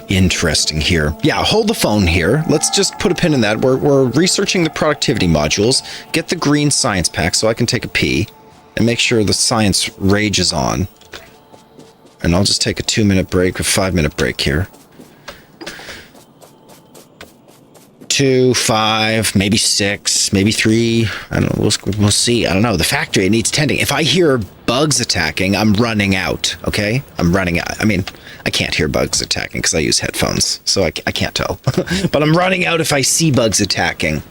Interesting here. Yeah, hold the phone here. Let's just put a pin in that. We're researching the productivity modules. Get the green science pack so I can take a pee and make sure the science rage is on. And I'll just take a 2-minute break, a 5-minute break here. 2, 5, maybe 6, maybe 3. I don't know. We'll see. I don't know. The factory, it needs tending. If I hear bugs attacking, I'm running out. Okay? I'm running out. I mean, I can't hear bugs attacking because I use headphones, so I can't tell. But I'm running out if I see bugs attacking,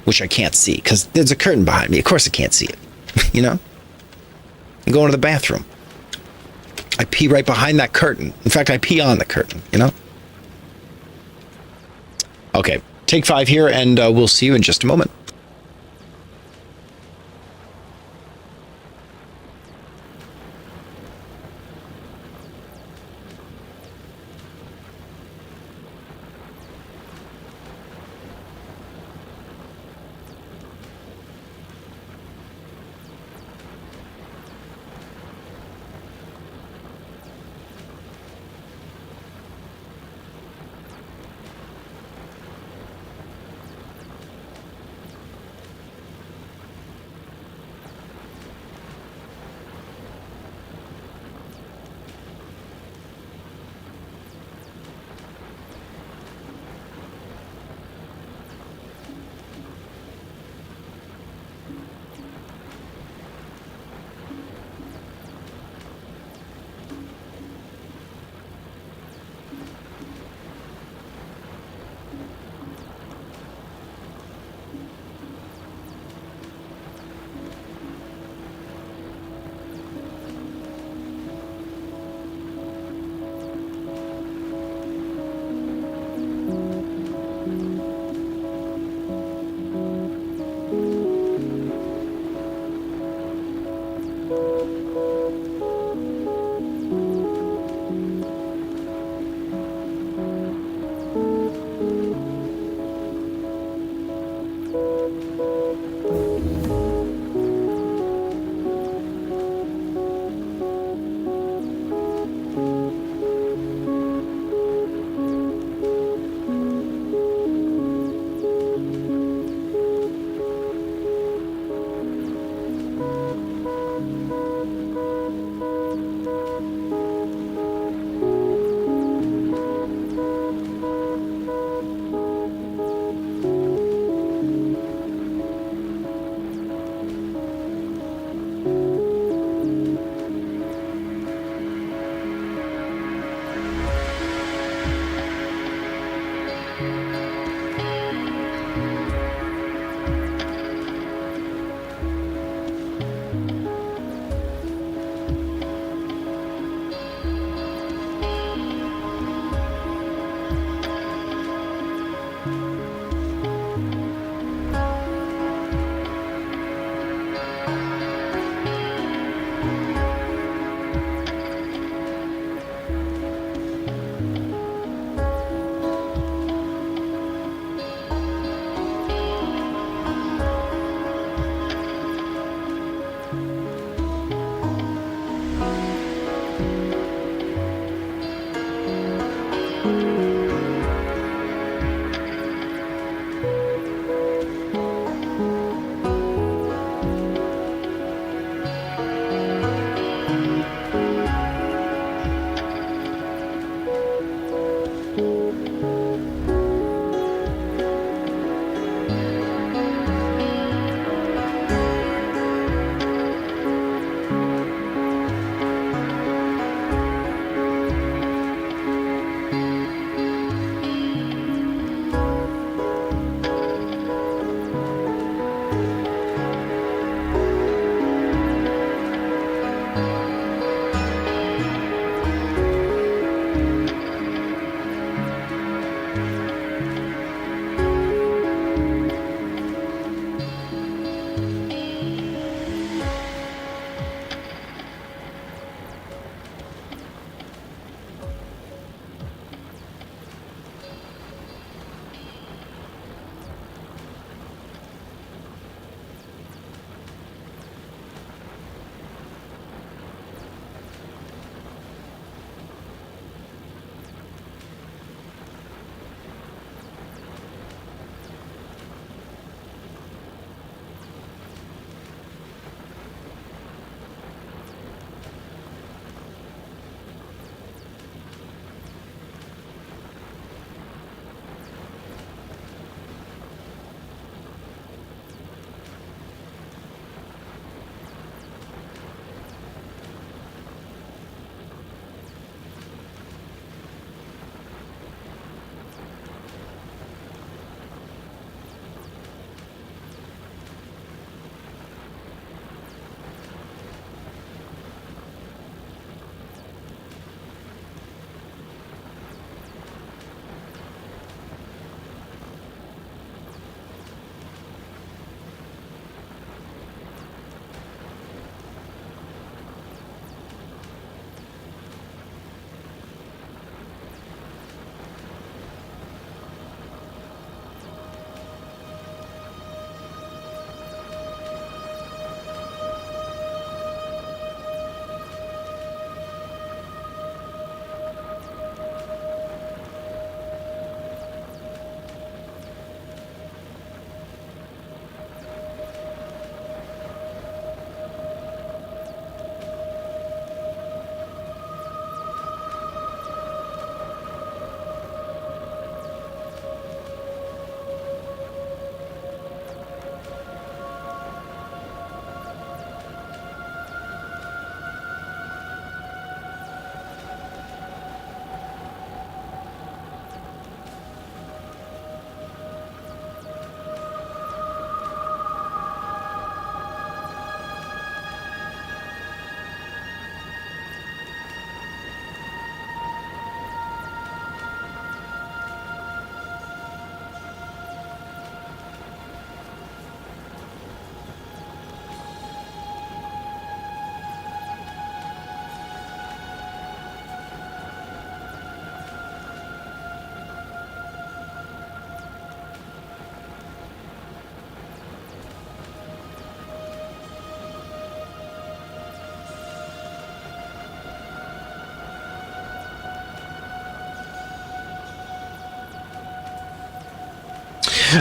which I can't see because there's a curtain behind me. Of course I can't see it. You know? I'm going to the bathroom. I pee right behind that curtain. In fact, I pee on the curtain, you know? Okay, take 5 here, and we'll see you in just a moment.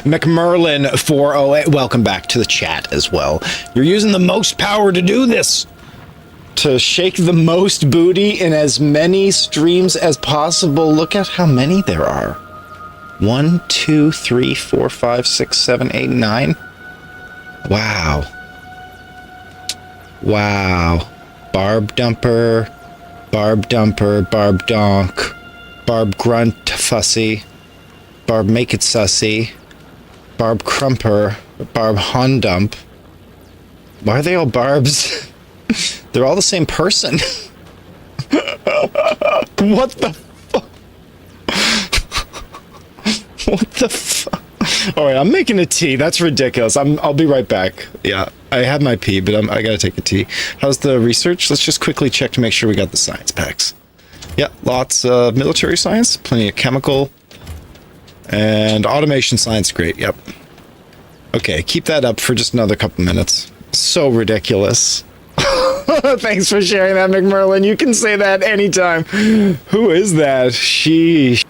McMerlin 408. Welcome back to the chat as well. You're using the most power to do this. To shake the most booty in as many streams as possible. Look at how many there are. 1, 2, 3, 4, 5, 6, 7, 8, 9. Wow. Wow. Barb dumper, Barb donk, Barb grunt fussy, Barb make it sussy, Barb crumper, Barb hondump. Why are they all Barbs? They're all the same person. What the fuck? What the fuck? All right, I'm making a tea. That's ridiculous. I'll be right back. Yeah, I have my pee, but I gotta take a tea. How's the research? Let's just quickly check to make sure we got the science packs. Yeah, lots of military science, plenty of chemical, and automation science. Great. Yep. Okay, keep that up for just another couple minutes. So ridiculous. Thanks for sharing that, McMerlin. You can say that anytime. Who is that? She.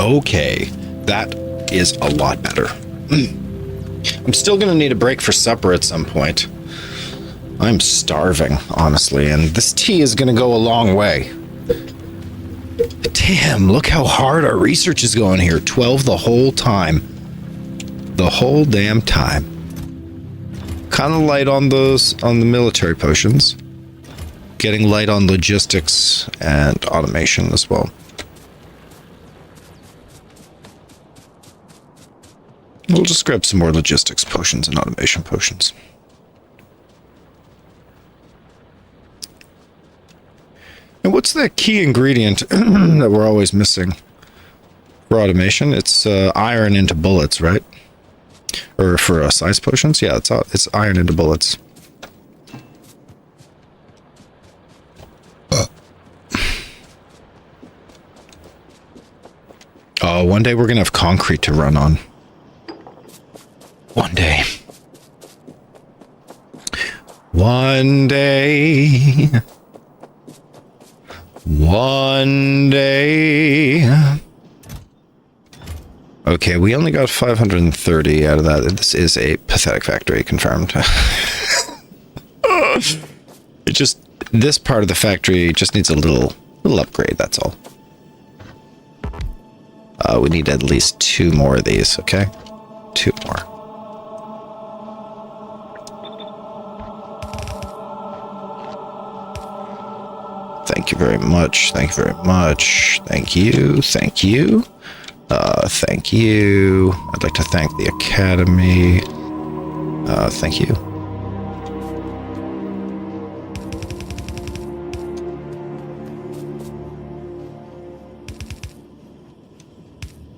Okay, that is a lot better. I'm still gonna need a break for supper at some point. I'm starving, honestly, and this tea is gonna go a long way. Damn, look how hard our research is going here. 12 the whole time. The whole damn time. Kind of light on the military potions. Getting light on logistics and automation as well. We'll just grab some more logistics potions and automation potions. And what's that key ingredient that we're always missing for automation? It's iron into bullets, right? Or for size potions? Yeah, it's iron into bullets. Oh, one day we're gonna have concrete to run on. One day. One day. One day. Okay, we only got 530 out of that. This is a pathetic factory, confirmed. This part of the factory just needs a little upgrade, that's all. We need at least 2 more of these, okay? 2 more. Thank you very much. Thank you very much. Thank you. Thank you. Thank you. I'd like to thank the Academy. Thank you.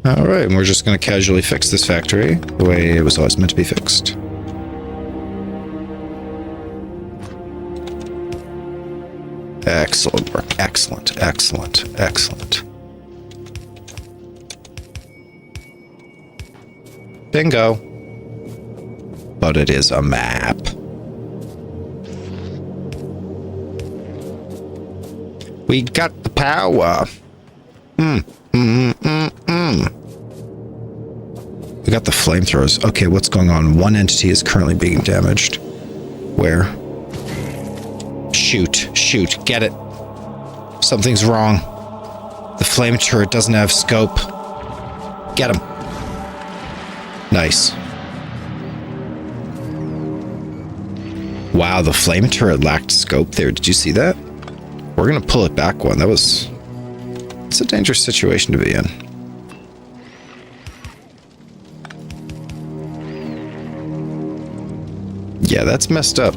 All right, and we're just going to casually fix this factory the way it was always meant to be fixed. Excellent work. Excellent, excellent, excellent. Bingo. But it is a map. We got the power. We got the flamethrowers. Okay, what's going on? One entity is currently being damaged. Where? Shoot, shoot, get it. Something's wrong. The flame turret doesn't have scope. Get him. Nice. Wow, the flame turret lacked scope there. Did you see that? We're gonna pull it back one. It's a dangerous situation to be in. Yeah, that's messed up.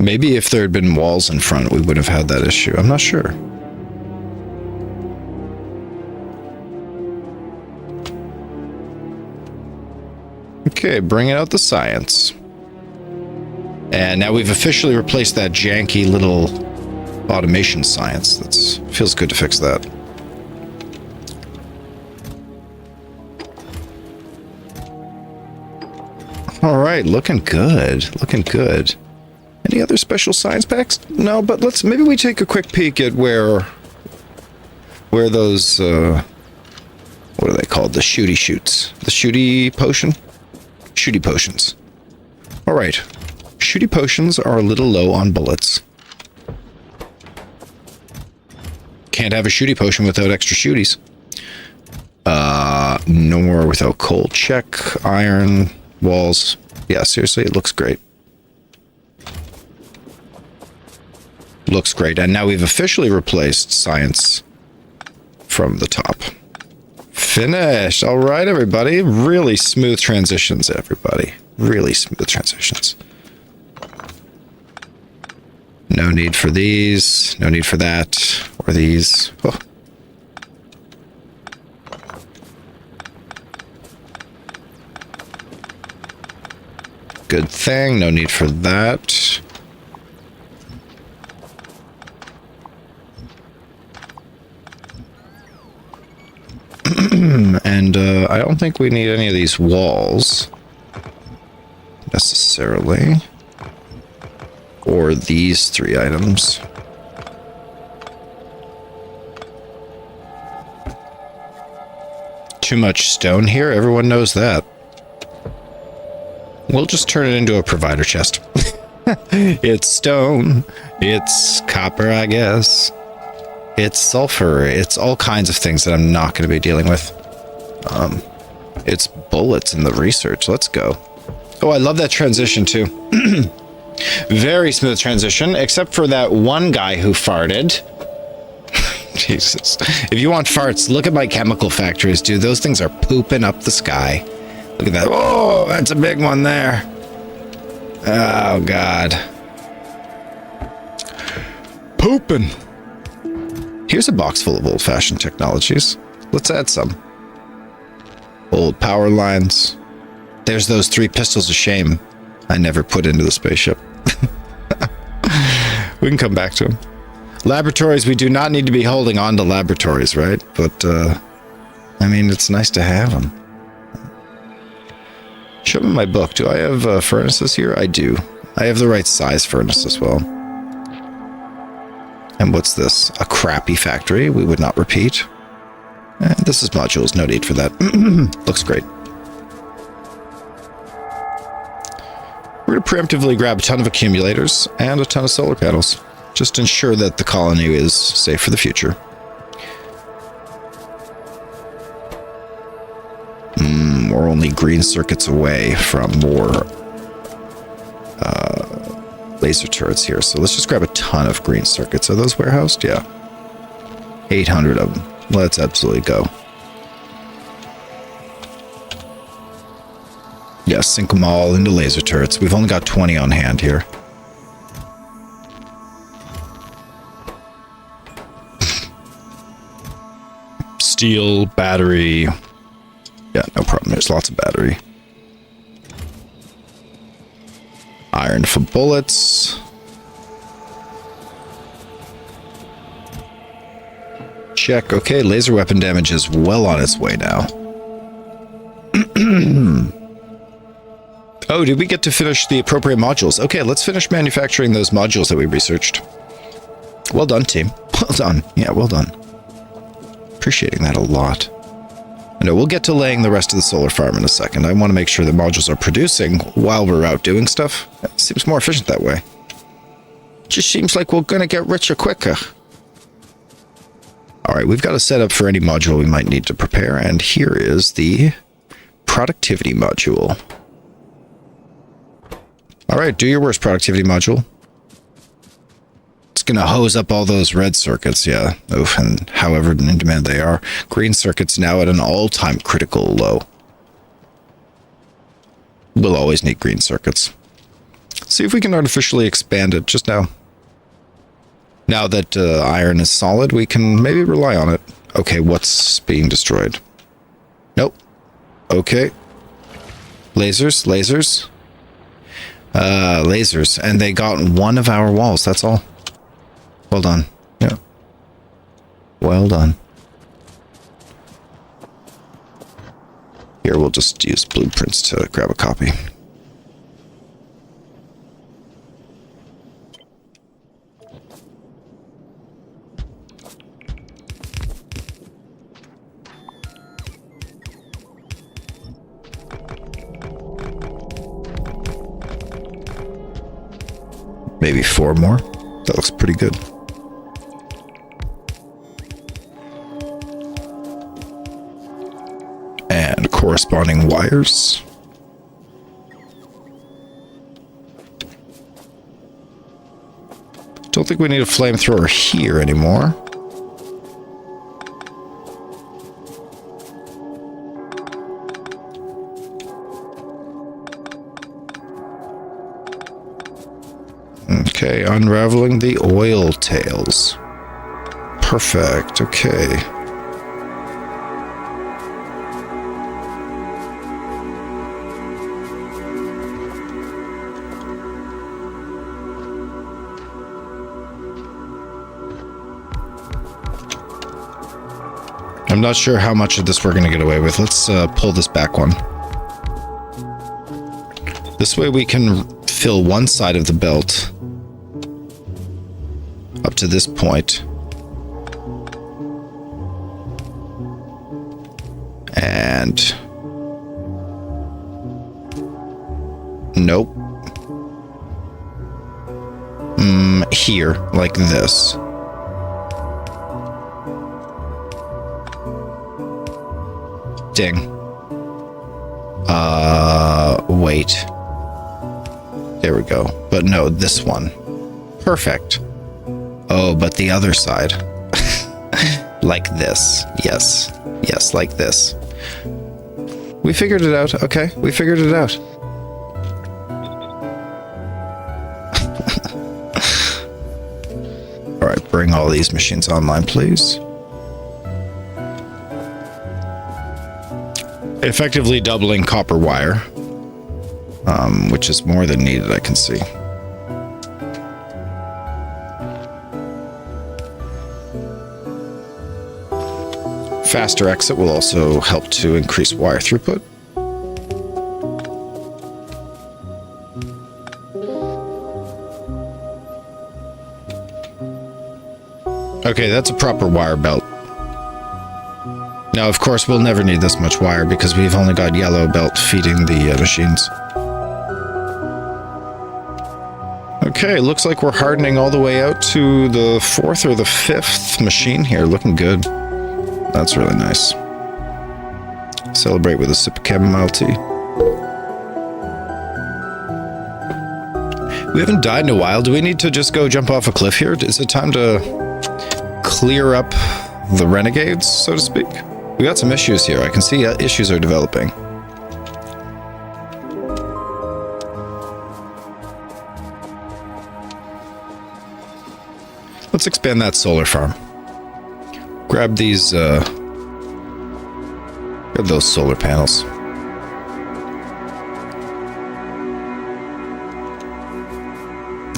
Maybe if there had been walls in front, we would have had that issue. I'm not sure. Okay, bringing out the science. And now we've officially replaced that janky little automation science. Feels good to fix that. All right, looking good. Looking good. Any other special science packs? No, but maybe we take a quick peek at where those, what are they called? The shooty shoots. The shooty potion? Shooty potions. All right. Shooty potions are a little low on bullets. Can't have a shooty potion without extra shooties. Nor without coal. Check. Iron. Walls. Yeah, seriously, it looks great. Looks great. And now we've officially replaced science from the top. Finished. All right, everybody. Really smooth transitions, everybody. Really smooth transitions. No need for these. No need for that. Or these. Oh. Good thing. No need for that. And I don't think we need any of these walls necessarily. or these 3 items. Too much stone here, everyone knows that. We'll just turn it into a provider chest. It's stone, it's copper, I guess. It's sulfur, it's all kinds of things that I'm not going to be dealing with. It's bullets in the research, let's go. Oh, I love that transition too. Very smooth transition, except for that one guy who farted. Jesus. If you want farts, look at my chemical factories, dude. Those things are pooping up the sky. Look at that. Oh, that's a big one there. Oh, God. Pooping. Here's a box full of old-fashioned technologies. Let's add some. Old power lines. There's those 3 pistols of shame I never put into the spaceship. We can come back to them. Laboratories, we do not need to be holding on to laboratories, right? But, I mean, it's nice to have them. Show me my book. Do I have furnaces here? I do. I have the right size furnace as well. And what's this? A crappy factory we would not repeat. This is modules. No need for that. Looks great. We're going to preemptively grab a ton of accumulators and a ton of solar panels. Just to ensure that the colony is safe for the future. We're only green circuits away from more laser turrets here. So let's just grab a ton of green circuits. Are those warehoused? Yeah. 800 of them. Let's absolutely go. Yeah, sink them all into laser turrets. We've only got 20 on hand here. Steel, battery. Yeah, no problem. There's lots of battery. Iron for bullets. Check. Okay, laser weapon damage is well on its way now. Oh, did we get to finish the appropriate modules? Okay, let's finish manufacturing those modules that we researched. Well done, team. Well done. Yeah, well done. Appreciating that a lot. I know we'll get to laying the rest of the solar farm in a second. I want to make sure the modules are producing while we're out doing stuff. It seems more efficient that way. Just seems like we're going to get richer quicker. Alright, we've got a setup for any module we might need to prepare, and here is the productivity module. Alright, do your worst, productivity module. It's gonna hose up all those red circuits, yeah. Oof, and however in demand they are. Green circuits now at an all-time critical low. We'll always need green circuits. See if we can artificially expand it just now. Now that iron is solid, we can maybe rely on it. Okay, what's being destroyed? Nope. Okay. Lasers, lasers. Lasers. And they got one of our walls, that's all. Well done. Yeah. Well done. Here, we'll just use blueprints to grab a copy. Maybe 4 more. That looks pretty good. And corresponding wires. Don't think we need a flamethrower here anymore. Okay, unraveling the oil tails. Perfect, okay. I'm not sure how much of this we're going to get away with. Let's pull this back one. This way we can fill one side of the belt up to this point. And nope. Here, like this. Ding. Wait. There we go. But no, this one. Perfect. Oh, but the other side. Like this. Yes. Yes, like this. We figured it out. Okay, we figured it out. All right, bring all these machines online, please. Effectively doubling copper wire, which is more than needed, I can see. Faster exit will also help to increase wire throughput. Okay, that's a proper wire belt. Now, of course, we'll never need this much wire because we've only got yellow belt feeding the machines. Okay, looks like we're hardening all the way out to the 4th or the 5th machine here. Looking good. That's really nice. Celebrate with a sip of chamomile tea. We haven't died in a while. Do we need to just go jump off a cliff here? Is it time to clear up the renegades, so to speak? We got some issues here. I can see issues are developing. Let's expand that solar farm. Grab these, grab those solar panels.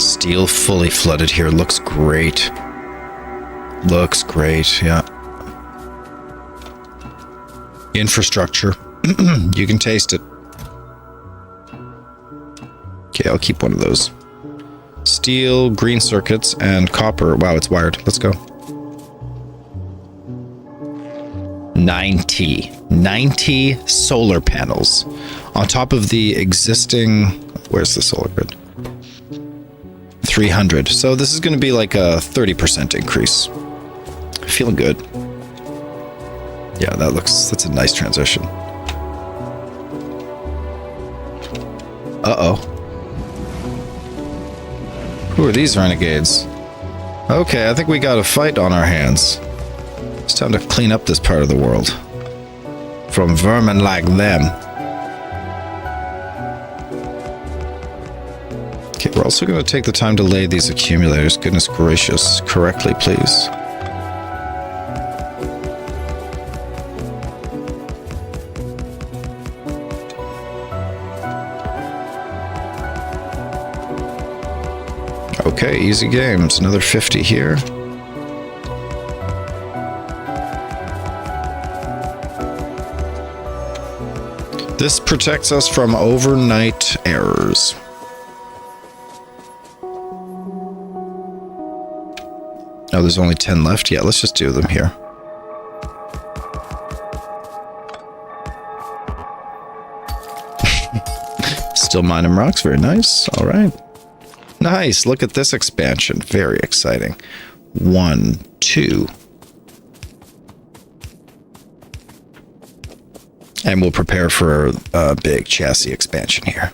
Steel fully flooded here. Looks great. Looks great, yeah. Infrastructure. You can taste it. Okay, I'll keep one of those. Steel, green circuits, and copper. Wow, it's wired. Let's go. 90 solar panels on top of the existing... Where's the solar grid? 300. So this is going to be like a 30% increase. Feeling good. Yeah, that's a nice transition. Uh-oh. Who are these renegades? Okay, I think we got a fight on our hands. It's time to clean up this part of the world. From vermin like them. Okay, we're also going to take the time to lay these accumulators, goodness gracious, correctly, please. Okay, easy games. Another 50 here. This protects us from overnight errors. Oh, there's only 10 left? Yeah, let's just do them here. Still mining rocks. Very nice. All right. Nice. Look at this expansion. Very exciting. 1, 2. And we'll prepare for a big chassis expansion here.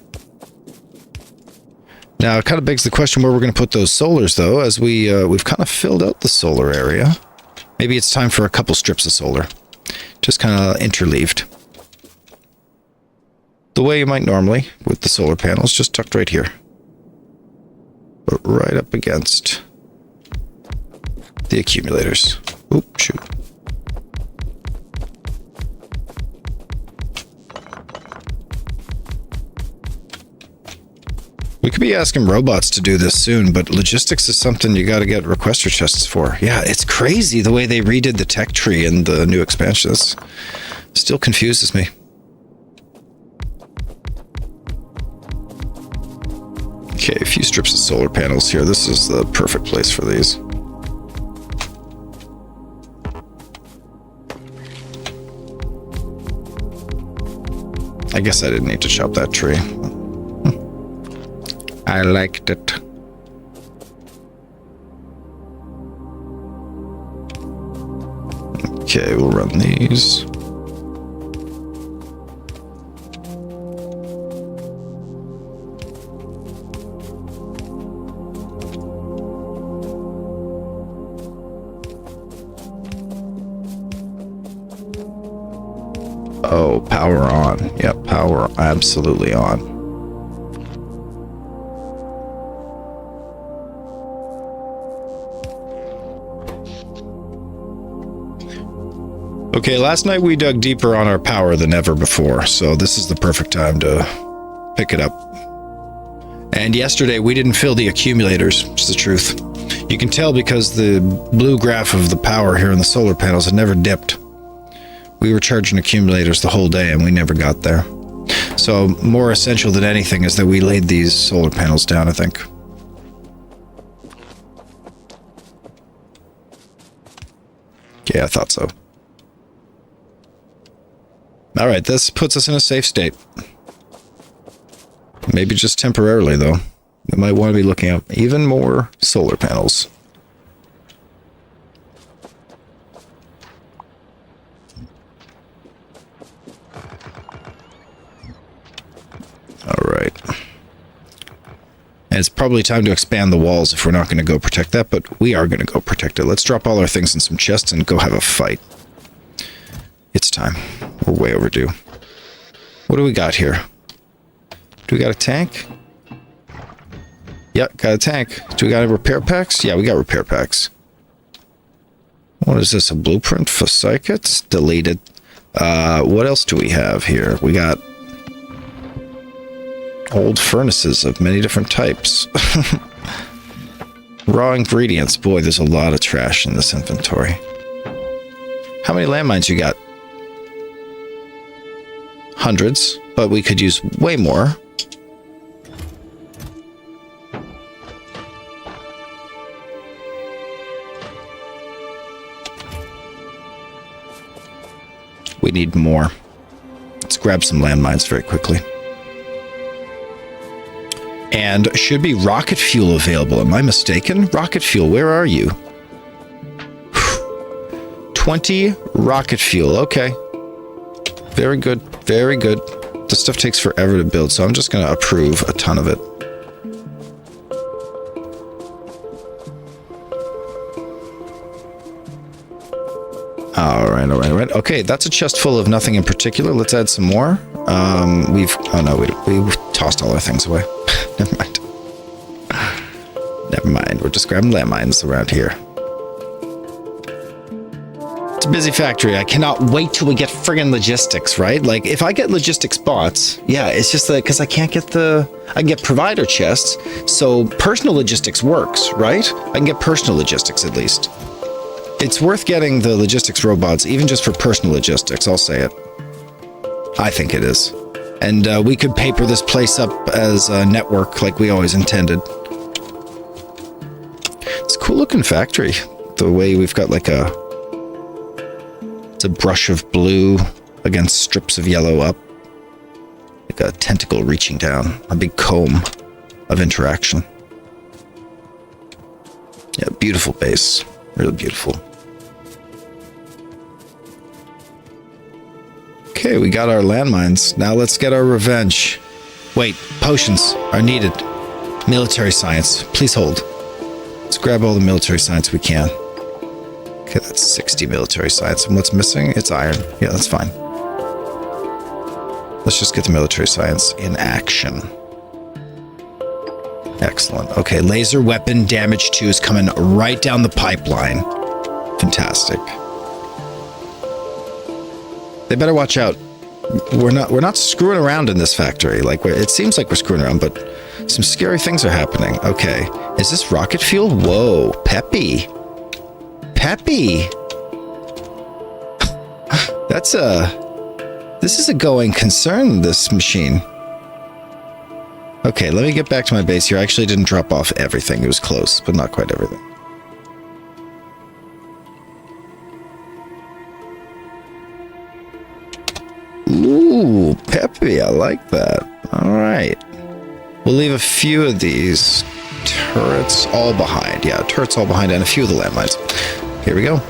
Now, it kind of begs the question where we're going to put those solars, though, as we've kind of filled out the solar area. Maybe it's time for a couple strips of solar. Just kind of interleaved. The way you might normally with the solar panels, just tucked right here. But right up against the accumulators. Oop, shoot. We could be asking robots to do this soon, but logistics is something you got to get requester chests for. Yeah, it's crazy the way they redid the tech tree in the new expansions. Still confuses me. Okay, a few strips of solar panels here. This is the perfect place for these. I guess I didn't need to chop that tree. I liked it. Okay, we'll run these. Oh, power on. Yep, power absolutely on. Okay, last night we dug deeper on our power than ever before, so this is the perfect time to pick it up. And yesterday we didn't fill the accumulators, it's the truth. You can tell because the blue graph of the power here in the solar panels had never dipped. We were charging accumulators the whole day and we never got there. So more essential than anything is that we laid these solar panels down, I think. Yeah, I thought so. All right, this puts us in a safe state. Maybe just temporarily, though. We might want to be looking at even more solar panels. All right. And it's probably time to expand the walls if we're not going to go protect that, but we are going to go protect it. Let's drop all our things in some chests and go have a fight. It's time. We're way overdue. What do we got here? Do we got a tank? Yep, got a tank. Do we got any repair packs? Yeah, we got repair packs. What is this? A blueprint for circuits? Deleted. What else do we have here? We got old furnaces of many different types. Raw ingredients. Boy, there's a lot of trash in this inventory. How many landmines you got? Hundreds, but we could use way more. We need more. Let's grab some landmines very quickly. And should be rocket fuel available. Am I mistaken? Rocket fuel, where are you? 20 rocket fuel. Okay. Very good. Very good. This stuff takes forever to build, so I'm just going to approve a ton of it. All right. Okay, that's a chest full of nothing in particular. Let's add some more. We've tossed all our things away. Never mind. Never mind. We're just grabbing landmines around here. It's a busy factory. I cannot wait till we get friggin' logistics, right? Like, if I get logistics bots, yeah, it's just that because I can't get I can get provider chests, so personal logistics works, right? I can get personal logistics at least. It's worth getting the logistics robots, even just for personal logistics, I'll say it. I think it is. And we could paper this place up as a network like we always intended. It's a cool looking factory. The way we've got like it's a brush of blue against strips of yellow up. Like a tentacle reaching down. A big comb of interaction. Yeah, beautiful base. Really beautiful. Okay, we got our landmines. Now let's get our revenge. Wait, potions are needed. Military science. Please hold. Let's grab all the military science we can. Okay, that's 60 military science. And what's missing? It's iron. Yeah, that's fine. Let's just get the military science in action. Excellent. Okay, laser weapon damage 2 is coming right down the pipeline. Fantastic. They better watch out. We're not screwing around in this factory. Like, it seems like we're screwing around, but some scary things are happening. Okay, is this rocket fuel? Whoa, peppy. Peppy. This is a going concern, this machine. Okay, let me get back to my base here. I actually didn't drop off everything. It was close, but not quite everything. Ooh, peppy. navy. I like that. All right. We'll leave a few of these turrets all behind. Yeah, turrets all behind and a few of the landmines. Here we go.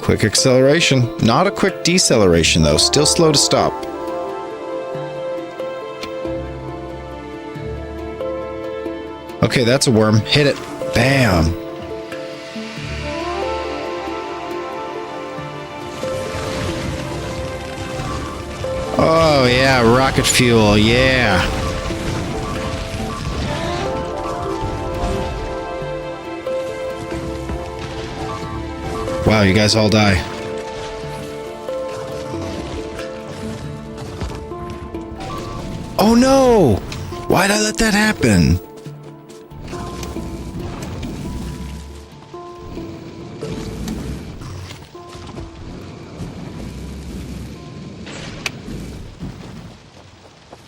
Quick acceleration. Not a quick deceleration, though. Still slow to stop. Okay, that's a worm. Hit it. Bam. Oh, yeah. Rocket fuel. Yeah. Wow, you guys all die. Oh, no. Why'd I let that happen?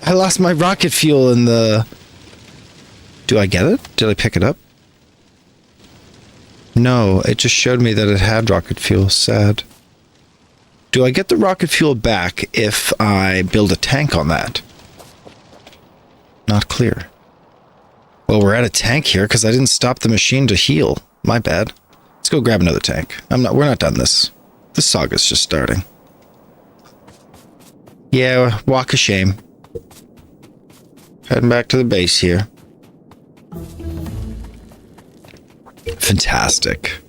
I lost my rocket fuel in the... Do I get it? Did I pick it up? No, it just showed me that it had rocket fuel. Sad. Do I get the rocket fuel back if I build a tank on that? Not clear. Well, we're at a tank here because I didn't stop the machine to heal. My bad. Let's go grab another tank. We're not done this. This saga's just starting. Yeah, walk of shame. Heading back to the base here. Fantastic.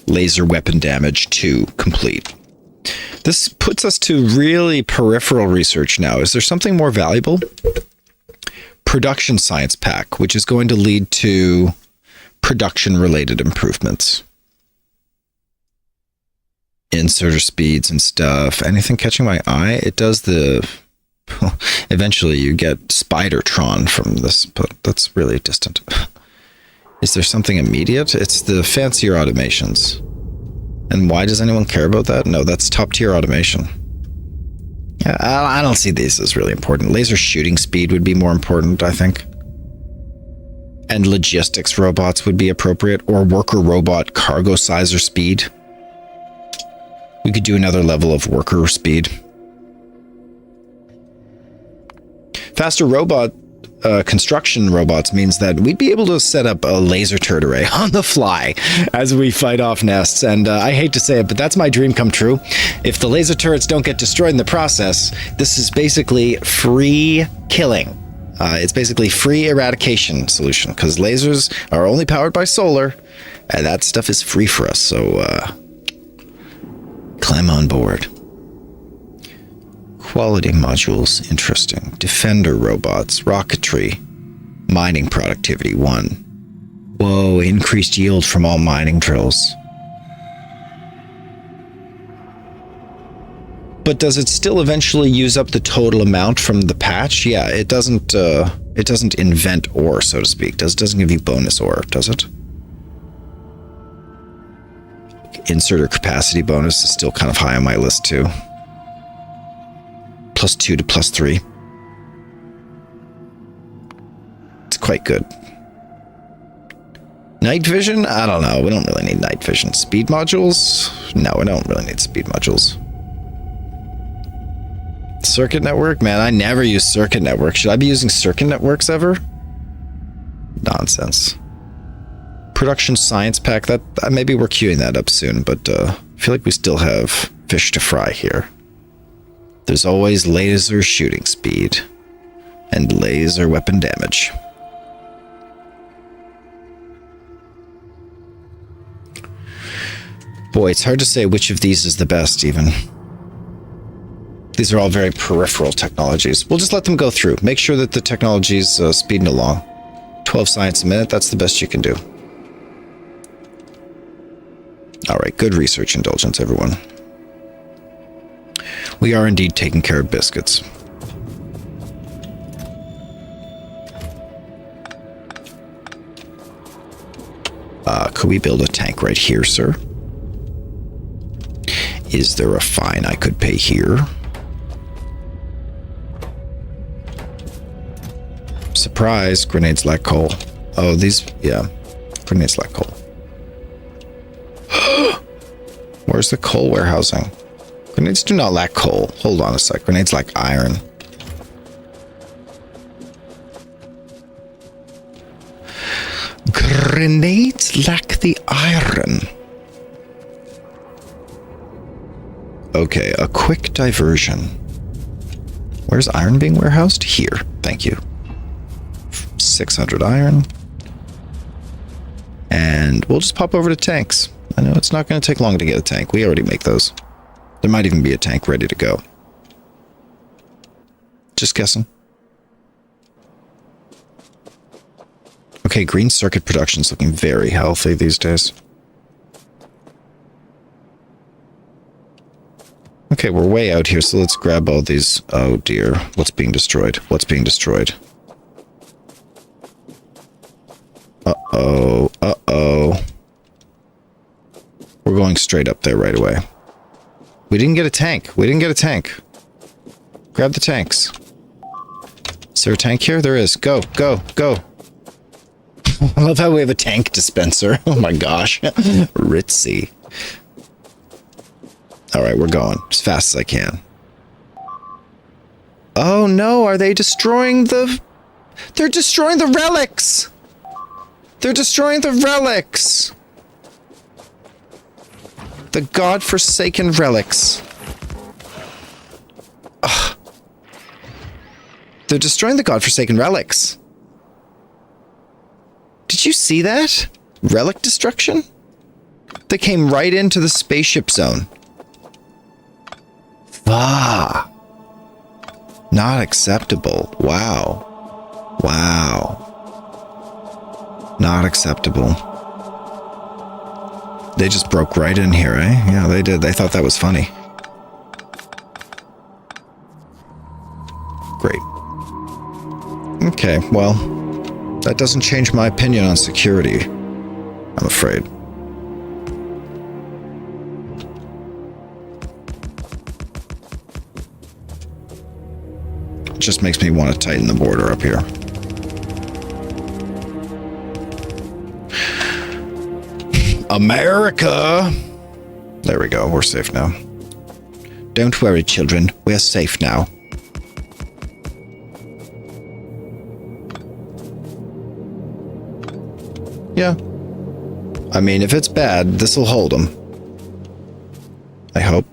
Laser weapon damage 2 complete. This puts us to really peripheral research now. Is there something more valuable? Production science pack, which is going to lead to production-related improvements. Inserter speeds and stuff. Anything catching my eye? It does the... Eventually you get Spider-Tron from this, but that's really distant. Is there something immediate? It's the fancier automations. And why does anyone care about that? No, that's top-tier automation. Yeah, I don't see these as really important. Laser shooting speed would be more important, I think. And logistics robots would be appropriate, or worker robot cargo size or speed. We could do another level of worker speed. Faster robot construction robots means that we'd be able to set up a laser turret array on the fly as we fight off nests. And I hate to say it, but that's my dream come true. If the laser turrets don't get destroyed in the process, this is basically free killing. It's basically free eradication solution because lasers are only powered by solar and that stuff is free for us. So climb on board. Quality modules, interesting. Defender robots, rocketry, mining productivity 1. Whoa, increased yield from all mining drills. But does it still eventually use up the total amount from the patch? Yeah, it doesn't invent ore, so to speak. It doesn't give you bonus ore, does it? Inserter capacity bonus is still kind of high on my list too. +2 to +3. It's quite good. Night vision? I don't know. We don't really need night vision. Speed modules? No, we don't really need speed modules. Circuit network? Man, I never use circuit network. Should I be using circuit networks ever? Nonsense. Production science pack. That maybe we're queuing that up soon, but I feel like we still have fish to fry here. There's always laser shooting speed and laser weapon damage. Boy, it's hard to say which of these is the best, even. These are all very peripheral technologies. We'll just let them go through. Make sure that the technology's speeding along. 12 science a minute, that's the best you can do. All right, good research indulgence, everyone. We are indeed taking care of biscuits. Could we build a tank right here, sir? Is there a fine I could pay here? Surprise, grenades lack coal. Oh, these, yeah, grenades lack coal. Where's the coal warehousing? Grenades do not lack coal. Hold on a sec. Grenades lack iron. Grenades lack the iron. Okay, a quick diversion. Where's iron being warehoused? Here. Thank you. 600 iron. And we'll just pop over to tanks. I know it's not going to take long to get a tank. We already make those. There might even be a tank ready to go. Just guessing. Okay, green circuit production's looking very healthy these days. Okay, we're way out here, so let's grab all these. Oh dear, what's being destroyed? What's being destroyed? Uh-oh, uh-oh. We're going straight up there right away. We didn't get a tank. We didn't get a tank. Grab the tanks. Is there a tank here? There is. Go, go, go. I love how we have a tank dispenser. Oh my gosh. Ritzy. Alright, we're going as fast as I can. Oh no, are they destroying the... They're destroying the relics! They're destroying the relics! The godforsaken relics. Ugh. They're destroying the godforsaken relics. Did you see that? Relic destruction? They came right into the spaceship zone. Ah. Not acceptable. Wow. Wow. Not acceptable. They just broke right in here, eh? Yeah, they did. They thought that was funny. Great. Okay, well, that doesn't change my opinion on security, I'm afraid. It just makes me want to tighten the border up here. America! There we go, we're safe now. Don't worry, children, we're safe now. Yeah. I mean, if it's bad, this'll hold them. I hope.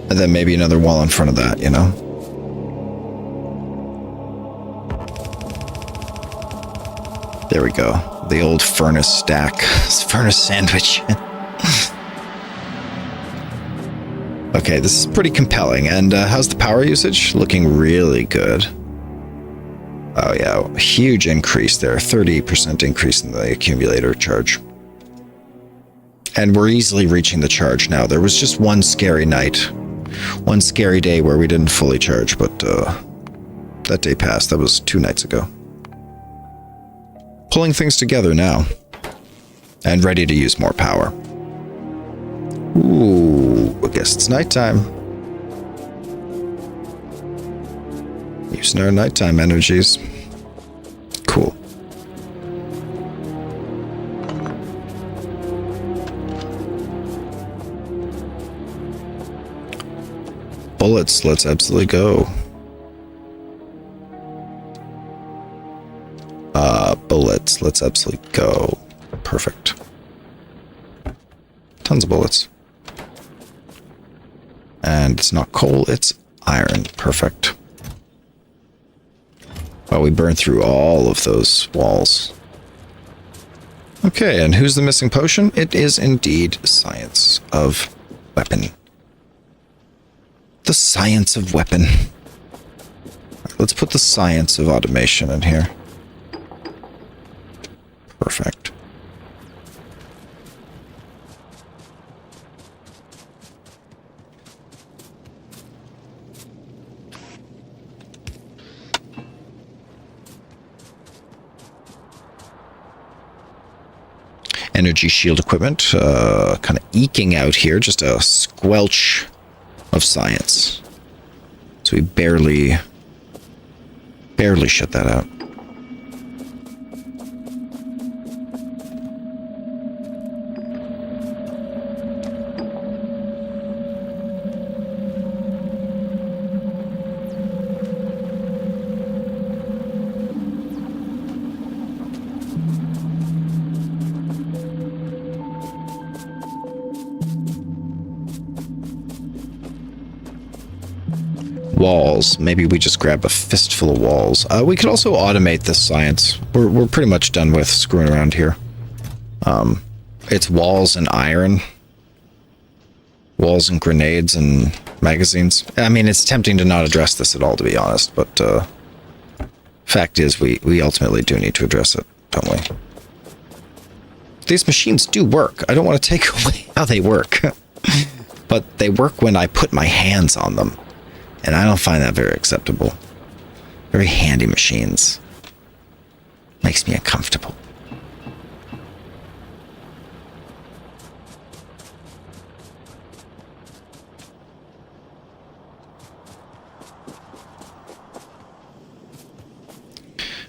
And then maybe another wall in front of that, you know? There we go. The old furnace stack. Furnace sandwich. Okay, this is pretty compelling. And how's the power usage? Looking really good. Oh yeah, huge increase there. 30% increase in the accumulator charge. And we're easily reaching the charge now. There was just one scary night. One scary day where we didn't fully charge, but that day passed. That was 2 nights ago. Pulling things together now. And ready to use more power. Ooh, I guess it's nighttime. Using our nighttime energies. Cool. Bullets, let's absolutely go. Bullets, let's absolutely go. Perfect. Tons of bullets. And it's not coal, it's iron. Perfect. Well, we burned through all of those walls. Okay, and who's the missing potion? It is indeed science of weapon. The science of weapon. Let's put the science of automation in here. Perfect. Energy shield equipment, kind of eking out here, just a squelch of science. So we barely shut that out. walls. Maybe we just grab a fistful of walls. We could also automate this science. We're pretty much done with screwing around here. It's walls and iron. Walls and grenades and magazines. I mean, it's tempting to not address this at all, to be honest, but fact is we ultimately do need to address it, don't we? These machines do work. I don't want to take away how they work. But they work when I put my hands on them. And I don't find that very acceptable. Very handy machines. Makes me uncomfortable.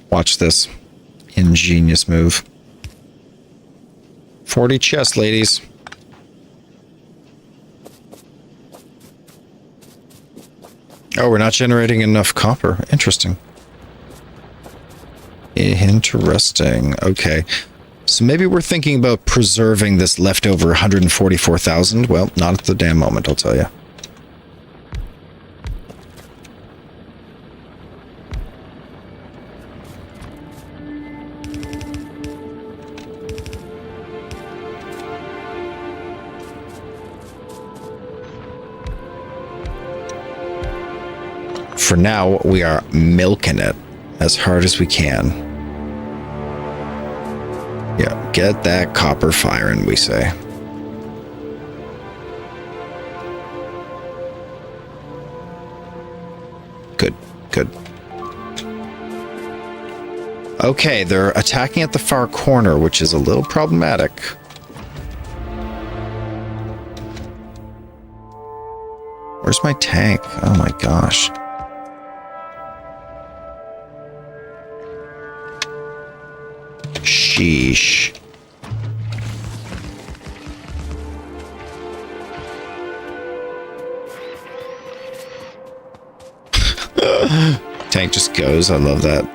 Watch this. Ingenious move. 40 chests, ladies. Oh, we're not generating enough copper. Interesting. Interesting. Okay. So maybe we're thinking about preserving this leftover 144,000. Well, not at the damn moment, I'll tell you. For now, we are milking it as hard as we can. Yeah, get that copper firing, we say. Good, good. Okay, they're attacking at the far corner, which is a little problematic. Where's my tank? Oh my gosh. Sheesh. Tank just goes. I love that.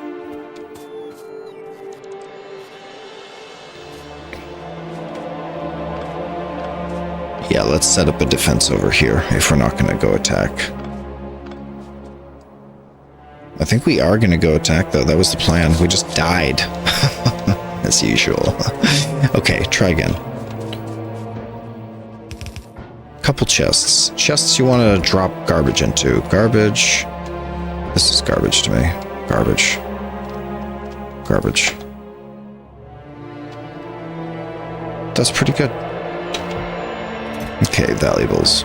Yeah, let's set up a defense over here if we're not going to go attack. I think we are going to go attack, though. That was the plan. We just died. As usual. Okay, try again. Couple chests. Chests you want to drop garbage into. Garbage. This is garbage to me. Garbage. Garbage. That's pretty good. Okay, valuables.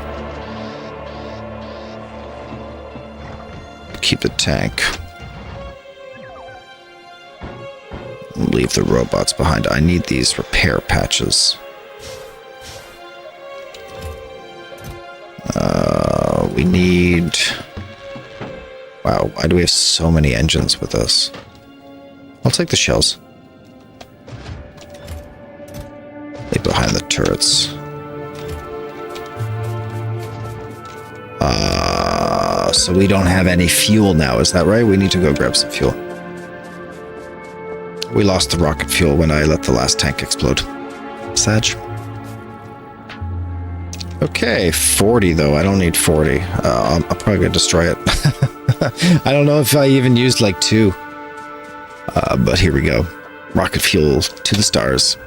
Keep the tank. Leave the robots behind. I need these repair patches. We need... Wow, why do we have so many engines with us? I'll take the shells. Leave behind the turrets. So we don't have any fuel now, is that right? We need to go grab some fuel. We lost the rocket fuel when I let the last tank explode. Sag. Okay, 40 though. I don't need 40. I'm probably gonna destroy it. I don't know if I even used like 2. But here we go. Rocket fuel to the stars.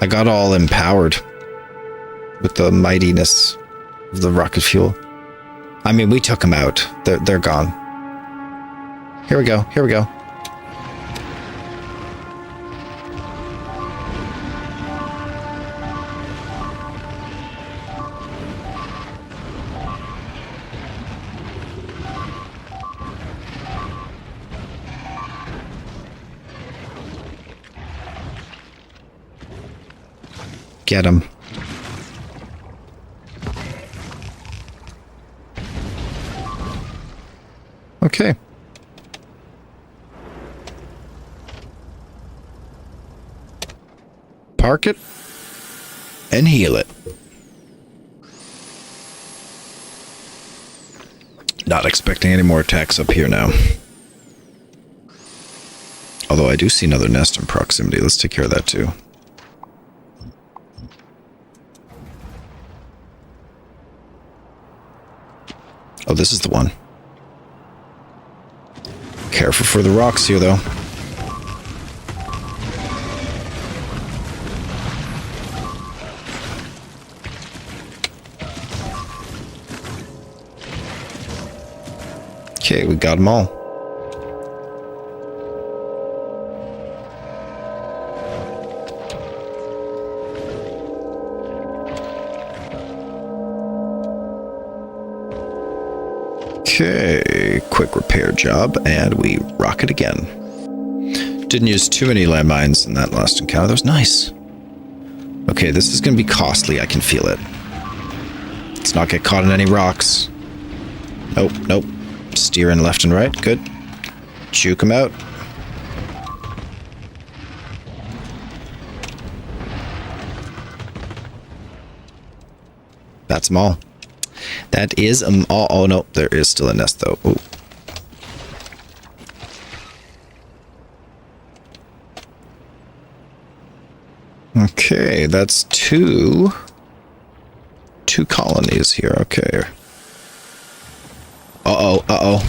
I got all empowered with the mightiness of the rocket fuel. I mean, we took them out. They're gone. Here we go. Here we go. Get him. Okay. Park it and heal it. Not expecting any more attacks up here now. Although I do see another nest in proximity. Let's take care of that too. Oh, this is the one. Careful for the rocks here, though. Okay, we got them all. Okay, quick repair job, and we rock it again. Didn't use too many landmines in that last encounter. That was nice. Okay, this is going to be costly. I can feel it. Let's not get caught in any rocks. Nope, nope. Steering left and right. Good. Juke him out. That's them all. That is all. Oh, no. There is still a nest, though. Ooh. Okay, that's two colonies here. Okay. Uh-oh, uh-oh.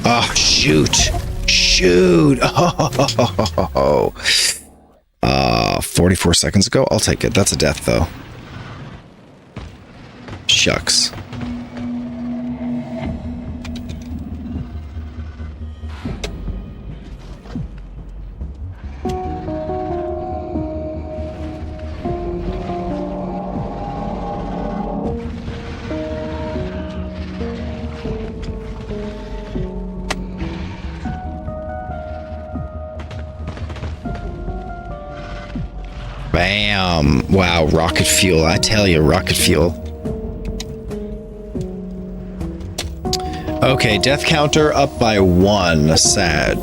Oh, shoot. Shoot. Oh. 44 seconds ago? I'll take it. That's a death, though. Shucks. Bam! Wow, rocket fuel. I tell you, rocket fuel. Okay, death counter up by 1, Sag.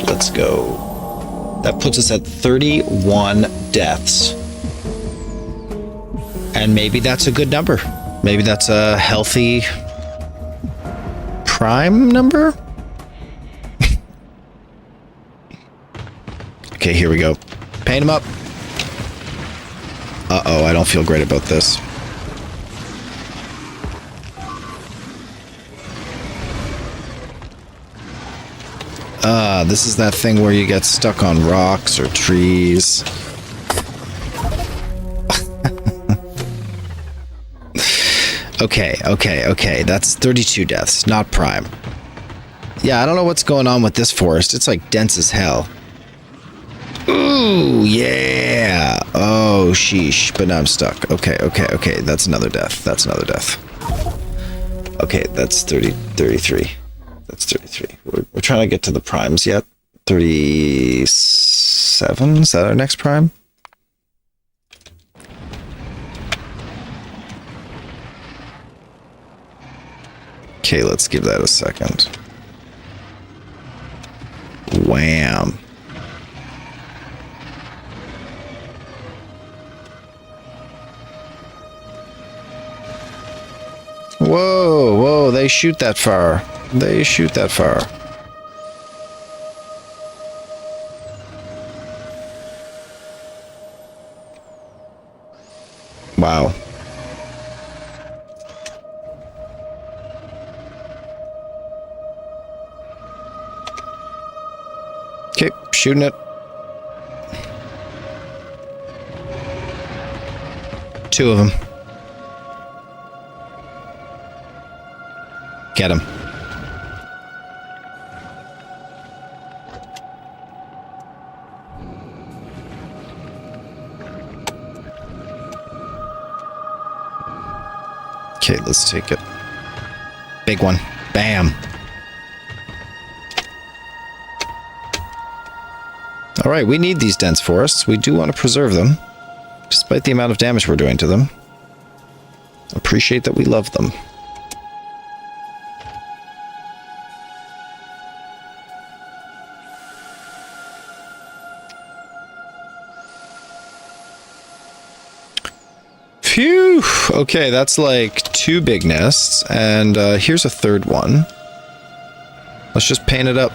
Let's go. That puts us at 31 deaths. And maybe that's a good number. Maybe that's a healthy prime number? Okay, here we go. Paint him up. Uh-oh, I don't feel great about this. This is that thing where you get stuck on rocks or trees. Okay. That's 32 deaths, not prime. Yeah, I don't know what's going on with this forest. It's like dense as hell. Ooh, yeah. Oh, sheesh. But now I'm stuck. Okay. That's another death. Okay, that's 33. That's 33. We're trying to get to the primes yet. 37? Is that our next prime? Okay, let's give that a second. Wham. Whoa, they shoot that far. Wow. Okay, shooting it. 2 of them. Get him. Okay, let's take it. Big one. Bam. All right, we need these dense forests. We do want to preserve them, despite the amount of damage we're doing to them. Appreciate that we love them. Phew! Okay, that's like 2 big nests, and here's a 3rd one. Let's just paint it up.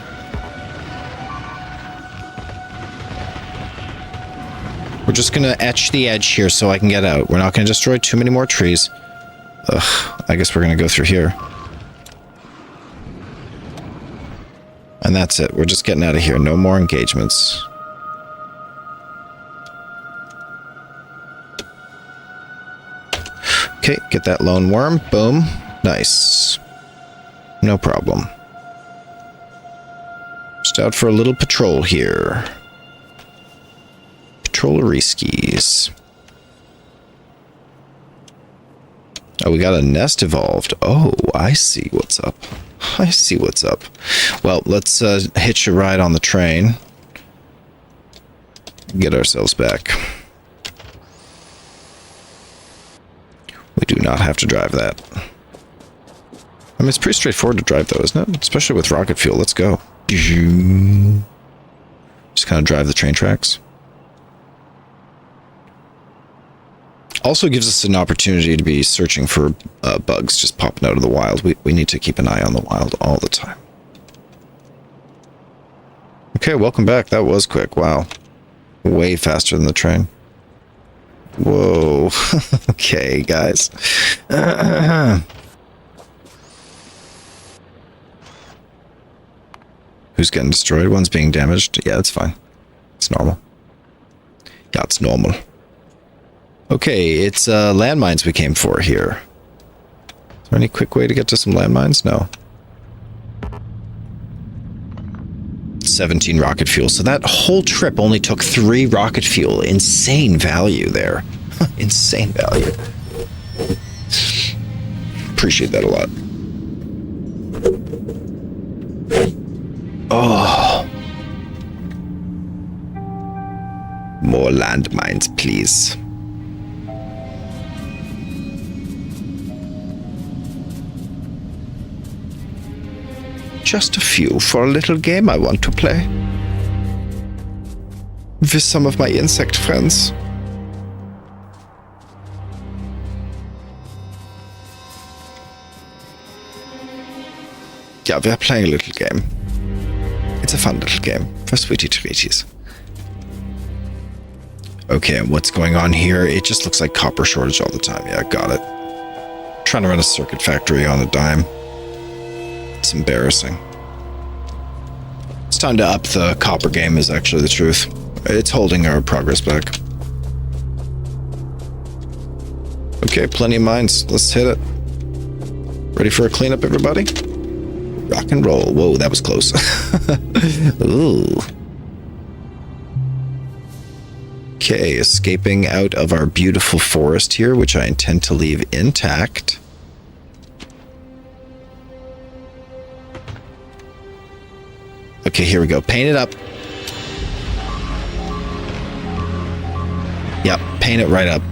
We're just going to etch the edge here so I can get out. We're not going to destroy too many more trees. Ugh, I guess we're going to go through here. And that's it. We're just getting out of here. No more engagements. Okay, get that lone worm. Boom. Nice. No problem. Just out for a little patrol here. Patrollerskis. Oh, we got a nest evolved. Oh, I see what's up. I see what's up. Well, let's hitch a ride on the train. Get ourselves back. We do not have to drive that. I mean, it's pretty straightforward to drive, though, isn't it? Especially with rocket fuel. Let's go. Just kind of drive the train tracks. Also gives us an opportunity to be searching for bugs just popping out of the wild. We need to keep an eye on the wild all the time. Okay, welcome back. That was quick. Wow. Way faster than the train. Whoa. Okay, guys. Who's getting destroyed? One's being damaged. Yeah, that's fine. It's normal. Yeah, it's normal. Okay, it's landmines we came for here. Is there any quick way to get to some landmines? No. 17 rocket fuel. So that whole trip only took 3 rocket fuel. Insane value there. Insane value. Appreciate that a lot. Oh. More landmines, please. Just a few for a little game I want to play. With some of my insect friends. Yeah, we're playing a little game. It's a fun little game for sweetie treaties. Okay, and what's going on here? It just looks like copper shortage all the time. Yeah, got it. Trying to run a circuit factory on a dime. It's embarrassing. It's time to up the copper game is actually the truth. It's holding our progress back. Okay, plenty of mines. Let's hit it. Ready for a cleanup, everybody? Rock and roll. Whoa, that was close. Ooh. Okay, escaping out of our beautiful forest here, which I intend to leave intact. Okay, here we go. Paint it up. Yep, paint it right up.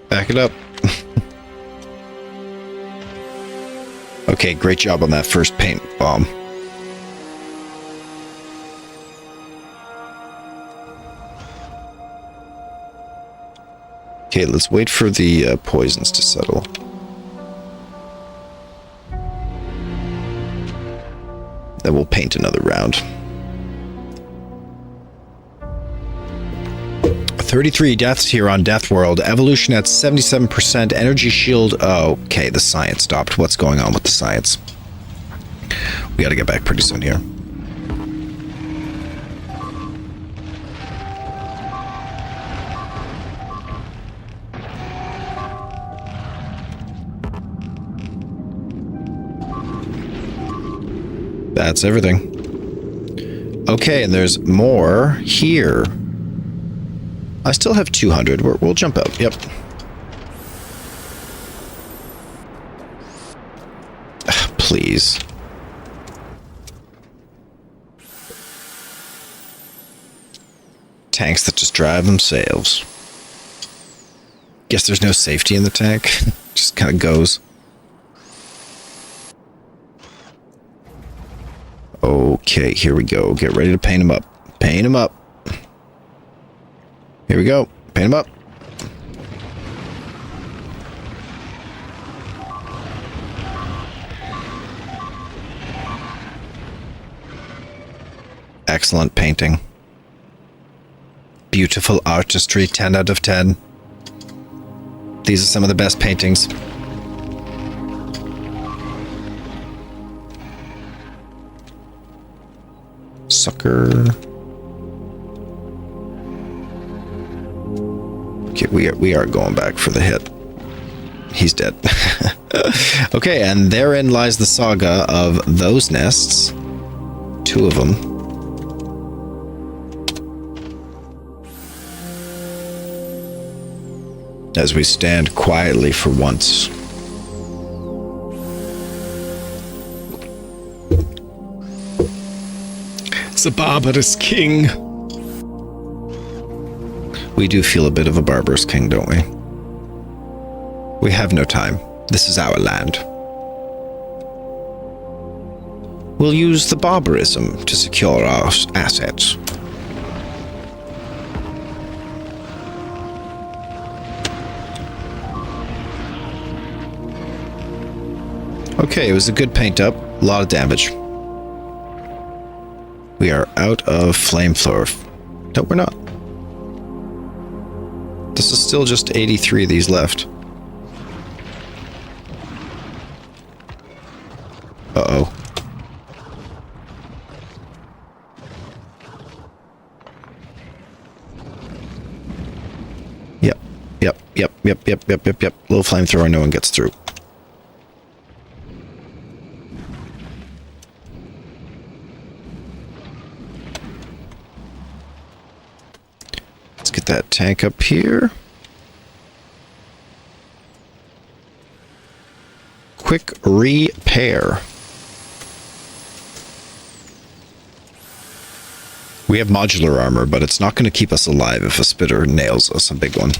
Back it up. Okay, great job on that first paint bomb. Okay, let's wait for the poisons to settle. Then we'll paint another round. 33 deaths here on Deathworld. Evolution at 77%. Energy shield. Oh, okay, the science stopped. What's going on with the science? We gotta get back pretty soon here. That's everything. Okay, and there's more here. I still have 200. We'll jump out. Yep. Please. Tanks that just drive themselves. Guess there's no safety in the tank. Just kind of goes. Okay, here we go. Get ready to paint them up. Paint them up. Here we go. Paint him up. Excellent painting. Beautiful artistry, 10 out of 10. These are some of the best paintings. Sucker. Okay, we are going back for the hit. He's dead. Okay, and therein lies the saga of those nests. 2 of them. As we stand quietly for once. The barbarous king. We do feel a bit of a barbarous king, don't we? We have no time. This is our land. We'll use the barbarism to secure our assets. Okay, it was a good paint up. A lot of damage. We are out of flame floor. No, we're not. This is still just 83 of these left. Uh-oh. Yep. Little flamethrower, no one gets through. Let's get that tank up here. Quick repair. We have modular armor, but it's not going to keep us alive if a spitter nails us, a big one.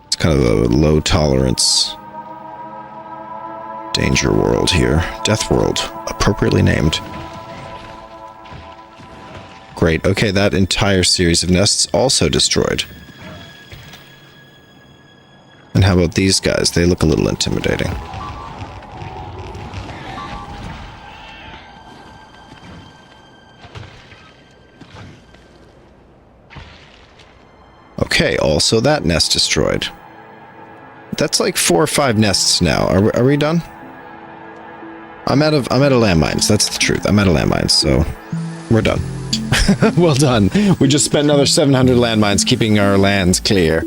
It's kind of a low tolerance danger world here. Deathworld, appropriately named. Great. Okay, that entire series of nests also destroyed. And how about these guys? They look a little intimidating. Okay, also that nest destroyed. That's like 4 or 5 nests now. Are we done? I'm out of landmines. That's the truth. I'm out of landmines, so we're done. Well done. We just spent another 700 landmines keeping our lands clear.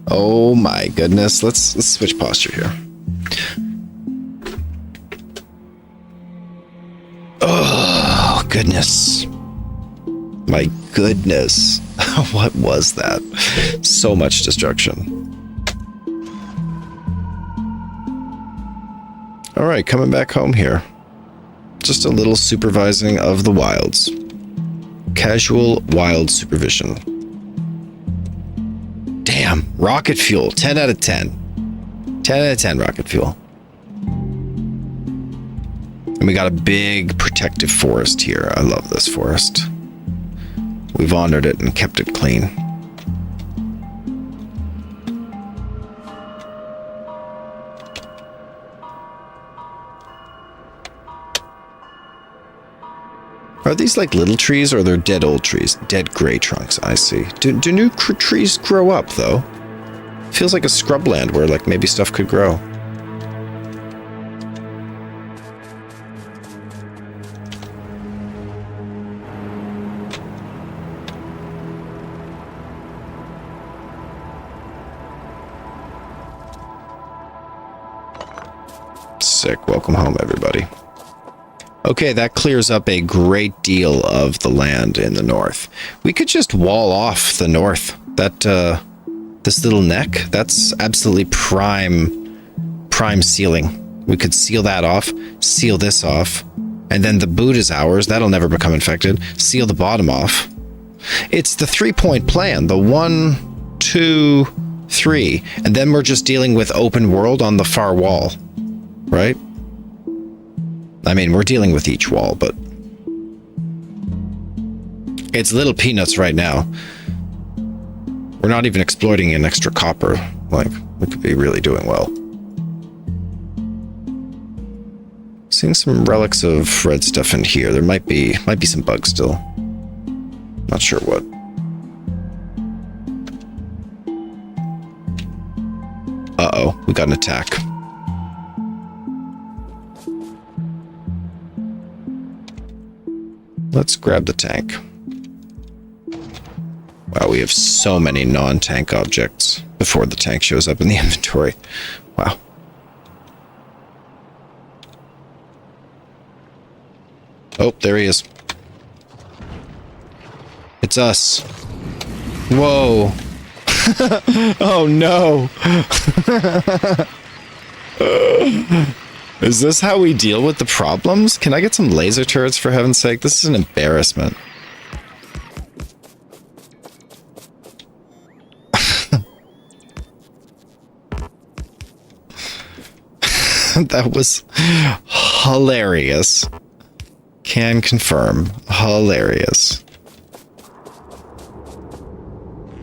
Oh my goodness. Let's switch posture here. Oh goodness. My goodness. What was that? So much destruction. Alright, coming back home here. Just a little supervising of the wilds. Casual wild supervision. Damn, rocket fuel. 10 out of 10. 10 out of 10 rocket fuel. And we got a big protective forest here. I love this forest. We've honored it and kept it clean. Are these like little trees or they're dead old trees? Dead gray trunks, I see. Do new trees grow up though? Feels like a scrubland where like maybe stuff could grow. Sick. Welcome home, everybody. Okay, that clears up a great deal of the land in the north. We could just wall off the north. That, this little neck, that's absolutely prime sealing. We could seal that off, seal this off, and then the boot is ours. That'll never become infected. Seal the bottom off. It's the 3-point plan. The 1, 2, 3. And then we're just dealing with open world on the far wall. Right? I mean, we're dealing with each wall, but It's little peanuts right now. We're not even exploiting an extra copper. Like, we could be really doing well. Seeing some relics of red stuff in here. There might be some bugs still. Not sure what. Uh-oh, we got an attack. Let's grab the tank. Wow, we have so many non-tank objects before the tank shows up in the inventory. Wow. Oh, there he is. It's us. Whoa. Oh no. Is this how we deal with the problems? Can I get some laser turrets for heaven's sake? This is an embarrassment. That was hilarious. Can confirm. Hilarious.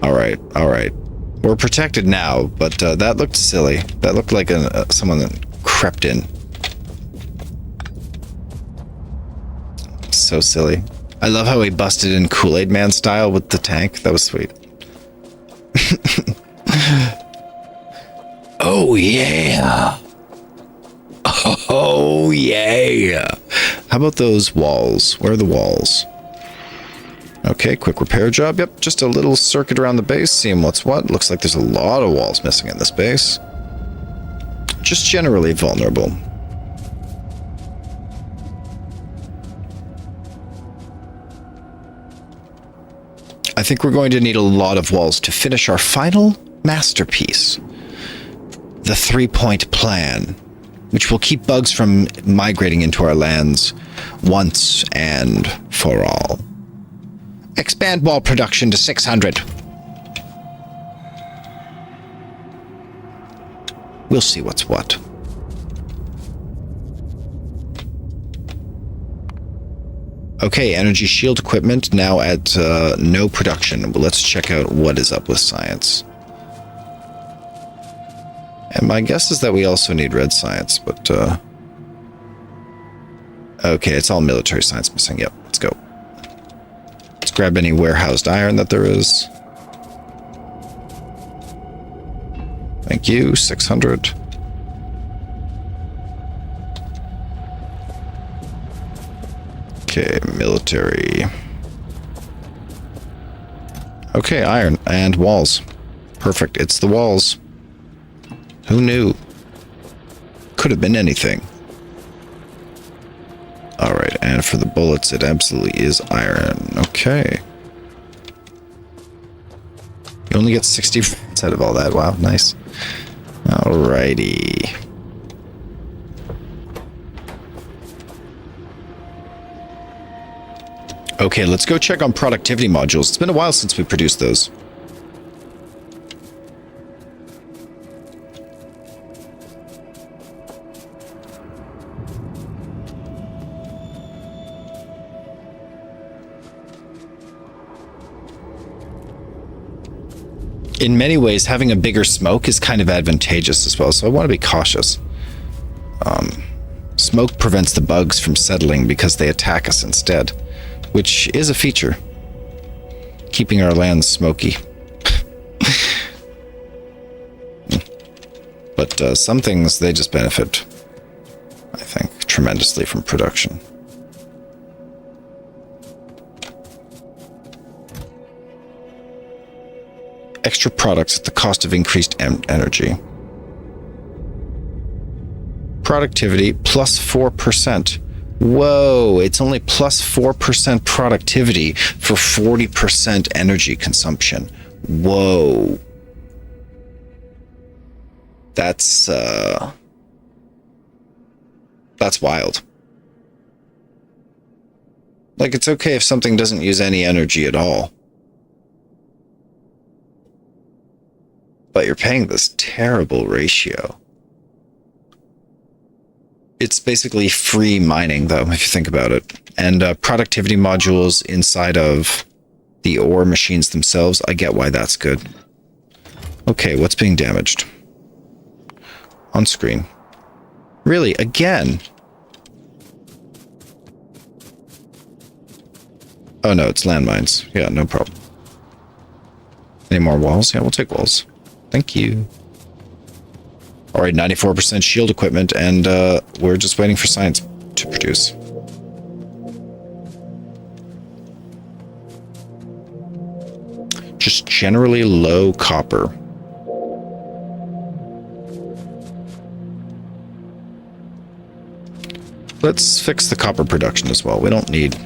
Alright, alright. We're protected now, but that looked silly. That looked like someone that crept in. So silly. I love how he busted in Kool-Aid Man style with the tank. That was sweet. Oh yeah. Oh yeah. How about those walls? Where are the walls? Okay, quick repair job. Yep, just a little circuit around the base, seeing what's what. Looks like there's a lot of walls missing in this base. Just generally vulnerable. I think we're going to need a lot of walls to finish our final masterpiece. The 3-point plan, which will keep bugs from migrating into our lands once and for all. Expand wall production to 600. We'll see what's what. Okay, energy shield equipment now at no production. But let's check out what is up with science. And my guess is that we also need red science, but... okay, it's all military science missing. Yep, let's go. Let's grab any warehoused iron that there is. Thank you, 600. Okay, military. Okay, iron and walls. Perfect, it's the walls. Who knew? Could have been anything. Alright, and for the bullets, it absolutely is iron. Okay. You only get 60 out of all that. Wow, nice. Alrighty. Okay, let's go check on productivity modules. It's been a while since we produced those. In many ways, having a bigger smoke is kind of advantageous as well, so I want to be cautious. Smoke prevents the bugs from settling because they attack us instead, which is a feature. Keeping our lands smoky. But some things, they just benefit, I think, tremendously from production. Extra products at the cost of increased energy. Productivity plus 4%. Whoa, it's only plus 4% productivity for 40% energy consumption. Whoa. That's wild. Like, it's okay if something doesn't use any energy at all. But you're paying this terrible ratio. It's basically free mining, though, if you think about it. And productivity modules inside of the ore machines themselves. I get why that's good. Okay, what's being damaged? On screen. Really? Again? Oh no, it's landmines. Yeah, no problem. Any more walls? Yeah, we'll take walls. Thank you. Alright, 94% shield equipment, and we're just waiting for science to produce. Just generally low copper. Let's fix the copper production as well. We don't need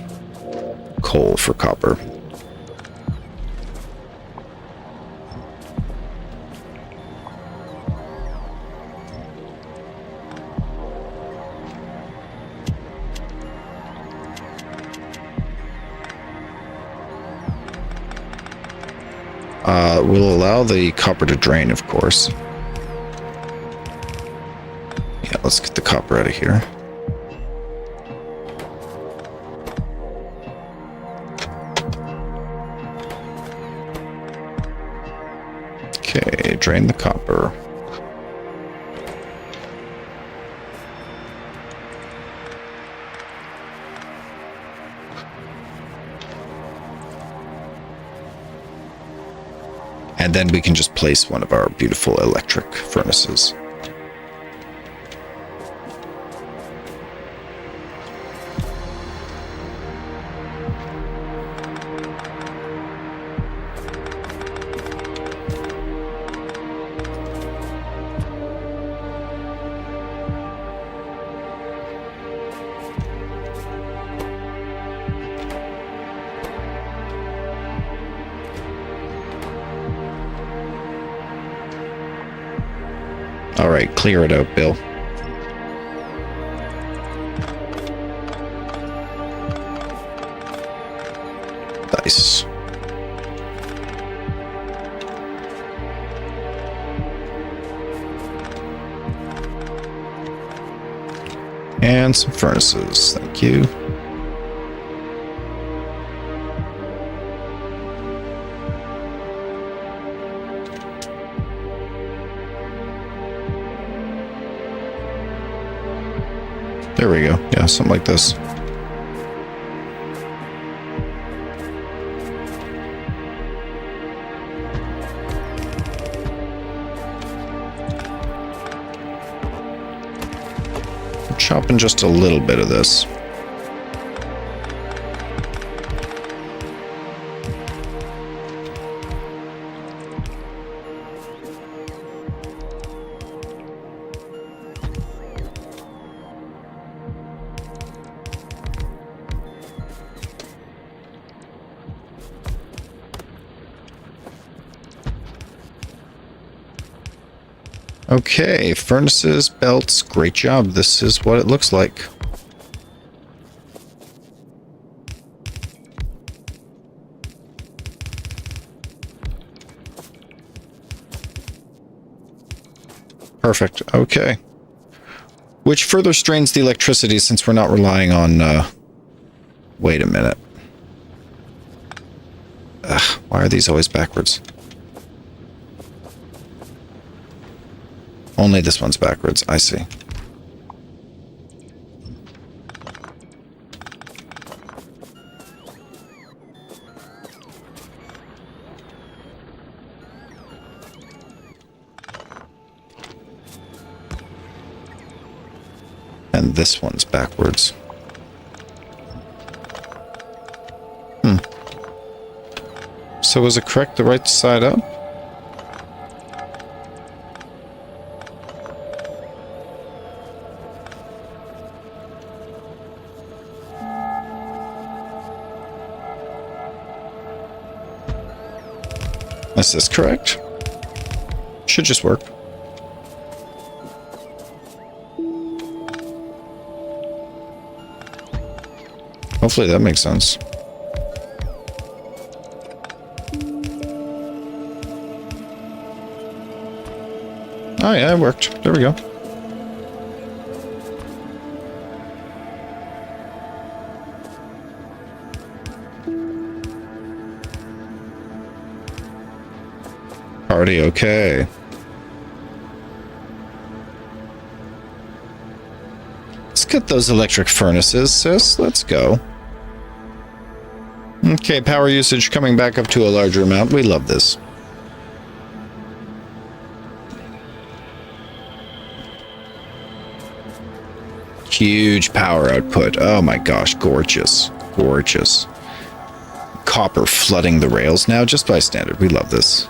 coal for copper. We'll allow the copper to drain, of course. Yeah, let's get the copper out of here. Okay, drain the copper. And then we can just place one of our beautiful electric furnaces. All right, clear it out, Bill. Nice. And some furnaces, thank you. There we go. Yeah, something like this. I'm chopping just a little bit of this. Okay, furnaces, belts, great job. This is what it looks like. Perfect, okay. Which further strains the electricity since we're not relying on, wait a minute. Ugh, why are these always backwards? Only this one's backwards, I see. And this one's backwards. So was it correct the right side up? Is this correct? Should just work. Hopefully that makes sense. Oh yeah, it worked. There we go. Party okay. Let's get those electric furnaces, sis. Let's go. Okay, power usage coming back up to a larger amount. We love this. Huge power output. Oh my gosh, gorgeous. Gorgeous. Copper flooding the rails now, just by standard. We love this.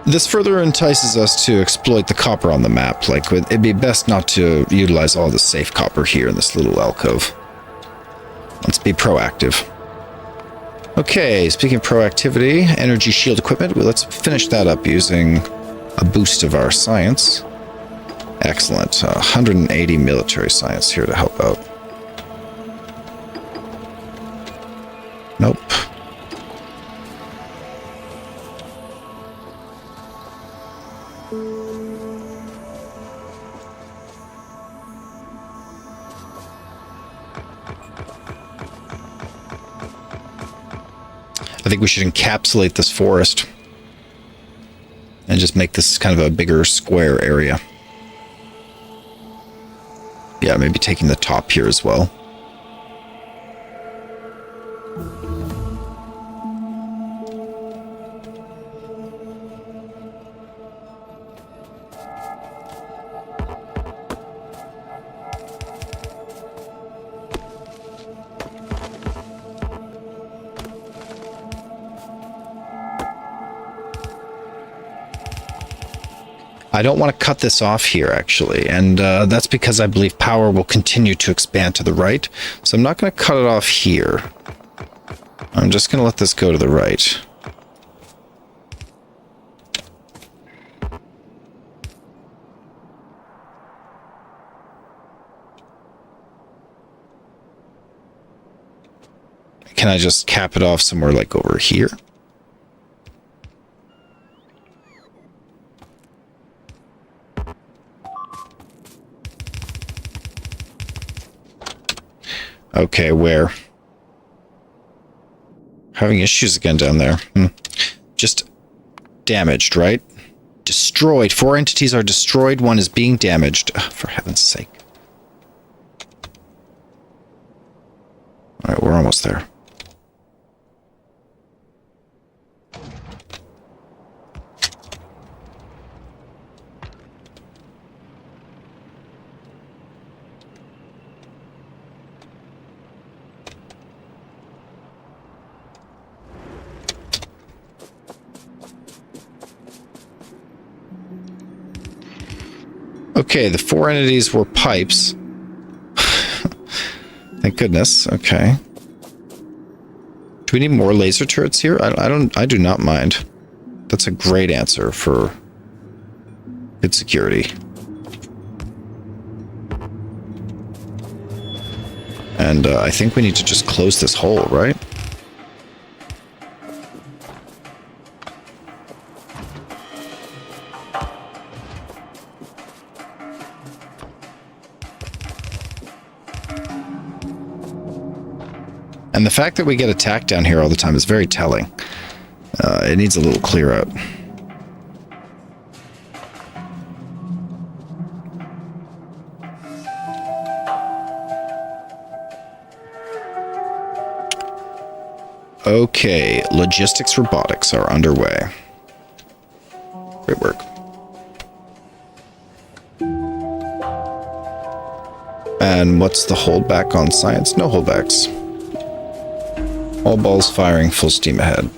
This further entices us to exploit the copper on the map. Like, it'd be best not to utilize all the safe copper here in this little alcove. Let's be proactive. Okay, speaking of proactivity, energy shield equipment. Well, let's finish that up using a boost of our science. Excellent. 180 military science here to help out. Nope. I think we should encapsulate this forest and just make this kind of a bigger square area. Yeah, maybe taking the top here as well. I don't want to cut this off here, actually, and that's because I believe power will continue to expand to the right, so I'm not going to cut it off here. I'm just going to let this go to the right. Can I just cap it off somewhere like over here? Okay, where? Having issues again down there. Just damaged, right? Destroyed. 4 entities are destroyed. 1 is being damaged. Ugh, for heaven's sake. Alright, we're almost there. Okay, the 4 entities were pipes. Thank goodness. Okay. Do we need more laser turrets here? I do not mind. That's a great answer for good security. And I think we need to just close this hole, right? And the fact that we get attacked down here all the time is very telling. It needs a little clear out. Okay, logistics robotics are underway. Great work. And what's the holdback on science? No holdbacks. All balls firing, full steam ahead.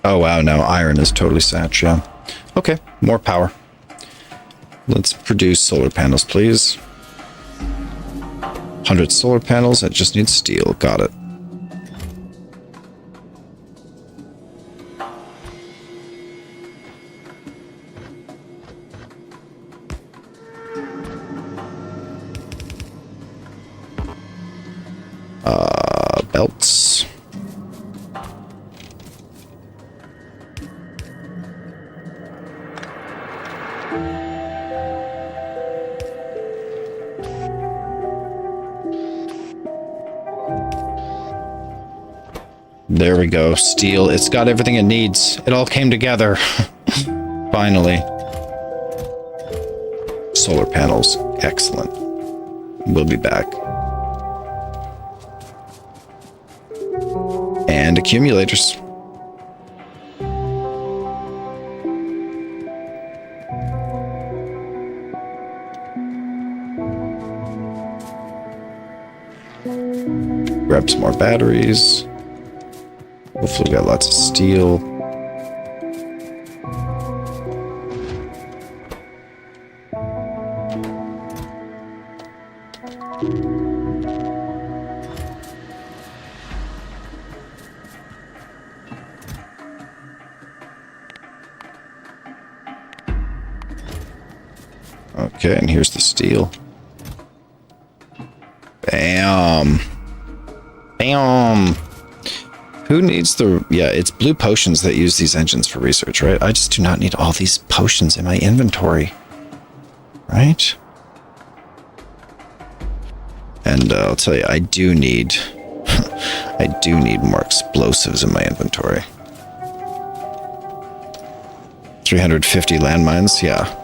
Oh wow, now iron is totally satch, yeah. Okay, more power. Let's produce solar panels, please. 100 solar panels, that just needs steel, got it. Belts. There we go. Steel. It's got everything it needs. It all came together. Finally. Solar panels. Excellent. We'll be back. And accumulators. Grab some more batteries. Hopefully we got lots of steel. Okay, and here's the steel. Bam. Bam. Who needs the... Yeah, it's blue potions that use these engines for research, right? I just do not need all these potions in my inventory. Right? And I'll tell you, I do need... I do need more explosives in my inventory. 350 landmines, yeah.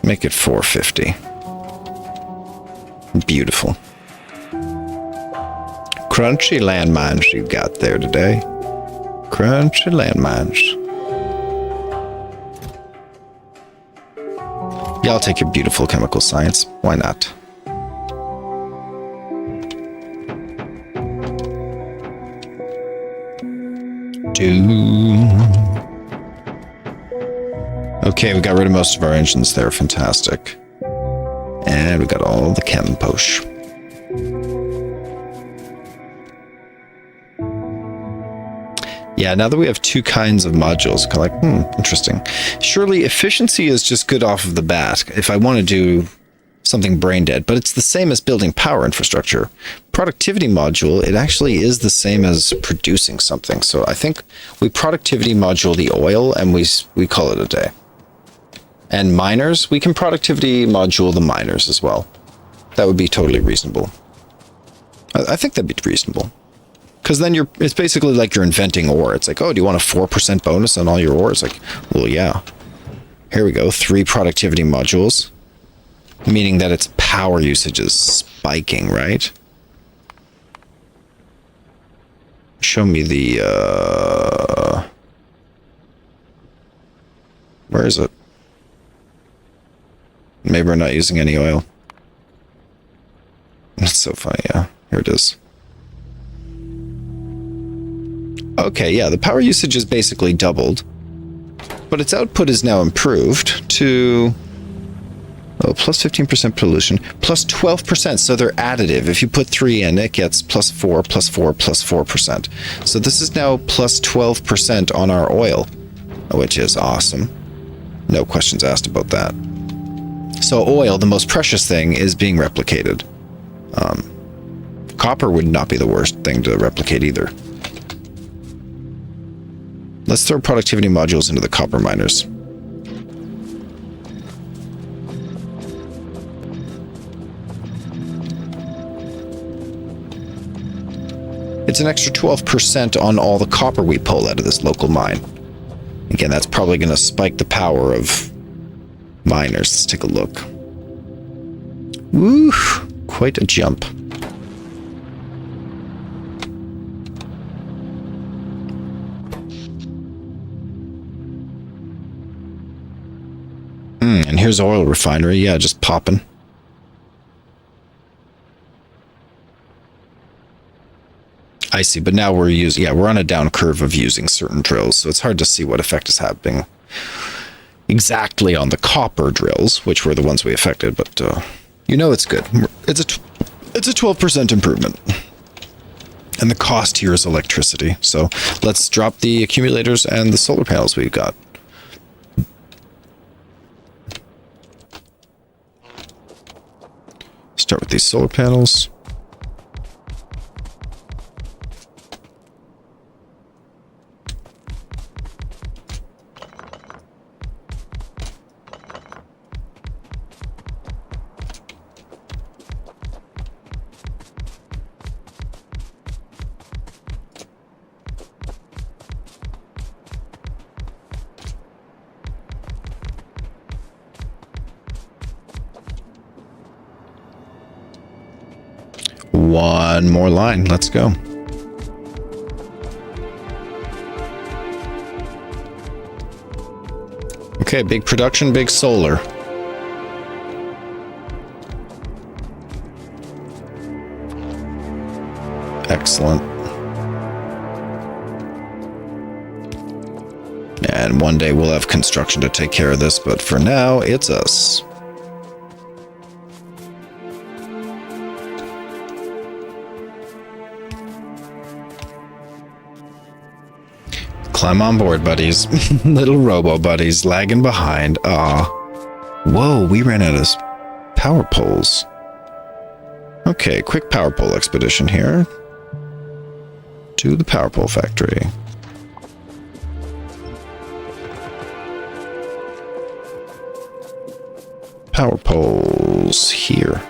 Make it 450. Beautiful. Crunchy landmines you got there today. Crunchy landmines. Yeah, I'll take your beautiful chemical science. Why not? Okay, we got rid of most of our engines there. Fantastic. And we got all the chem posh. Yeah, now that we have two kinds of modules, kind of like, interesting. Surely efficiency is just good off of the bat if I want to do something brain dead, but it's the same as building power infrastructure. Productivity module, it actually is the same as producing something. So I think we productivity module the oil and we call it a day. And miners, we can productivity module the miners as well. That would be totally reasonable. I think that'd be reasonable. Because then it's basically like you're inventing ore. It's like, oh, do you want a 4% bonus on all your ore? It's like, well, yeah. Here we go, 3 productivity modules. Meaning that its power usage is spiking, right? Show me the, where is it? Maybe we're not using any oil. That's so funny, yeah. Here it is. Okay, yeah, the power usage is basically doubled. But its output is now improved to... Oh, plus 15% pollution, plus 12%, so they're additive. If you put 3 in, it gets plus 4, plus 4, plus 4%. So this is now plus 12% on our oil, which is awesome. No questions asked about that. So oil, the most precious thing, is being replicated. Copper would not be the worst thing to replicate either. Let's throw productivity modules into the copper miners. It's an extra 12% on all the copper we pull out of this local mine. Again, that's probably going to spike the power of miners. Let's take a look. Woo! Quite a jump. And here's oil refinery. Yeah, just popping. I see, but now we're using, yeah, we're on a down curve of using certain drills, so it's hard to see what effect is happening exactly on the copper drills, which were the ones we affected, but you know it's good. It's a 12% improvement. And the cost here is electricity, so let's drop the accumulators and the solar panels we've got. Start with these solar panels. One more line. Let's go. Okay, big production, big solar. Excellent. And one day we'll have construction to take care of this, but for now, it's us. Climb on board, buddies. Little robo buddies lagging behind. Aw. Whoa, we ran out of power poles. Okay, quick power pole expedition here. To the power pole factory. Power poles here.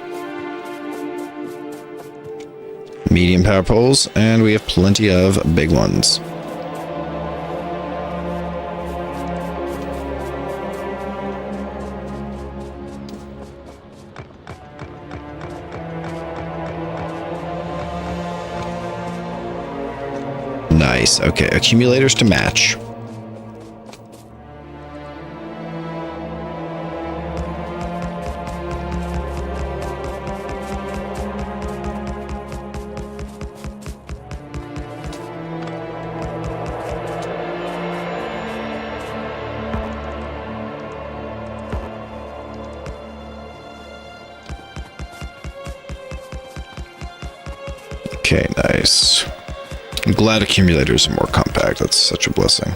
Medium power poles, and we have plenty of big ones. Nice. Okay, accumulators to match. Okay, nice. I'm glad accumulators are more compact. That's such a blessing.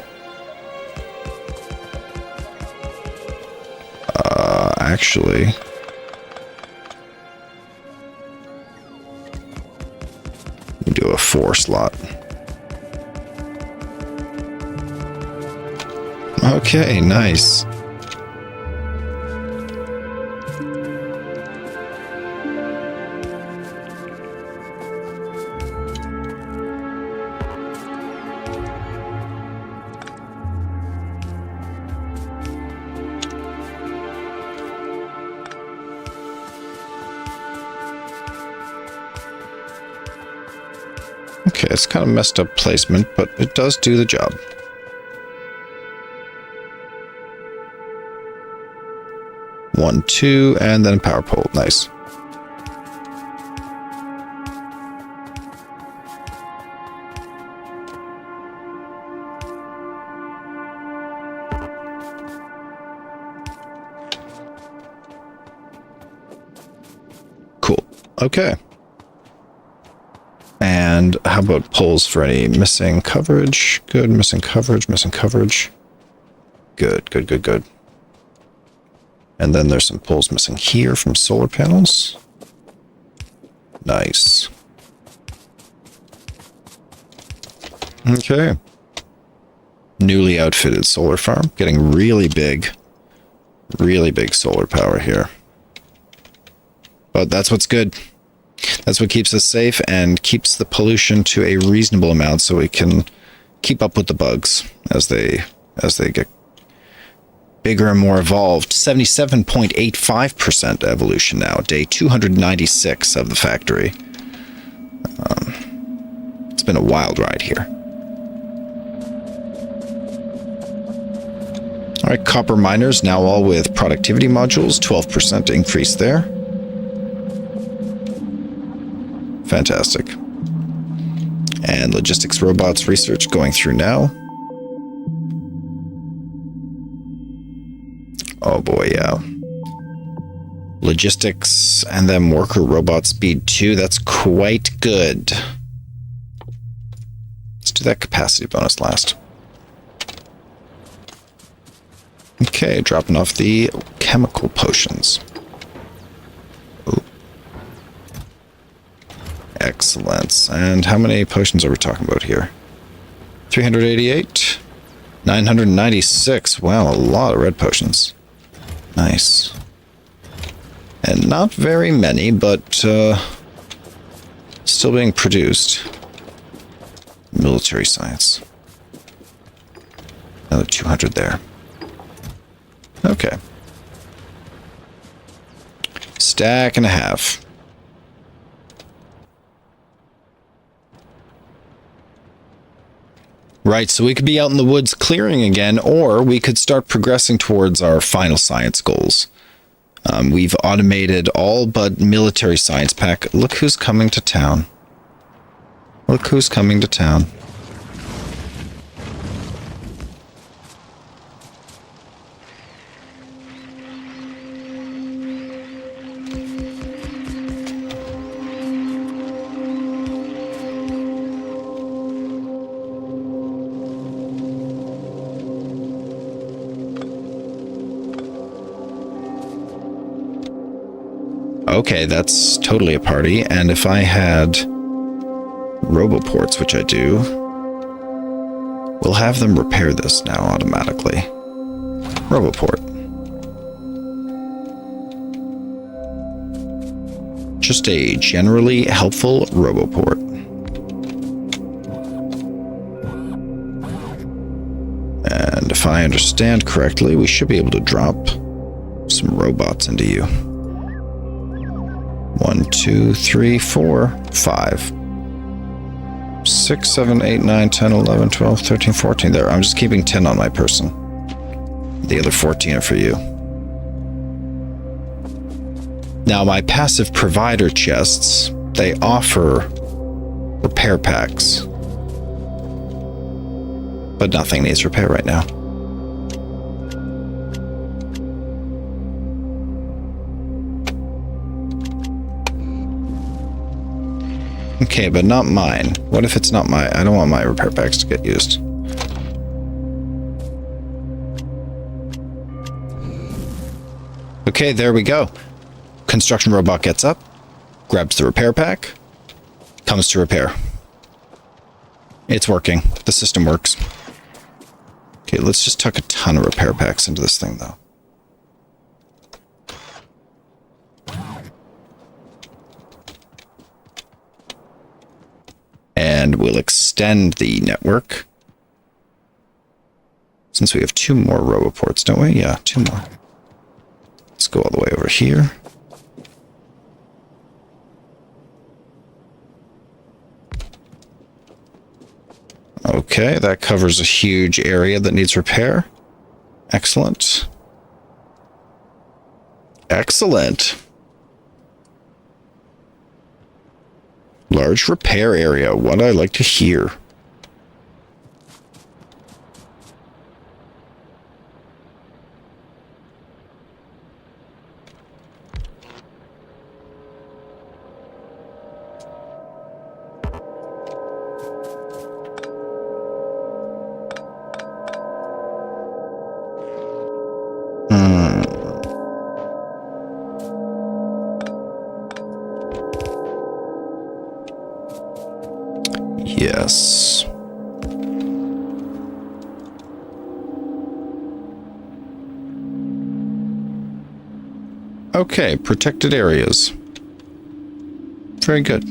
Actually... we do a 4 slot. Okay, nice. Okay, it's kind of messed up placement, but it does do the job. One, two, and then power pole. Nice. Cool. Okay. And how about poles for any missing coverage? Good, missing coverage, missing coverage. Good, good, good, good. And then there's some poles missing here from solar panels. Nice. Okay. Newly outfitted solar farm. Getting really big solar power here. But that's what's good. That's what keeps us safe and keeps the pollution to a reasonable amount so we can keep up with the bugs as they get bigger and more evolved. 77.85% evolution now, day 296 of the factory. It's been a wild ride here. All right, copper miners now all with productivity modules, 12% increase there. Fantastic. And logistics robots research going through now. Oh boy, yeah. Logistics and then worker robot speed 2. That's quite good. Let's do that capacity bonus last. Okay, dropping off the chemical potions. Excellent. And how many potions are we talking about here? 388? 996. Wow, a lot of red potions. Nice. And not very many, but still being produced. Military science. Another 200 there. Okay. Stack and a half. Right, so we could be out in the woods clearing again, or we could start progressing towards our final science goals. We've automated all but military science pack. Look who's coming to town. Look who's coming to town. Okay, that's totally a party. And if I had roboports, which I do, we'll have them repair this now automatically. Roboport. Just a generally helpful roboport. And if I understand correctly, we should be able to drop some robots into you. 1, 2, 3, 4, 5, 6, 7, 8, 9, 10, 11, 12, 13, 14. There, I'm just keeping 10 on my person. The other 14 are for you. Now, my passive provider chests, they offer repair packs. But nothing needs repair right now. Okay, but not mine. What if it's not my... I don't want my repair packs to get used. Okay, there we go. Construction robot gets up, grabs the repair pack, comes to repair. It's working. The system works. Okay, let's just tuck a ton of repair packs into this thing, though. And we'll extend the network. Since we have 2 more roboports, don't we? Yeah, 2 more. Let's go all the way over here. Okay, that covers a huge area that needs repair. Excellent. Excellent. Large repair area. What I like to hear. Yes. Okay, protected areas. Very good.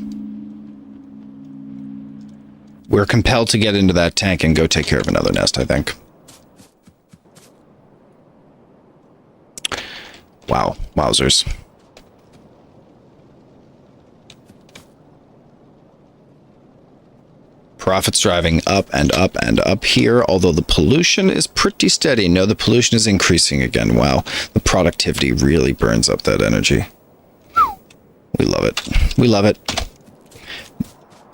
We're compelled to get into that tank and go take care of another nest, I think. Wow, wowzers. Profits driving up and up and up here, although the pollution is pretty steady. No, the pollution is increasing again. Wow, the productivity really burns up that energy. We love it. We love it.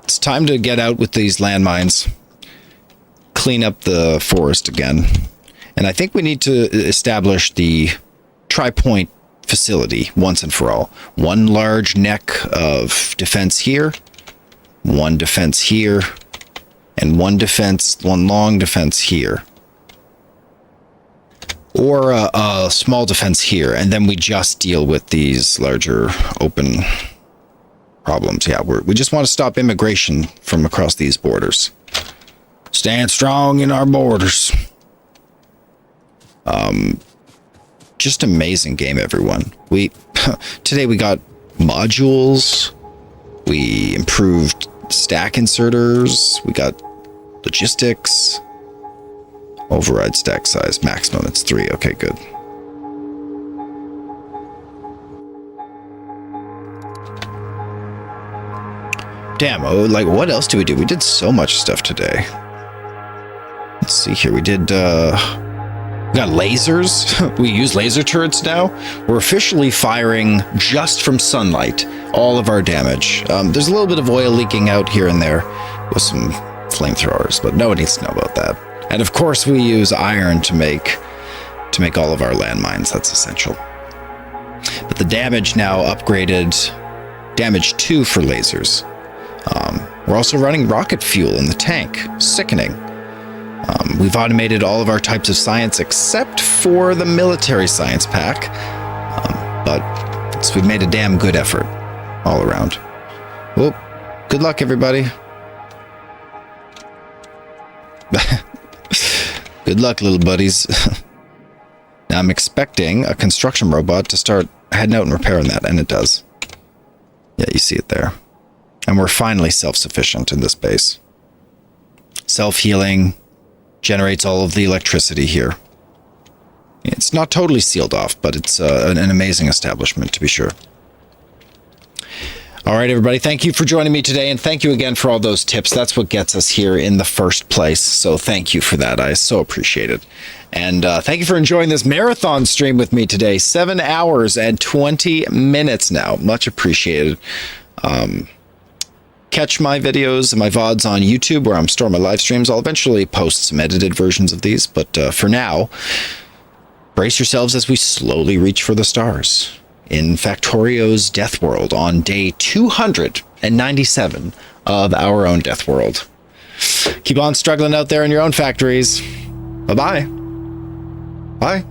It's time to get out with these landmines. Clean up the forest again. And I think we need to establish the tri-point facility once and for all. One large neck of defense here. One defense here. And one long defense here. Or a small defense here, and then we just deal with these larger open problems. Yeah, we just want to stop immigration from across these borders. Stand strong in our borders. Just amazing game, everyone. Today we got modules. We improved stack inserters. We got logistics. Override stack size maximum. It's 3. Okay, good. Damn. Oh, like what else did we do? We did so much stuff today. let's see here. We got lasers. We use laser turrets now. We're officially firing just from sunlight all of our damage. There's a little bit of oil leaking out here and there with some flamethrowers, but no one needs to know about that. And of course, we use iron to make all of our landmines. That's essential. But the damage now upgraded, damage 2 for lasers. We're also running rocket fuel in the tank. Sickening. We've automated all of our types of science except for the military science pack. But we've made a damn good effort all around. Well, good luck, everybody. Good luck, little buddies. Now I'm expecting a construction robot to start heading out and repairing that, and it does. Yeah, you see it there. And we're finally self-sufficient in this base. Self-healing, generates all of the electricity here. It's not totally sealed off, but it's an amazing establishment, to be sure. All right, everybody, thank you for joining me today, and thank you again for all those tips. That's what gets us here in the first place, so thank you for that. I so appreciate it. And thank you for enjoying this marathon stream with me today. 7 hours and 20 minutes now. Much appreciated. Catch my videos and my VODs on YouTube, where I'm storing my live streams. I'll eventually post some edited versions of these, but for now, brace yourselves as we slowly reach for the stars in Factorio's Deathworld on day 297 of our own Deathworld. Keep on struggling out there in your own factories. Bye-bye. Bye.